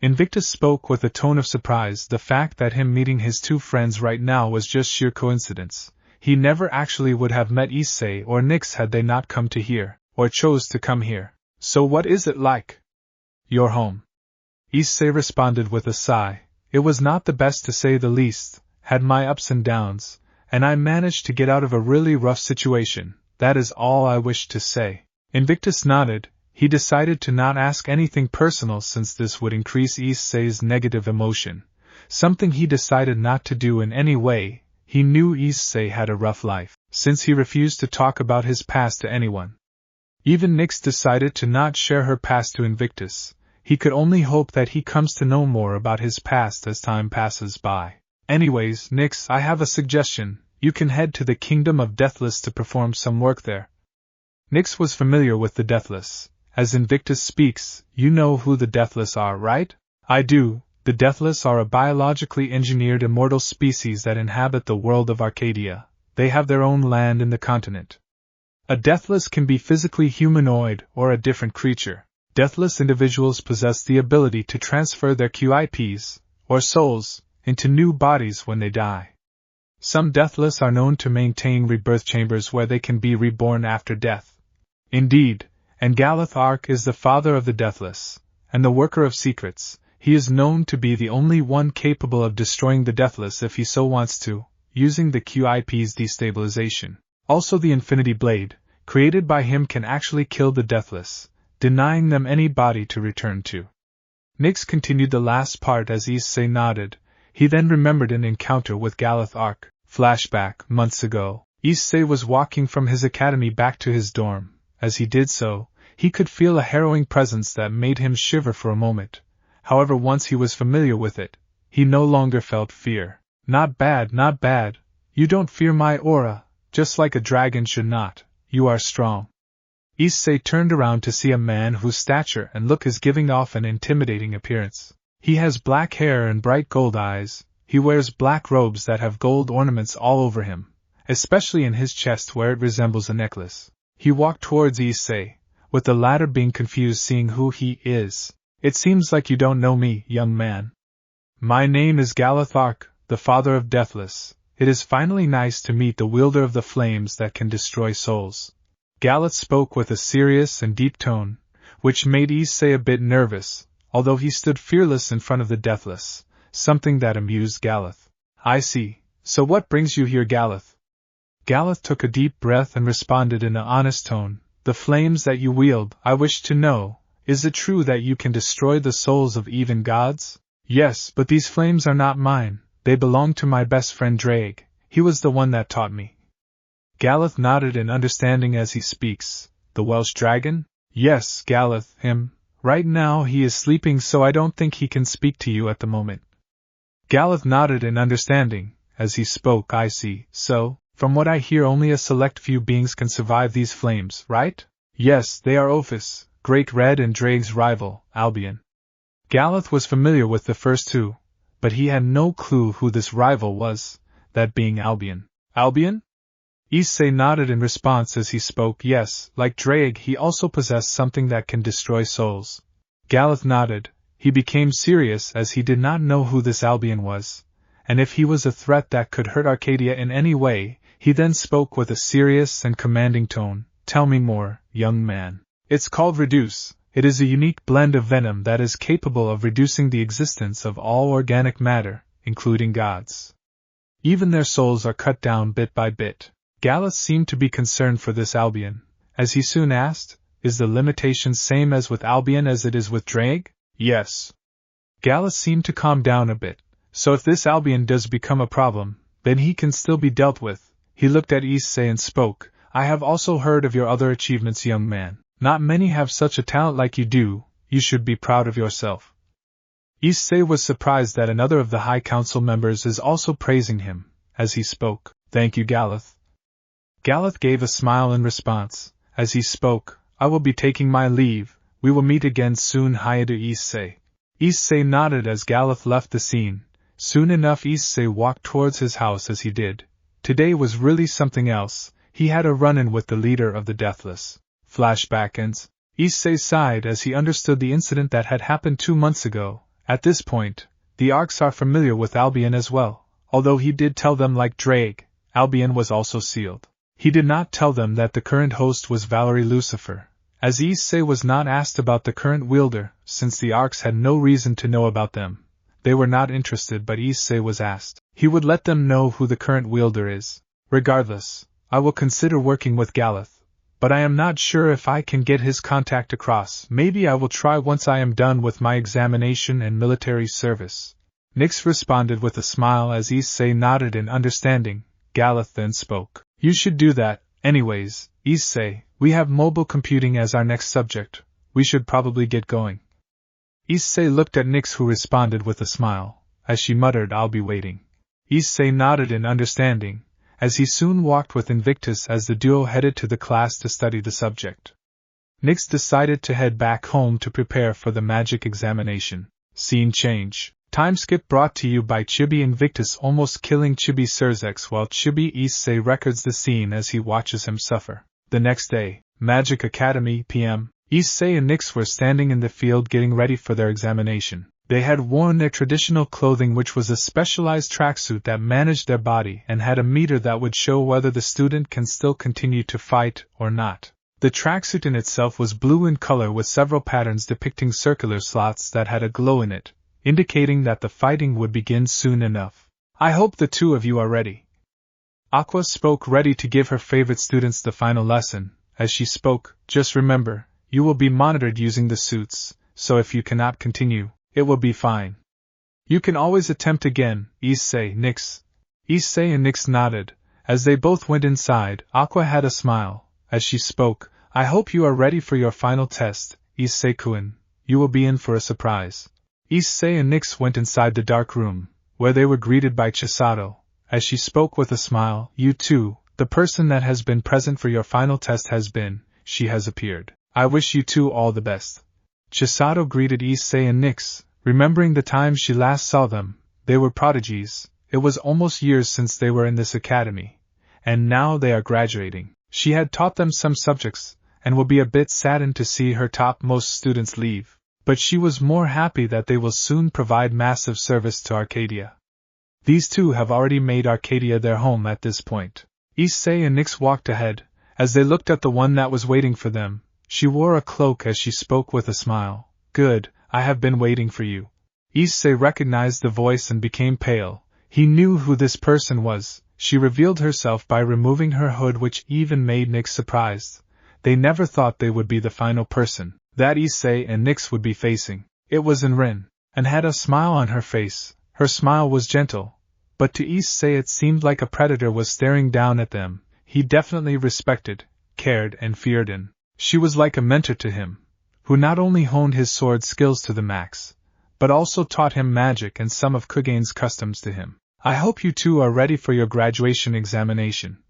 Invictus spoke with a tone of surprise. The fact that him meeting his two friends right now was just sheer coincidence. He never actually would have met Issei or Nyx had they not come to here, or chose to come here. So what is it like? Your home. Issei responded with a sigh. It was not the best to say the least, had my ups and downs, and I managed to get out of a really rough situation. That is all I wished to say. Invictus nodded. He decided to not ask anything personal since this would increase Issei's negative emotion, something he decided not to do in any way. He knew Issei had a rough life, since he refused to talk about his past to anyone. Even Nyx decided to not share her past to Invictus. He could only hope that he comes to know more about his past as time passes by. Anyways, Nyx, I have a suggestion. You can head to the Kingdom of Deathless to perform some work there. Nyx was familiar with the Deathless. As Invictus speaks, you know who the Deathless are, right? I do. The Deathless are a biologically engineered immortal species that inhabit the world of Arcadia. They have their own land in the continent. A Deathless can be physically humanoid or a different creature. Deathless individuals possess the ability to transfer their QIPs, or souls, into new bodies when they die. Some Deathless are known to maintain rebirth chambers where they can be reborn after death. Indeed, and Galeth Arc is the father of the Deathless, and the worker of secrets. He is known to be the only one capable of destroying the Deathless if he so wants to, using the QIP's destabilization. Also the Infinity Blade, created by him, can actually kill the Deathless, denying them any body to return to. Nyx continued the last part as Issei nodded. He then remembered an encounter with Galeth Arc. Flashback, months ago. Issei was walking from his academy back to his dorm. As he did so, he could feel a harrowing presence that made him shiver for a moment. However, once he was familiar with it, he no longer felt fear. Not bad, not bad. You don't fear my aura, just like a dragon should not. You are strong. Issei turned around to see a man whose stature and look is giving off an intimidating appearance. He has black hair and bright gold eyes. He wears black robes that have gold ornaments all over him, especially in his chest where it resembles a necklace. He walked towards Issei, with the latter being confused seeing who he is. It seems like you don't know me, young man. My name is Galeth Arc, the father of Deathless. It is finally nice to meet the wielder of the flames that can destroy souls. Galeth spoke with a serious and deep tone, which made Issei a bit nervous, although he stood fearless in front of the Deathless, something that amused Galeth. I see. So what brings you here, Galeth? Galeth took a deep breath and responded in an honest tone. The flames that you wield, I wish to know, is it true that you can destroy the souls of even gods? Yes, but these flames are not mine, they belong to my best friend Drake. He was the one that taught me. Galeth nodded in understanding as he speaks. The Welsh dragon? Yes, Galeth, him. Right now he is sleeping, so I don't think he can speak to you at the moment. Galeth nodded in understanding. As he spoke, I see. So, from what I hear, only a select few beings can survive these flames, right? Yes, they are Ophis, Great Red, and Drake's rival, Albion. Galeth was familiar with the first two, but he had no clue who this rival was, that being Albion. Albion? Issei nodded in response as he spoke. Yes, like Drake, he also possessed something that can destroy souls. Galeth nodded. He became serious as he did not know who this Albion was, and if he was a threat that could hurt Arcadia in any way. He then spoke with a serious and commanding tone. Tell me more, young man. It's called Reduce. It is a unique blend of venom that is capable of reducing the existence of all organic matter, including gods. Even their souls are cut down bit by bit. Galeth seemed to be concerned for this Albion, as he soon asked, is the limitation same as with Albion as it is with Drake? Yes. Galeth seemed to calm down a bit. So if this Albion does become a problem, then he can still be dealt with. He looked at Issei and spoke. I have also heard of your other achievements, young man. Not many have such a talent like you do. You should be proud of yourself. Issei was surprised that another of the High Council members is also praising him, as he spoke. Thank you, Galeth. Galeth gave a smile in response. As he spoke, I will be taking my leave. We will meet again soon, Hyoudou Issei. Issei nodded as Galeth left the scene. Soon enough Issei walked towards his house as he did. Today was really something else. He had a run-in with the leader of the Deathless. Flashback ends. Issei sighed as he understood the incident that had happened 2 months ago. At this point, the Arcs are familiar with Albion as well. Although he did tell them like Drake, Albion was also sealed. He did not tell them that the current host was Valerie Lucifer, as Issei was not asked about the current wielder, since the Arcs had no reason to know about them. They were not interested, but Issei was asked. He would let them know who the current wielder is. Regardless, I will consider working with Galeth, but I am not sure if I can get his contact across. Maybe I will try once I am done with my examination and military service. Nyx responded with a smile as Issei nodded in understanding. Galeth then spoke. You should do that, anyways, Issei. We have mobile computing as our next subject. We should probably get going. Issei looked at Nyx, who responded with a smile. As she muttered, I'll be waiting. Issei nodded in understanding, as he soon walked with Invictus as the duo headed to the class to study the subject. Nyx decided to head back home to prepare for the magic examination. Scene change. Time skip brought to you by Chibi. Invictus almost killing Chibi Surzex while Chibi Issei records the scene as he watches him suffer. The next day, Magic Academy, PM. Issei and Nyx were standing in the field getting ready for their examination. They had worn their traditional clothing, which was a specialized tracksuit that managed their body and had a meter that would show whether the student can still continue to fight or not. The tracksuit in itself was blue in color with several patterns depicting circular slots that had a glow in it, indicating that the fighting would begin soon enough. I hope the two of you are ready. Aqua spoke, ready to give her favorite students the final lesson. As she spoke, just remember, you will be monitored using the suits, so if you cannot continue, it will be fine. You can always attempt again, Issei, Nyx. Issei and Nyx nodded. As they both went inside, Aqua had a smile. As she spoke, I hope you are ready for your final test, Issei-kun. You will be in for a surprise. Issei and Nyx went inside the dark room, where they were greeted by Chisato. As she spoke with a smile, you too, the person that has been present for your final test she has appeared. I wish you two all the best. Chisato greeted Issei and Nyx, remembering the time she last saw them. They were prodigies. It was almost years since they were in this academy, and now they are graduating. She had taught them some subjects, and will be a bit saddened to see her topmost students leave. But she was more happy that they will soon provide massive service to Arcadia. These two have already made Arcadia their home at this point. Issei and Nyx walked ahead. As they looked at the one that was waiting for them, she wore a cloak as she spoke with a smile. Good, I have been waiting for you. Issei recognized the voice and became pale. He knew who this person was. She revealed herself by removing her hood, which even made Nyx surprised. They never thought they would be the final person that Issei and Nyx would be facing. It was Rin, and had a smile on her face. Her smile was gentle, but to Issei it seemed like a predator was staring down at them. He definitely respected, cared, and feared Rin. She was like a mentor to him, who not only honed his sword skills to the max, but also taught him magic and some of Kugain's customs to him. I hope you two are ready for your graduation examination.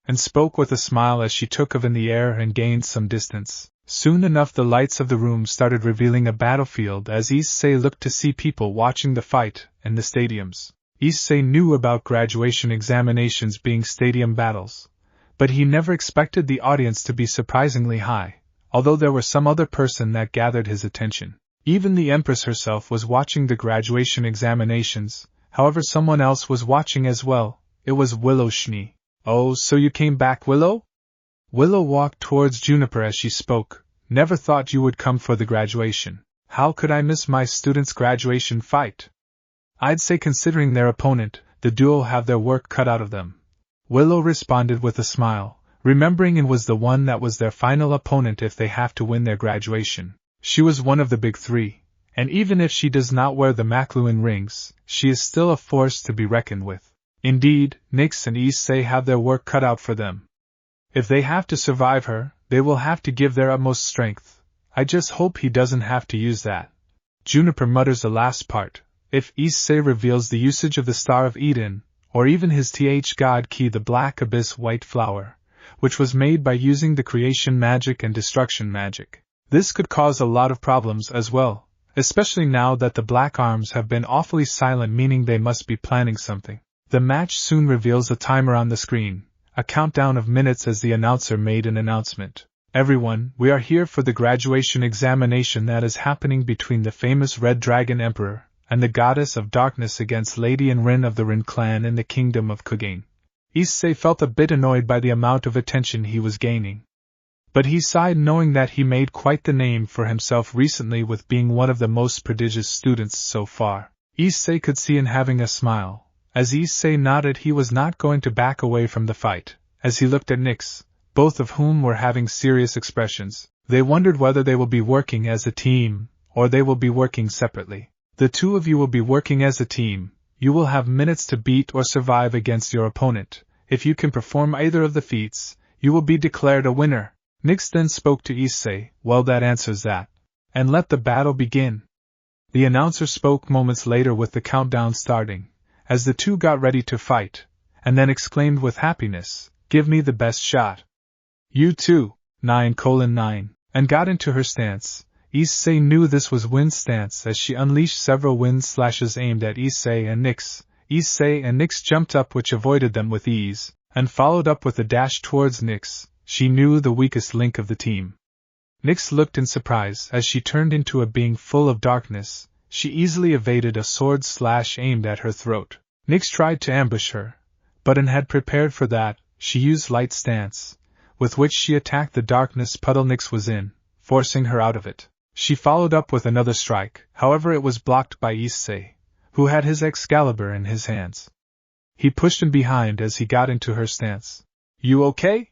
And spoke with a smile as she took off in the air and gained some distance. Soon enough the lights of the room started revealing a battlefield as Issei looked to see people watching the fight in the stadiums. Issei knew about graduation examinations being stadium battles, but he never expected the audience to be surprisingly high, although there was some other person that gathered his attention. Even the Empress herself was watching the graduation examinations. However, someone else was watching as well. It was Willow Schnee. Oh, so you came back, Willow? Willow walked towards Juniper as she spoke. Never thought you would come for the graduation. How could I miss my students' graduation fight? I'd say considering their opponent, the duo have their work cut out of them. Willow responded with a smile, remembering it was the one that was their final opponent if they have to win their graduation. She was one of the big three, and even if she does not wear the Makluan rings, she is still a force to be reckoned with. Indeed, Nyx and Issei have their work cut out for them. If they have to survive her, they will have to give their utmost strength. I just hope he doesn't have to use that. Juniper mutters the last part. If Issei reveals the usage of the Star of Eden, or even his God key, the Black Abyss White Flower, which was made by using the creation magic and destruction magic, this could cause a lot of problems as well, especially now that the Black Arms have been awfully silent, meaning they must be planning something. The match soon reveals a timer on the screen, a countdown of minutes as the announcer made an announcement. Everyone, we are here for the graduation examination that is happening between the famous Red Dragon Emperor and the Goddess of Darkness against Lady and Rin of the Rin clan in the Kingdom of Kugain. Issei felt a bit annoyed by the amount of attention he was gaining. But he sighed knowing that he made quite the name for himself recently with being one of the most prodigious students so far. Issei could see in having a smile. As Issei nodded, he was not going to back away from the fight. As he looked at Nyx, both of whom were having serious expressions, they wondered whether they will be working as a team, or they will be working separately. The two of you will be working as a team. You will have minutes to beat or survive against your opponent. If you can perform either of the feats, you will be declared a winner. Nyx then spoke to Issei. Well, that answers that. And let the battle begin. The announcer spoke moments later with the countdown starting, as the two got ready to fight, and then exclaimed with happiness, "Give me the best shot." You too, 9:9, and got into her stance. Issei knew this was Wind's stance as she unleashed several wind slashes aimed at Issei and Nyx. Issei and Nyx jumped up, which avoided them with ease, and followed up with a dash towards Nyx. She knew the weakest link of the team. Nyx looked in surprise as she turned into a being full of darkness. She easily evaded a sword slash aimed at her throat. Nyx tried to ambush her, but had prepared for that. She used light stance, with which she attacked the darkness puddle Nyx was in, forcing her out of it. She followed up with another strike, however it was blocked by Issei, who had his Excalibur in his hands. He pushed him behind as he got into her stance. You okay?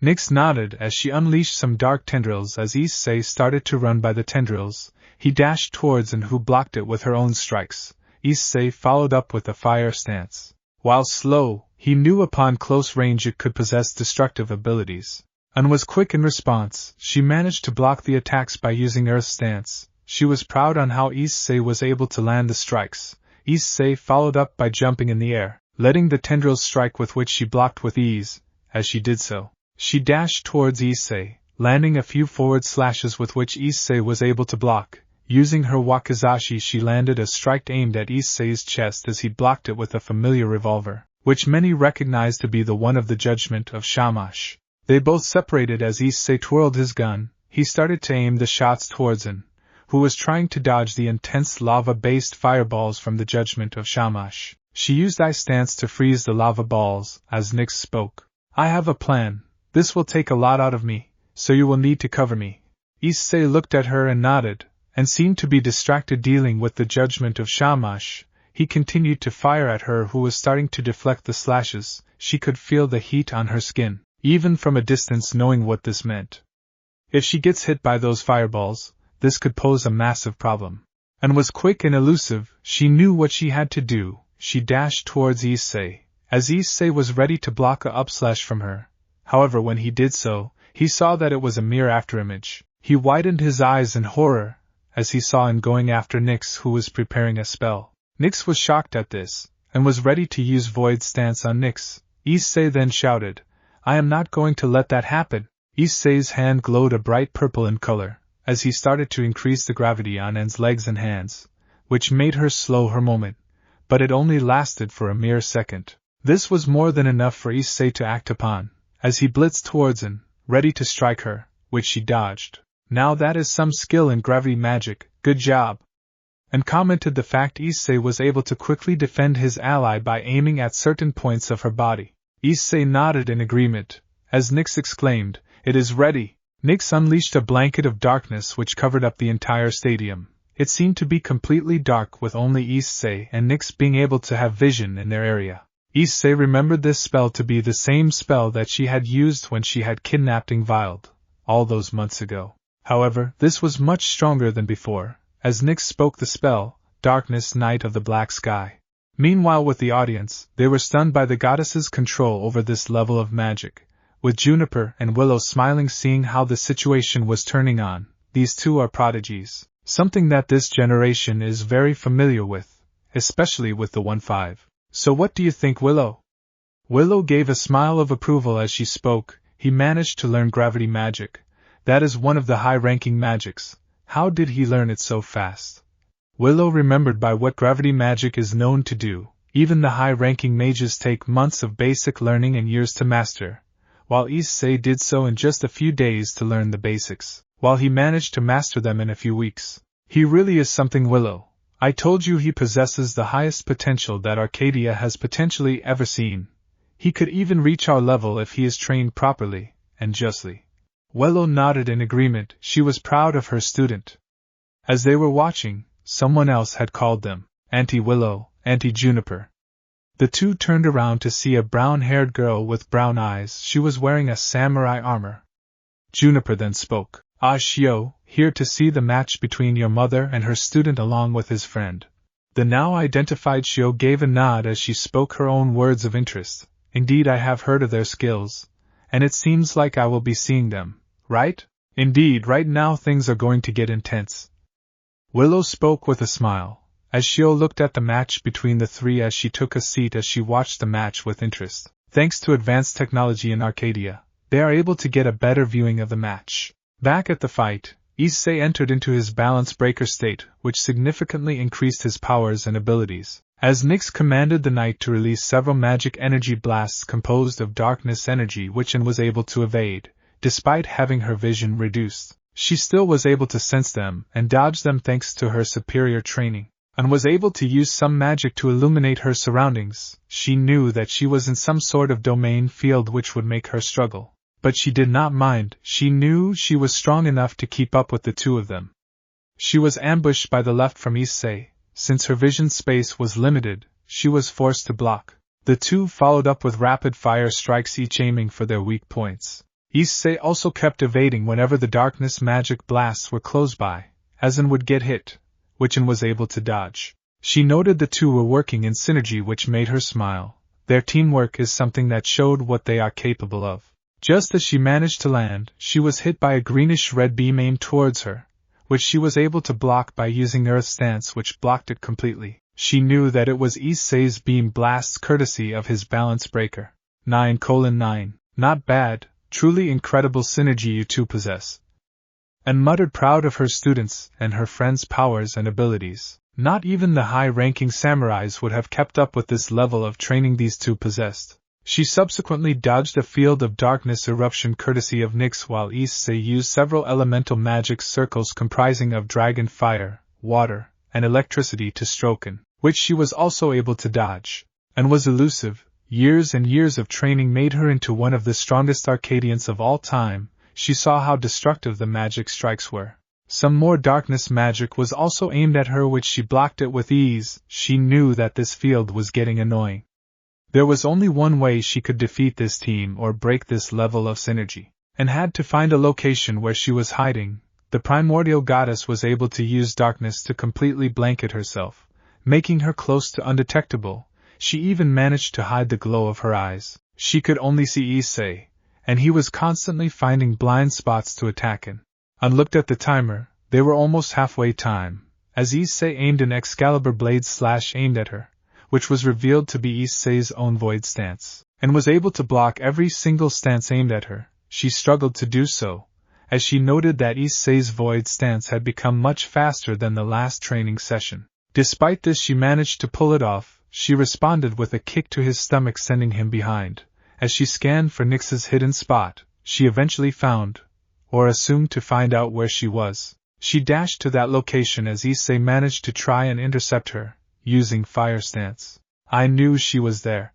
Nyx nodded as she unleashed some dark tendrils. As Issei started to run by the tendrils, he dashed towards and who blocked it with her own strikes. Issei followed up with a fire stance. While slow, he knew upon close range it could possess destructive abilities, and was quick in response. She managed to block the attacks by using Earth stance. She was proud on how Issei was able to land the strikes. Issei followed up by jumping in the air, letting the tendrils strike with which she blocked with ease. As she did so, she dashed towards Issei, landing a few forward slashes with which Issei was able to block. Using her wakizashi, she landed a strike aimed at Issei's chest as he blocked it with a familiar revolver, which many recognized to be the one of the Judgment of Shamash. They both separated as Issei twirled his gun. He started to aim the shots towards An, who was trying to dodge the intense lava-based fireballs from the Judgment of Shamash. She used Ice Stance to freeze the lava balls. As Nyx spoke, I have a plan. This will take a lot out of me, so you will need to cover me. Issei looked at her and nodded, and seemed to be distracted dealing with the Judgment of Shamash. He continued to fire at her, who was starting to deflect the slashes. She could feel the heat on her skin, even from a distance, knowing what this meant. If she gets hit by those fireballs, this could pose a massive problem. And was quick and elusive. She knew what she had to do. She dashed towards Issei, as Issei was ready to block a upslash from her. However, when he did so, he saw that it was a mere afterimage. He widened his eyes in horror as he saw An going after Nyx, who was preparing a spell. Nyx was shocked at this, and was ready to use Void Stance on Nyx. Issei then shouted, I am not going to let that happen. Issei's hand glowed a bright purple in color, as he started to increase the gravity on An's legs and hands, which made her slow her moment, but it only lasted for a mere second. This was more than enough for Issei to act upon, as he blitzed towards An, ready to strike her, which she dodged. Now that is some skill in gravity magic, good job. And commented the fact Issei was able to quickly defend his ally by aiming at certain points of her body. Issei nodded in agreement, as Nyx exclaimed, It is ready. Nyx unleashed a blanket of darkness which covered up the entire stadium. It seemed to be completely dark, with only Issei and Nyx being able to have vision in their area. Issei remembered this spell to be the same spell that she had used when she had kidnapped Ingvild, all those months ago. However, this was much stronger than before. As Nyx spoke the spell, Darkness, Night of the Black Sky. Meanwhile, with the audience, they were stunned by the goddess's control over this level of magic, with Juniper and Willow smiling, seeing how the situation was turning on. These two are prodigies, something that this generation is very familiar with, especially with the 1-5. So what do you think, Willow? Willow gave a smile of approval as she spoke. He managed to learn gravity magic. That is one of the high-ranking magics. How did he learn it so fast? Willow remembered by what gravity magic is known to do. Even the high-ranking mages take months of basic learning and years to master. while Issei did so in just a few days to learn the basics, while he managed to master them in a few weeks. He really is something, Willow. I told you he possesses the highest potential that Arcadia has potentially ever seen. He could even reach our level if he is trained properly, and justly. Willow nodded in agreement. She was proud of her student. As they were watching, someone else had called them Auntie Willow, Auntie Juniper. The two turned around to see a brown-haired girl with brown eyes. She was wearing a samurai armor. Juniper then spoke. Ah, Shio, here to see the match between your mother and her student along with his friend. The now identified Shio gave a nod as she spoke her own words of interest. Indeed, I have heard of their skills, and it seems like I will be seeing them, right? Indeed, right now things are going to get intense. Willow spoke with a smile, as Shio looked at the match between the three as she took a seat as she watched the match with interest. Thanks to advanced technology in Arcadia, they are able to get a better viewing of the match. Back at the fight, Issei entered into his balance breaker state, which significantly increased his powers and abilities, as Nyx commanded the knight to release several magic energy blasts composed of darkness energy which Anne was able to evade. Despite having her vision reduced, she still was able to sense them and dodge them thanks to her superior training, and was able to use some magic to illuminate her surroundings. She knew that she was in some sort of domain field which would make her struggle. But she did not mind. She knew she was strong enough to keep up with the two of them. She was ambushed by the left from Issei. Since her vision space was limited, she was forced to block. The two followed up with rapid-fire strikes, each aiming for their weak points. Issei also kept evading whenever the darkness magic blasts were close by, as Anne would get hit, which Anne was able to dodge. She noted the two were working in synergy, which made her smile. Their teamwork is something that showed what they are capable of. Just as she managed to land, she was hit by a greenish-red beam aimed towards her, which she was able to block by using Earth Stance, which blocked it completely. She knew that it was Issei's beam blasts courtesy of his balance breaker. 9:9. Not bad, truly incredible synergy you two possess. And muttered proud of her students and her friends' powers and abilities. Not even the high-ranking samurais would have kept up with this level of training these two possessed. She subsequently dodged a field of darkness eruption courtesy of Nyx, while Issei used several elemental magic circles comprising of dragon fire, water, and electricity to stroke Anne, which she was also able to dodge, and was elusive. Years and years of training made her into one of the strongest Arcadians of all time. She saw how destructive the magic strikes were. Some more darkness magic was also aimed at her, which she blocked it with ease. She knew that this field was getting annoying. There was only one way she could defeat this team or break this level of synergy, and had to find a location where she was hiding. The primordial goddess was able to use darkness to completely blanket herself, making her close to undetectable. She even managed to hide the glow of her eyes. She could only see Issei, and he was constantly finding blind spots to attack Anne. Anne looked at the timer. They were almost halfway time, as Issei aimed an Excalibur blade slash aimed at her, which was revealed to be Issei's own void stance, and was able to block every single stance aimed at her. She struggled to do so, as she noted that Issei's void stance had become much faster than the last training session. Despite this, she managed to pull it off. She responded with a kick to his stomach, sending him behind. As she scanned for Nyx's hidden spot, she eventually found, or assumed to find out where she was. She dashed to that location as Issei managed to try and intercept her, using fire stance. I knew she was there,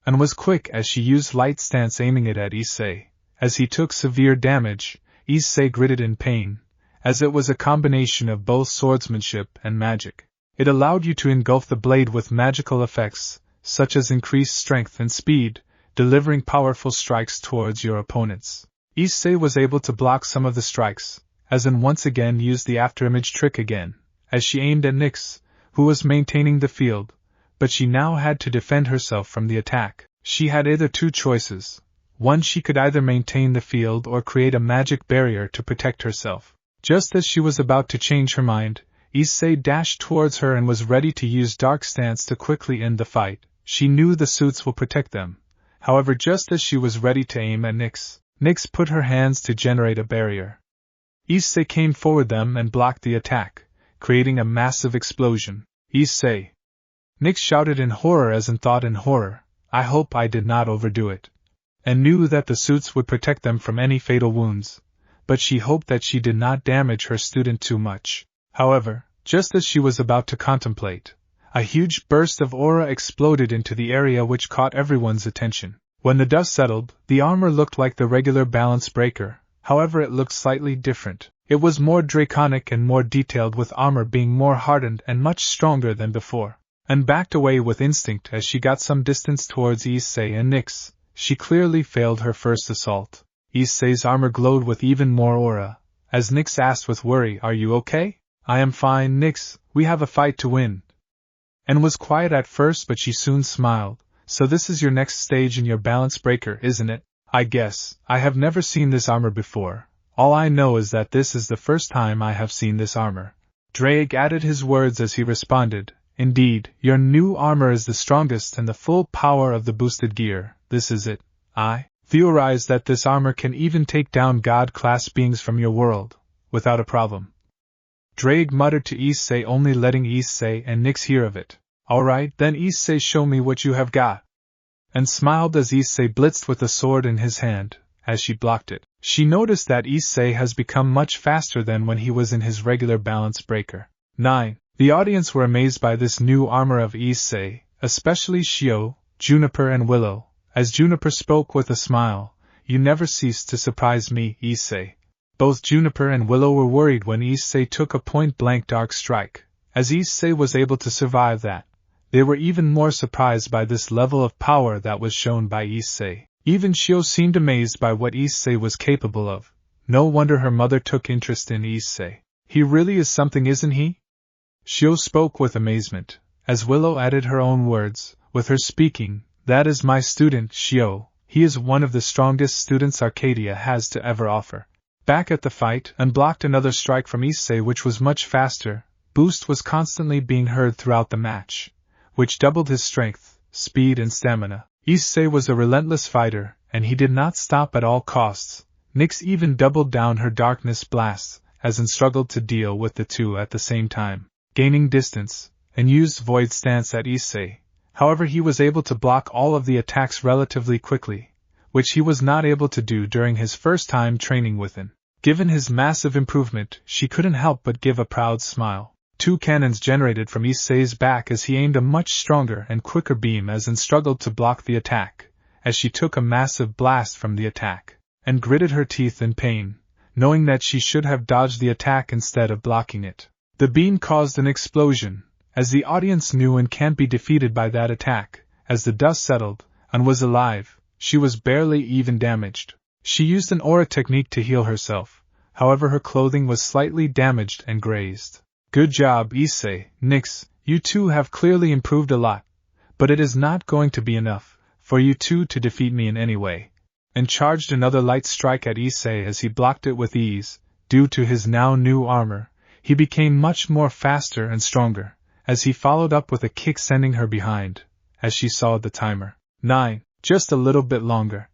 and was quick as she used light stance, aiming it at Issei. As he took severe damage, Issei gritted in pain, as it was a combination of both swordsmanship and magic. It allowed you to engulf the blade with magical effects, such as increased strength and speed, delivering powerful strikes towards your opponents. Issei was able to block some of the strikes, as Anne once again used the afterimage trick again, as she aimed at Nyx, who was maintaining the field, but she now had to defend herself from the attack. She had either two choices. One, she could either maintain the field or create a magic barrier to protect herself. Just as she was about to change her mind, Issei dashed towards her and was ready to use Dark Stance to quickly end the fight. She knew the suits will protect them. However, just as she was ready to aim at Nyx, Nyx put her hands to generate a barrier. Issei came forward them and blocked the attack, creating a massive explosion. Issei! Nyx shouted in horror as in thought in horror. I hope I did not overdo it. and knew that the suits would protect them from any fatal wounds, but she hoped that she did not damage her student too much. However, just as she was about to contemplate, a huge burst of aura exploded into the area which caught everyone's attention. When the dust settled, the armor looked like the regular balance breaker, however it looked slightly different. It was more draconic and more detailed, with armor being more hardened and much stronger than before. And backed away with instinct as she got some distance towards Issei and Nyx. She clearly failed her first assault. Issei's armor glowed with even more aura, as Nyx asked with worry, "Are you okay?" "I am fine, Nyx, we have a fight to win." And was quiet at first, but she soon smiled. "So this is your next stage in your balance breaker, isn't it?" "I guess. I have never seen this armor before. All I know is that this is the first time I have seen this armor." Drake added his words as he responded, "Indeed, your new armor is the strongest and the full power of the boosted gear. This is it. I theorize that this armor can even take down God-class beings from your world, without a problem." Drake muttered to Issei, only letting Issei and Nyx hear of it. "Alright, then Issei, show me what you have got." And smiled as Issei blitzed with a sword in his hand. As she blocked it, she noticed that Issei has become much faster than when he was in his regular balance breaker. 9. The audience were amazed by this new armor of Issei, especially Shio, Juniper and Willow, as Juniper spoke with a smile, "You never cease to surprise me, Issei." Both Juniper and Willow were worried when Issei took a point-blank dark strike. As Issei was able to survive that, they were even more surprised by this level of power that was shown by Issei. Even Shio seemed amazed by what Issei was capable of. No wonder her mother took interest in Issei. "He really is something, isn't he?" Shio spoke with amazement, as Willow added her own words, with her speaking, "That is my student, Shio. He is one of the strongest students Arcadia has to ever offer." Back at the fight, and blocked another strike from Issei which was much faster. Boost was constantly being heard throughout the match, which doubled his strength, speed and stamina. Issei was a relentless fighter, and he did not stop at all costs. Nyx even doubled down her darkness blasts, as and struggled to deal with the two at the same time, gaining distance, and used void stance at Issei. However, he was able to block all of the attacks relatively quickly, which he was not able to do during his first time training with him. Given his massive improvement, she couldn't help but give a proud smile. 2 cannons generated from Issei's back as he aimed a much stronger and quicker beam as and struggled to block the attack, as she took a massive blast from the attack, and gritted her teeth in pain, knowing that she should have dodged the attack instead of blocking it. The beam caused an explosion, as the audience knew and can't be defeated by that attack. As the dust settled, and was alive, she was barely even damaged. She used an aura technique to heal herself, however her clothing was slightly damaged and grazed. "Good job, Issei, Nyx, you two have clearly improved a lot, but it is not going to be enough for you two to defeat me in any way." And charged another light strike at Issei as he blocked it with ease. Due to his now new armor, he became much more faster and stronger, as he followed up with a kick sending her behind, as she saw the timer. 9, just a little bit longer.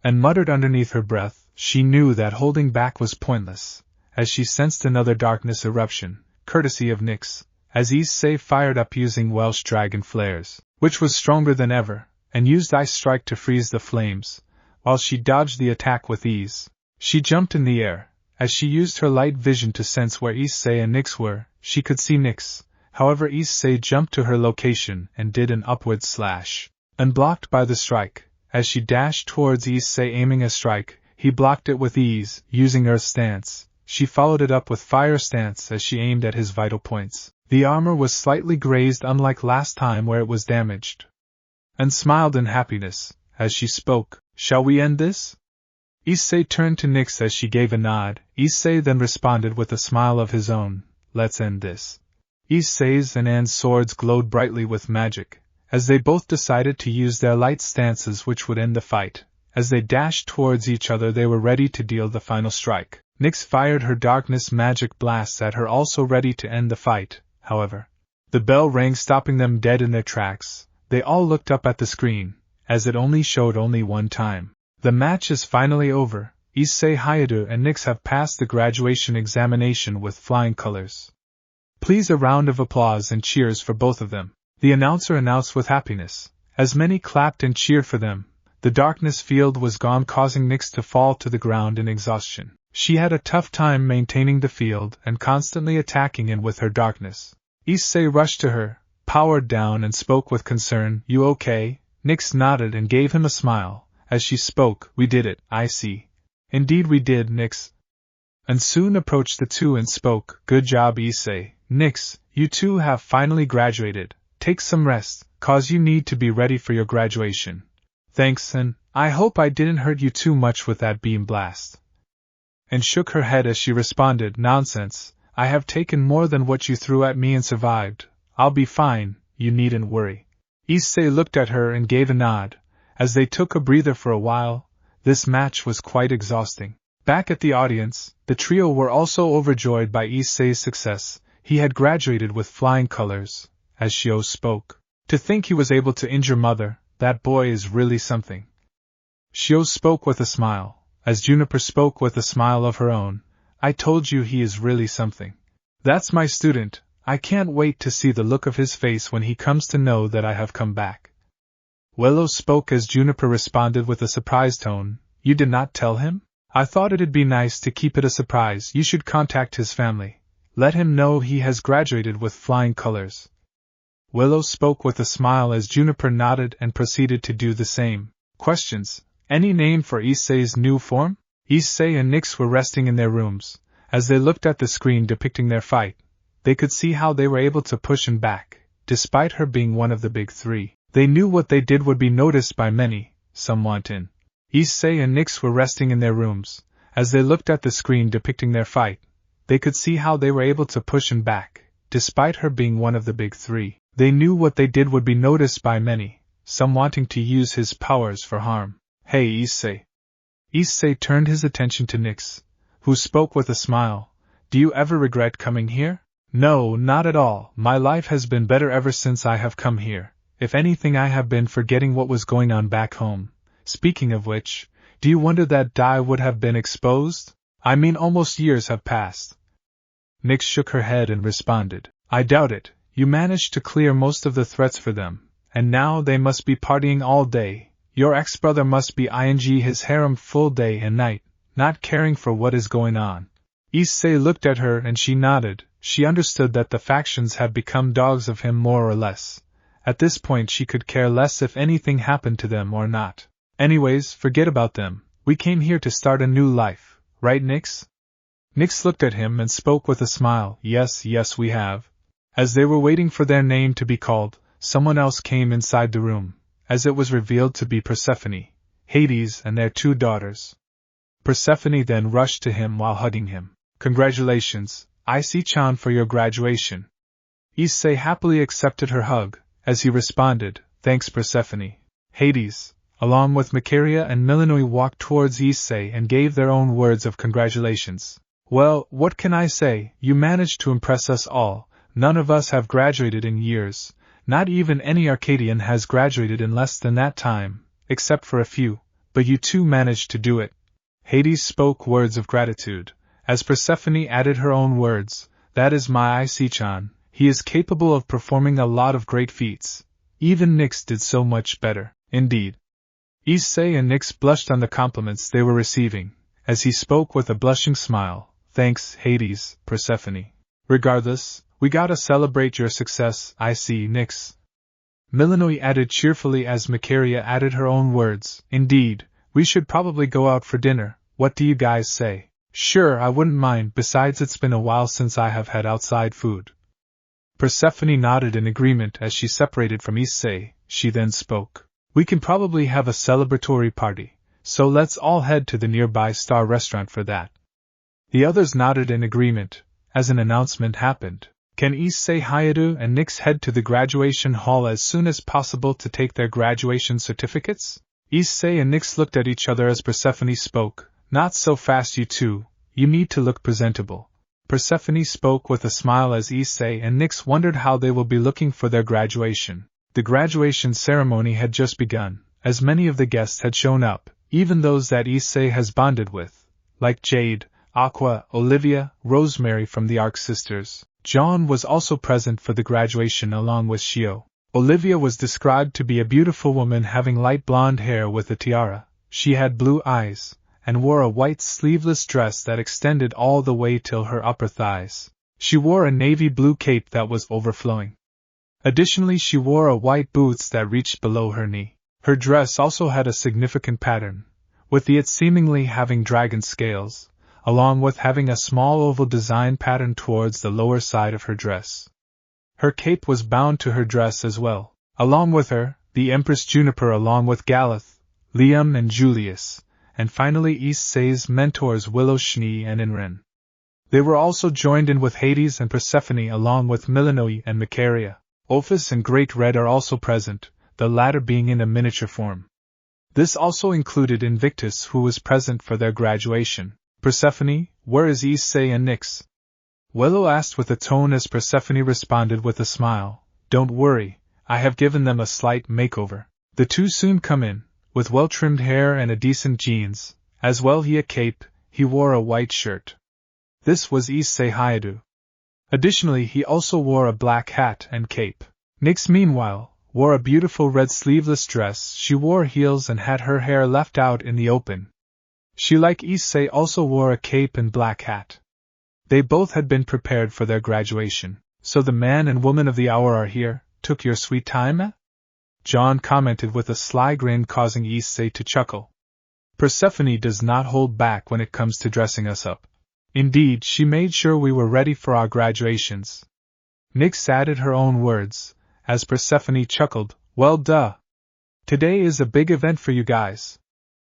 And muttered underneath her breath. She knew that holding back was pointless, as she sensed another darkness eruption, courtesy of Nyx, as Issei fired up using Welsh Dragon Flares, which was stronger than ever, and used Ice Strike to freeze the flames, while she dodged the attack with ease. She jumped in the air. As she used her light vision to sense where Issei and Nyx were, she could see Nyx. However, Issei jumped to her location and did an upward slash, unblocked by the strike. As she dashed towards Issei aiming a strike, he blocked it with ease, using Earth Stance. She followed it up with Fire Stance as she aimed at his vital points. The armor was slightly grazed, unlike last time where it was damaged, and smiled in happiness as she spoke. "Shall we end this?" Issei turned to Nyx as she gave a nod. Issei then responded with a smile of his own. "Let's end this." Issei's and Anne's swords glowed brightly with magic, as they both decided to use their light stances which would end the fight. As they dashed towards each other, they were ready to deal the final strike. Nyx fired her darkness magic blasts at her, also ready to end the fight. However, the bell rang, stopping them dead in their tracks. They all looked up at the screen, as it only showed one time. The match is finally over. Issei, Hyoudou and Nyx have passed the graduation examination with flying colors. Please a round of applause and cheers for both of them. The announcer announced with happiness. As many clapped and cheered for them, The darkness field was gone, causing Nyx to fall to the ground in exhaustion. She had a tough time maintaining the field and constantly attacking it with her darkness. Issei rushed to her, powered down, and spoke with concern. "You okay?" Nyx nodded and gave him a smile. As she spoke, "We did it, I see." "Indeed we did, Nyx." And soon approached the two and spoke. "Good job, Issei. Nyx, you two have finally graduated. Take some rest, cause you need to be ready for your graduation." "Thanks, and I hope I didn't hurt you too much with that beam blast." And shook her head as she responded. "Nonsense, I have taken more than what you threw at me and survived. I'll be fine, you needn't worry." Issei looked at her and gave a nod. As they took a breather for a while, this match was quite exhausting. Back at the audience, the trio were also overjoyed by Issei's success. He had graduated with flying colors. As Hyoudou spoke, "To think he was able to injure Mother, that boy is really something." Hyoudou spoke with a smile. As Juniper spoke with a smile of her own, "I told you he is really something. That's my student. I can't wait to see the look of his face when he comes to know that I have come back." Willow spoke as Juniper responded with a surprised tone. "You did not tell him? I thought it'd be nice to keep it a surprise. You should contact his family. Let him know he has graduated with flying colors." Willow spoke with a smile as Juniper nodded and proceeded to do the same. "Questions? Any name for Issei's new form?" Issei and Nyx were resting in their rooms. As they looked at the screen depicting their fight, they could see how they were able to push him back. Despite her being one of the big three, they knew what they did would be noticed by many, some wanton. Issei and Nyx were resting in their rooms. As they looked at the screen depicting their fight, they could see how they were able to push him back. Despite her being one of the big three, they knew what they did would be noticed by many, some wanting to use his powers for harm. "Hey, Issei." Issei turned his attention to Nyx, who spoke with a smile. "Do you ever regret coming here?" "No, not at all. My life has been better ever since I have come here. If anything, I have been forgetting what was going on back home. Speaking of which, do you wonder that Dai would have been exposed? I mean, almost years have passed." Nyx shook her head and responded. "I doubt it. You managed to clear most of the threats for them, and now they must be partying all day. Your ex-brother must be ing his harem full day and night, not caring for what is going on." Issei looked at her and she nodded. She understood that the factions had become dogs of him more or less. At this point she could care less if anything happened to them or not. "Anyways, forget about them. We came here to start a new life, right, Nyx?" Nyx looked at him and spoke with a smile. Yes, we have." As they were waiting for their name to be called, someone else came inside the room, as it was revealed to be Persephone, Hades, and their 2 daughters. Persephone then rushed to him while hugging him. "Congratulations, Issei-chan, for your graduation." Issei happily accepted her hug. As he responded, "Thanks, Persephone." Hades, along with Macaria and Millenoi, walked towards Issei and gave their own words of congratulations. "Well, what can I say? You managed to impress us all. None of us have graduated in years. Not even any Arcadian has graduated in less than that time, except for a few, but you two managed to do it." Hades spoke words of gratitude. As Persephone added her own words, "That is my Issei-chan. He is capable of performing a lot of great feats. Even Nyx did so much better." Indeed. Issei and Nyx blushed on the compliments they were receiving, as he spoke with a blushing smile. "Thanks, Hades, Persephone. Regardless, we gotta celebrate your success, I see, Nyx." Millenoi added cheerfully as Macaria added her own words. "Indeed, we should probably go out for dinner. What do you guys say?" "Sure, I wouldn't mind, besides it's been a while since I have had outside food." Persephone nodded in agreement as she separated from Issei. She then spoke. "We can probably have a celebratory party, so let's all head to the nearby Star Restaurant for that." The others nodded in agreement. As an announcement happened, "Can Issei, Hyoudou, and Nyx head to the graduation hall as soon as possible to take their graduation certificates?" Issei and Nyx looked at each other as Persephone spoke. "Not so fast, you two. You need to look presentable." Persephone spoke with a smile as Issei and Nyx wondered how they will be looking for their graduation. The graduation ceremony had just begun, as many of the guests had shown up, even those that Issei has bonded with, like Jade, Aqua, Olivia, Rosemary from the Arc Sisters. John was also present for the graduation along with Shio. Olivia was described to be a beautiful woman having light blonde hair with a tiara. She had blue eyes, and wore a white sleeveless dress that extended all the way till her upper thighs. She wore a navy blue cape that was overflowing. Additionally, she wore a white boots that reached below her knee. Her dress also had a significant pattern, with it seemingly having dragon scales, along with having a small oval design pattern towards the lower side of her dress. Her cape was bound to her dress as well. Along with her, the Empress Juniper along with Galeth, Liam and Julius, and finally Issei's mentors Willow Schnee and Inren. They were also joined in with Hades and Persephone along with Milanoe and Macaria. Ophis and Great Red are also present, the latter being in a miniature form. This also included Invictus, who was present for their graduation. Persephone, where is Issei and Nyx? Willow asked with a tone as Persephone responded with a smile, Don't worry, I have given them a slight makeover. The two soon come in, with well-trimmed hair and a decent jeans, as well he a cape, he wore a white shirt. This was Issei Hyoudou. Additionally, he also wore a black hat and cape. Nyx, meanwhile, wore a beautiful red sleeveless dress. She wore heels and had her hair left out in the open. She, like Issei, also wore a cape and black hat. They both had been prepared for their graduation. So the man and woman of the hour are here. Took your sweet time, eh? John commented with a sly grin, causing Issei to chuckle. Persephone does not hold back when it comes to dressing us up. Indeed, she made sure we were ready for our graduations. Nyx added her own words, as Persephone chuckled, Well, duh. Today is a big event for you guys.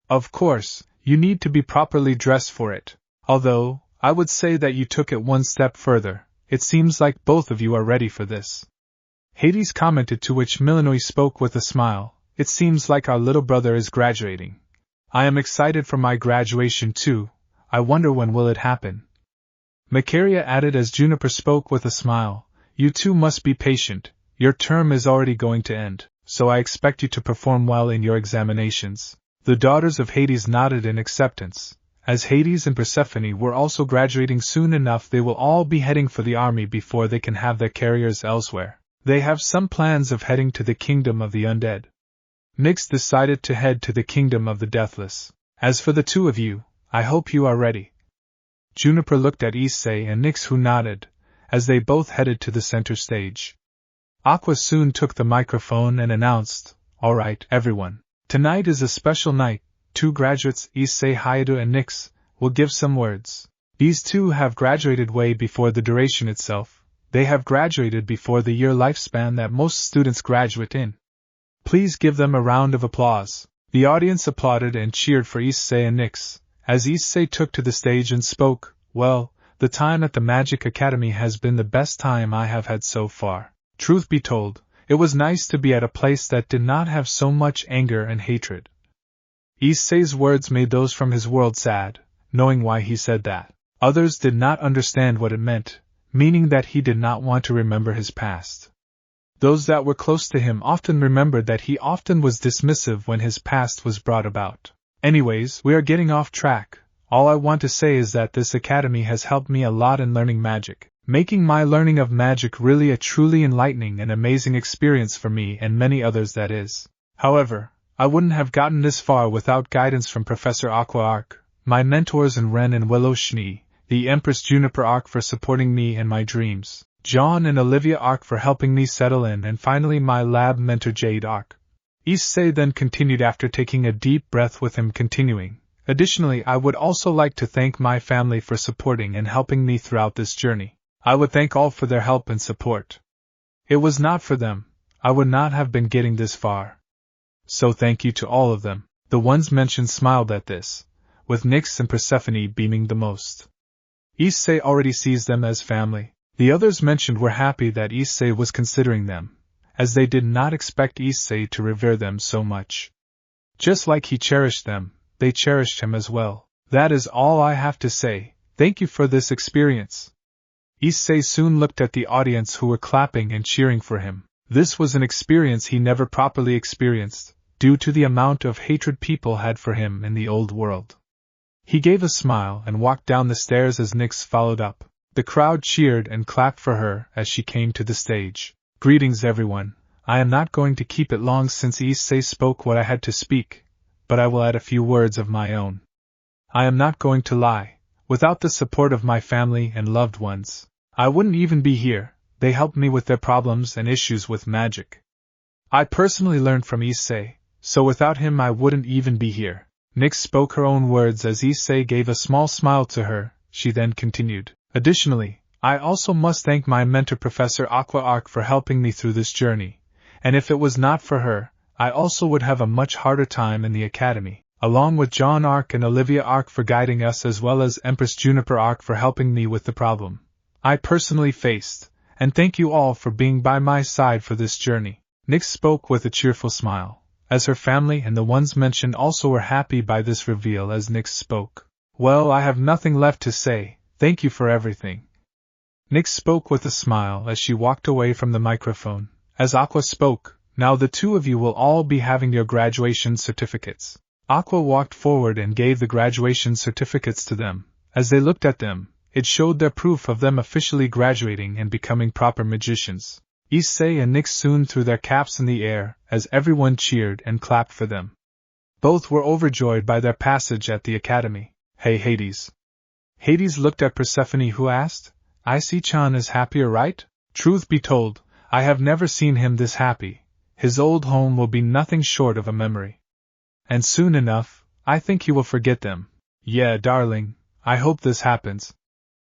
Of course, you need to be properly dressed for it. Although, I would say that you took it one step further. It seems like both of you are ready for this. Hades commented, to which Milanoe spoke with a smile, It seems like our little brother is graduating. I am excited for my graduation too. I wonder when will it happen. Macaria added as Juniper spoke with a smile, You two must be patient. Your term is already going to end, so I expect you to perform well in your examinations. The daughters of Hades nodded in acceptance. As Hades and Persephone were also graduating soon enough, they will all be heading for the army before they can have their careers elsewhere. They have some plans of heading to the kingdom of the undead. Nyx decided to head to the kingdom of the deathless. As for the two of you, I hope you are ready. Juniper looked at Issei and Nyx, who nodded, as they both headed to the center stage. Aqua soon took the microphone and announced, All right, everyone. Tonight is a special night. Two graduates, Issei, Hyoudou and Nyx, will give some words. These two have graduated way before the duration itself. They have graduated before the year lifespan that most students graduate in. Please give them a round of applause. The audience applauded and cheered for Issei and Nyx. As Issei took to the stage and spoke, Well, the time at the Magic Academy has been the best time I have had so far. Truth be told, it was nice to be at a place that did not have so much anger and hatred. Issei's words made those from his world sad, knowing why he said that. Others did not understand what it meant, meaning that he did not want to remember his past. Those that were close to him often remembered that he often was dismissive when his past was brought about. Anyways, we are getting off track. All I want to say is that this academy has helped me a lot in learning magic, making my learning of magic really a truly enlightening and amazing experience for me and many others, that is. However, I wouldn't have gotten this far without guidance from Professor Aqua Arc, my mentors in Ren and Willow Schnee, the Empress Juniper Arc for supporting me in my dreams, John and Olivia Arc for helping me settle in, and finally my lab mentor Jade Arc. Issei then continued after taking a deep breath with him, continuing, Additionally, I would also like to thank my family for supporting and helping me throughout this journey. I would thank all for their help and support. It was not for them, I would not have been getting this far. So thank you to all of them. The ones mentioned smiled at this, with Nyx and Persephone beaming the most. Issei already sees them as family. The others mentioned were happy that Issei was considering them, as they did not expect Issei to revere them so much. Just like he cherished them, they cherished him as well. That is all I have to say. Thank you for this experience. Issei soon looked at the audience who were clapping and cheering for him. This was an experience he never properly experienced, due to the amount of hatred people had for him in the old world. He gave a smile and walked down the stairs as Nyx followed up. The crowd cheered and clapped for her as she came to the stage. Greetings everyone, I am not going to keep it long since Issei spoke what I had to speak, but I will add a few words of my own. I am not going to lie. Without the support of my family and loved ones, I wouldn't even be here. They helped me with their problems and issues with magic. I personally learned from Issei, so without him I wouldn't even be here. Nyx spoke her own words as Issei gave a small smile to her. She then continued. Additionally, I also must thank my mentor Professor Aqua Arc for helping me through this journey, and if it was not for her, I also would have a much harder time in the academy, along with John Arc and Olivia Arc for guiding us as well as Empress Juniper Arc for helping me with the problem I personally faced, and thank you all for being by my side for this journey. Nyx spoke with a cheerful smile, as her family and the ones mentioned also were happy by this reveal as Nyx spoke. Well, I have nothing left to say, thank you for everything. Nyx spoke with a smile as she walked away from the microphone. As Aqua spoke, now the two of you will all be having your graduation certificates. Aqua walked forward and gave the graduation certificates to them. As they looked at them, it showed their proof of them officially graduating and becoming proper magicians. Issei and Nyx soon threw their caps in the air as everyone cheered and clapped for them. Both were overjoyed by their passage at the academy. Hey Hades. Hades looked at Persephone who asked, Issei-chan is happier, right? Truth be told, I have never seen him this happy. His old home will be nothing short of a memory. And soon enough, I think he will forget them. Yeah, darling, I hope this happens.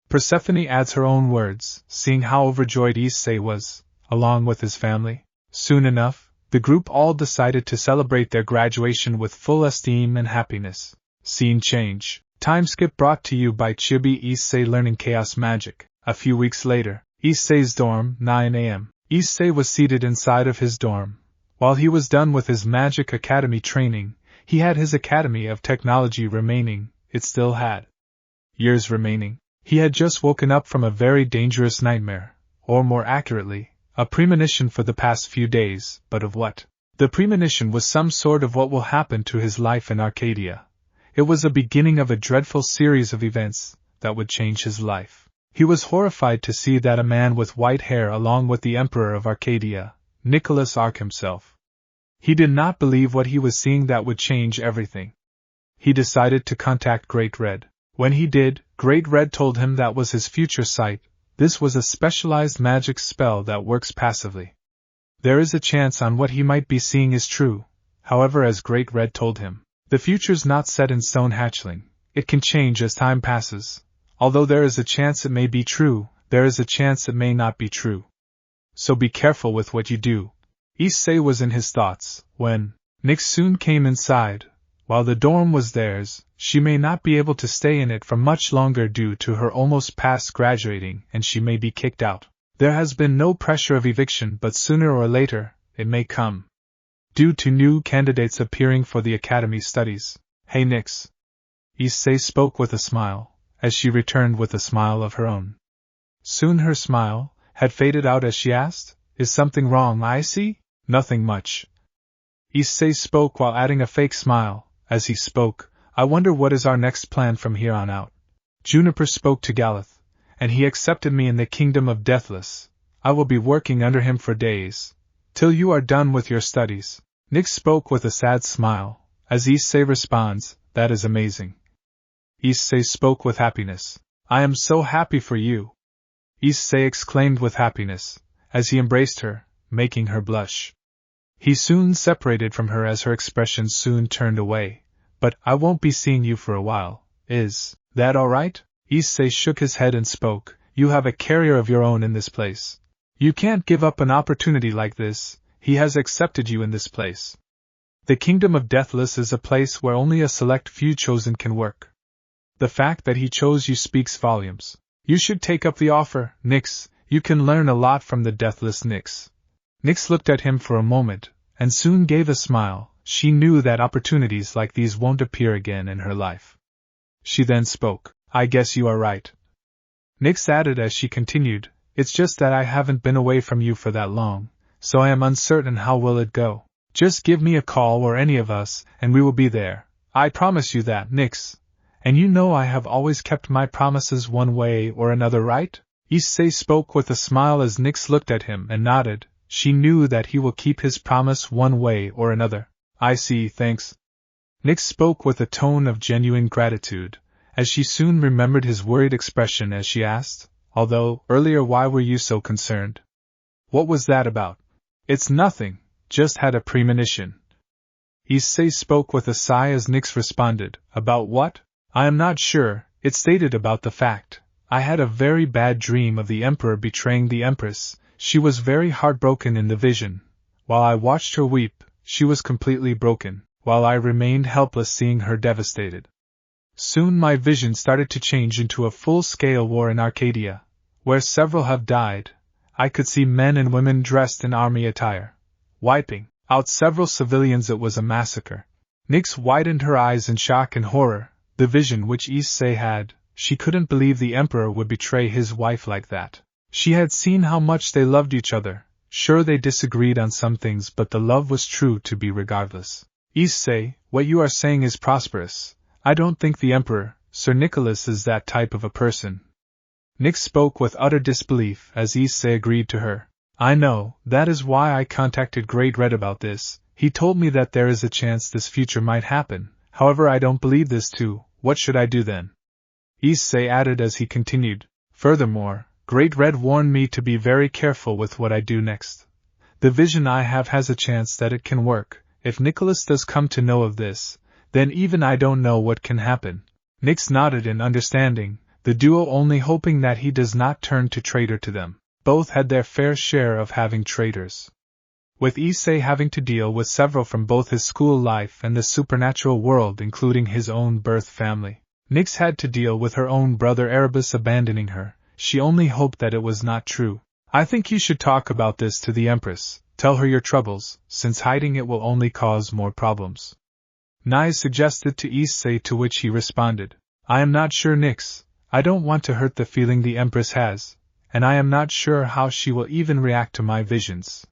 Persephone adds her own words, seeing how overjoyed Issei was, along with his family. Soon enough, the group all decided to celebrate their graduation with full esteem and happiness. Scene change. Time skip brought to you by Chibi Issei learning chaos magic. A few weeks later, Issei's dorm, 9 a.m. Issei was seated inside of his dorm. While he was done with his Magic Academy training, he had his Academy of Technology remaining. It still had years remaining. He had just woken up from a very dangerous nightmare, or more accurately, a premonition for the past few days, but of what? The premonition was some sort of what will happen to his life in Arcadia. It was a beginning of a dreadful series of events that would change his life. He was horrified to see that a man with white hair along with the Emperor of Arcadia, Nicholas Arc himself. He did not believe what he was seeing that would change everything. He decided to contact Great Red. When he did, Great Red told him that was his future sight. This was a specialized magic spell that works passively. There is a chance on what he might be seeing is true, however, as Great Red told him, the future's not set in stone, hatchling. It can change as time passes. Although there is a chance it may be true, there is a chance it may not be true. So be careful with what you do. Issei was in his thoughts, when Nyx soon came inside. While the dorm was theirs, she may not be able to stay in it for much longer due to her almost past graduating, and she may be kicked out. There has been no pressure of eviction, but sooner or later, it may come. Due to new candidates appearing for the academy studies. Hey Nyx. Issei spoke with a smile, as she returned with a smile of her own. Soon her smile had faded out as she asked, Is something wrong, Issei? Nothing much. Issei spoke while adding a fake smile. As he spoke, I wonder what is our next plan from here on out. Juniper spoke to Galeth, and he accepted me in the kingdom of Deathless. I will be working under him for days, till you are done with your studies. Nyx spoke with a sad smile, as Issei responds, That is amazing. Issei spoke with happiness. I am so happy for you. Issei exclaimed with happiness, as he embraced her, making her blush. He soon separated from her as her expression soon turned away. But I won't be seeing you for a while. Is that all right? Issei shook his head and spoke. You have a carrier of your own in this place. You can't give up an opportunity like this. He has accepted you in this place. The kingdom of Deathless is a place where only a select few chosen can work. The fact that he chose you speaks volumes. You should take up the offer, Nyx. You can learn a lot from the Deathless Nyx. Nyx looked at him for a moment, and soon gave a smile. She knew that opportunities like these won't appear again in her life. She then spoke. I guess you are right. Nyx added as she continued, It's just that I haven't been away from you for that long, so I am uncertain how will it go. Just give me a call or any of us, and we will be there. I promise you that, Nyx. And you know I have always kept my promises one way or another, right? Issei spoke with a smile as Nyx looked at him and nodded. She knew that he will keep his promise one way or another. I see, thanks. Nyx spoke with a tone of genuine gratitude, as she soon remembered his worried expression as she asked, although, earlier, why were you so concerned? What was that about? It's nothing, just had a premonition. Issei spoke with a sigh as Nyx responded, about what? I am not sure, it stated about the fact. I had a very bad dream of the Emperor betraying the Empress. She was very heartbroken in the vision. While I watched her weep, she was completely broken, while I remained helpless seeing her devastated. Soon my vision started to change into a full-scale war in Arcadia, where several have died. I could see men and women dressed in army attire, wiping out several civilians. It was a massacre. Nyx widened her eyes in shock and horror. The vision which Issei had, she couldn't believe the Emperor would betray his wife like that. She had seen how much they loved each other. Sure, they disagreed on some things, but the love was true to be regardless. Issei, what you are saying is prosperous. I don't think the Emperor, Sir Nicholas, is that type of a person. Nyx spoke with utter disbelief as Issei agreed to her. I know, that is why I contacted Great Red about this. He told me that there is a chance this future might happen. However, I don't believe this too. What should I do then? Issei added as he continued. Furthermore, Great Red warned me to be very careful with what I do next. The vision I have has a chance that it can work. If Nicholas does come to know of this, then even I don't know what can happen. Nyx nodded in understanding, the duo only hoping that he does not turn to traitor to them. Both had their fair share of having traitors. With Issei having to deal with several from both his school life and the supernatural world, including his own birth family, Nyx had to deal with her own brother Erebus abandoning her. She only hoped that it was not true. I think you should talk about this to the Empress, tell her your troubles, since hiding it will only cause more problems. Nyx suggested to Issei, to which he responded, I am not sure, Nyx. I don't want to hurt the feeling the Empress has, and I am not sure how she will even react to my visions.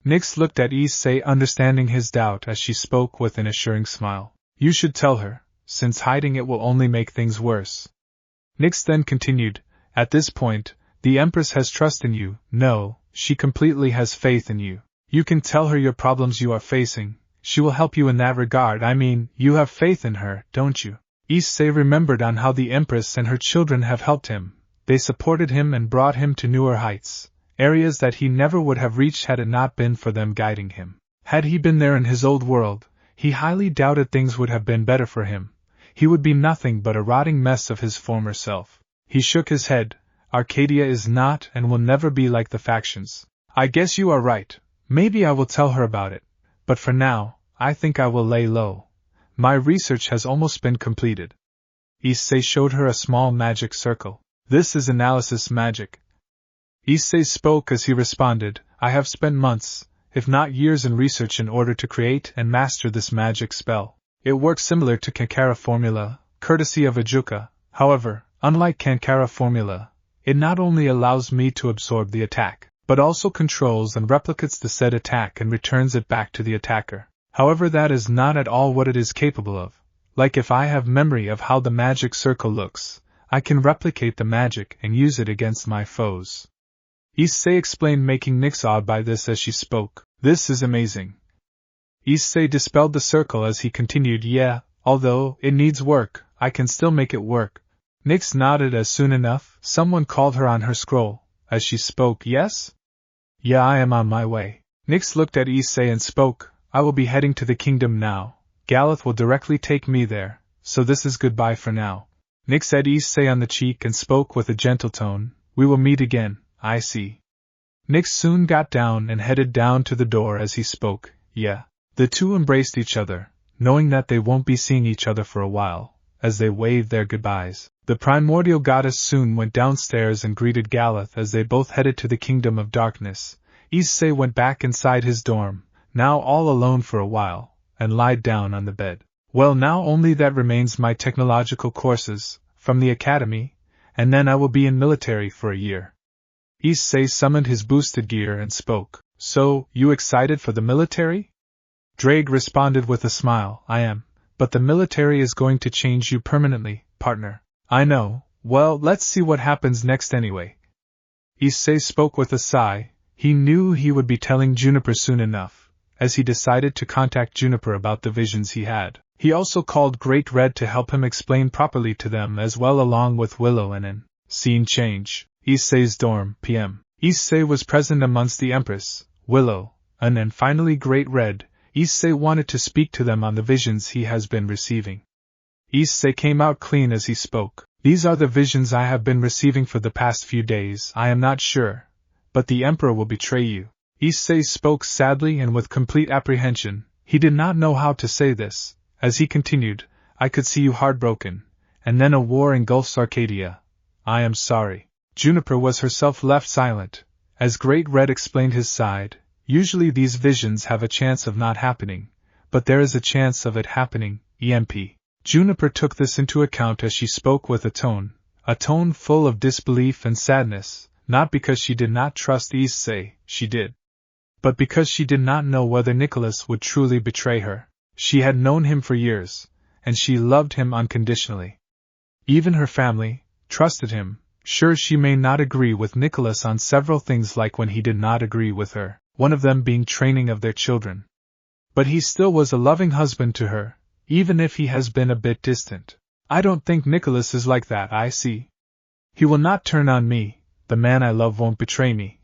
Nyx looked at Issei, understanding his doubt as she spoke with an assuring smile. You should tell her, since hiding it will only make things worse. Nyx then continued, at this point, the Empress has trust in you. No, she completely has faith in you. You can tell her your problems you are facing. She will help you in that regard. I mean, you have faith in her, don't you? Issei remembered on how the Empress and her children have helped him. They supported him and brought him to newer heights, areas that he never would have reached had it not been for them guiding him. Had he been there in his old world, he highly doubted things would have been better for him. He would be nothing but a rotting mess of his former self. He shook his head. Arcadia is not and will never be like the factions. I guess you are right. Maybe I will tell her about it. But for now, I think I will lay low. My research has almost been completed. Issei showed her a small magic circle. This is analysis magic. Issei spoke as he responded, I have spent months, if not years, in research in order to create and master this magic spell. It works similar to Kankara formula, courtesy of Ajuka. However, unlike Kankara formula, it not only allows me to absorb the attack, but also controls and replicates the said attack and returns it back to the attacker. However, that is not at all what it is capable of. Like if I have memory of how the magic circle looks, I can replicate the magic and use it against my foes. Issei explained, making Nyx awed by this as she spoke. This is amazing. Issei dispelled the circle as he continued, yeah, although it needs work, I can still make it work. Nyx nodded as soon enough, someone called her on her scroll, as she spoke, yes? Yeah, I am on my way. Nyx looked at Issei and spoke, I will be heading to the kingdom now. Galeth will directly take me there, so this is goodbye for now. Nyx said Issei on the cheek and spoke with a gentle tone, we will meet again, I see. Nyx soon got down and headed down to the door as he spoke, yeah. The two embraced each other, knowing that they won't be seeing each other for a while, as they waved their goodbyes. The primordial goddess soon went downstairs and greeted Galeth as they both headed to the kingdom of darkness. Issei went back inside his dorm, now all alone for a while, and lied down on the bed. Well, now only that remains my technological courses, from the academy, and then I will be in military for a year. Issei summoned his boosted gear and spoke. So, you excited for the military? Drake responded with a smile, I am, but the military is going to change you permanently, partner. I know, well, let's see what happens next anyway. Issei spoke with a sigh, He knew he would be telling Juniper soon enough, as he decided to contact Juniper about the visions he had. He also called Great Red to help him explain properly to them as well, along with Willow and An. Scene change. Issei's dorm, PM. Issei was present amongst the Empress, Willow, An, and finally Great Red. Issei wanted to speak to them on the visions he has been receiving. Issei came out clean as he spoke. These are the visions I have been receiving for the past few days. I am not sure, but the Emperor will betray you. Issei spoke sadly and with complete apprehension. He did not know how to say this. As he continued, I could see you heartbroken, and then a war engulfs Arcadia. I am sorry. Juniper was herself left silent, as Great Red explained his side. Usually these visions have a chance of not happening, but there is a chance of it happening, EMP. Juniper took this into account as she spoke with a tone full of disbelief and sadness, not because she did not trust Issei, she did, but because she did not know whether Nicholas would truly betray her. She had known him for years, and she loved him unconditionally. Even her family trusted him. Sure, she may not agree with Nicholas on several things, like when he did not agree with her, one of them being training of their children. But he still was a loving husband to her, even if he has been a bit distant. I don't think Nicholas is like that, I see. He will not turn on me, the man I love won't betray me.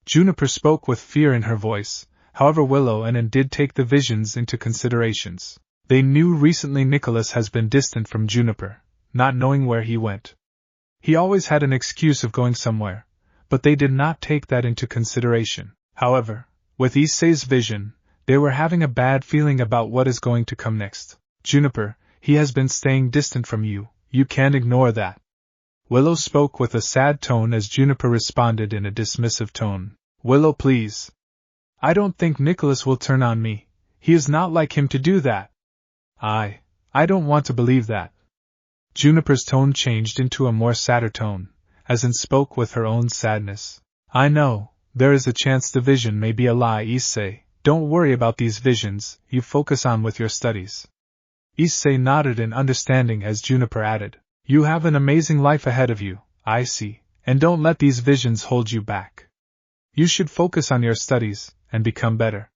Juniper spoke with fear in her voice. However, Willow and An did take the visions into considerations. They knew recently Nicholas has been distant from Juniper, not knowing where he went. He always had an excuse of going somewhere, but they did not take that into consideration. However, with Issei's vision, they were having a bad feeling about what is going to come next. Juniper, he has been staying distant from you, you can't ignore that. Willow spoke with a sad tone as Juniper responded in a dismissive tone. Willow, please. I don't think Nicholas will turn on me. He is not like him to do that. I don't want to believe that. Juniper's tone changed into a more sadder tone, as An spoke with her own sadness. I know, there is a chance the vision may be a lie, Issei. Don't worry about these visions, you focus on with your studies. Issei nodded in understanding as Juniper added, you have an amazing life ahead of you, I see, and don't let these visions hold you back. You should focus on your studies, and become better.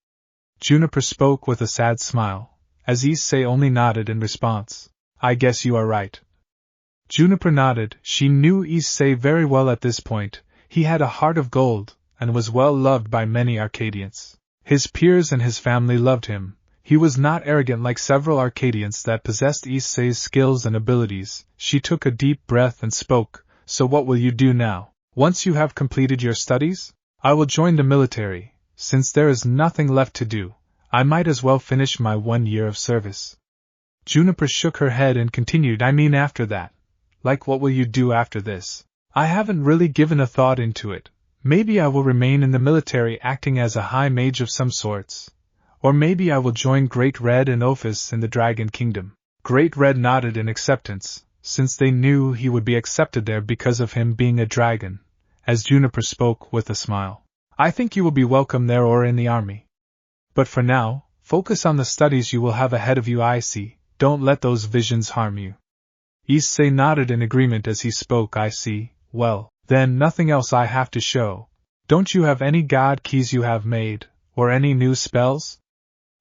Juniper spoke with a sad smile, as Issei only nodded in response. I guess you are right. Juniper nodded. She knew Issei very well at this point. He had a heart of gold, and was well loved by many Arcadians. His peers and his family loved him. He was not arrogant like several Arcadians that possessed Issei's skills and abilities. She took a deep breath and spoke. So what will you do now? Once you have completed your studies? I will join the military. Since there is nothing left to do, I might as well finish my 1 year of service. Juniper shook her head and continued, I mean after that. Like what will you do after this? I haven't really given a thought into it. Maybe I will remain in the military acting as a high mage of some sorts. Or maybe I will join Great Red in office in the Dragon Kingdom. Great Red nodded in acceptance, since they knew he would be accepted there because of him being a dragon, as Juniper spoke with a smile. I think you will be welcome there or in the army. But for now, focus on the studies you will have ahead of you, I see. Don't let those visions harm you. Issei nodded in agreement as he spoke. I see. Well, then nothing else I have to show. Don't you have any god keys you have made, or any new spells?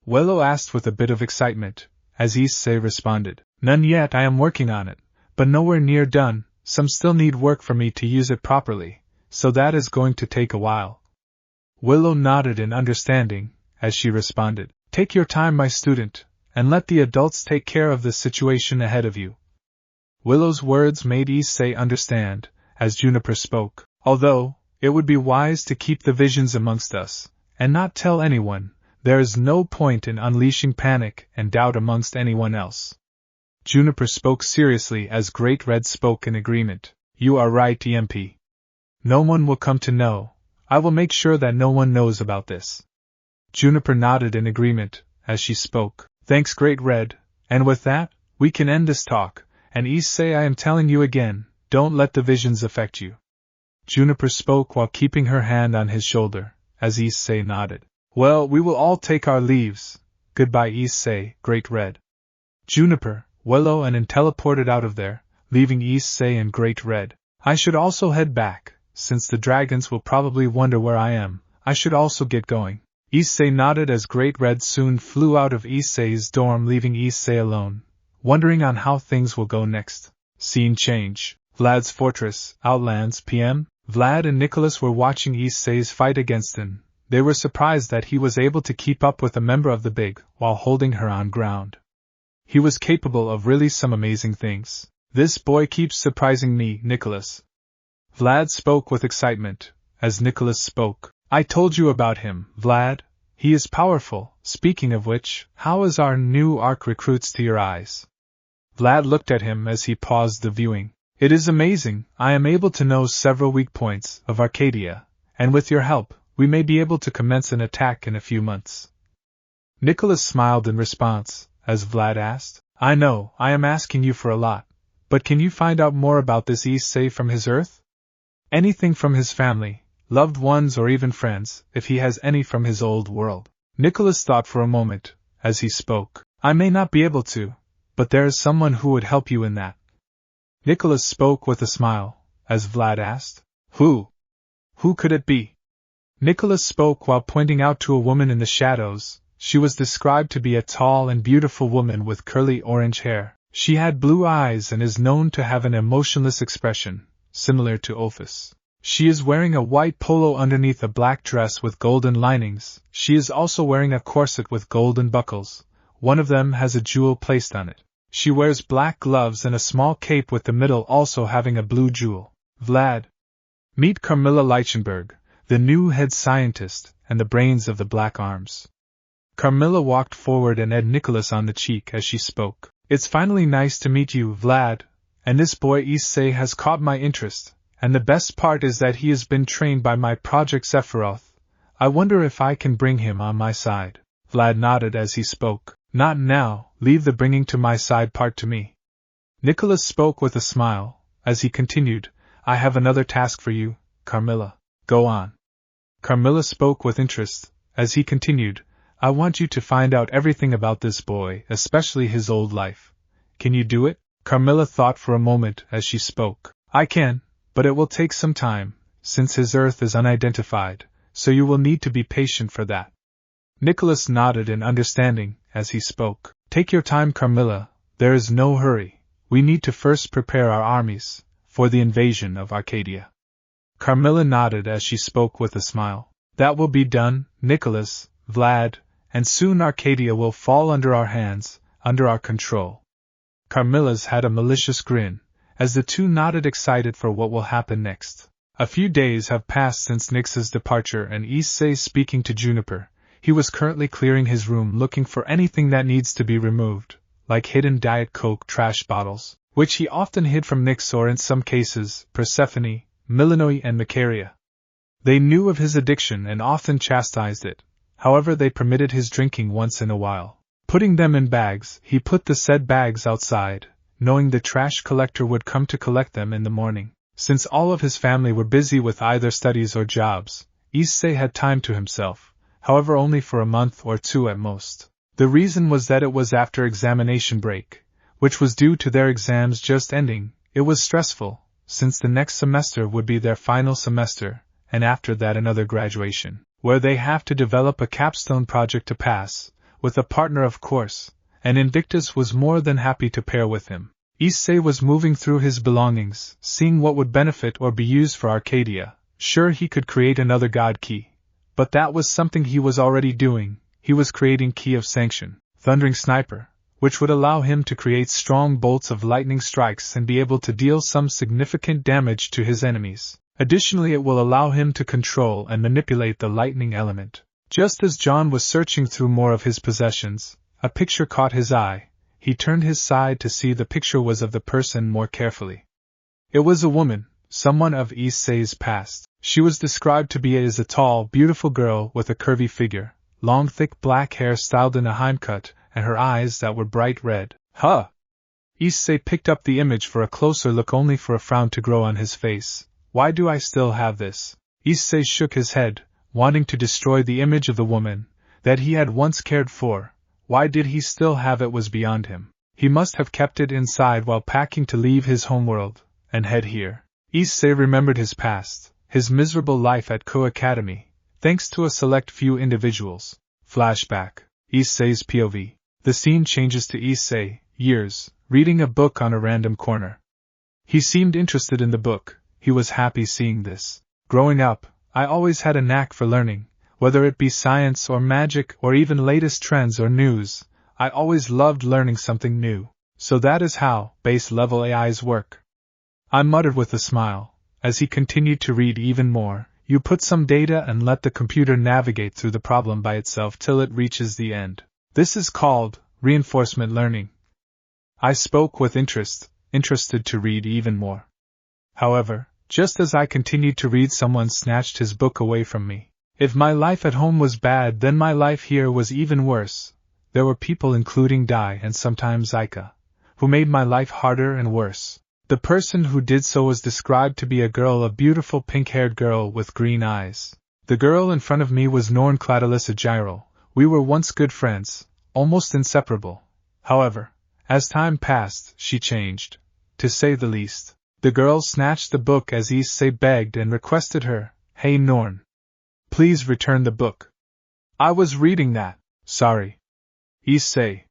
Willow asked with a bit of excitement, as Issei responded. None yet, I am working on it, but nowhere near done. Some still need work for me to use it properly, so that is going to take a while. Willow nodded in understanding, as she responded. Take your time, my student, and let the adults take care of the situation ahead of you. Willow's words made Issei understand, as Juniper spoke. Although, it would be wise to keep the visions amongst us, and not tell anyone, there is no point in unleashing panic and doubt amongst anyone else. Juniper spoke seriously as Great Red spoke in agreement. You are right, EMP. No one will come to know. I will make sure that no one knows about this. Juniper nodded in agreement, as she spoke. Thanks, Great Red, and with that, we can end this talk, and Issei, I am telling you again, don't let the visions affect you. Juniper spoke while keeping her hand on his shoulder, as Issei nodded. Well, we will all take our leaves. Goodbye, Issei, Great Red. Juniper, Willow and An teleported out of there, leaving Issei and Great Red. I should also head back, since the dragons will probably wonder where I am, I should also get going. Issei nodded as Great Red soon flew out of Issei's dorm, leaving Issei alone, wondering on how things will go next. Scene change. Vlad's fortress, Outlands, PM. Vlad and Nicholas were watching Issei's fight against him. They were surprised that he was able to keep up with a member of the Big while holding her on ground. He was capable of really some amazing things. This boy keeps surprising me, Nicholas. Vlad spoke with excitement, as Nicholas spoke. I told you about him, Vlad. He is powerful. Speaking of which, how is our new arc recruits to your eyes? Vlad looked at him as he paused the viewing. It is amazing. I am able to know several weak points of Arcadia, and with your help, we may be able to commence an attack in a few months. Nicholas smiled in response, as Vlad asked, I know, I am asking you for a lot, but can you find out more about this Issei from his Earth? Anything from his family, loved ones or even friends, if he has any from his old world. Nicholas thought for a moment, as he spoke. I may not be able to, but there is someone who would help you in that. Nicholas spoke with a smile, as Vlad asked, Who? Who could it be? Nicholas spoke while pointing out to a woman in the shadows. She was described to be a tall and beautiful woman with curly orange hair. She had blue eyes and is known to have an emotionless expression, similar to Ophis. She is wearing a white polo underneath a black dress with golden linings. She is also wearing a corset with golden buckles. One of them has a jewel placed on it. She wears black gloves and a small cape with the middle also having a blue jewel. Vlad. Meet Carmilla Leichenberg, the new head scientist, and the brains of the Black Arms. Carmilla walked forward and had Nicholas on the cheek as she spoke. It's finally nice to meet you, Vlad, and this boy Issei has caught my interest, and the best part is that he has been trained by my Project Sephiroth. I wonder if I can bring him on my side. Vlad nodded as he spoke. Not now, leave the bringing to my side part to me. Nicholas spoke with a smile, as he continued, I have another task for you, Carmilla. Go on. Carmilla spoke with interest, as he continued, I want you to find out everything about this boy, especially his old life. Can you do it? Carmilla thought for a moment as she spoke. I can, but it will take some time, since his Earth is unidentified, so you will need to be patient for that. Nicholas nodded in understanding, as he spoke. Take your time, Carmilla, there is no hurry. We need to first prepare our armies for the invasion of Arcadia. Carmilla nodded as she spoke with a smile. That will be done, Nicholas, Vlad, and soon Arcadia will fall under our hands, under our control. Carmilla's had a malicious grin, as the two nodded excited for what will happen next. A few days have passed since Nyx's departure and Issei speaking to Juniper. He was currently clearing his room looking for anything that needs to be removed, like hidden Diet Coke trash bottles, which he often hid from Nyx or in some cases, Persephone, Milanoe and Macaria. They knew of his addiction and often chastised it, however they permitted his drinking once in a while. Putting them in bags, he put the said bags outside, knowing the trash collector would come to collect them in the morning. Since all of his family were busy with either studies or jobs, Issei had time to himself. However only for a month or two at most. The reason was that it was after examination break, which was due to their exams just ending. It was stressful, since the next semester would be their final semester, and after that another graduation, where they have to develop a capstone project to pass, with a partner of course, and Invictus was more than happy to pair with him. Issei was moving through his belongings, seeing what would benefit or be used for Arcadia. Sure, he could create another god key. But that was something he was already doing. He was creating Key of Sanction, Thundering Sniper, which would allow him to create strong bolts of lightning strikes and be able to deal some significant damage to his enemies. Additionally, it will allow him to control and manipulate the lightning element. Just as John was searching through more of his possessions, a picture caught his eye. He turned his side to see the picture was of the person more carefully. It was a woman, someone of Issei's past. She was described to be as a tall, beautiful girl with a curvy figure, long thick black hair styled in a heimcut, and her eyes that were bright red. Huh! Issei picked up the image for a closer look only for a frown to grow on his face. Why do I still have this? Issei shook his head, wanting to destroy the image of the woman that he had once cared for. Why did he still have it was beyond him. He must have kept it inside while packing to leave his homeworld and head here. Issei remembered his past, his miserable life at Academy, thanks to a select few individuals. Flashback. Issei's POV. The scene changes to Issei, years, reading a book on a random corner. He seemed interested in the book. He was happy seeing this. Growing up, I always had a knack for learning, whether it be science or magic or even latest trends or news. I always loved learning something new. So that is how base-level AIs work. I muttered with a smile, as he continued to read even more. You put some data and let the computer navigate through the problem by itself till it reaches the end. This is called reinforcement learning. I spoke with interest, interested to read even more. However, just as I continued to read, someone snatched his book away from me. If my life at home was bad, then my life here was even worse. There were people, including Dai and sometimes Aika, who made my life harder and worse. The person who did so was described to be a girl, a beautiful pink-haired girl with green eyes. The girl in front of me was Norn Cladalissa Gyro. We were once good friends, almost inseparable. However, as time passed, she changed, to say the least. The girl snatched the book as Issei begged and requested her, "Hey Norn, please return the book. I was reading that." "Sorry, Issei.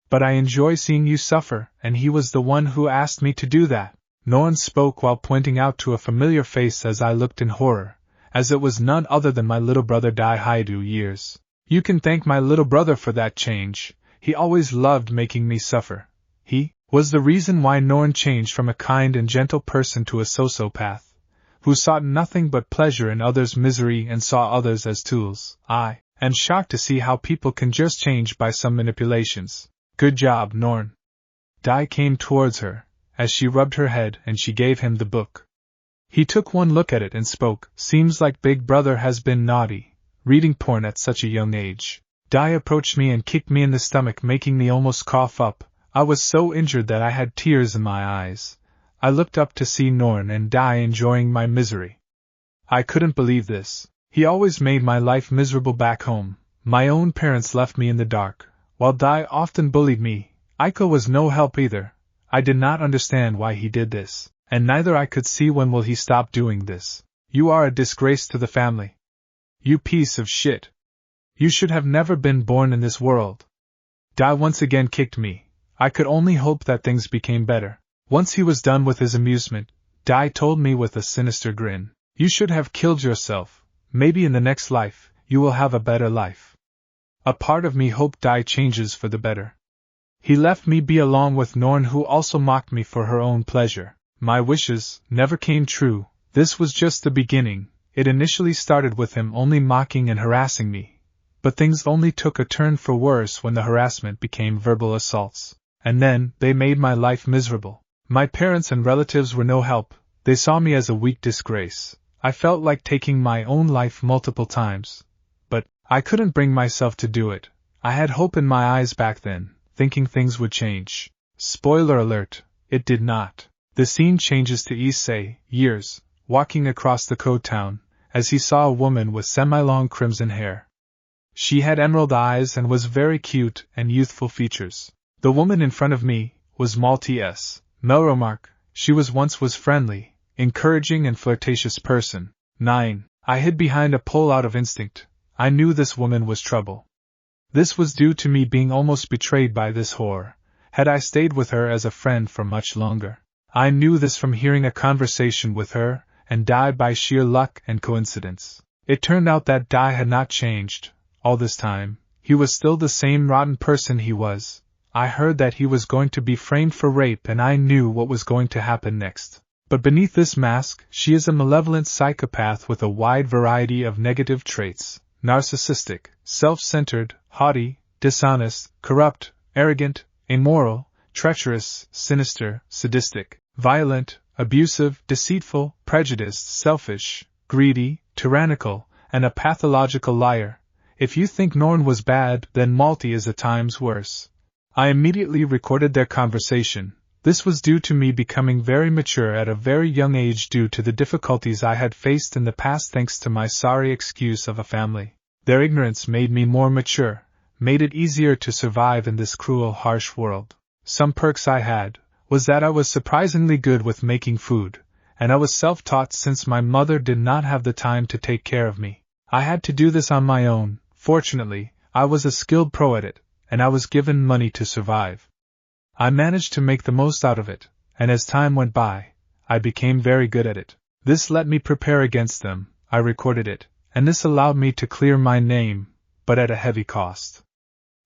But I enjoy seeing you suffer, and he was the one who asked me to do that." Norn spoke while pointing out to a familiar face as I looked in horror, as it was none other than my little brother Dai Hyoudou years. "You can thank my little brother for that change. He always loved making me suffer. He was the reason why Norn changed from a kind and gentle person to a sociopath, who sought nothing but pleasure in others' misery and saw others as tools. I am shocked to see how people can just change by some manipulations. Good job, Norn." Dai came towards her, as she rubbed her head, and she gave him the book. He took one look at it and spoke. "Seems like Big Brother has been naughty, reading porn at such a young age." Dai approached me and kicked me in the stomach, making me almost cough up. I was so injured that I had tears in my eyes. I looked up to see Norn and Dai enjoying my misery. I couldn't believe this. He always made my life miserable back home. My own parents left me in the dark, while Dai often bullied me. Aiko was no help either. I did not understand why he did this, and neither I could see when will he stop doing this. "You are a disgrace to the family. You piece of shit. You should have never been born in this world." Dai once again kicked me. I could only hope that things became better. Once he was done with his amusement, Dai told me with a sinister grin, "You should have killed yourself. Maybe in the next life, you will have a better life." A part of me hoped Dai changes for the better. He left me be along with Norn, who also mocked me for her own pleasure. My wishes never came true. This was just the beginning. It initially started with him only mocking and harassing me. But things only took a turn for worse when the harassment became verbal assaults. And then, they made my life miserable. My parents and relatives were no help. They saw me as a weak disgrace. I felt like taking my own life multiple times. But I couldn't bring myself to do it. I had hope in my eyes back then, thinking things would change. Spoiler alert, it did not. The scene changes to Issei, years, walking across the code town, as he saw a woman with semi-long crimson hair. She had emerald eyes and was very cute and youthful features. The woman in front of me was Maltese Melromark. She was friendly, encouraging and flirtatious person. 9. I hid behind a pole out of instinct. I knew this woman was trouble. This was due to me being almost betrayed by this whore. Had I stayed with her as a friend for much longer? I knew this from hearing a conversation with her, and Dai by sheer luck and coincidence. It turned out that Dai had not changed. All this time, he was still the same rotten person he was. I heard that he was going to be framed for rape, and I knew what was going to happen next. But beneath this mask, she is a malevolent psychopath with a wide variety of negative traits: narcissistic, self-centered, haughty, dishonest, corrupt, arrogant, immoral, treacherous, sinister, sadistic, violent, abusive, deceitful, prejudiced, selfish, greedy, tyrannical, and a pathological liar. If you think Norn was bad, then Malty is at times worse. I immediately recorded their conversation. This was due to me becoming very mature at a very young age due to the difficulties I had faced in the past thanks to my sorry excuse of a family. Their ignorance made me more mature, made it easier to survive in this cruel, harsh world. Some perks I had was that I was surprisingly good with making food, and I was self-taught since my mother did not have the time to take care of me. I had to do this on my own. Fortunately, I was a skilled pro at it, and I was given money to survive. I managed to make the most out of it, and as time went by, I became very good at it. This let me prepare against them, I recorded it, and this allowed me to clear my name, but at a heavy cost.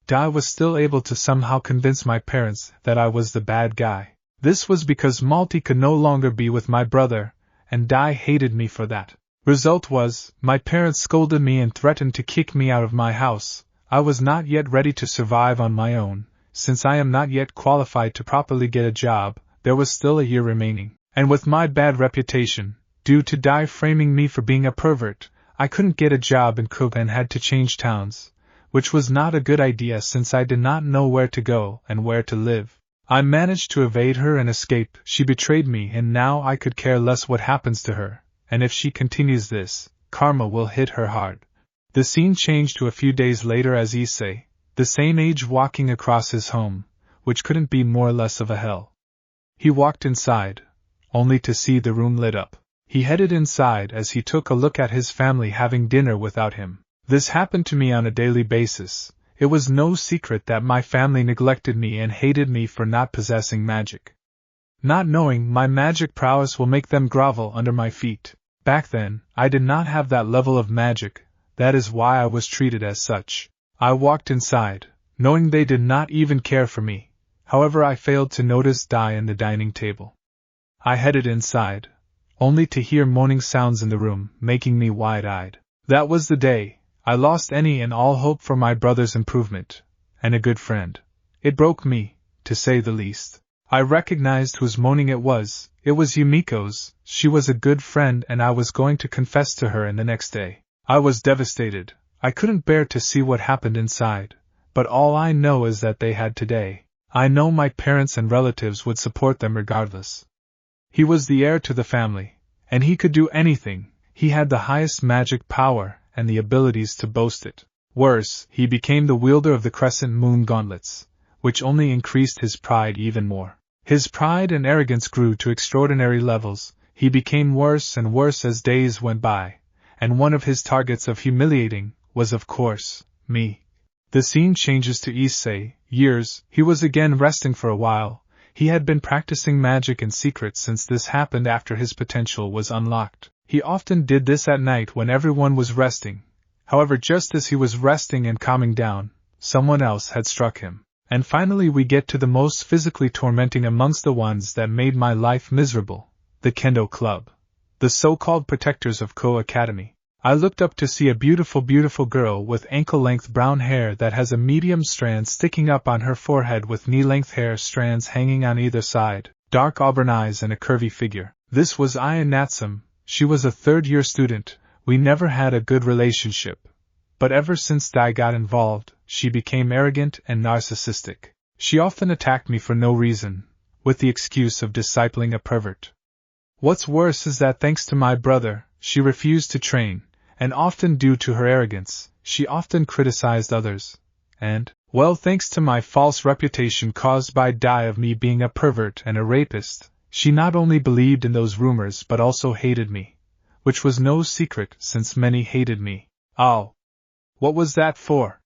Dai was still able to somehow convince my parents that I was the bad guy. This was because Malti could no longer be with my brother, and Dai hated me for that. Result was, my parents scolded me and threatened to kick me out of my house. I was not yet ready to survive on my own. Since I am not yet qualified to properly get a job, there was still a year remaining, and with my bad reputation, due to Dai framing me for being a pervert, I couldn't get a job in Cook and had to change towns, which was not a good idea since I did not know where to go and where to live. I managed to evade her and escape. She betrayed me, and now I could care less what happens to her, and if she continues this, karma will hit her hard. The scene changed to a few days later as Issei, the same age, walking across his home, which couldn't be more or less of a hell. He walked inside, only to see the room lit up. He headed inside as he took a look at his family having dinner without him. This happened to me on a daily basis. It was no secret that my family neglected me and hated me for not possessing magic. Not knowing my magic prowess will make them grovel under my feet. Back then, I did not have that level of magic, that is why I was treated as such. I walked inside, knowing they did not even care for me. However, I failed to notice Dai in the dining table. I headed inside, only to hear moaning sounds in the room, making me wide-eyed. That was the day I lost any and all hope for my brother's improvement, and a good friend. It broke me, to say the least. I recognized whose moaning it was Yumiko's. She was a good friend and I was going to confess to her in the next day. I was devastated. I couldn't bear to see what happened inside, but all I know is that they had today. I know my parents and relatives would support them regardless. He was the heir to the family, and he could do anything. He had the highest magic power and the abilities to boast it. Worse, he became the wielder of the Crescent Moon gauntlets, which only increased his pride even more. His pride and arrogance grew to extraordinary levels. He became worse and worse as days went by, and one of his targets of humiliating was, of course, me. The scene changes to Issei. Years, he was again resting for a while. He had been practicing magic in secret since this happened after his potential was unlocked. He often did this at night when everyone was resting. However, just as he was resting and calming down, someone else had struck him. And finally we get to the most physically tormenting amongst the ones that made my life miserable, the Kendo Club. The so-called protectors of Ko Academy. I looked up to see a beautiful girl with ankle-length brown hair that has a medium strand sticking up on her forehead with knee-length hair strands hanging on either side, dark auburn eyes and a curvy figure. This was Aya Natsum. She was a third-year student. We never had a good relationship. But ever since Dai got involved, she became arrogant and narcissistic. She often attacked me for no reason, with the excuse of discipling a pervert. What's worse is that thanks to my brother, she refused to train, and often due to her arrogance, she often criticized others. And, well, thanks to my false reputation caused by Dai of me being a pervert and a rapist, she not only believed in those rumors but also hated me, which was no secret since many hated me. Oh! What was that for?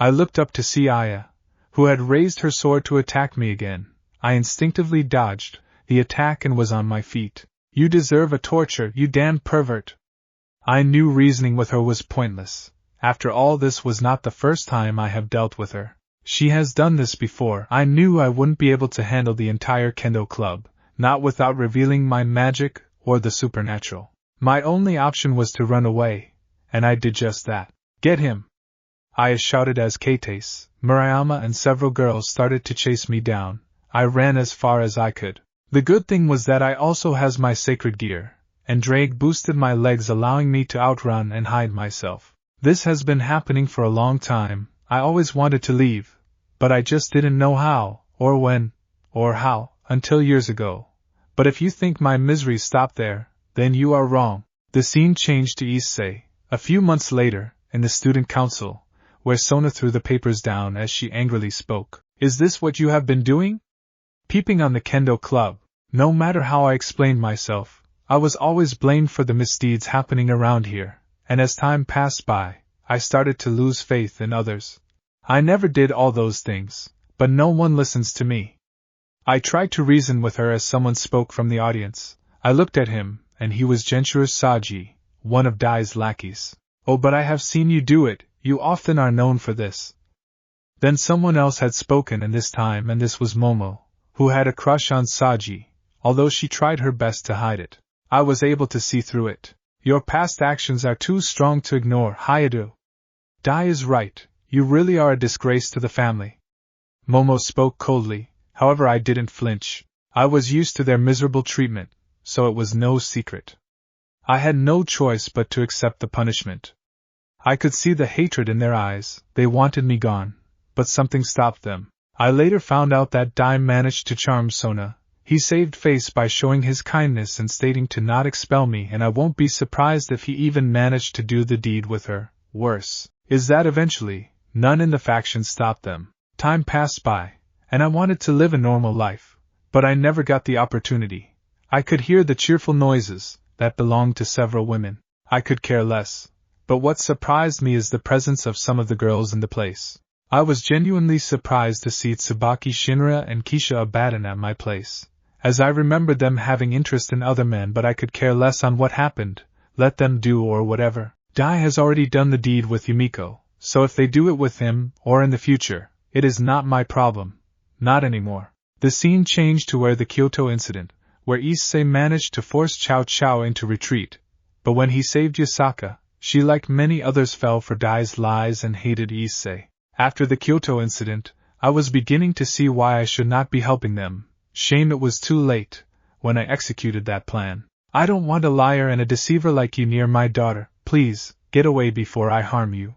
I looked up to see Aya, who had raised her sword to attack me again. I instinctively dodged the attack and was on my feet. You deserve a torture, you damned pervert. I knew reasoning with her was pointless. After all, this was not the first time I have dealt with her. She has done this before. I knew I wouldn't be able to handle the entire Kendo Club, not without revealing my magic or the supernatural. My only option was to run away, and I did just that. Get him! I shouted as Kates, Murayama and several girls started to chase me down. I ran as far as I could. The good thing was that I also has my sacred gear, and Drake boosted my legs allowing me to outrun and hide myself. This has been happening for a long time. I always wanted to leave, but I just didn't know how, or when, or how, until years ago. But if you think my misery stopped there, then you are wrong. The scene changed to Issei, a few months later, in the student council, where Sona threw the papers down as she angrily spoke. Is this what you have been doing? Peeping on the Kendo Club. No matter how I explained myself, I was always blamed for the misdeeds happening around here, and as time passed by, I started to lose faith in others. I never did all those things, but no one listens to me. I tried to reason with her as someone spoke from the audience. I looked at him, and he was Gentures Saji, one of Dai's lackeys. Oh, but I have seen you do it, you often are known for this. Then someone else had spoken and this was Momo, who had a crush on Saji, although she tried her best to hide it. I was able to see through it. Your past actions are too strong to ignore, Hyoudou. Dai is right, you really are a disgrace to the family. Momo spoke coldly, however I didn't flinch. I was used to their miserable treatment, so it was no secret. I had no choice but to accept the punishment. I could see the hatred in their eyes, they wanted me gone, but something stopped them. I later found out that Dai managed to charm Sona. He saved face by showing his kindness and stating to not expel me, and I won't be surprised if he even managed to do the deed with her. Worse is that eventually, none in the faction stopped them. Time passed by, and I wanted to live a normal life, but I never got the opportunity. I could hear the cheerful noises that belonged to several women. I could care less, but what surprised me is the presence of some of the girls in the place. I was genuinely surprised to see Tsubaki Shinra and Kisha Abaddon at my place, as I remembered them having interest in other men, but I could care less on what happened, let them do or whatever. Dai has already done the deed with Yumiko, so if they do it with him, or in the future, it is not my problem. Not anymore. The scene changed to where the Kyoto incident, where Issei managed to force Cao Cao into retreat, but when he saved Yasaka, she like many others fell for Dai's lies and hated Issei. After the Kyoto incident, I was beginning to see why I should not be helping them. Shame it was too late, when I executed that plan. I don't want a liar and a deceiver like you near my daughter. Please, get away before I harm you.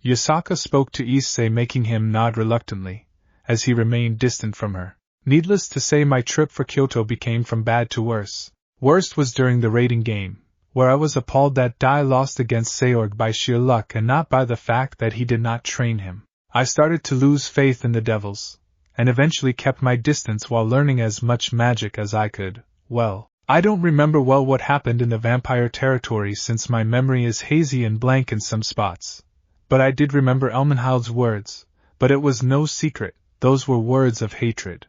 Yasaka spoke to Issei, making him nod reluctantly, as he remained distant from her. Needless to say, my trip for Kyoto became from bad to worse. Worst was during the raiding game, where I was appalled that Dai lost against Seorg by sheer luck and not by the fact that he did not train him. I started to lose faith in the devils, and eventually kept my distance while learning as much magic as I could. Well, I don't remember well what happened in the vampire territory since my memory is hazy and blank in some spots. But I did remember Elmenhild's words, but it was no secret, those were words of hatred.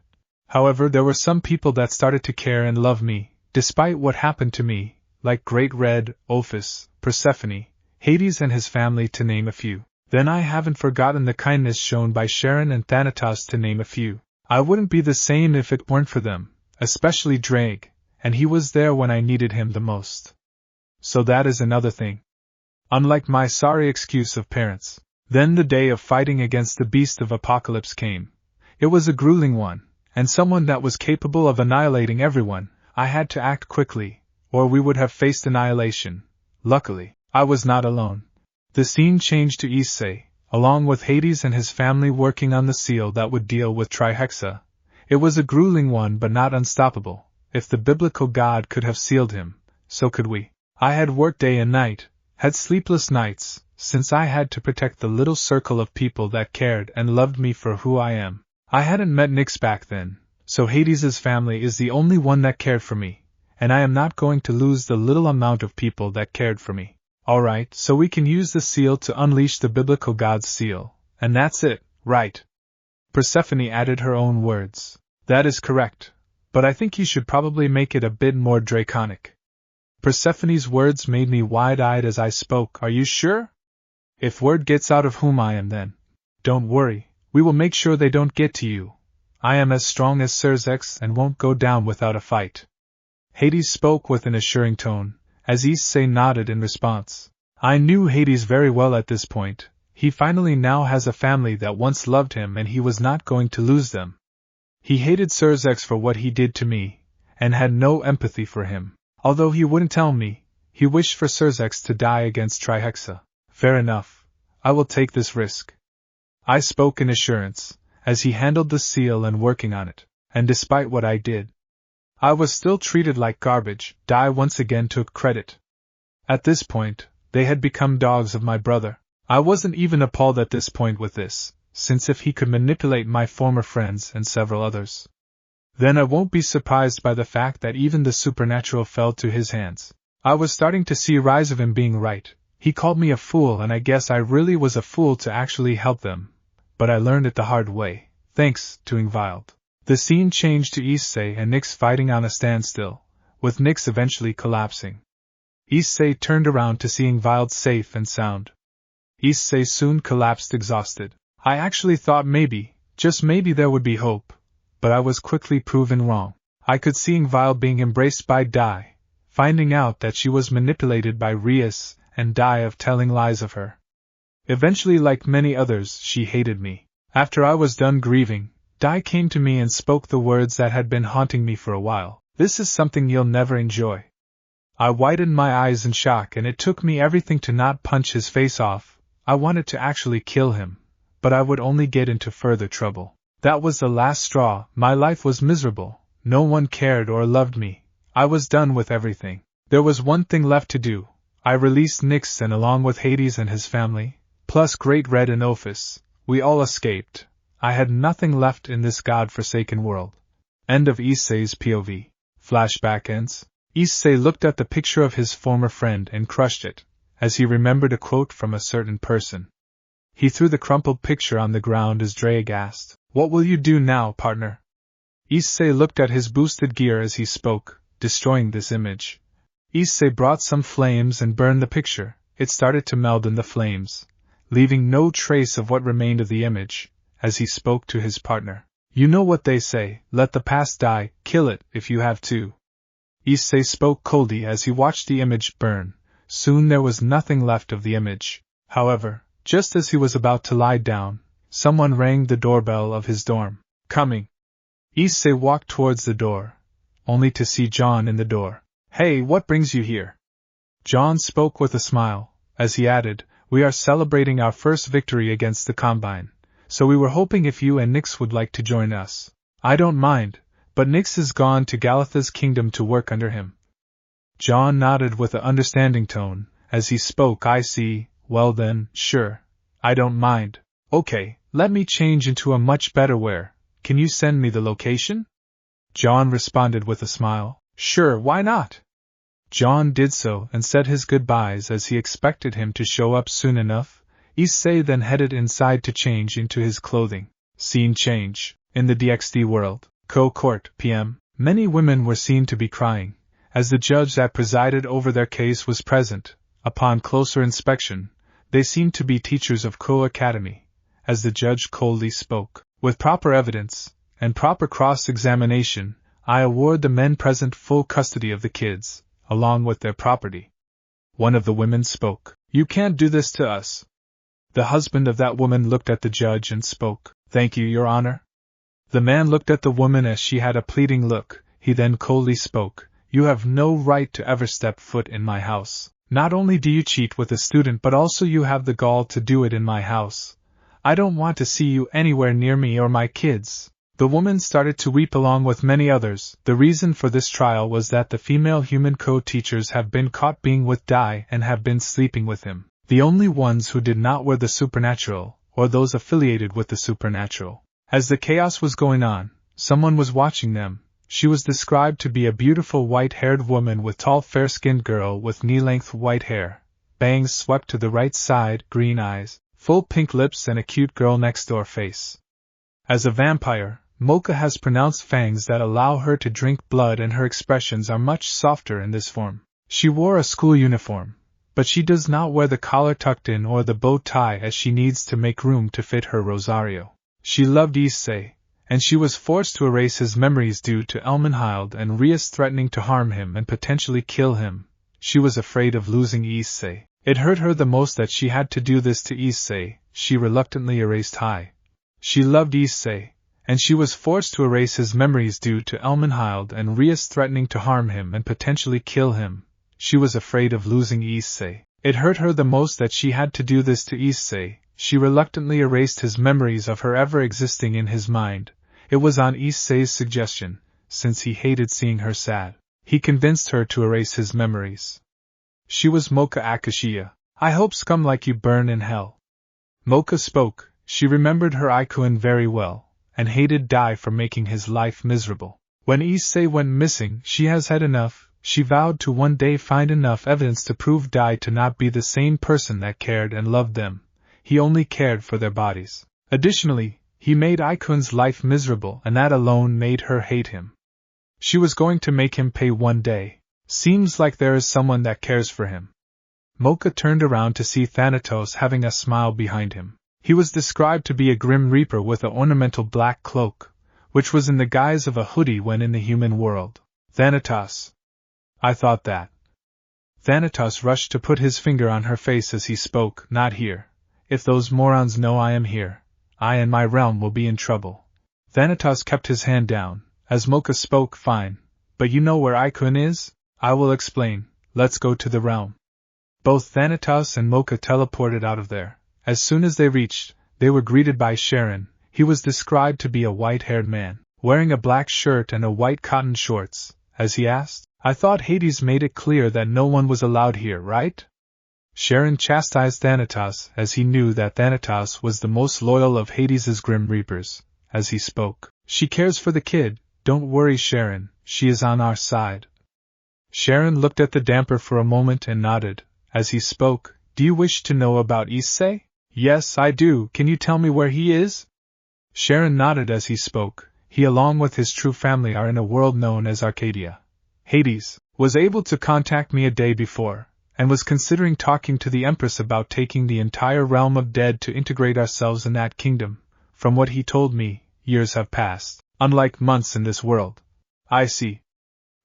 However, there were some people that started to care and love me, despite what happened to me, like Great Red, Ophis, Persephone, Hades and his family to name a few. Then I haven't forgotten the kindness shown by Sharon and Thanatos to name a few. I wouldn't be the same if it weren't for them, especially Drake, and he was there when I needed him the most. So that is another thing. Unlike my sorry excuse of parents. Then the day of fighting against the Beast of Apocalypse came. It was a grueling one, and someone that was capable of annihilating everyone. I had to act quickly, or we would have faced annihilation. Luckily, I was not alone. The scene changed to Issei, along with Hades and his family working on the seal that would deal with Trihexa. It was a grueling one but not unstoppable. If the biblical god could have sealed him, so could we. I had worked day and night, had sleepless nights, since I had to protect the little circle of people that cared and loved me for who I am. I hadn't met Nyx back then, so Hades's family is the only one that cared for me, and I am not going to lose the little amount of people that cared for me. Alright, so we can use the seal to unleash the biblical god's seal, and that's it, right? Persephone added her own words. That is correct, but I think you should probably make it a bit more draconic. Persephone's words made me wide-eyed as I spoke. Are you sure? If word gets out of whom I am, then don't worry, we will make sure they don't get to you. I am as strong as Cerzex and won't go down without a fight. Hades spoke with an assuring tone, as Issei nodded in response. I knew Hades very well at this point. He finally now has a family that once loved him and he was not going to lose them. He hated Cerzex for what he did to me, and had no empathy for him. Although he wouldn't tell me, he wished for Cerzex to die against Trihexa. Fair enough, I will take this risk. I spoke in assurance, as he handled the seal and working on it, and despite what I did, I was still treated like garbage. Dai once again took credit. At this point, they had become dogs of my brother. I wasn't even appalled at this point with this, since if he could manipulate my former friends and several others, Then I won't be surprised by the fact that even the supernatural fell to his hands. I was starting to see RageRevan being right. He called me a fool, and I guess I really was a fool to actually help them. But I learned it the hard way, thanks to Ingvild. The scene changed to Issei and Nyx fighting on a standstill, with Nyx eventually collapsing. Issei turned around to see Ingvild safe and sound. Issei soon collapsed exhausted. I actually thought maybe, just maybe there would be hope, but I was quickly proven wrong. I could see Ingvild being embraced by Dai, finding out that she was manipulated by Rias, and Dai of telling lies of her. Eventually, like many others, she hated me. After I was done grieving, Dai came to me and spoke the words that had been haunting me for a while. This is something you'll never enjoy. I widened my eyes in shock, and it took me everything to not punch his face off. I wanted to actually kill him, but I would only get into further trouble. That was the last straw. My life was miserable. No one cared or loved me. I was done with everything. There was one thing left to do. I released Nyx, and along with Hades and his family, plus Great Red and Ophis, we all escaped. I had nothing left in this god-forsaken world. End of Issei's POV. Flashback ends. Issei looked at the picture of his former friend and crushed it, as he remembered a quote from a certain person. He threw the crumpled picture on the ground as Drake asked, "What will you do now, partner?" Issei looked at his boosted gear as he spoke, destroying this image. Issei brought some flames and burned the picture. It started to meld in the flames, leaving no trace of what remained of the image, as he spoke to his partner. You know what they say, let the past die, kill it if you have to. Issei spoke coldly as he watched the image burn. Soon there was nothing left of the image. However, just as he was about to lie down, someone rang the doorbell of his dorm. Coming. Issei walked towards the door, only to see John in the door. Hey, what brings you here? John spoke with a smile, as he added, we are celebrating our first victory against the Combine, so we were hoping if you and Nyx would like to join us. I don't mind, but Nyx is gone to Galatha's kingdom to work under him. John nodded with an understanding tone. As he spoke, I see. Well then, sure. I don't mind. Okay, let me change into a much better wear. Can you send me the location? John responded with a smile. Sure, why not? John did so and said his goodbyes as he expected him to show up soon enough. Issei then headed inside to change into his clothing. Scene change. In the DxD world, Court, PM, many women were seen to be crying, as the judge that presided over their case was present. Upon closer inspection, they seemed to be teachers of Academy, as the judge coldly spoke. With proper evidence, and proper cross-examination, I award the men present full custody of the kids, along with their property. One of the women spoke. You can't do this to us. The husband of that woman looked at the judge and spoke. Thank you, Your Honor. The man looked at the woman as she had a pleading look. He then coldly spoke. You have no right to ever step foot in my house. Not only do you cheat with a student, but also you have the gall to do it in my house. I don't want to see you anywhere near me or my kids. The woman started to weep along with many others. The reason for this trial was that the female human co-teachers have been caught being with Dai and have been sleeping with him. The only ones who did not were the supernatural, or those affiliated with the supernatural. As the chaos was going on, someone was watching them. She was described to be a beautiful white-haired woman with tall fair-skinned girl with knee-length white hair, bangs swept to the right side, green eyes, full pink lips and a cute girl next door face. As a vampire, Mocha has pronounced fangs that allow her to drink blood, and her expressions are much softer in this form. She wore a school uniform, but she does not wear the collar tucked in or the bow tie as she needs to make room to fit her rosario. She loved Issei, and she was forced to erase his memories due to Elmenhild and Rias threatening to harm him and potentially kill him. She was afraid of losing Issei. It hurt her the most that she had to do this to Issei. She reluctantly erased Hai. She loved Issei, and she was forced to erase his memories due to Elmenhild and Rias threatening to harm him and potentially kill him. She was afraid of losing Issei. It hurt her the most that she had to do this to Issei. She reluctantly erased his memories of her ever existing in his mind. It was on Issei's suggestion, since he hated seeing her sad. He convinced her to erase his memories. She was Mocha Akashiya. I hope scum like you burn in hell. Mocha spoke. She remembered her Ikuin very well, and hated Dai for making his life miserable. When Issei went missing, she has had enough. She vowed to one day find enough evidence to prove Dai to not be the same person that cared and loved them. He only cared for their bodies. Additionally, he made Ikun's life miserable, and that alone made her hate him. She was going to make him pay one day. Seems like there is someone that cares for him. Mocha turned around to see Thanatos having a smile behind him. He was described to be a grim reaper with an ornamental black cloak, which was in the guise of a hoodie when in the human world. Thanatos. I thought that. Thanatos rushed to put his finger on her face as he spoke. Not here. If those morons know I am here, I and my realm will be in trouble. Thanatos kept his hand down, as Mocha spoke. Fine, but you know where Ikun is? I will explain. Let's go to the realm. Both Thanatos and Mocha teleported out of there. As soon as they reached, they were greeted by Sharon. He was described to be a white-haired man, wearing a black shirt and a white cotton shorts. As he asked, I thought Hades made it clear that no one was allowed here, right? Sharon chastised Thanatos, as he knew that Thanatos was the most loyal of Hades's Grim Reapers. As he spoke, she cares for the kid. Don't worry, Sharon, she is on our side. Sharon looked at the damper for a moment and nodded. As he spoke, do you wish to know about Issei? Yes, I do. Can you tell me where he is? Sharon nodded as he spoke. He along with his true family are in a world known as Arcadia. Hades was able to contact me a day before, and was considering talking to the Empress about taking the entire realm of dead to integrate ourselves in that kingdom. From what he told me, years have passed, unlike months in this world. I see.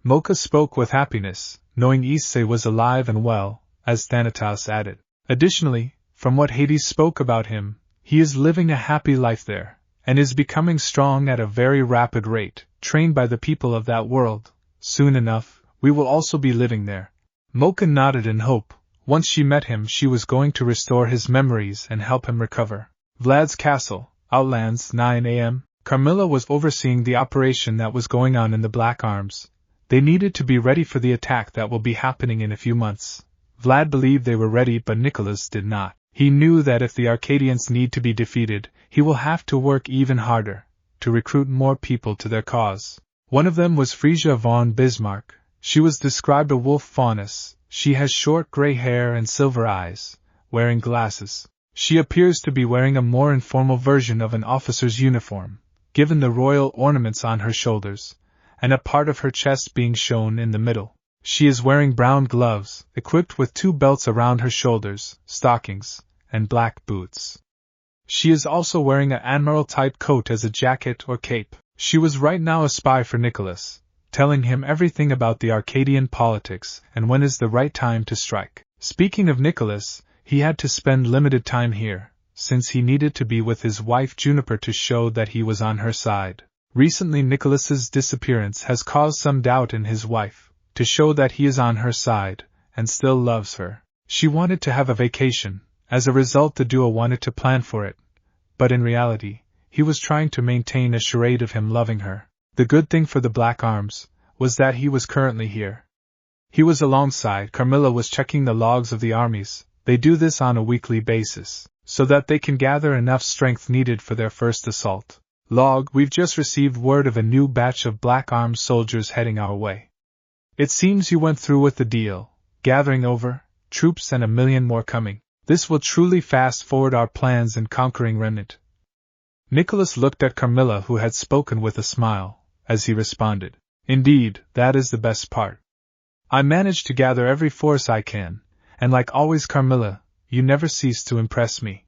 Mocha spoke with happiness, knowing Issei was alive and well, as Thanatos added. Additionally, from what Hades spoke about him, he is living a happy life there, and is becoming strong at a very rapid rate, trained by the people of that world. Soon enough, we will also be living there. Mocha nodded in hope. Once she met him, she was going to restore his memories and help him recover. Vlad's castle, Outlands, 9 a.m. Carmilla was overseeing the operation that was going on in the Black Arms. They needed to be ready for the attack that will be happening in a few months. Vlad believed they were ready, but Nicholas did not. He knew that if the Arcadians need to be defeated, he will have to work even harder to recruit more people to their cause. One of them was Frisia von Bismarck. She was described a wolf fauness. She has short gray hair and silver eyes, wearing glasses. She appears to be wearing a more informal version of an officer's uniform, given the royal ornaments on her shoulders, and a part of her chest being shown in the middle. She is wearing brown gloves, equipped with 2 belts around her shoulders, stockings, and black boots. She is also wearing an admiral-type coat as a jacket or cape. She was right now a spy for Nicholas, telling him everything about the Arcadian politics and when is the right time to strike. Speaking of Nicholas, he had to spend limited time here, since he needed to be with his wife Juniper to show that he was on her side. Recently Nicholas's disappearance has caused some doubt in his wife, to show that he is on her side, and still loves her. She wanted to have a vacation. As a result, the duo wanted to plan for it. But in reality, he was trying to maintain a charade of him loving her. The good thing for the Black Arms was that he was currently here. He was alongside. Carmilla was checking the logs of the armies. They do this on a weekly basis, so that they can gather enough strength needed for their first assault. Log, we've just received word of a new batch of Black Arms soldiers heading our way. It seems you went through with the deal, gathering over troops and 1 million more coming. This will truly fast forward our plans in conquering Remnant. Nicholas looked at Carmilla, who had spoken with a smile, as he responded. Indeed, that is the best part. I managed to gather every force I can, and like always, Carmilla, you never cease to impress me.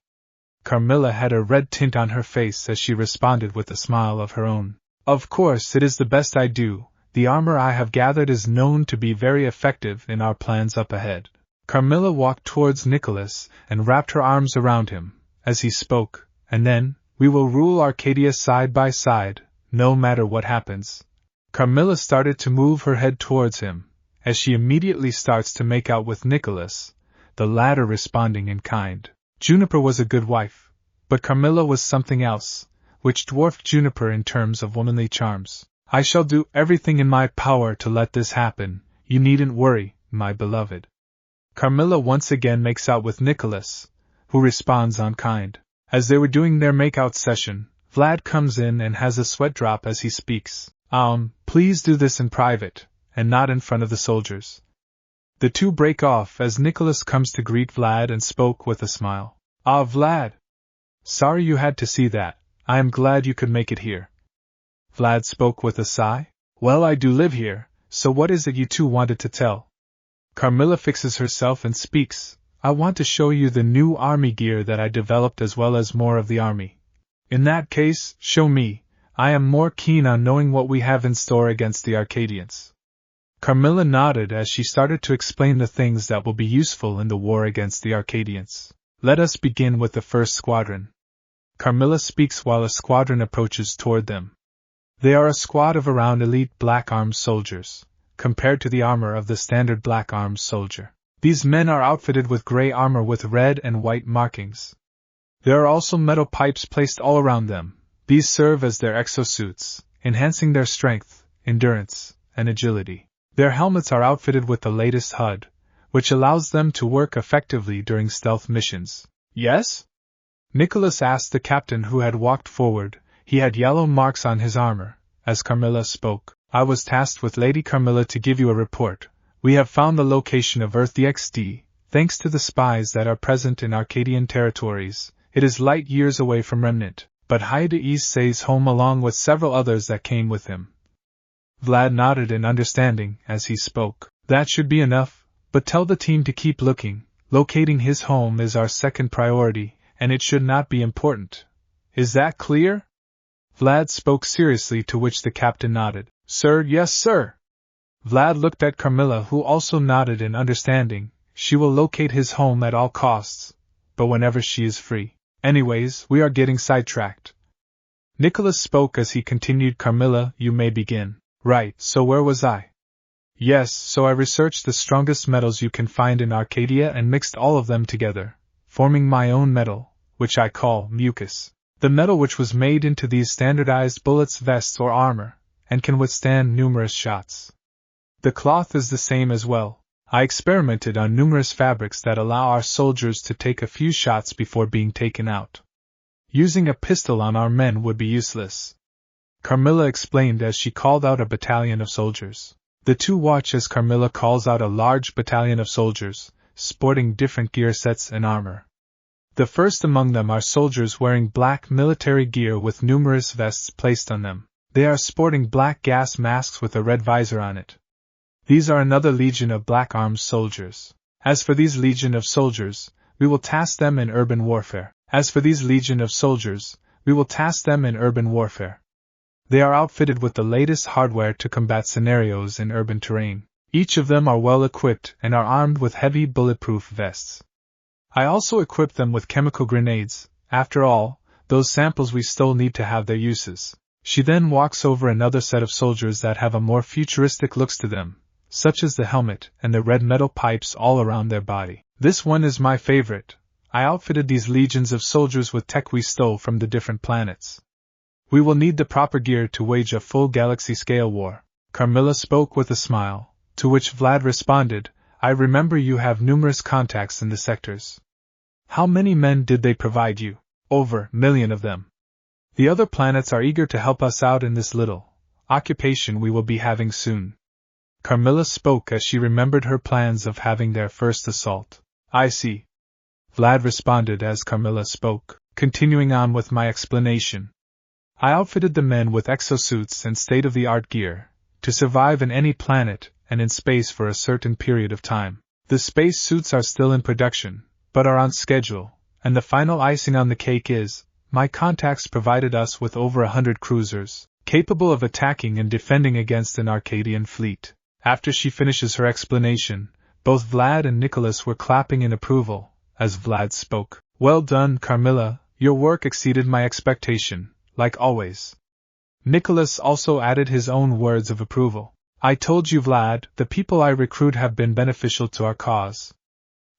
Carmilla had a red tint on her face as she responded with a smile of her own. Of course, it is the best I do. The armor I have gathered is known to be very effective in our plans up ahead. Carmilla walked towards Nicholas and wrapped her arms around him as he spoke, and then, we will rule Arcadia side by side, no matter what happens. Carmilla started to move her head towards him, as she immediately starts to make out with Nicholas, the latter responding in kind. Juniper was a good wife, but Carmilla was something else, which dwarfed Juniper in terms of womanly charms. I shall do everything in my power to let this happen, you needn't worry, my beloved. Carmilla once again makes out with Nicholas, who responds on kind. As they were doing their make-out session, Vlad comes in and has a sweat drop as he speaks. Please do this in private, and not in front of the soldiers. The two break off as Nicholas comes to greet Vlad and spoke with a smile. Ah, Vlad! Sorry you had to see that, I am glad you could make it here. Vlad spoke with a sigh. Well, I do live here, so what is it you two wanted to tell? Carmilla fixes herself and speaks. I want to show you the new army gear that I developed as well as more of the army. In that case, show me. I am more keen on knowing what we have in store against the Arcadians. Carmilla nodded as she started to explain the things that will be useful in the war against the Arcadians. Let us begin with the first squadron. Carmilla speaks while a squadron approaches toward them. They are a squad of around elite black arms soldiers, compared to the armor of the standard black arms soldier. These men are outfitted with gray armor with red and white markings. There are also metal pipes placed all around them. These serve as their exosuits, enhancing their strength, endurance, and agility. Their helmets are outfitted with the latest HUD, which allows them to work effectively during stealth missions. Yes? Nicholas asked the captain who had walked forward. He had yellow marks on his armor. As Carmilla spoke, I was tasked with Lady Carmilla to give you a report. We have found the location of Earth DXD, thanks to the spies that are present in Arcadian territories. It is light years away from Remnant, but Hyoudou Issei's home along with several others that came with him. Vlad nodded in understanding as he spoke. That should be enough, but tell the team to keep looking. Locating his home is our second priority, and it should not be important. Is that clear? Vlad spoke seriously, to which the captain nodded. Sir, yes, sir. Vlad looked at Carmilla, who also nodded in understanding. She will locate his home at all costs, but whenever she is free. Anyways, we are getting sidetracked. Nicholas spoke as he continued. Carmilla, you may begin. Right, so where was I? Yes, so I researched the strongest metals you can find in Arcadia and mixed all of them together, forming my own metal, which I call mucus. The metal which was made into these standardized bullets, vests, or armor, and can withstand numerous shots. The cloth is the same as well. I experimented on numerous fabrics that allow our soldiers to take a few shots before being taken out. Using a pistol on our men would be useless. Carmilla explained as she called out a battalion of soldiers. The two watch as Carmilla calls out a large battalion of soldiers, sporting different gear sets and armor. The first among them are soldiers wearing black military gear with numerous vests placed on them. They are sporting black gas masks with a red visor on it. These are another legion of black arms soldiers. As for these legion of soldiers, we will task them in urban warfare. They are outfitted with the latest hardware to combat scenarios in urban terrain. Each of them are well equipped and are armed with heavy bulletproof vests. I also equipped them with chemical grenades. After all, those samples we stole need to have their uses. She then walks over another set of soldiers that have a more futuristic looks to them, such as the helmet and the red metal pipes all around their body. This one is my favorite. I outfitted these legions of soldiers with tech we stole from the different planets. We will need the proper gear to wage a full galaxy-scale war. Carmilla spoke with a smile, to which Vlad responded, I remember you have numerous contacts in the sectors. How many men did they provide you? Over 1 million of them. The other planets are eager to help us out in this little occupation we will be having soon. Carmilla spoke as she remembered her plans of having their first assault. I see. Vlad responded as Carmilla spoke, continuing on with my explanation. I outfitted the men with exosuits and state-of-the-art gear, to survive in any planet and in space for a certain period of time. The space suits are still in production, but are on schedule, and the final icing on the cake is, my contacts provided us with over 100 cruisers, capable of attacking and defending against an Arcadian fleet. After she finishes her explanation, both Vlad and Nicholas were clapping in approval, as Vlad spoke. Well done, Carmilla, your work exceeded my expectation, like always. Nicholas also added his own words of approval. I told you, Vlad, the people I recruit have been beneficial to our cause.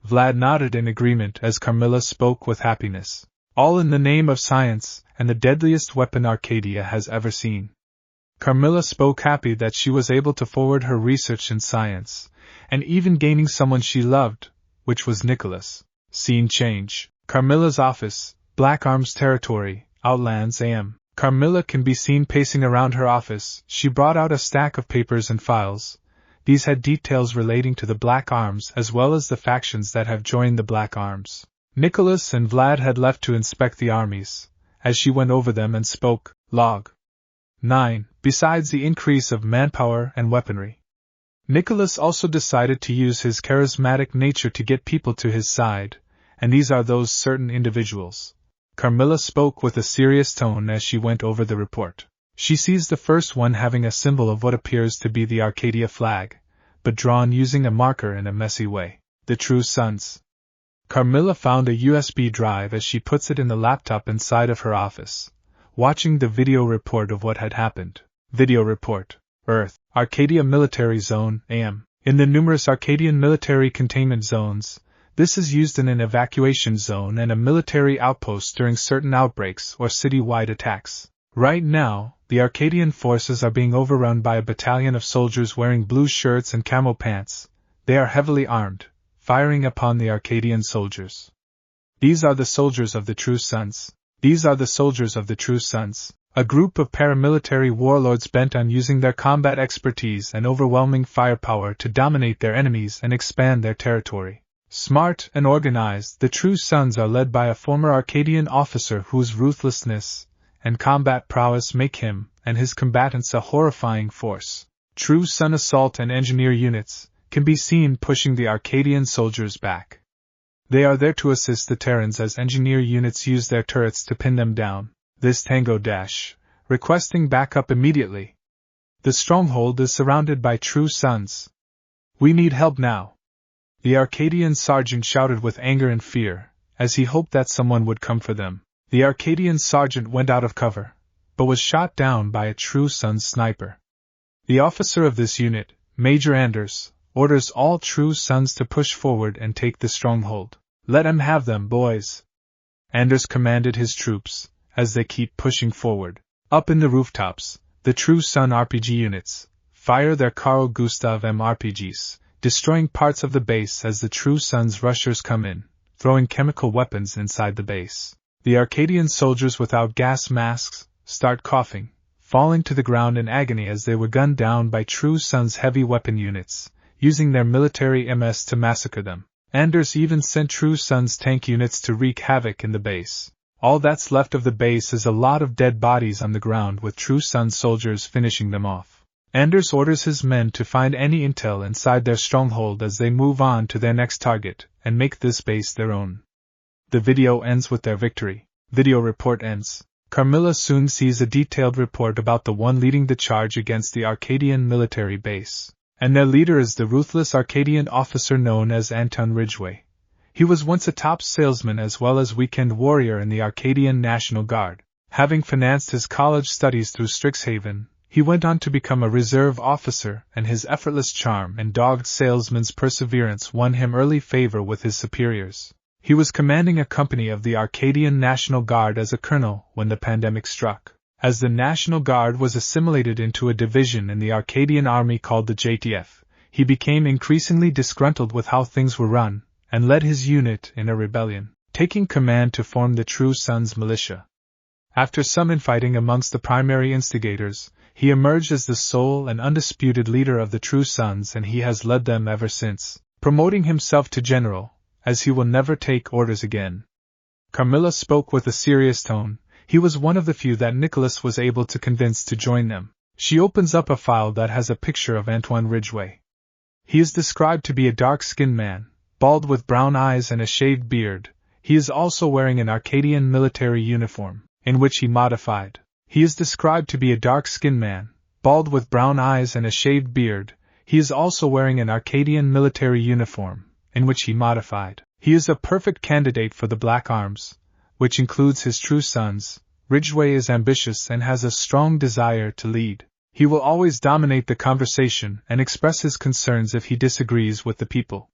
Vlad nodded in agreement as Carmilla spoke with happiness. All in the name of science, and the deadliest weapon Arcadia has ever seen. Carmilla spoke happy that she was able to forward her research in science, and even gaining someone she loved, which was Nicholas. Scene change. Carmilla's office, Black Arms Territory, Outlands AM. Carmilla can be seen pacing around her office. She brought out a stack of papers and files. These had details relating to the Black Arms as well as the factions that have joined the Black Arms. Nicholas and Vlad had left to inspect the armies. As she went over them and spoke, Log 9, besides the increase of manpower and weaponry. Nicholas also decided to use his charismatic nature to get people to his side, and these are those certain individuals. Carmilla spoke with a serious tone as she went over the report. She sees the first one having a symbol of what appears to be the Arcadia flag, but drawn using a marker in a messy way. The True Sons. Carmilla found a USB drive as she puts it in the laptop inside of her office, watching the video report of what had happened. Video report. Earth. Arcadia Military Zone, AM. In the numerous Arcadian military containment zones, this is used in an evacuation zone and a military outpost during certain outbreaks or city-wide attacks. Right now, the Arcadian forces are being overrun by a battalion of soldiers wearing blue shirts and camo pants. They are heavily armed, firing upon the Arcadian soldiers. These are the soldiers of the True Sons. These are the soldiers of the True Sons, a group of paramilitary warlords bent on using their combat expertise and overwhelming firepower to dominate their enemies and expand their territory. Smart and organized, the True Sons are led by a former Arcadian officer whose ruthlessness and combat prowess make him and his combatants a horrifying force. True Son assault and engineer units can be seen pushing the Arcadian soldiers back. They are there to assist the Terrans as engineer units use their turrets to pin them down. This Tango Dash, requesting backup immediately. The stronghold is surrounded by True Sons. We need help now. The Arcadian sergeant shouted with anger and fear, as he hoped that someone would come for them. The Arcadian sergeant went out of cover, but was shot down by a True Sons sniper. The officer of this unit, Major Anders, orders all True Sons to push forward and take the stronghold. Let 'em have them, boys. Anders commanded his troops, as they keep pushing forward. Up in the rooftops, the True Son RPG units fire their Carl Gustav M RPGs, destroying parts of the base as the True Sons rushers come in, throwing chemical weapons inside the base. The Arcadian soldiers without gas masks start coughing, falling to the ground in agony as they were gunned down by True Sons heavy weapon units, using their military MS to massacre them. Anders even sent True Sons tank units to wreak havoc in the base. All that's left of the base is a lot of dead bodies on the ground with True Sons soldiers finishing them off. Anders orders his men to find any intel inside their stronghold as they move on to their next target and make this base their own. The video ends with their victory. Video report ends. Carmilla soon sees a detailed report about the one leading the charge against the Arcadian military base, and their leader is the ruthless Arcadian officer known as Anton Ridgway. He was once a top salesman as well as weekend warrior in the Arcadian National Guard. Having financed his college studies through Strixhaven, he went on to become a reserve officer, and his effortless charm and dogged salesman's perseverance won him early favor with his superiors. He was commanding a company of the Arcadian National Guard as a colonel when the pandemic struck. As the National Guard was assimilated into a division in the Arcadian army called the JTF, he became increasingly disgruntled with how things were run, and led his unit in a rebellion, taking command to form the True Sons militia. After some infighting amongst the primary instigators, he emerged as the sole and undisputed leader of the True Sons, and he has led them ever since, promoting himself to general, as he will never take orders again. Carmilla spoke with a serious tone. He was one of the few that Nicholas was able to convince to join them. She opens up a file that has a picture of Antoine Ridgway. He is described to be a dark-skinned man, bald with brown eyes and a shaved beard. He is also wearing an Arcadian military uniform, in which he modified. He is described to be a dark-skinned man, bald with brown eyes and a shaved beard. He is also wearing an Arcadian military uniform, in which he modified. He is a perfect candidate for the Black Arms, which includes his True Sons. Ridgway is ambitious and has a strong desire to lead. He will always dominate the conversation and express his concerns if he disagrees with the people.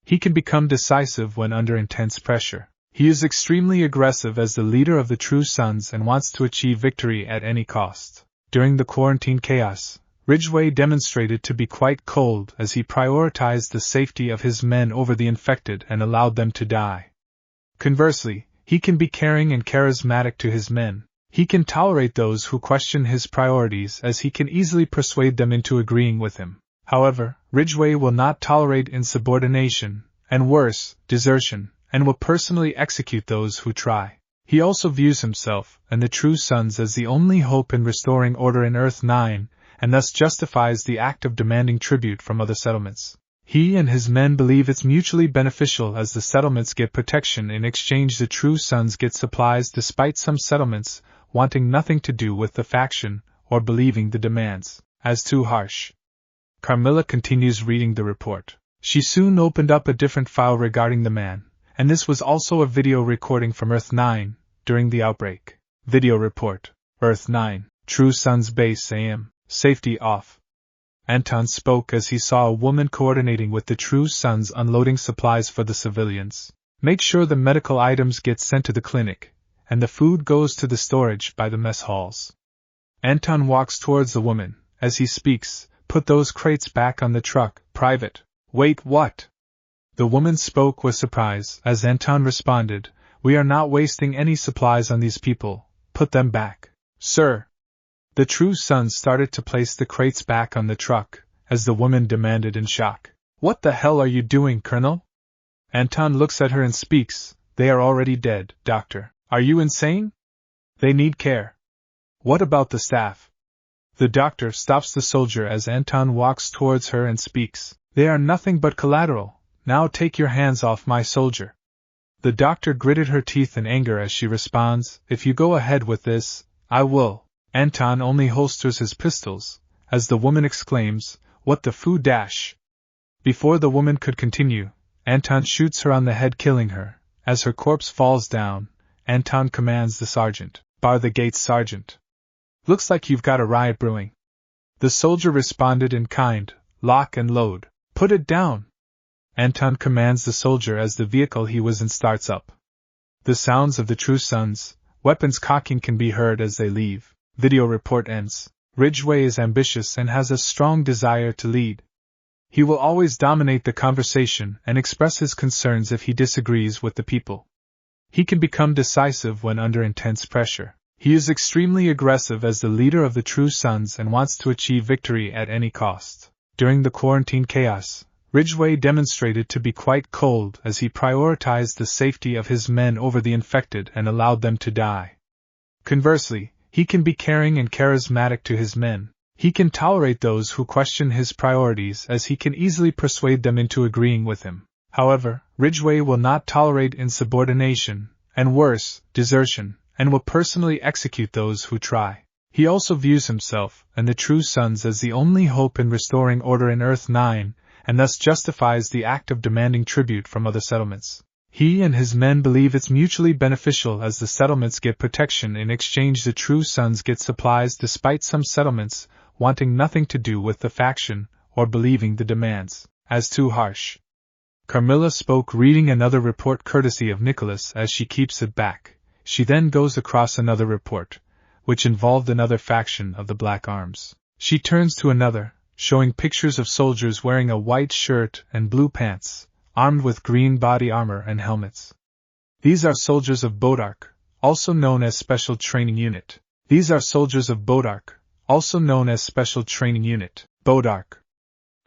He can become decisive when under intense pressure. He is extremely aggressive as the leader of the True Sons and wants to achieve victory at any cost. During the quarantine chaos, Ridgway demonstrated to be quite cold as he prioritized the safety of his men over the infected and allowed them to die. Conversely, he can be caring and charismatic to his men. He can tolerate those who question his priorities as he can easily persuade them into agreeing with him. However, RageRevan will not tolerate insubordination, and worse, desertion, and will personally execute those who try. He also views himself and the true sons as the only hope in restoring order in Earth 9, and thus justifies the act of demanding tribute from other settlements. He and his men believe it's mutually beneficial as the settlements get protection in exchange the true sons get supplies despite some settlements wanting nothing to do with the faction or believing the demands as too harsh. Carmilla continues reading the report. She soon opened up a different file regarding the man, and this was also a video recording from Earth 9 during the outbreak. Video report. Earth 9, True Sons Base AM, safety off. Anton spoke as he saw a woman coordinating with the True Sons unloading supplies for the civilians. Make sure the medical items get sent to the clinic, and the food goes to the storage by the mess halls. Anton walks towards the woman. As he speaks, put those crates back on the truck, Private. Wait, what? The woman spoke with surprise as Anton responded, We are not wasting any supplies on these people, put them back. Sir. The True Sons started to place the crates back on the truck, as the woman demanded in shock. What the hell are you doing, Colonel? Anton looks at her and speaks, They are already dead, Doctor. Are you insane? They need care. What about the staff? The doctor stops the soldier as Anton walks towards her and speaks, They are nothing but collateral. Now take your hands off my soldier. The doctor gritted her teeth in anger as she responds, If you go ahead with this, I will. Anton only holsters his pistols, as the woman exclaims, What the foo dash? Before the woman could continue, Anton shoots her on the head, killing her. As her corpse falls down, Anton commands the sergeant, Bar the gates, Sergeant. Looks like you've got a riot brewing. The soldier responded in kind, Lock and load. Put it down. Anton commands the soldier as the vehicle he was in starts up. The sounds of the True Sons, weapons cocking can be heard as they leave. Video report ends. RageRevan is ambitious and has a strong desire to lead. He will always dominate the conversation and express his concerns if he disagrees with the people. He can become decisive when under intense pressure. He is extremely aggressive as the leader of the True Sons and wants to achieve victory at any cost. During the quarantine chaos, RageRevan demonstrated to be quite cold as he prioritized the safety of his men over the infected and allowed them to die. Conversely, he can be caring and charismatic to his men. He can tolerate those who question his priorities as he can easily persuade them into agreeing with him. However, RageRevan will not tolerate insubordination, and worse, desertion, and will personally execute those who try. He also views himself and the True Sons as the only hope in restoring order in Earth 9, and thus justifies the act of demanding tribute from other settlements. He and his men believe it's mutually beneficial as the settlements get protection in exchange the True Sons get supplies despite some settlements wanting nothing to do with the faction or believing the demands as too harsh. Carmilla spoke reading another report courtesy of Nicholas as she keeps it back. She then goes across another report, which involved another faction of the Black Arms. She turns to another, showing pictures of soldiers wearing a white shirt and blue pants, armed with green body armor and helmets. These are soldiers of Bodark, also known as Special Training Unit. These are soldiers of Bodark, also known as Special Training Unit, Bodark.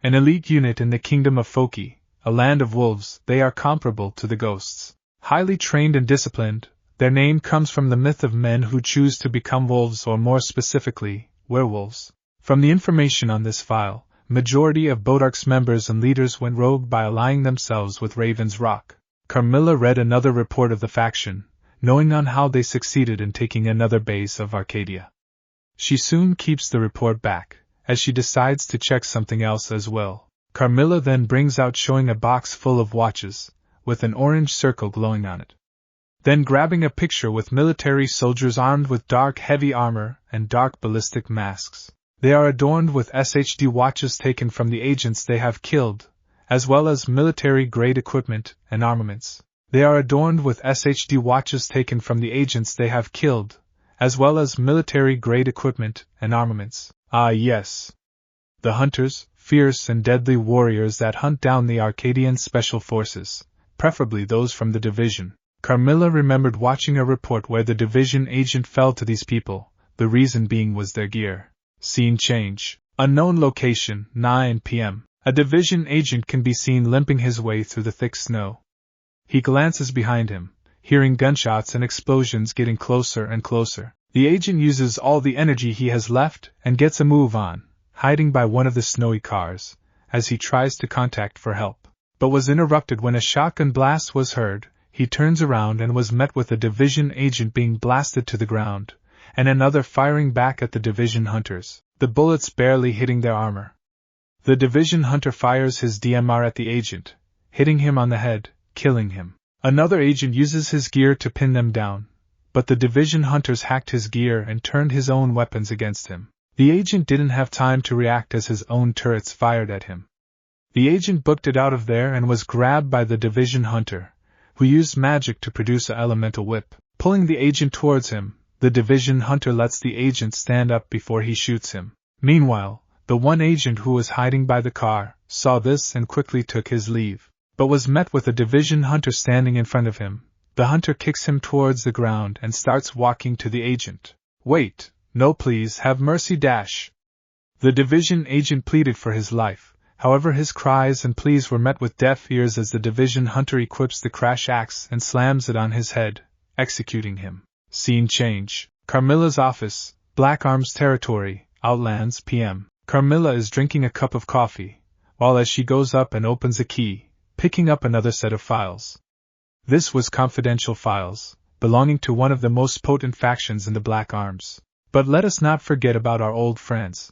An elite unit in the Kingdom of Foki, a land of wolves. They are comparable to the ghosts. Highly trained and disciplined, their name comes from the myth of men who choose to become wolves, or more specifically, werewolves. From the information on this file, majority of Bodark's members and leaders went rogue by allying themselves with Raven's Rock. Carmilla read another report of the faction, knowing on how they succeeded in taking another base of Arcadia. She soon keeps the report back, as she decides to check something else as well. Carmilla then brings out showing a box full of watches, with an orange circle glowing on it. Then grabbing a picture with military soldiers armed with dark heavy armor and dark ballistic masks. They are adorned with SHD watches taken from the agents they have killed, as well as military-grade equipment and armaments. They are adorned with SHD watches taken from the agents they have killed, as well as military-grade equipment and armaments. Ah yes. The hunters, fierce and deadly warriors that hunt down the Arcadian special forces, preferably those from the division. Carmilla remembered watching a report where the division agent fell to these people, the reason being was their gear. Scene change. Unknown location, 9 p.m. A division agent can be seen limping his way through the thick snow. He glances behind him, hearing gunshots and explosions getting closer and closer. The agent uses all the energy he has left and gets a move on, hiding by one of the snowy cars, as he tries to contact for help, but was interrupted when a shotgun blast was heard. He turns around and was met with a division agent being blasted to the ground, and another firing back at the division hunters, the bullets barely hitting their armor. The division hunter fires his DMR at the agent, hitting him on the head, killing him. Another agent uses his gear to pin them down, but the division hunters hacked his gear and turned his own weapons against him. The agent didn't have time to react as his own turrets fired at him. The agent booked it out of there and was grabbed by the division hunter, who used magic to produce an elemental whip. Pulling the agent towards him, the division hunter lets the agent stand up before he shoots him. Meanwhile, the one agent who was hiding by the car saw this and quickly took his leave, but was met with a division hunter standing in front of him. The hunter kicks him towards the ground and starts walking to the agent. "Wait, no please, have mercy dash." The division agent pleaded for his life, however his cries and pleas were met with deaf ears as the division hunter equips the crash axe and slams it on his head, executing him. Scene change. Carmilla's office, Black Arms territory, Outlands PM. Carmilla is drinking a cup of coffee, while as she goes up and opens a key, picking up another set of files. This was confidential files, belonging to one of the most potent factions in the Black Arms. But let us not forget about our old friends.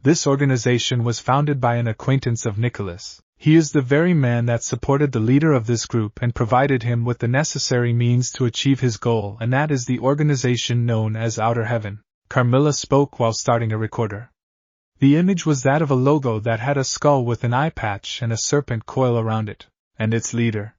This organization was founded by an acquaintance of Nicholas. He is the very man that supported the leader of this group and provided him with the necessary means to achieve his goal, and that is the organization known as Outer Heaven. Carmilla spoke while starting a recorder. The image was that of a logo that had a skull with an eye patch and a serpent coil around it, and its leader.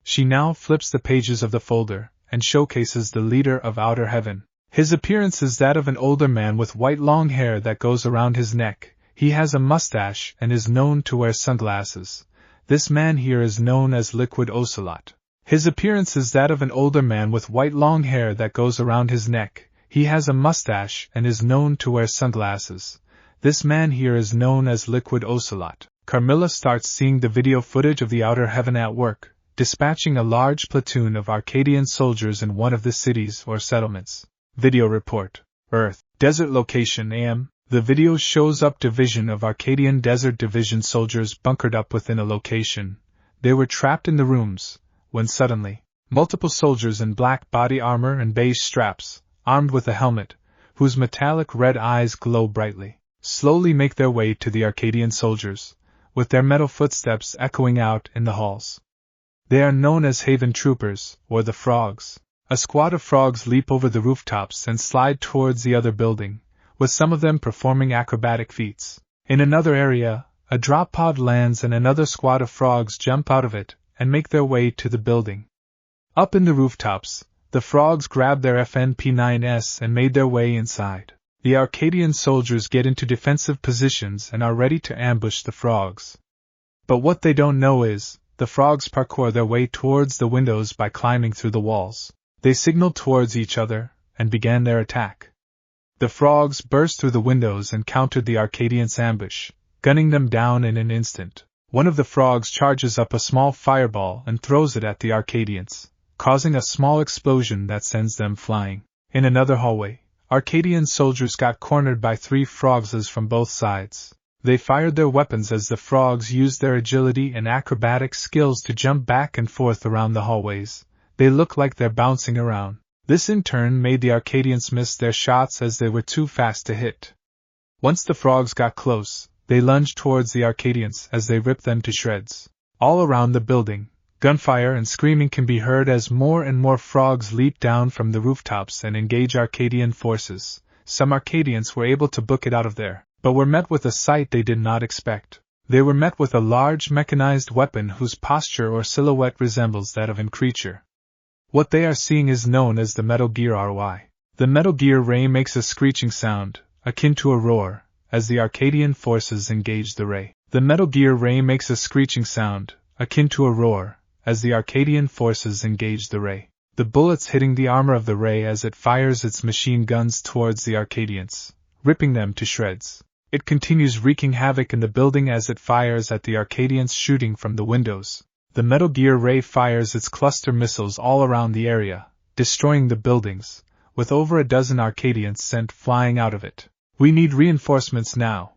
She now flips the pages of the folder and showcases the leader of Outer Heaven. His appearance is that of an older man with white long hair that goes around his neck. He has a mustache and is known to wear sunglasses. This man here is known as Liquid Ocelot. His appearance is that of an older man with white long hair that goes around his neck. He has a mustache and is known to wear sunglasses. This man here is known as Liquid Ocelot. Carmilla starts seeing the video footage of the Outer Heaven at work, dispatching a large platoon of Arcadian soldiers in one of the cities or settlements. Video report. Earth. Desert location AM. The video shows up division of Arcadian Desert Division soldiers bunkered up within a location. They were trapped in the rooms, when suddenly, multiple soldiers in black body armor and beige straps, armed with a helmet, whose metallic red eyes glow brightly, slowly make their way to the Arcadian soldiers, with their metal footsteps echoing out in the halls. They are known as Haven Troopers, or the Frogs. A squad of frogs leap over the rooftops and slide towards the other building, with some of them performing acrobatic feats. In another area, a drop pod lands and another squad of frogs jump out of it and make their way to the building. Up in the rooftops, the frogs grab their FNP-9s and made their way inside. The Arcadian soldiers get into defensive positions and are ready to ambush the frogs. But what they don't know is, the frogs parkour their way towards the windows by climbing through the walls. They signaled towards each other and began their attack. The frogs burst through the windows and countered the Arcadians' ambush, gunning them down in an instant. One of the frogs charges up a small fireball and throws it at the Arcadians, causing a small explosion that sends them flying. In another hallway, Arcadian soldiers got cornered by 3 frogses from both sides. They fired their weapons as the frogs used their agility and acrobatic skills to jump back and forth around the hallways. They look like they're bouncing around. This in turn made the Arcadians miss their shots as they were too fast to hit. Once the frogs got close, they lunged towards the Arcadians as they ripped them to shreds. All around the building, gunfire and screaming can be heard as more and more frogs leap down from the rooftops and engage Arcadian forces. Some Arcadians were able to book it out of there, but were met with a sight they did not expect. They were met with a large mechanized weapon whose posture or silhouette resembles that of a creature. What they are seeing is known as the Metal Gear RY. The Metal Gear ray makes a screeching sound, akin to a roar, as the Arcadian forces engage the ray. The Metal Gear ray makes a screeching sound, akin to a roar, as the Arcadian forces engage the ray, the bullets hitting the armor of the ray as it fires its machine guns towards the Arcadians, ripping them to shreds. It continues wreaking havoc in the building as it fires at the Arcadians shooting from the windows. The Metal Gear ray fires its cluster missiles all around the area, destroying the buildings, with over a dozen Arcadians sent flying out of it. "We need reinforcements now,"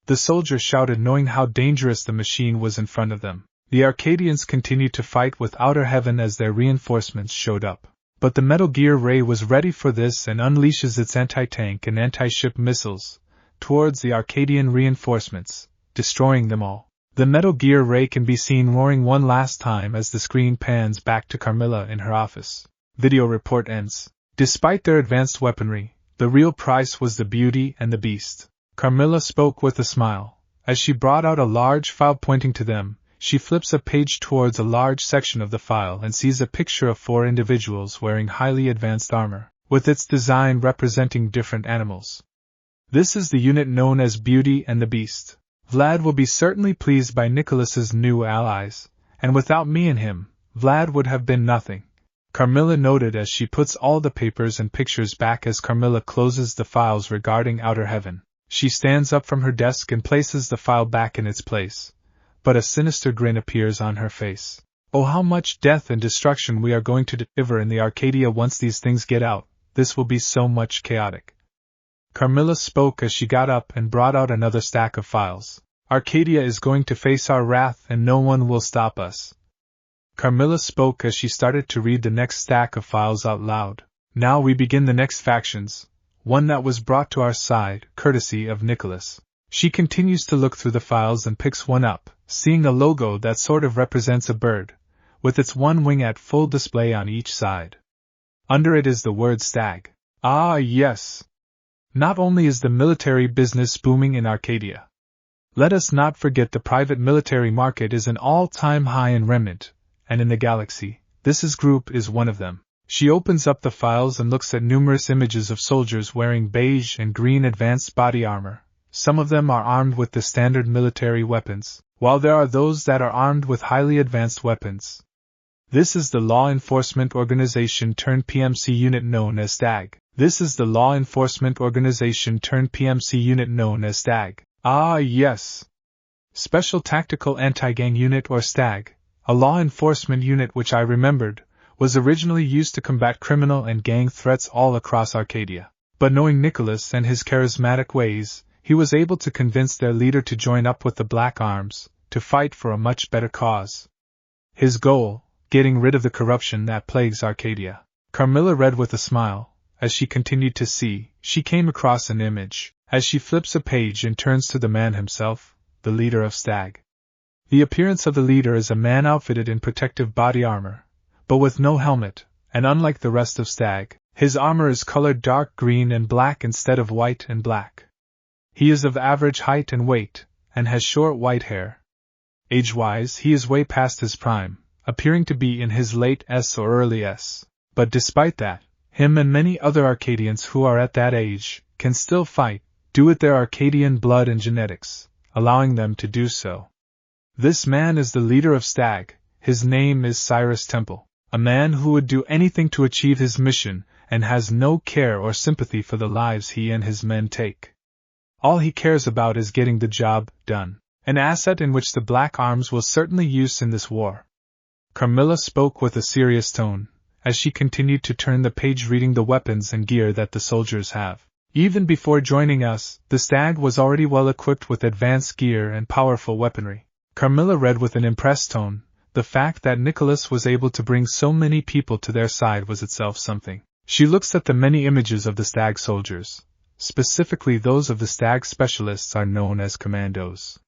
the soldier shouted, knowing how dangerous the machine was in front of them. The Arcadians continued to fight with Outer Heaven as their reinforcements showed up. But the Metal Gear ray was ready for this and unleashes its anti-tank and anti-ship missiles towards the Arcadian reinforcements, destroying them all. The Metal Gear ray can be seen roaring one last time as the screen pans back to Carmilla in her office. Video report ends. Despite their advanced weaponry, the real price was the beauty and the beast. Carmilla spoke with a smile. As she brought out a large file pointing to them, she flips a page towards a large section of the file and sees a picture of 4 individuals wearing highly advanced armor, with its design representing different animals. This is the unit known as Beauty and the Beast. Vlad will be certainly pleased by Nicholas's new allies, and without me and him, Vlad would have been nothing, Carmilla noted as she puts all the papers and pictures back. As Carmilla closes the files regarding Outer Heaven, she stands up from her desk and places the file back in its place, but a sinister grin appears on her face. "Oh, how much death and destruction we are going to deliver in the Arcadia once these things get out. This will be so much chaotic." Carmilla spoke as she got up and brought out another stack of files. "Arcadia is going to face our wrath and no one will stop us." Carmilla spoke as she started to read the next stack of files out loud. "Now we begin the next factions, one that was brought to our side, courtesy of Nicholas." She continues to look through the files and picks one up, seeing a logo that sort of represents a bird, with its one wing at full display on each side. Under it is the word stag. Ah, yes! Not only is the military business booming in Arcadia, let us not forget the private military market is an all-time high in Remnant, and in the galaxy, this group is one of them. She opens up the files and looks at numerous images of soldiers wearing beige and green advanced body armor. Some of them are armed with the standard military weapons, while there are those that are armed with highly advanced weapons. This is the law enforcement organization turned PMC unit known as STAG. This is the law enforcement organization turned PMC unit known as STAG. Ah, yes! Special Tactical Anti-Gang Unit or STAG, a law enforcement unit which I remembered, was originally used to combat criminal and gang threats all across Arcadia. But knowing Nicholas and his charismatic ways, he was able to convince their leader to join up with the Black Arms, to fight for a much better cause. His goal, getting rid of the corruption that plagues Arcadia. Carmilla read with a smile. As she continued to see, she came across an image. As she flips a page and turns to the man himself, the leader of STAG. The appearance of the leader is a man outfitted in protective body armor, but with no helmet, and unlike the rest of STAG, his armor is colored dark green and black instead of white and black. He is of average height and weight, and has short white hair. Age-wise, he is way past his prime, appearing to be in his late S or early S. But despite that, him and many other Arcadians who are at that age can still fight, due to their Arcadian blood and genetics, allowing them to do so. This man is the leader of STAG. His name is Cyrus Temple, a man who would do anything to achieve his mission and has no care or sympathy for the lives he and his men take. All he cares about is getting the job done, an asset in which the Black Arms will certainly use in this war. Carmilla spoke with a serious tone, as she continued to turn the page reading the weapons and gear that the soldiers have. Even before joining us, the STAG was already well equipped with advanced gear and powerful weaponry. Carmilla read with an impressed tone. The fact that Nicholas was able to bring so many people to their side was itself something. She looks at the many images of the STAG soldiers. Specifically those of the STAG specialists are known as commandos.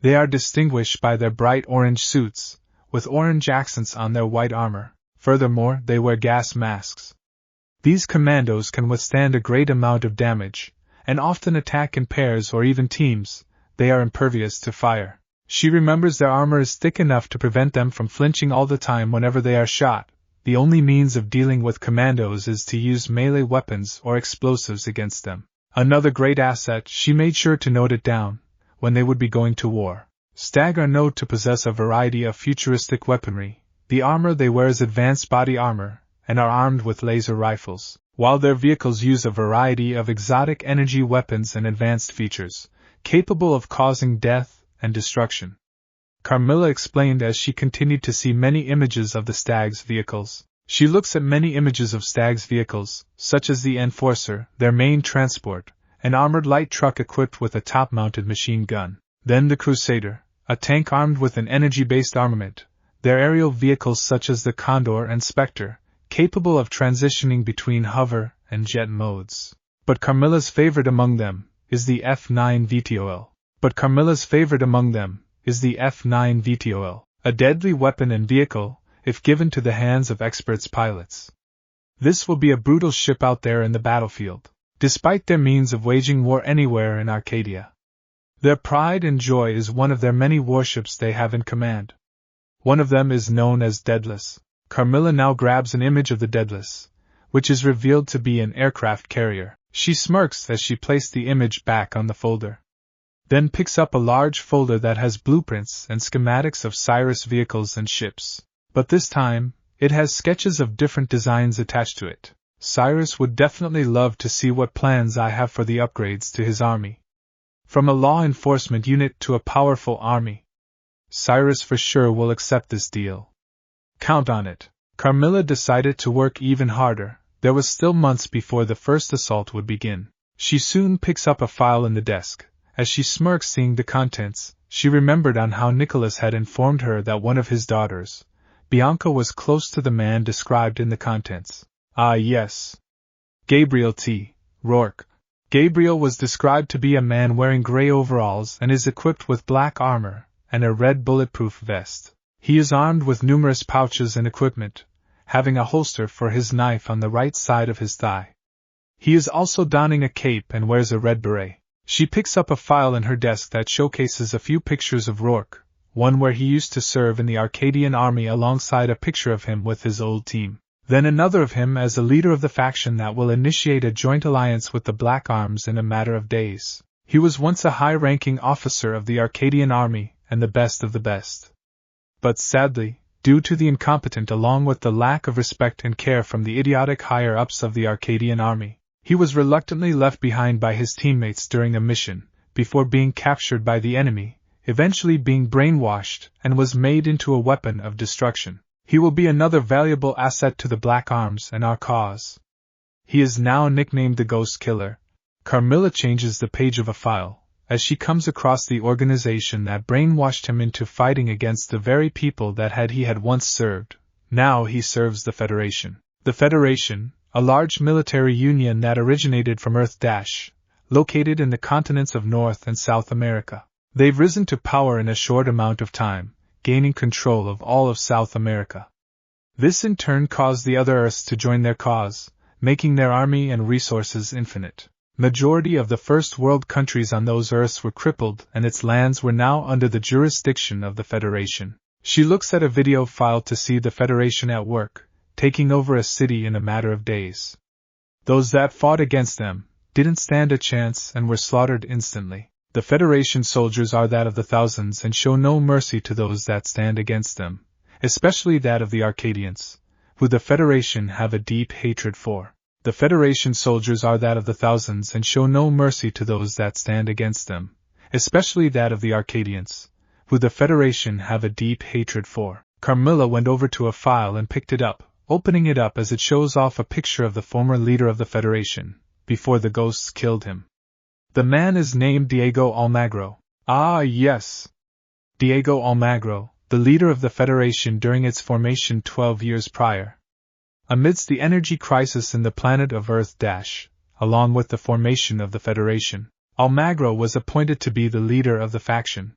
They are distinguished by their bright orange suits, with orange accents on their white armor. Furthermore, they wear gas masks. These commandos can withstand a great amount of damage, and often attack in pairs or even teams. They are impervious to fire. She remembers their armor is thick enough to prevent them from flinching all the time whenever they are shot. The only means of dealing with commandos is to use melee weapons or explosives against them. Another great asset, she made sure to note it down, when they would be going to war. STAG are known to possess a variety of futuristic weaponry, The armor they wear is advanced body armor, and are armed with laser rifles, while their vehicles use a variety of exotic energy weapons and advanced features, capable of causing death and destruction. Carmilla explained as she continued to see many images of the Stag's vehicles. She looks at many images of Stag's vehicles, such as the Enforcer, their main transport, an armored light truck equipped with a top-mounted machine gun. Then the Crusader, a tank armed with an energy-based armament, their aerial vehicles such as the Condor and Spectre, capable of transitioning between hover and jet modes. But Carmilla's favorite among them is the F9 VTOL. A deadly weapon and vehicle, if given to the hands of experts pilots. This will be a brutal ship out there in the battlefield, despite their means of waging war anywhere in Arcadia. Their pride and joy is one of their many warships they have in command. One of them is known as Deadless. Carmilla now grabs an image of the Deadless, which is revealed to be an aircraft carrier. She smirks as she places the image back on the folder. Then picks up a large folder that has blueprints and schematics of Cyrus vehicles and ships. But this time, it has sketches of different designs attached to it. Cyrus would definitely love to see what plans I have for the upgrades to his army. From a law enforcement unit to a powerful army. Cyrus for sure will accept this deal. Count on it. Carmilla decided to work even harder. There was still months before the first assault would begin. She soon picks up a file in the desk. As she smirks seeing the contents, she remembered on how Nicholas had informed her that one of his daughters, Bianca, was close to the man described in the contents. Ah yes. Gabriel T. Rourke. Gabriel was described to be a man wearing gray overalls and is equipped with black armor and a red bulletproof vest. He is armed with numerous pouches and equipment, having a holster for his knife on the right side of his thigh. He is also donning a cape and wears a red beret. She picks up a file in her desk that showcases a few pictures of Rourke, one where he used to serve in the Arcadian army alongside a picture of him with his old team. Then another of him as a leader of the faction that will initiate a joint alliance with the Black Arms in a matter of days. He was once a high-ranking officer of the Arcadian army and the best of the best. But sadly, due to the incompetent along with the lack of respect and care from the idiotic higher-ups of the Arcadian army, he was reluctantly left behind by his teammates during a mission, before being captured by the enemy, eventually being brainwashed and was made into a weapon of destruction. He will be another valuable asset to the Black Arms and our cause. He is now nicknamed the Ghost Killer. Carmilla changes the page of a file, as she comes across the organization that brainwashed him into fighting against the very people that he had once served. Now he serves the Federation. The Federation, a large military union that originated from Earth located in the continents of North and South America. They've risen to power in a short amount of time, gaining control of all of South America. This in turn caused the other Earths to join their cause, making their army and resources infinite. Majority of the first world countries on those Earths were crippled and its lands were now under the jurisdiction of the Federation. She looks at a video file to see the Federation at work, taking over a city in a matter of days. Those that fought against them didn't stand a chance and were slaughtered instantly. The Federation soldiers are that of the thousands and show no mercy to those that stand against them, especially that of the Arcadians, who the Federation have a deep hatred for. The Federation soldiers are that of the thousands and show no mercy to those that stand against them, especially that of the Arcadians, who the Federation have a deep hatred for. Carmilla went over to a file and picked it up, opening it up as it shows off a picture of the former leader of the Federation, before the ghosts killed him. The man is named Diego Almagro. Ah yes! Diego Almagro, the leader of the Federation during its formation 12 years prior. Amidst the energy crisis in the planet of Earth along with the formation of the Federation, Almagro was appointed to be the leader of the faction.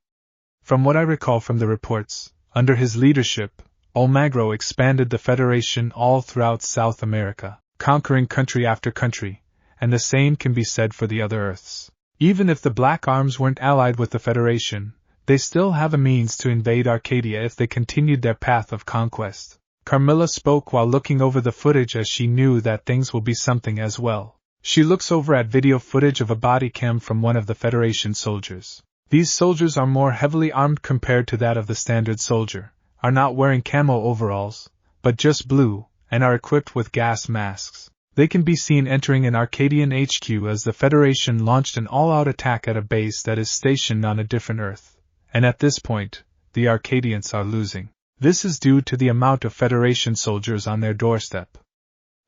From what I recall from the reports, under his leadership, Almagro expanded the Federation all throughout South America, conquering country after country, and the same can be said for the other Earths. Even if the Black Arms weren't allied with the Federation, they still have a means to invade Arcadia if they continued their path of conquest. Carmilla spoke while looking over the footage as she knew that things will be something as well. She looks over at video footage of a body cam from one of the Federation soldiers. These soldiers are more heavily armed compared to that of the standard soldier, are not wearing camo overalls, but just blue, and are equipped with gas masks. They can be seen entering an Arcadian HQ as the Federation launched an all-out attack at a base that is stationed on a different Earth. And at this point, the Arcadians are losing. This is due to the amount of Federation soldiers on their doorstep.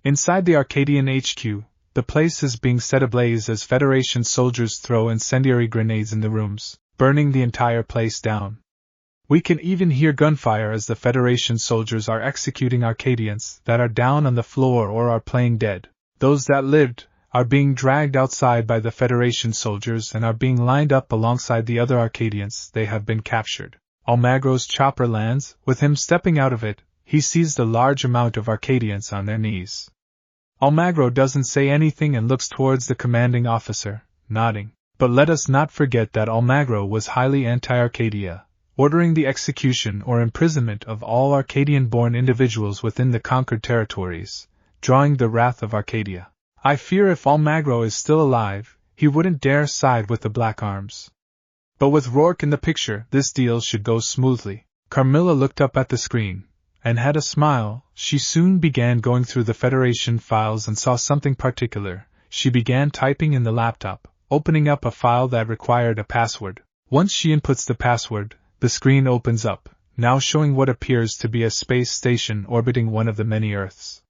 Inside the Arcadian HQ, the place is being set ablaze as Federation soldiers throw incendiary grenades in the rooms, burning the entire place down. We can even hear gunfire as the Federation soldiers are executing Arcadians that are down on the floor or are playing dead. Those that lived are being dragged outside by the Federation soldiers and are being lined up alongside the other Arcadians they have been captured. Almagro's chopper lands, with him stepping out of it. He sees the large amount of Arcadians on their knees. Almagro doesn't say anything and looks towards the commanding officer, nodding. But let us not forget that Almagro was highly anti-Arcadia, ordering the execution or imprisonment of all Arcadian-born individuals within the conquered territories, drawing the wrath of Arcadia. I fear if Almagro is still alive, he wouldn't dare side with the Black Arms. But with Rourke in the picture, this deal should go smoothly. Carmilla looked up at the screen, and had a smile. She soon began going through the Federation files and saw something particular. She began typing in the laptop, opening up a file that required a password. Once she inputs the password, the screen opens up, now showing what appears to be a space station orbiting one of the many Earths.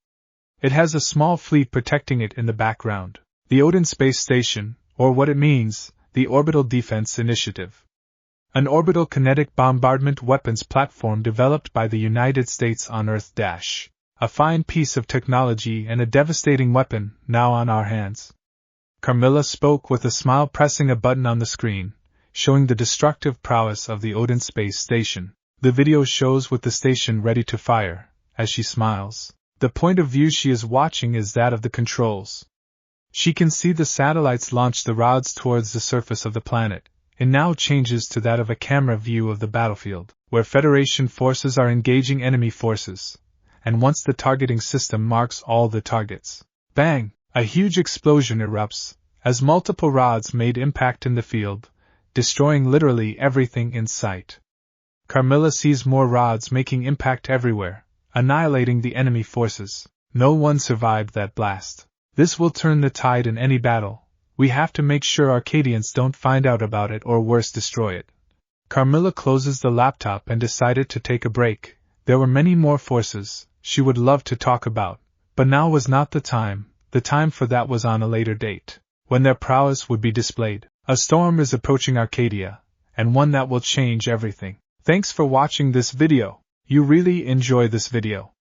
It has a small fleet protecting it in the background. The Odin Space Station, or what it means, the Orbital Defense Initiative. An orbital kinetic bombardment weapons platform developed by the United States on Earth. A fine piece of technology and a devastating weapon, now on our hands. Carmilla spoke with a smile, pressing a button on the screen, showing the destructive prowess of the Odin Space Station. The video shows with the station ready to fire, as she smiles. The point of view she is watching is that of the controls. She can see the satellites launch the rods towards the surface of the planet. It now changes to that of a camera view of the battlefield, where Federation forces are engaging enemy forces, and once the targeting system marks all the targets, bang! A huge explosion erupts, as multiple rods made impact in the field, destroying literally everything in sight. Carmilla sees more rods making impact everywhere, annihilating the enemy forces. No one survived that blast. This will turn the tide in any battle. We have to make sure Arcadians don't find out about it or worse destroy it. Carmilla closes the laptop and decided to take a break. There were many more forces she would love to talk about, but now was not the time. The time for that was on a later date, when their prowess would be displayed. A storm is approaching Arcadia, and one that will change everything. Thanks for watching this video. You really enjoy this video.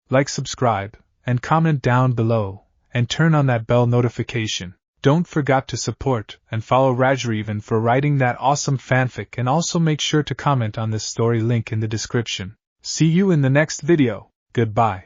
Like, subscribe, and comment down below, and turn on that bell notification. Don't forget to support and follow RageRevan for writing that awesome fanfic, and also make sure to comment on this story, link in the description. See you in the next video. Goodbye.